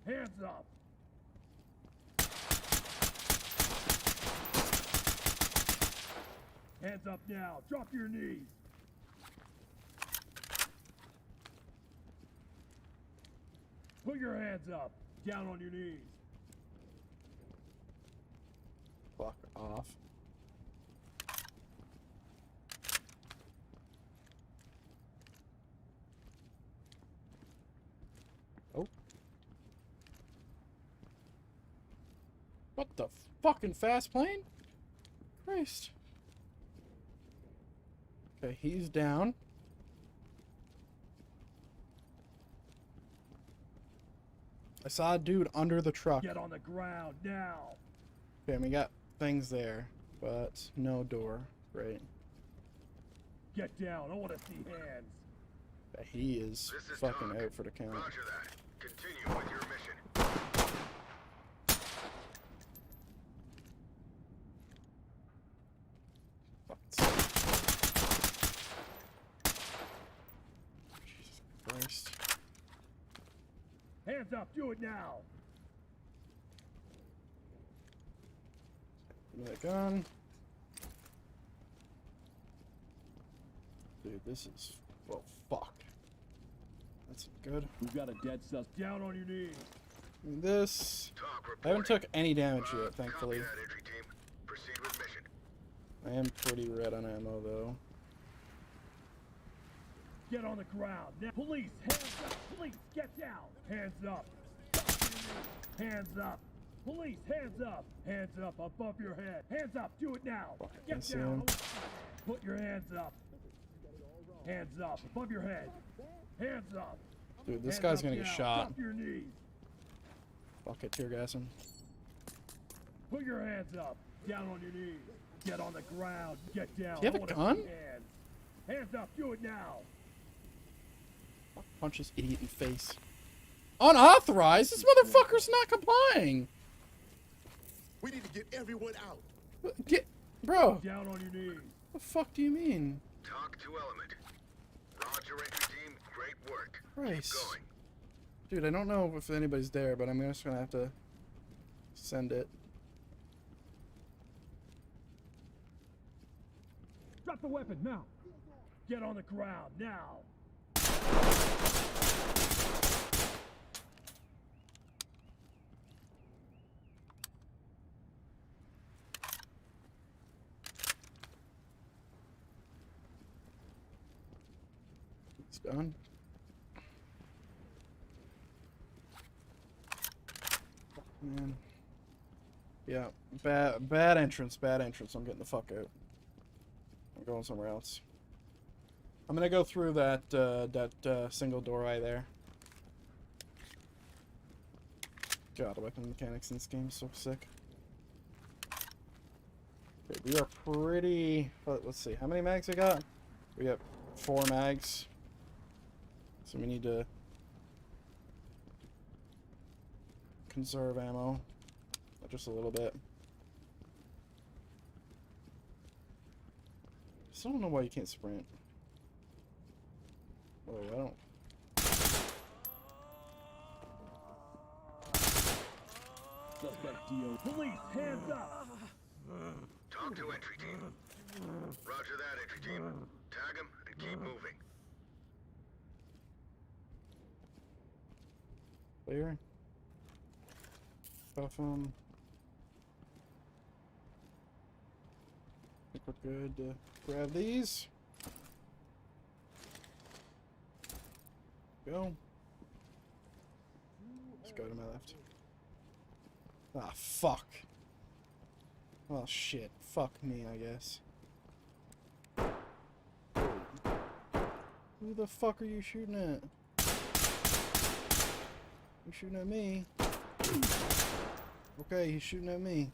Hands up. Hands up now. Drop your knees. Put your hands up. Down on your knees. Fuck off. Oh. What the fucking fast plane? Christ. Okay, he's down. I saw a dude under the truck. Get on the ground now. Okay, we got things there, but no door. Great. Get down. I want to see hands. Yeah, he is fucking out for the count. Roger that. Continue with your mission. Jesus Christ. Hands up. Do it now. Give me that gun. Dude, this is... well, fuck. That's good. We've got a dead sus. Down on your knees. This... I haven't took any damage yet, thankfully. Copy that, entry team. Proceed with mission. I am pretty red on ammo, though. Get on the ground. Now. Police, hands up. Police, get down. Hands up. Hands up. Police, hands up. Hands up above your head. Hands up. Do it now. Get down. Put your hands up. Hands up above your head. Hands up. Dude, this Hands guy's up gonna get now. shot. Drop your knees. Fuck it, tear gas him. Put your hands up. Down on your knees. Get on the ground. Get down. Do you have I a wanna gun? see Hands. Hands up. Do it now. Punch this idiot in the face. Unauthorized? This motherfucker's not complying. We need to get everyone out. Get, bro. Down on your knees. What the fuck do you mean? Talk to Element. Roger, entry team. Great work. Christ. Keep going. Dude, I don't know if anybody's there, but I'm just gonna have to send it. Drop the weapon now. Get on the ground now. It's done. Man. Yeah, bad entrance, bad entrance. I'm getting the fuck out. I'm going somewhere else. I'm gonna go through that single door eye there. God, weapon mechanics in this game is so sick. Okay, we are pretty. Let's see, how many mags I got? We got 4 mags. So we need to conserve ammo, just a little bit. Still don't know why you can't sprint. Oh, I don't. Suspect DO. Police, hands up. Talk to entry team. Roger that, entry team. Tag him and keep moving. Clear. Buff him. I think we're good to grab these. Go. Let's go to my left. Ah, fuck. Oh, shit. Fuck me, I guess. Who the fuck are you shooting at? You're shooting at me. Okay, he's shooting at me.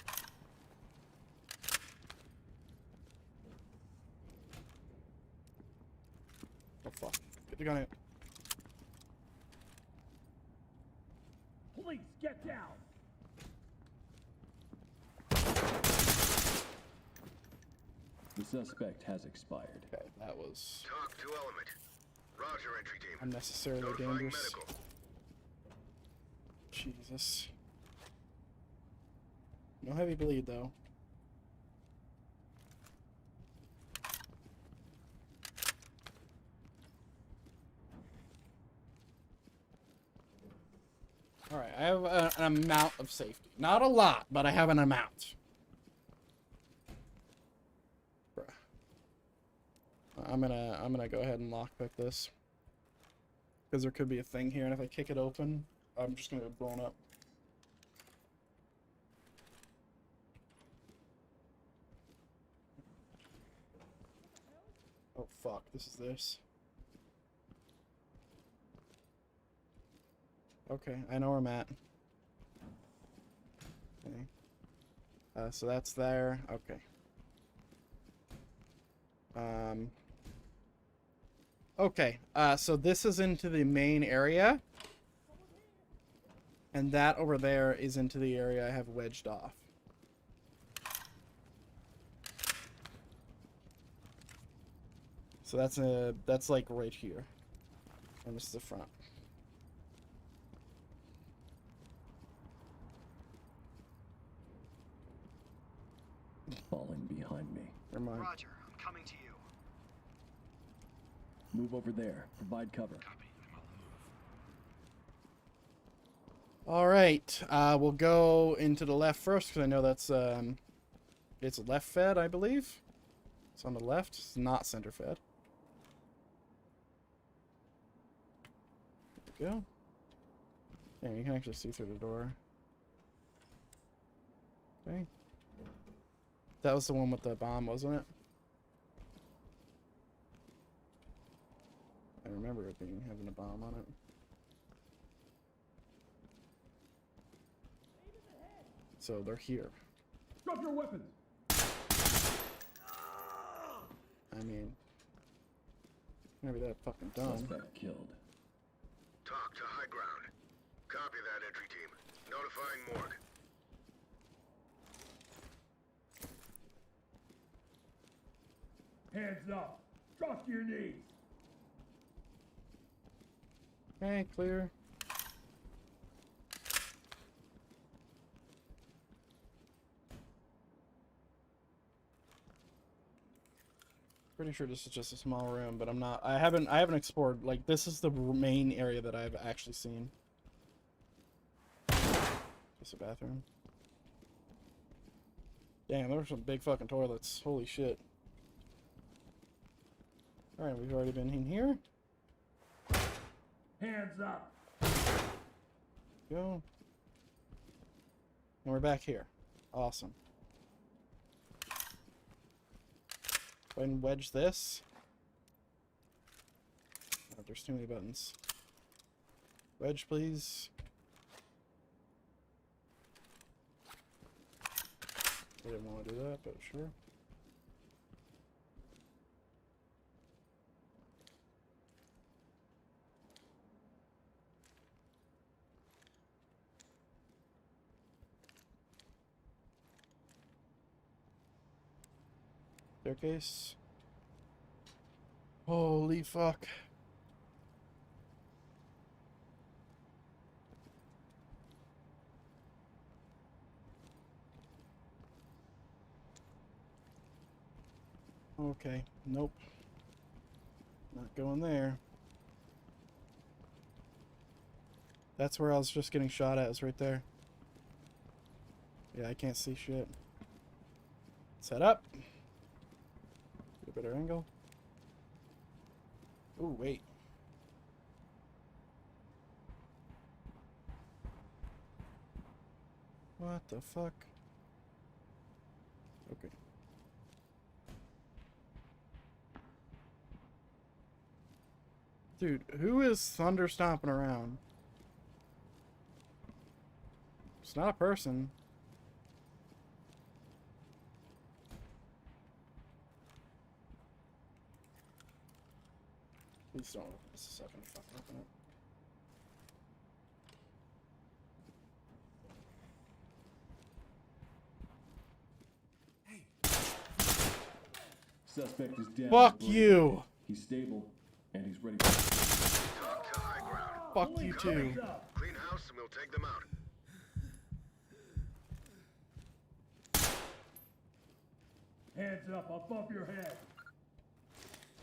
Oh, fuck. Get the gun out. Police, get down. The suspect has expired. Okay, that was Talk to Element. Roger, entry team. unnecessarily Notifying dangerous. medical. Jesus. No heavy bleed, though. Alright, I have an amount of safety. Not a lot, but I have an amount. Bruh. I'm gonna go ahead and lockpick this. Because there could be a thing here, and if I kick it open, I'm just gonna get blown up. Oh fuck, this is this. Okay, I know where I'm at. Okay. So that's there. Okay. Okay, so this is into the main area. And that over there is into the area I have wedged off. So that's like right here. And this is the front. Falling behind me. Never mind. Roger, I'm coming to you. Move over there. Provide cover. All right, we'll go into the left first because I know that's it's left fed, I believe. It's on the left. It's not center fed. There we go. Yeah, you can actually see through the door. Okay. That was the one with the bomb, wasn't it? I remember it having a bomb on it. So they're here. Drop your weapons. I mean, maybe that fucking done. Suspect killed. Talk to high ground. Copy that, entry team. Notifying morgue. Hands up. Drop to your knees. Okay, clear. Pretty sure this is just a small room, but I'm not. I haven't explored. Like, this is the main area that I've actually seen. Just a bathroom. Damn, there were some big fucking toilets. Holy shit. All right, we've already been in here. Hands up. Go. And we're back here. Awesome. Go ahead and wedge this. Oh, there's too many buttons. Wedge, please. I didn't want to do that, but sure. Staircase. Holy fuck. Okay, nope. Not going there. That's where I was just getting shot at, is right there. Yeah, I can't see shit. Set up. Get a better angle. Ooh, wait. What the fuck? Okay. Dude, who is thunder stomping around? It's not a person. Please don't open this a second. Fucking open it. Suspect is dead. Fuck you! He's stable, and he's ready for... Talk to high ground. Fuck you too. Clean house and we'll take them out. Hands up above your head.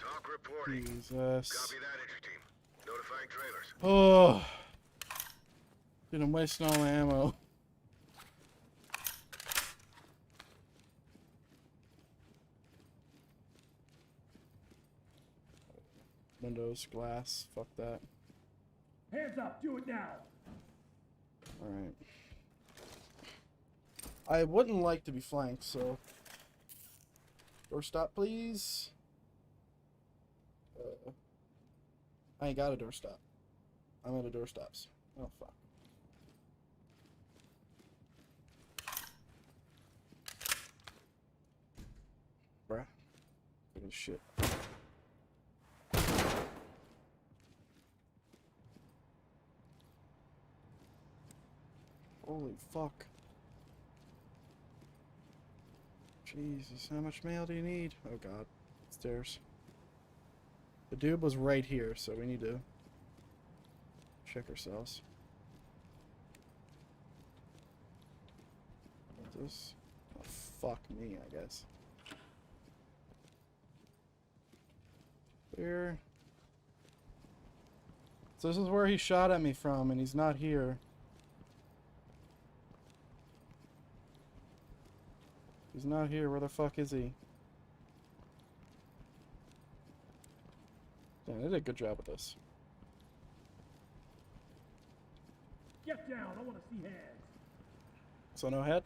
Talk reporting. Jesus. Copy that, entry team. Notifying trailers. Oh. Dude, I'm wasting all my ammo. Windows, glass, fuck that. Hands up, do it now. Alright. I wouldn't like to be flanked, so... Doorstop, please. I ain't got a doorstop. I'm out of doorstops. Oh, fuck. Bruh. Look at this shit. Holy fuck. Jesus, how much mail do you need? Oh god. Stairs. The dude was right here, so we need to check ourselves. What's this? Oh, fuck me, I guess. Where? So this is where he shot at me from, and he's not here. He's not here. Where the fuck is he? Yeah, they did a good job with this. Get down, I want to see hands. So no head?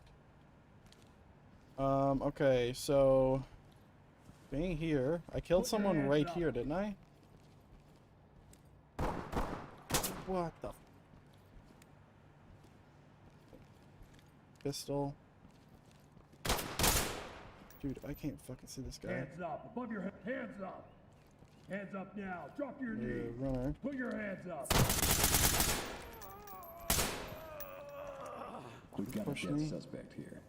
Okay, so... Being here... I killed Put your someone hands right up. here, didn't I? What the... Pistol. Dude, I can't fucking see this guy. Hands up, above your head. Hands up. Hands up now. Drop your knees. Runner. Put your hands up. We've got a dead suspect here.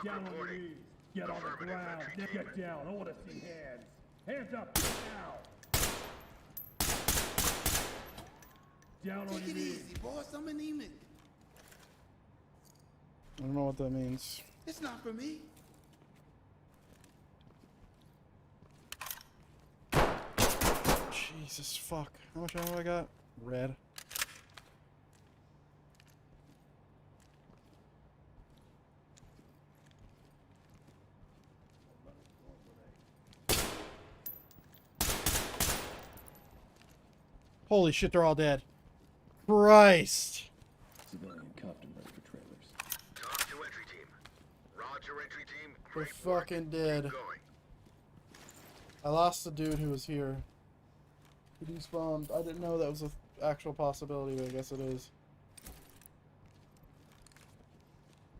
Down on your knees. Get on the ground. Get down. I want to see hands. Hands up now. Down on your knees. boss. I'm anemic. I don't know what that means. It's not for me. Jesus fuck. How much ammo I got? Red. Holy shit, they're all dead. Christ! Civilian cuffed and ready for trailers. Talk to entry team. Roger, entry team. They're Great work. fucking dead. Keep going. I lost the dude who was here. He despawned. I didn't know that was an actual possibility, but I guess it is.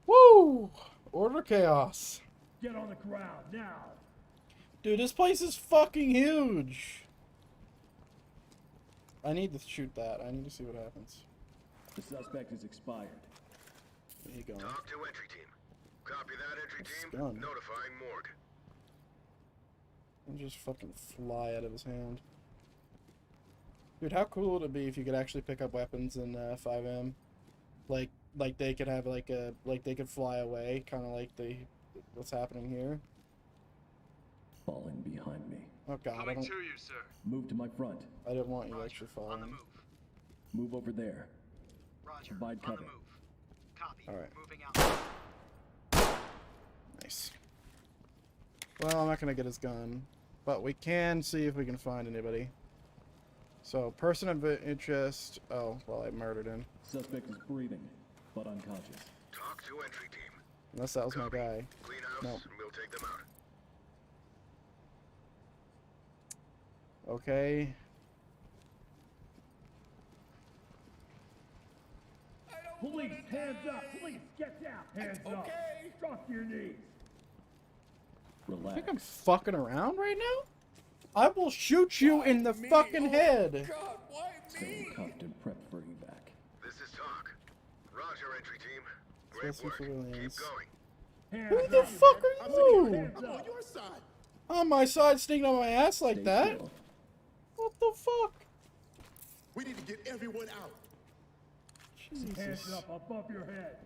Woo! Order chaos. Get on the ground now. Dude, this place is fucking huge. I need to shoot that. I need to see what happens. The suspect is expired. There you go. Talk to entry team. Copy that, entry That's team. done. Notifying morgue. And just fucking fly out of his hand. Dude, how cool would it be if you could actually pick up weapons in FiveM? Like they could have like they could fly away, kind of like what's happening here. Falling behind me. Oh god, I don't. you, sir. Move to my front. I didn't want you actually falling. Move over there. Provide cover. All right. Nice. Well, I'm not gonna get his gun, but we can see if we can find anybody. So, person of interest. Oh, well, I murdered him. Suspect is breathing, but unconscious. Talk to entry team. Unless that was my guy. Clean house, No. and we'll take them out. Okay. Police, hands up. Police, get down. Hands up. Drop to your knees. I Relax. think I'm fucking around right now? I will shoot you in the fucking head. Stay cuffed and prepped for evac. This is talk. Roger, entry team. Great Special work. Keep civilians. going. Who the fuck are you? Hands up. Your side. On my side, sneaking on my ass like Stay that? still. What the fuck? We need to get everyone out. Hands Jesus. up above your head.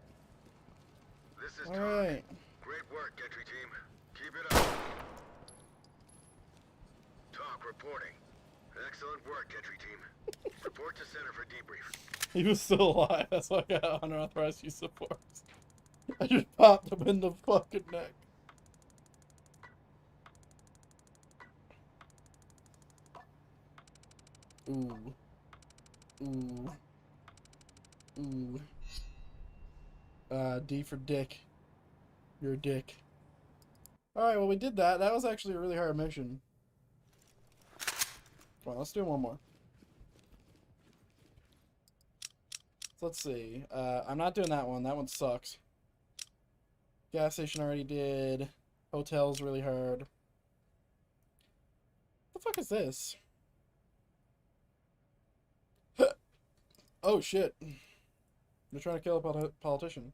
This is All talk. right. Great work, entry team. Keep it up. Talk reporting. Excellent work, entry team. Report to center for debrief. He was still alive. That's why I got unauthorized use of force. I just popped him in the fucking neck. Ooh. Ooh. Ooh. D for dick. You're a dick. Alright, well we did that. That was actually a really hard mission. Come on, let's do one more. So let's see. I'm not doing that one. That one sucks. Gas station already did. Hotel's really hard. What the fuck is this? Oh shit. They're trying to kill a politician.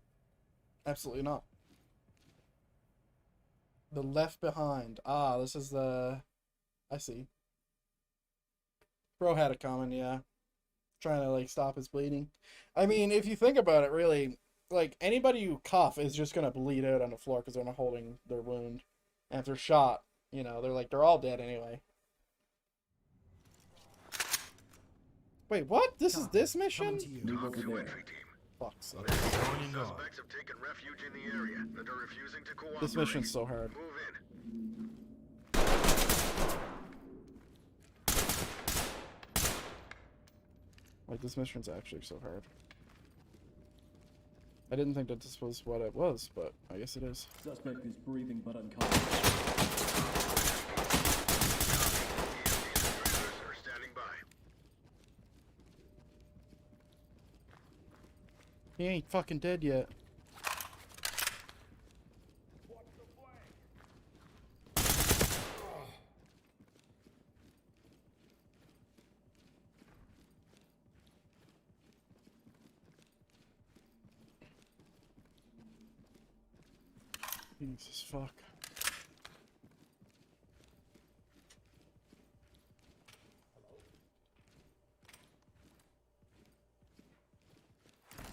Absolutely not. The Left Behind. Ah, this is the... I see. Bro had it coming, yeah. Trying to, like, stop his bleeding. I mean, if you think about it, really, like, anybody who cough is just gonna bleed out on the floor because they're not holding their wound. And if they're shot, you know, they're all dead anyway. Wait, what? This is this mission? Move Talk over to there. entry team. Fuck's sake. Suspects have taken refuge in the area and are refusing to cooperate. This mission's so hard. Move in. Like, this mission's actually so hard. I didn't think that this was what it was, but I guess it is. Suspect is breathing, but unconscious. Are standing by. He ain't fucking dead yet. Jesus fuck.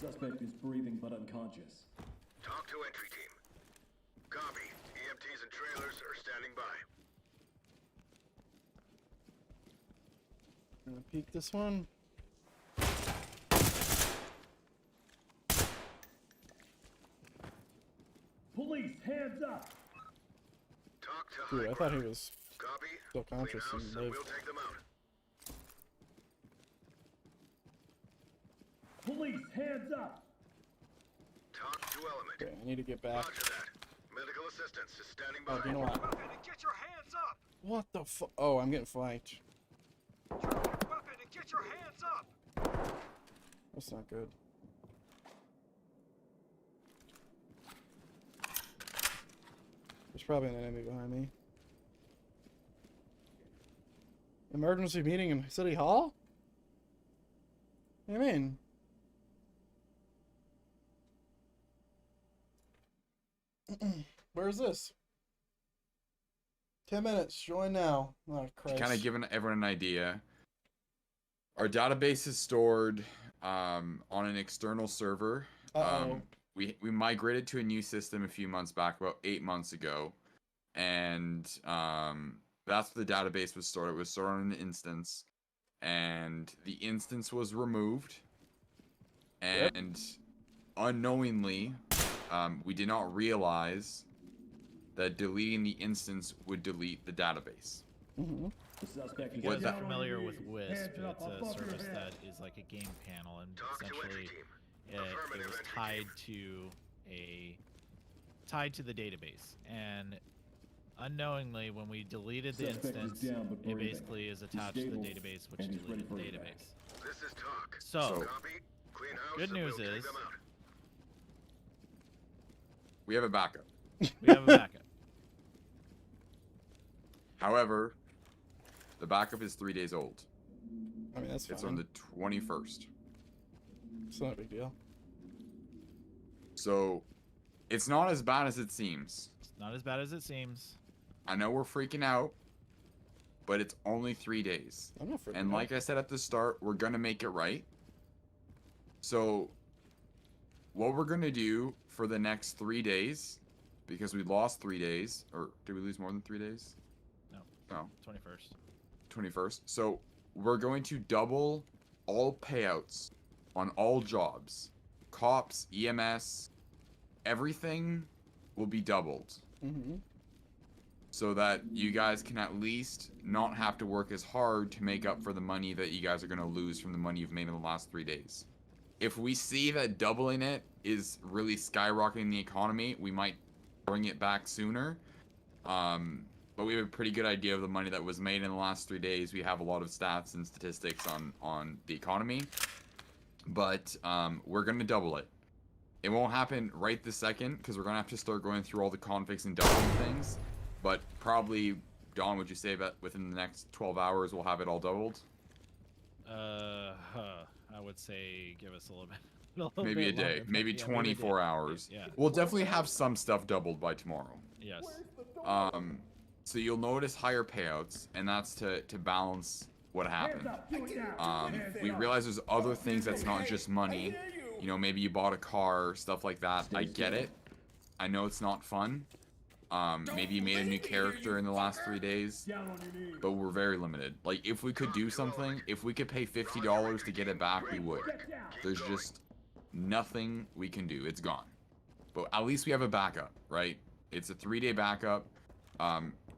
Suspect is breathing but unconscious. Talk to entry team. Copy. EMTs and trailers are standing by. Gonna peek this one. Police, hands up! Talk to Dude, high I thought he ground. was Copy. still Clean conscious house and and lived. we'll take them out. Police, hands up! Talk to element. Okay, I need to get back. Roger that. Medical assistance is standing by. Oh, you know what? Weapon and get your hands up! What the fuck? Oh, I'm getting flanked. Drop your weapon and get your hands up! That's not good. There's probably an enemy behind me. Emergency meeting in City Hall? What do you mean? Where is this? 10 minutes. Join now. Oh, Christ. Kind of giving everyone an idea. Our database is stored on an external server. Uh-oh. We migrated to a new system a few months back, about 8 months ago, and that's where the database was stored. It was stored on an instance, and the instance was removed, and unknowingly, we did not realize that deleting the instance would delete the database. Mm-hmm. The suspect is What that? Familiar with Wisp? It's a service that is like a game panel, and essentially it was tied to the database. And unknowingly, when we deleted the Suspect is instance, down, but it breathing. basically is He's attached to the stable, database, which and he's deleted the ready for evac. database. This is talk. So, Copy. Clean house good and news we'll take is them out. We have a backup. we have a backup. However, the backup is 3 days old. I mean, that's It's fine. on the 21st. It's not a big deal. So, it's not as bad as it seems. It's not as bad as it seems. I know we're freaking out, but it's only 3 days. I'm not freaking And out. like I said at the start, we're gonna make it right. So, what we're gonna do for the next 3 days, because we lost 3 days, or did we lose more than 3 days? No. 21st. 21st. So, we're going to double all payouts on all jobs. Cops, EMS, everything will be doubled. Mm-hmm. So that you guys can at least not have to work as hard to make up for the money that you guys are going to lose from the money you've made in the last 3 days. If we see that doubling it is really skyrocketing the economy, we might bring it back sooner. But we have a pretty good idea of the money that was made in the last 3 days. We have a lot of stats and statistics on the economy. But we're going to double it. It won't happen right this second, because we're going to have to start going through all the configs and doubling things. But probably, Don, would you say that within the next 12 hours we'll have it all doubled? I would say give us a little bit. Maybe a day, maybe 24 hours. Yeah. We'll definitely have some stuff doubled by tomorrow. Yes. So you'll notice higher payouts, and that's to balance what happened. We realize there's other things that's not just money. You know, maybe you bought a car, stuff like that. I get it. I know it's not fun. Maybe you made a new character in the last 3 days, but we're very limited. Like, if we could do something, if we could pay $50 to get it back, we would. There's just nothing we can do. It's gone. But at least we have a backup, right? It's a 3-day backup.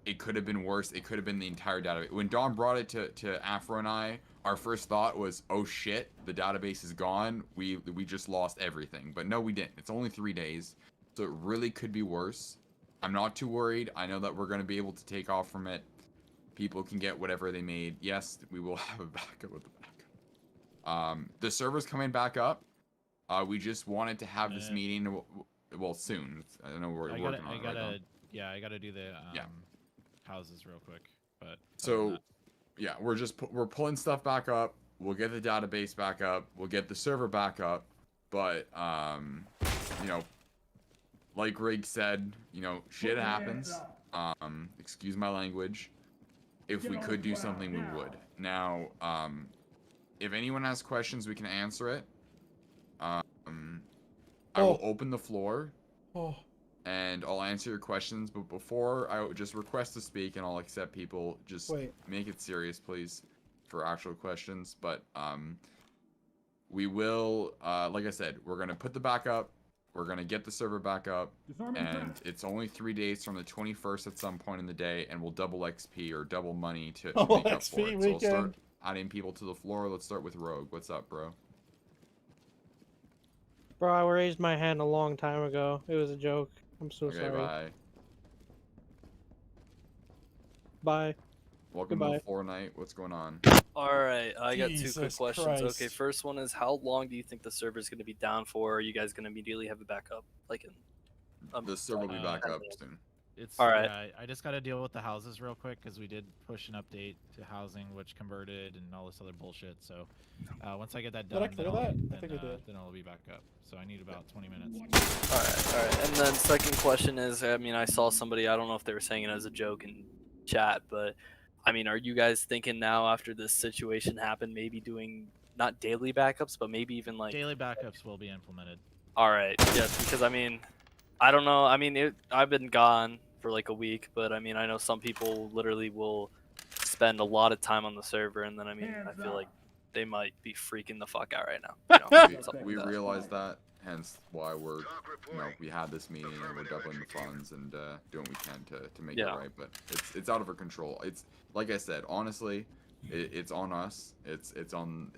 It could have been worse. It could have been the entire database. When Don brought it to Afro and I, our first thought was, oh shit, the database is gone. We just lost everything. But no, we didn't. It's only 3 days. So it really could be worse. I'm not too worried. I know that we're going to be able to take off from it. People can get whatever they made. Yes, we will have a backup with the backup. The server's coming back up. We just wanted to have this meeting, well, soon. I don't know, we're working on it right now. Yeah, I gotta do the houses real quick. But so, yeah, we're pulling stuff back up. We'll get the database back up. We'll get the server back up. But, you know, like Greg said, you know, shit your hands happens. up. Excuse my language. If we could do something, we would. Now, if anyone has questions, we can answer it. I will open the floor. And I'll answer your questions, but before I would just request to speak, and I'll accept people. Just make it serious, please, for actual questions. But we will, like I said, we're gonna put the back up. We're gonna get the server back up, and it's only 3 days from the 21st at some point in the day, and we'll double XP or double money to make up for it. So I'll start adding people to the floor. Let's start with Rogue. What's up, bro? Bro, I raised my hand a long time ago. It was a joke. I'm so sorry. Bye. Bye. Welcome to the floor night. What's going on? Alright, I got 2 quick Jesus questions. Okay, Christ. first one is how long do you think the server is going to be down for? Are you guys going to immediately have it back up? Like in The server will be back up soon. It's Alright. yeah, I just got to deal with the houses real quick because we did push an update to housing, which converted and all this other bullshit. So once I get that Did I done, clear then, that? I think I did. then it'll be back up. So I need about 20 minutes. Alright. And then second question is, I mean, I saw somebody, I don't know if they were saying it as a joke in chat, but I mean, are you guys thinking now after this situation happened, maybe doing not daily backups, but maybe even like Daily backups will be implemented. Alright, yes, because I mean, I don't know. I mean, I've been gone for like a week, but I mean, I know some people literally will spend a lot of time on the server, and then I mean, I feel like they might be freaking the fuck out right now. You know, We realize that, hence why we're, you know, we had this meeting and we're doubling the funds and doing what we can to make it right. But it's out of our control. It's like I said, honestly, it's on us. It's on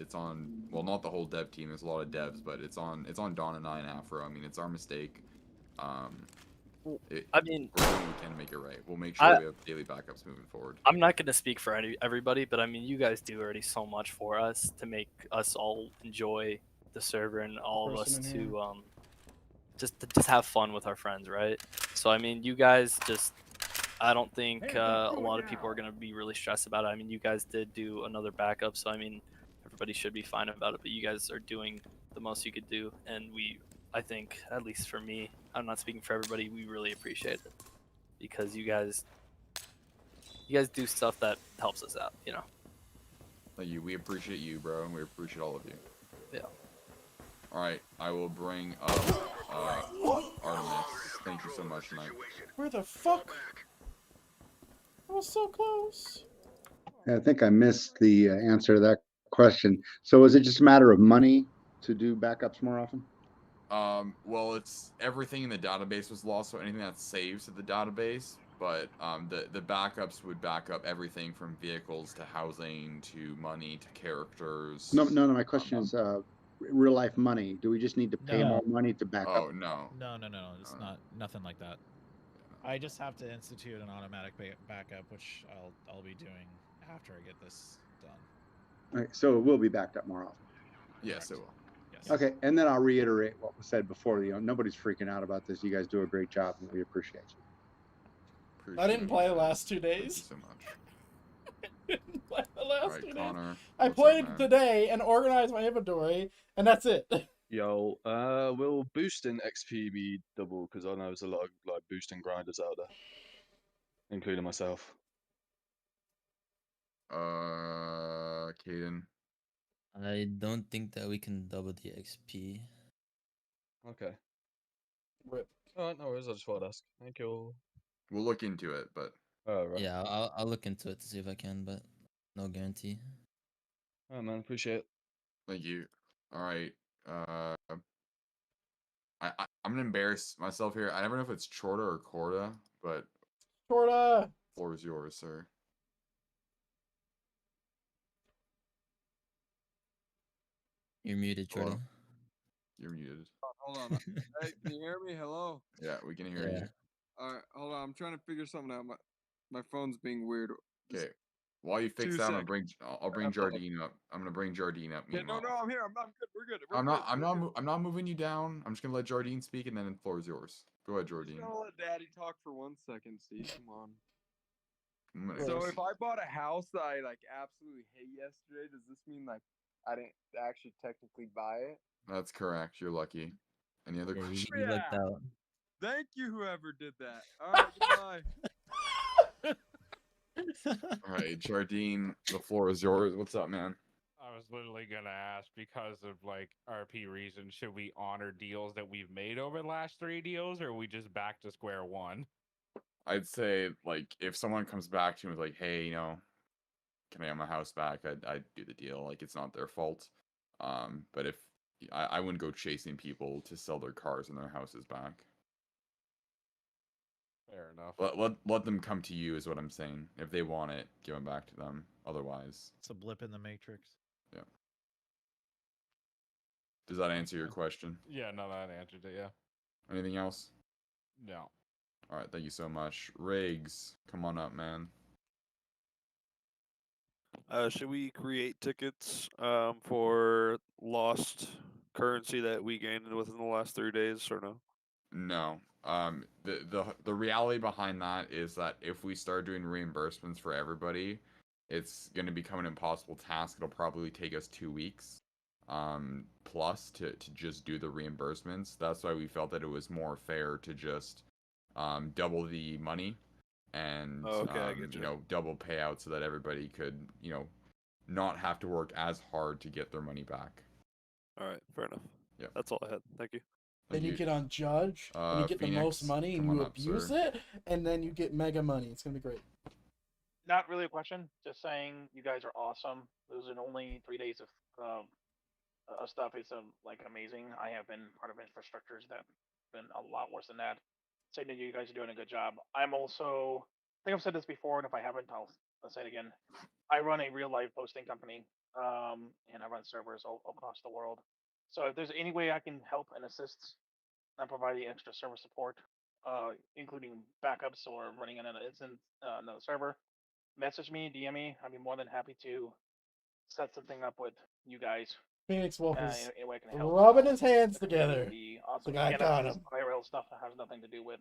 well, not the whole dev team. There's a lot of devs, but it's on Don and I and Afro. I mean, it's our mistake. I mean, we're doing what we can to make it right. We'll make sure we have daily backups moving forward. I'm not going to speak for everybody, but I mean, you guys do already so much for us to make us all enjoy the server and all of us to just have fun with our friends, right? So I mean, you guys just, I don't think a lot of people are going to be really stressed about it. I mean, you guys did do another backup, so I mean, everybody should be fine about it, but you guys are doing the most you could do, and I think, at least for me, I'm not speaking for everybody, we really appreciate it. Because you guys do stuff that helps us out, you know? Thank you. We appreciate you, bro, and we appreciate all of you. Yeah. Alright, I will bring up Artemis. Thank you so much tonight. Where the fuck? I was so close. I think I missed the answer to that question. So is it just a matter of money to do backups more often? Well, it's everything in the database was lost, so anything that saves to the database. But the backups would back up everything from vehicles to housing to money to characters. No. My question is real life money. Do we just need to pay more money to back up? Oh no. No. It's not nothing like that. I just have to institute an automatic backup, which I'll be doing after I get this done. All right, so it will be backed up more often. Yes, it will. Yes. Okay, and then I'll reiterate what was said before. You know, nobody's freaking out about this. You guys do a great job, and we appreciate you. I didn't play the last 2 days. Thank you so much. Didn't play the last 2 days. Connor, I played today and organized my inventory, and that's it. Yo, will boosting XP be double? Because I know there's a lot of like boosting grinders out there, including myself. Caden. I don't think that we can double the XP. Okay. Rip. Alright, no worries. I just thought I'd ask. Thank you. We'll look into it, but. Right. Yeah, I'll look into it to see if I can, but no guarantee. Alright, man. Appreciate it. Thank you. All right. I'm gonna embarrass myself here. I never know if it's Chorda or Corda, but Chorda. Floor is yours, sir. You're muted, Jordan. You're muted. Hold on. Hey, can you hear me? Hello? Yeah, we can hear you. Alright, hold on. I'm trying to figure something out. My phone's being weird. Okay. While you fix 2 that, seconds. I'll bring Jardine up. I'm gonna bring Jardine up. Yeah, no, I'm here. I'm good. We're good. I'm not moving you down. I'm just gonna let Jardine speak, and then the floor is yours. Go ahead, Jardine. I'm gonna let Daddy talk for 1 second. See, come on. Mm, So if I bought a house that I like absolutely hate yesterday, does this mean like I didn't actually technically buy it? That's correct. You're lucky. Any other questions? You lucked out. Thank you, whoever did that. All right, goodbye. All right, Jardine, the floor is yours. What's up, man? I was literally gonna ask because of like RP reasons. Should we honor deals that we've made over the last 3 deals, or are we just back to square one? I'd say like if someone comes back to me with like, hey, can I have my house back? I'd do the deal. Like it's not their fault. But if I wouldn't go chasing people to sell their cars and their houses back. Fair enough. Let them come to you is what I'm saying. If they want it, give them back to them. Otherwise, It's a blip in the matrix. yeah. Does that answer your question? Yeah, no, that answered it. Yeah. Anything else? No. All right, thank you so much. Riggs, come on up, man. Should we create tickets for lost currency that we gained within the last 3 days, or no? No. The reality behind that is that if we start doing reimbursements for everybody, it's going to become an impossible task. It'll probably take us 2 weeks plus to just do the reimbursements. That's why we felt that it was more fair to just double the money and I get you. double payouts so that everybody could not have to work as hard to get their money back. All right, fair enough. Yeah, that's all I had. Thank you. Then you get on Judge, and you get the most money, and you abuse it, and then you get mega money. It's gonna be great. Not really a question. Just saying, you guys are awesome. Losing only 3 days of stuff is like amazing. I have been part of infrastructures that have been a lot worse than that. Saying that you guys are doing a good job. I'm also, I think I've said this before, and if I haven't, I'll say it again. I run a real life hosting company, and I run servers all across the world. So if there's any way I can help and assist and provide the extra server support, including backups or running another instance, another server, message me, DM me. I'd be more than happy to set something up with you guys. Phoenix Wolf is in a way I can help. rubbing his hands together. Be awesome. The guy Again, got that's him. IRL stuff that has nothing to do with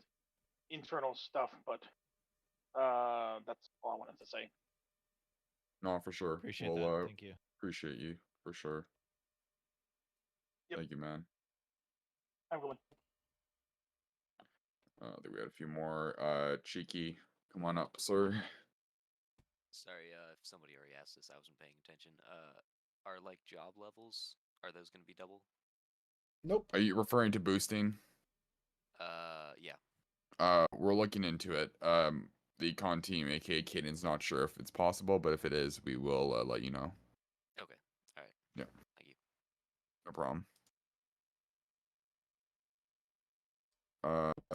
internal stuff, but that's all I wanted to say. No, for sure. Appreciate that. Thank you. Appreciate you for sure. Yep. Thank you, man. Have a good one. I think we had a few more. Cheeky, come on up, sir. Sorry, if somebody already asked this, I wasn't paying attention. Are like job levels, are those going to be double? Nope. Are you referring to boosting? Yeah. We're looking into it. The econ team, aka Caden's, not sure if it's possible, but if it is, we will let you know. Okay. All right. Yeah. Thank you. No problem.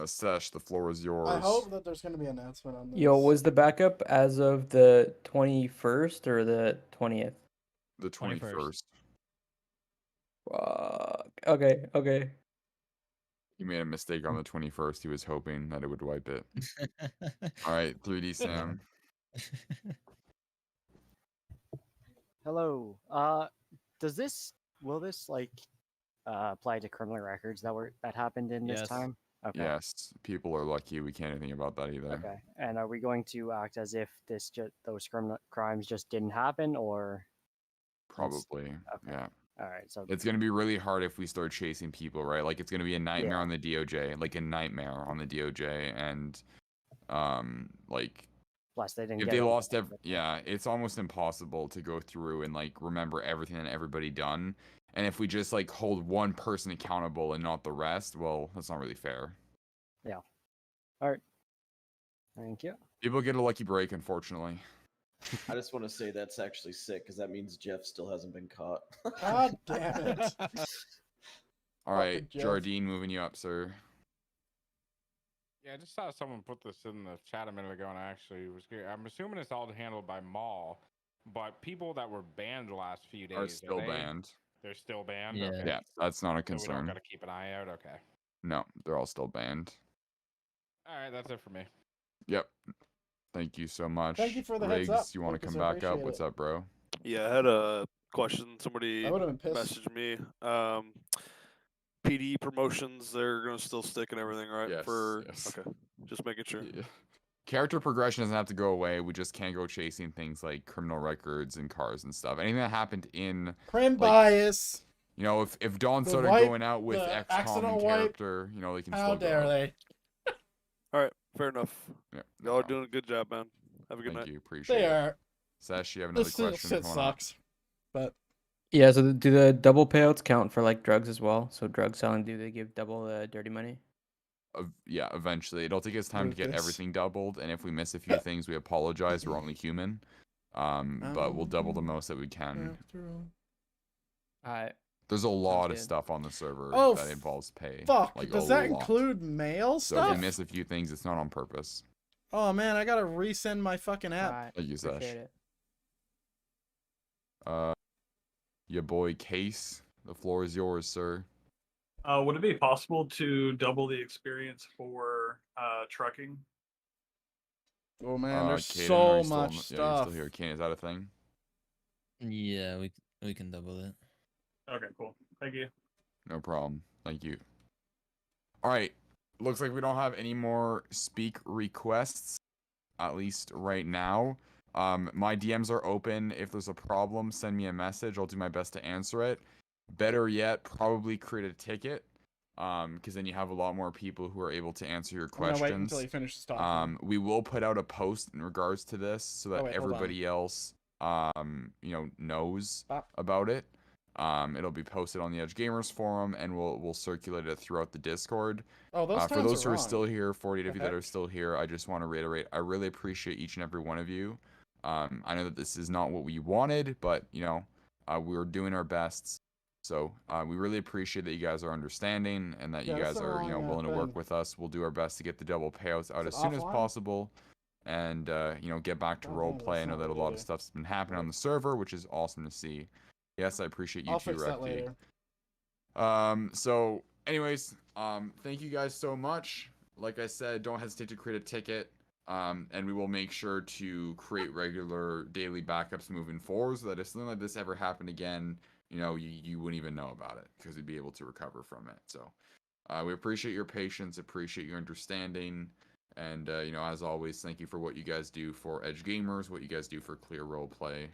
Sesh, the floor is yours. I hope that there's going to be an announcement on this. Yo, was the backup as of the 21st or the 20th? The 21st. Okay. He made a mistake on the 21st. He was hoping that it would wipe it. All right, 3D Sam. Hello. Will this like apply to criminal records that happened in this time? Okay. Yes, people are lucky. We can't do anything about that either. Okay. And are we going to act as if those crimes just didn't happen, or? Probably. Yeah. All right. So it's gonna be really hard if we start chasing people, right? Like it's gonna be a nightmare on the DOJ, like a nightmare on the DOJ, and like. Plus, they didn't. If they lost it's almost impossible to go through and like remember everything that everybody done. And if we just like hold one person accountable and not the rest, well, that's not really fair. Yeah. All right. Thank you. People get a lucky break, unfortunately. I just want to say that's actually sick because that means Jeff still hasn't been caught. God damn it. All right, Jardine, moving you up, sir. Yeah, I just saw someone put this in the chat a minute ago, and I actually was curious. I'm assuming it's all handled by Maul, but people that were banned the last few days Are still banned. They're still banned? Yeah. Okay. Yeah, that's not a So we concern. don't got to keep an eye out? Okay. No, they're all still banned. All right, that's it for me. Yep. Thank you so much. Thank you for the Riggs, heads up. you want to Thank come you, so back up? appreciate What's it. up, bro? Yeah, I had a question. Somebody I would've been pissed. messaged me. PD promotions, they're gonna still stick and everything, right? Yes, Okay, just making sure. Yeah. Character progression doesn't have to go away. We just can't go chasing things like criminal records and cars and stuff. Anything that happened in Crim bias. You know, if Dawn The started wipe, going out with the XCOM accidental and wipe. character, you know, they can How still go dare out. they? All right, fair enough. Yeah, Y'all are doing a good job, man. Have a good Thank night. you. Appreciate They it. are. Sash, you have another This question shit coming up? sucks. But Yeah, so do the double payouts count for like drugs as well? So drug selling, do they give double dirty money? Yeah, eventually. It'll take us time to get Lucas. everything doubled, and if we miss a few things, we apologize. We're only human. But we'll double the most that we can. Alright. There's a lot of good. stuff on the server Oh, that involves pay. fuck. Like Does a that lot. include mail So stuff? if we miss a few things, it's not on purpose. Oh man, I gotta resend my fucking app. Alright, Thank you, Sash. appreciate it. Your boy Case, the floor is yours, sir. Would it be possible to double the experience for trucking? Oh man, there's Kaden, so are you still much Yeah, you're stuff. still here. Kaden, is that a thing? Yeah, we can double it. Okay, cool. Thank you. No problem. Thank you. All right. Looks like we don't have any more speak requests, at least right now. My DMs are open. If there's a problem, send me a message. I'll do my best to answer it. Better yet, probably create a ticket, because then you have a lot more people who are able to answer your I'm gonna questions. wait until he finishes talking. We will put out a post in regards to this so that Oh, wait, hold on. everybody else, knows about it. It'll be posted on the Edge Gamers forum, and we'll circulate it throughout the Discord. Oh, those For times those are who are wrong. still here, 48 of The you that are heck? still here, I just want to reiterate, I really appreciate each and every one of you. I know that this is not what we wanted, but we're doing our best. So we really appreciate that you guys are understanding and that you Yeah, that's guys the are wrong, willing to work thing. with us. We'll do our best to get the double payouts out Is as it soon as offline? possible, and get back to Oh, role no, play. I that's know not that a what lot they of do. stuff's been happening on the server, which is awesome to see. Yes, I appreciate you I'll too, fix that Recti. later. So anyways, thank you guys so much. Like I said, don't hesitate to create a ticket. And we will make sure to create regular daily backups moving forward so that if something like this ever happened again, you wouldn't even know about it because we'd be able to recover from it. So we appreciate your patience, appreciate your understanding. And, as always, thank you for what you guys do for Edge Gamers, what you guys do for Clear Roleplay.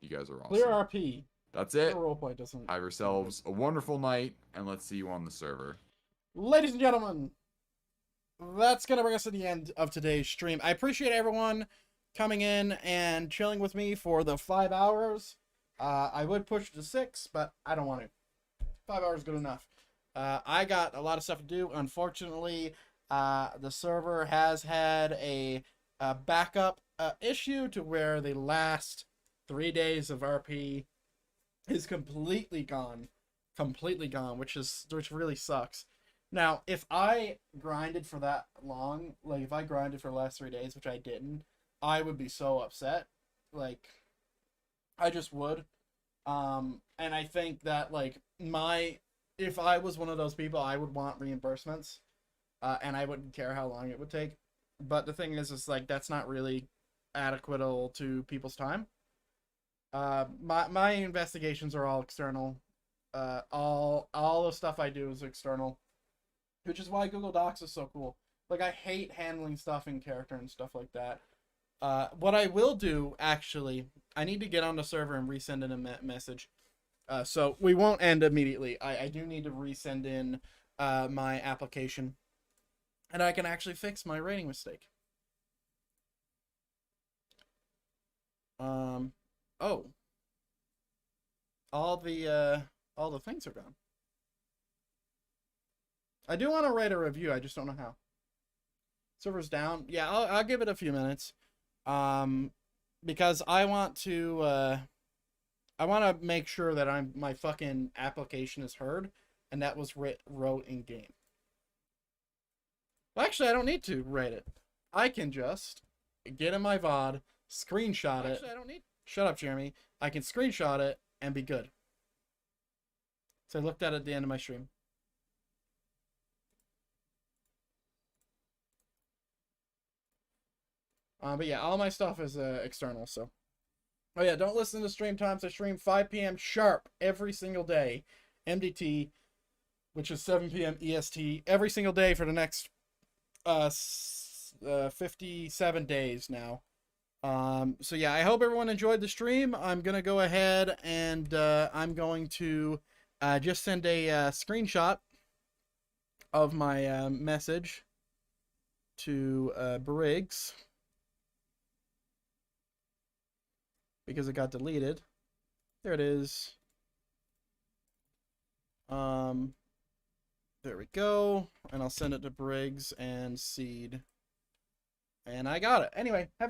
You guys are awesome. Clear RP. That's it. Clear roleplay doesn't. Have yourselves a wonderful night, and let's see you on the server. Ladies and gentlemen, that's gonna bring us to the end of today's stream. I appreciate everyone coming in and chilling with me for the 5 hours. I would push it to 6, but I don't want to. 5 hours is good enough. I got a lot of stuff to do. Unfortunately, the server has had a backup issue to where the last 3 days of RP is completely gone, which really sucks. Now, if I grinded for that long, like if I grinded for the last 3 days, which I didn't, I would be so upset. Like, I just would. And I think that if I was one of those people, I would want reimbursements, and I wouldn't care how long it would take. But the thing is like that's not really adequate to people's time. My investigations are all external. All the stuff I do is external, which is why Google Docs is so cool. Like, I hate handling stuff in character and stuff like that. What I will do, actually, I need to get on the server and resend in a message. So we won't end immediately. I do need to resend in my application, and I can actually fix my rating mistake. Oh. All the things are gone. I do want to write a review. I just don't know how. Server's down. Yeah, I'll give it a few minutes. Because I want to make sure that my fucking application is heard, and that was wrote in game. Well, actually, I don't need to write it. I can just get in my VOD, screenshot it. Actually, I don't need. Shut up, Jeremy. I can screenshot it and be good. So I looked at it at the end of my stream. But yeah, all my stuff is external, so. Oh yeah, don't listen to stream times. I stream 5 p.m. sharp every single day. MDT, which is 7 p.m. EST, every single day for the next 57 days now. So yeah, I hope everyone enjoyed the stream. I'm going to go ahead and I'm going to just send a screenshot of my message. to Briggs because it got deleted. There it is. There we go. And I'll send it to Briggs and Seed. And I got it. Anyway, have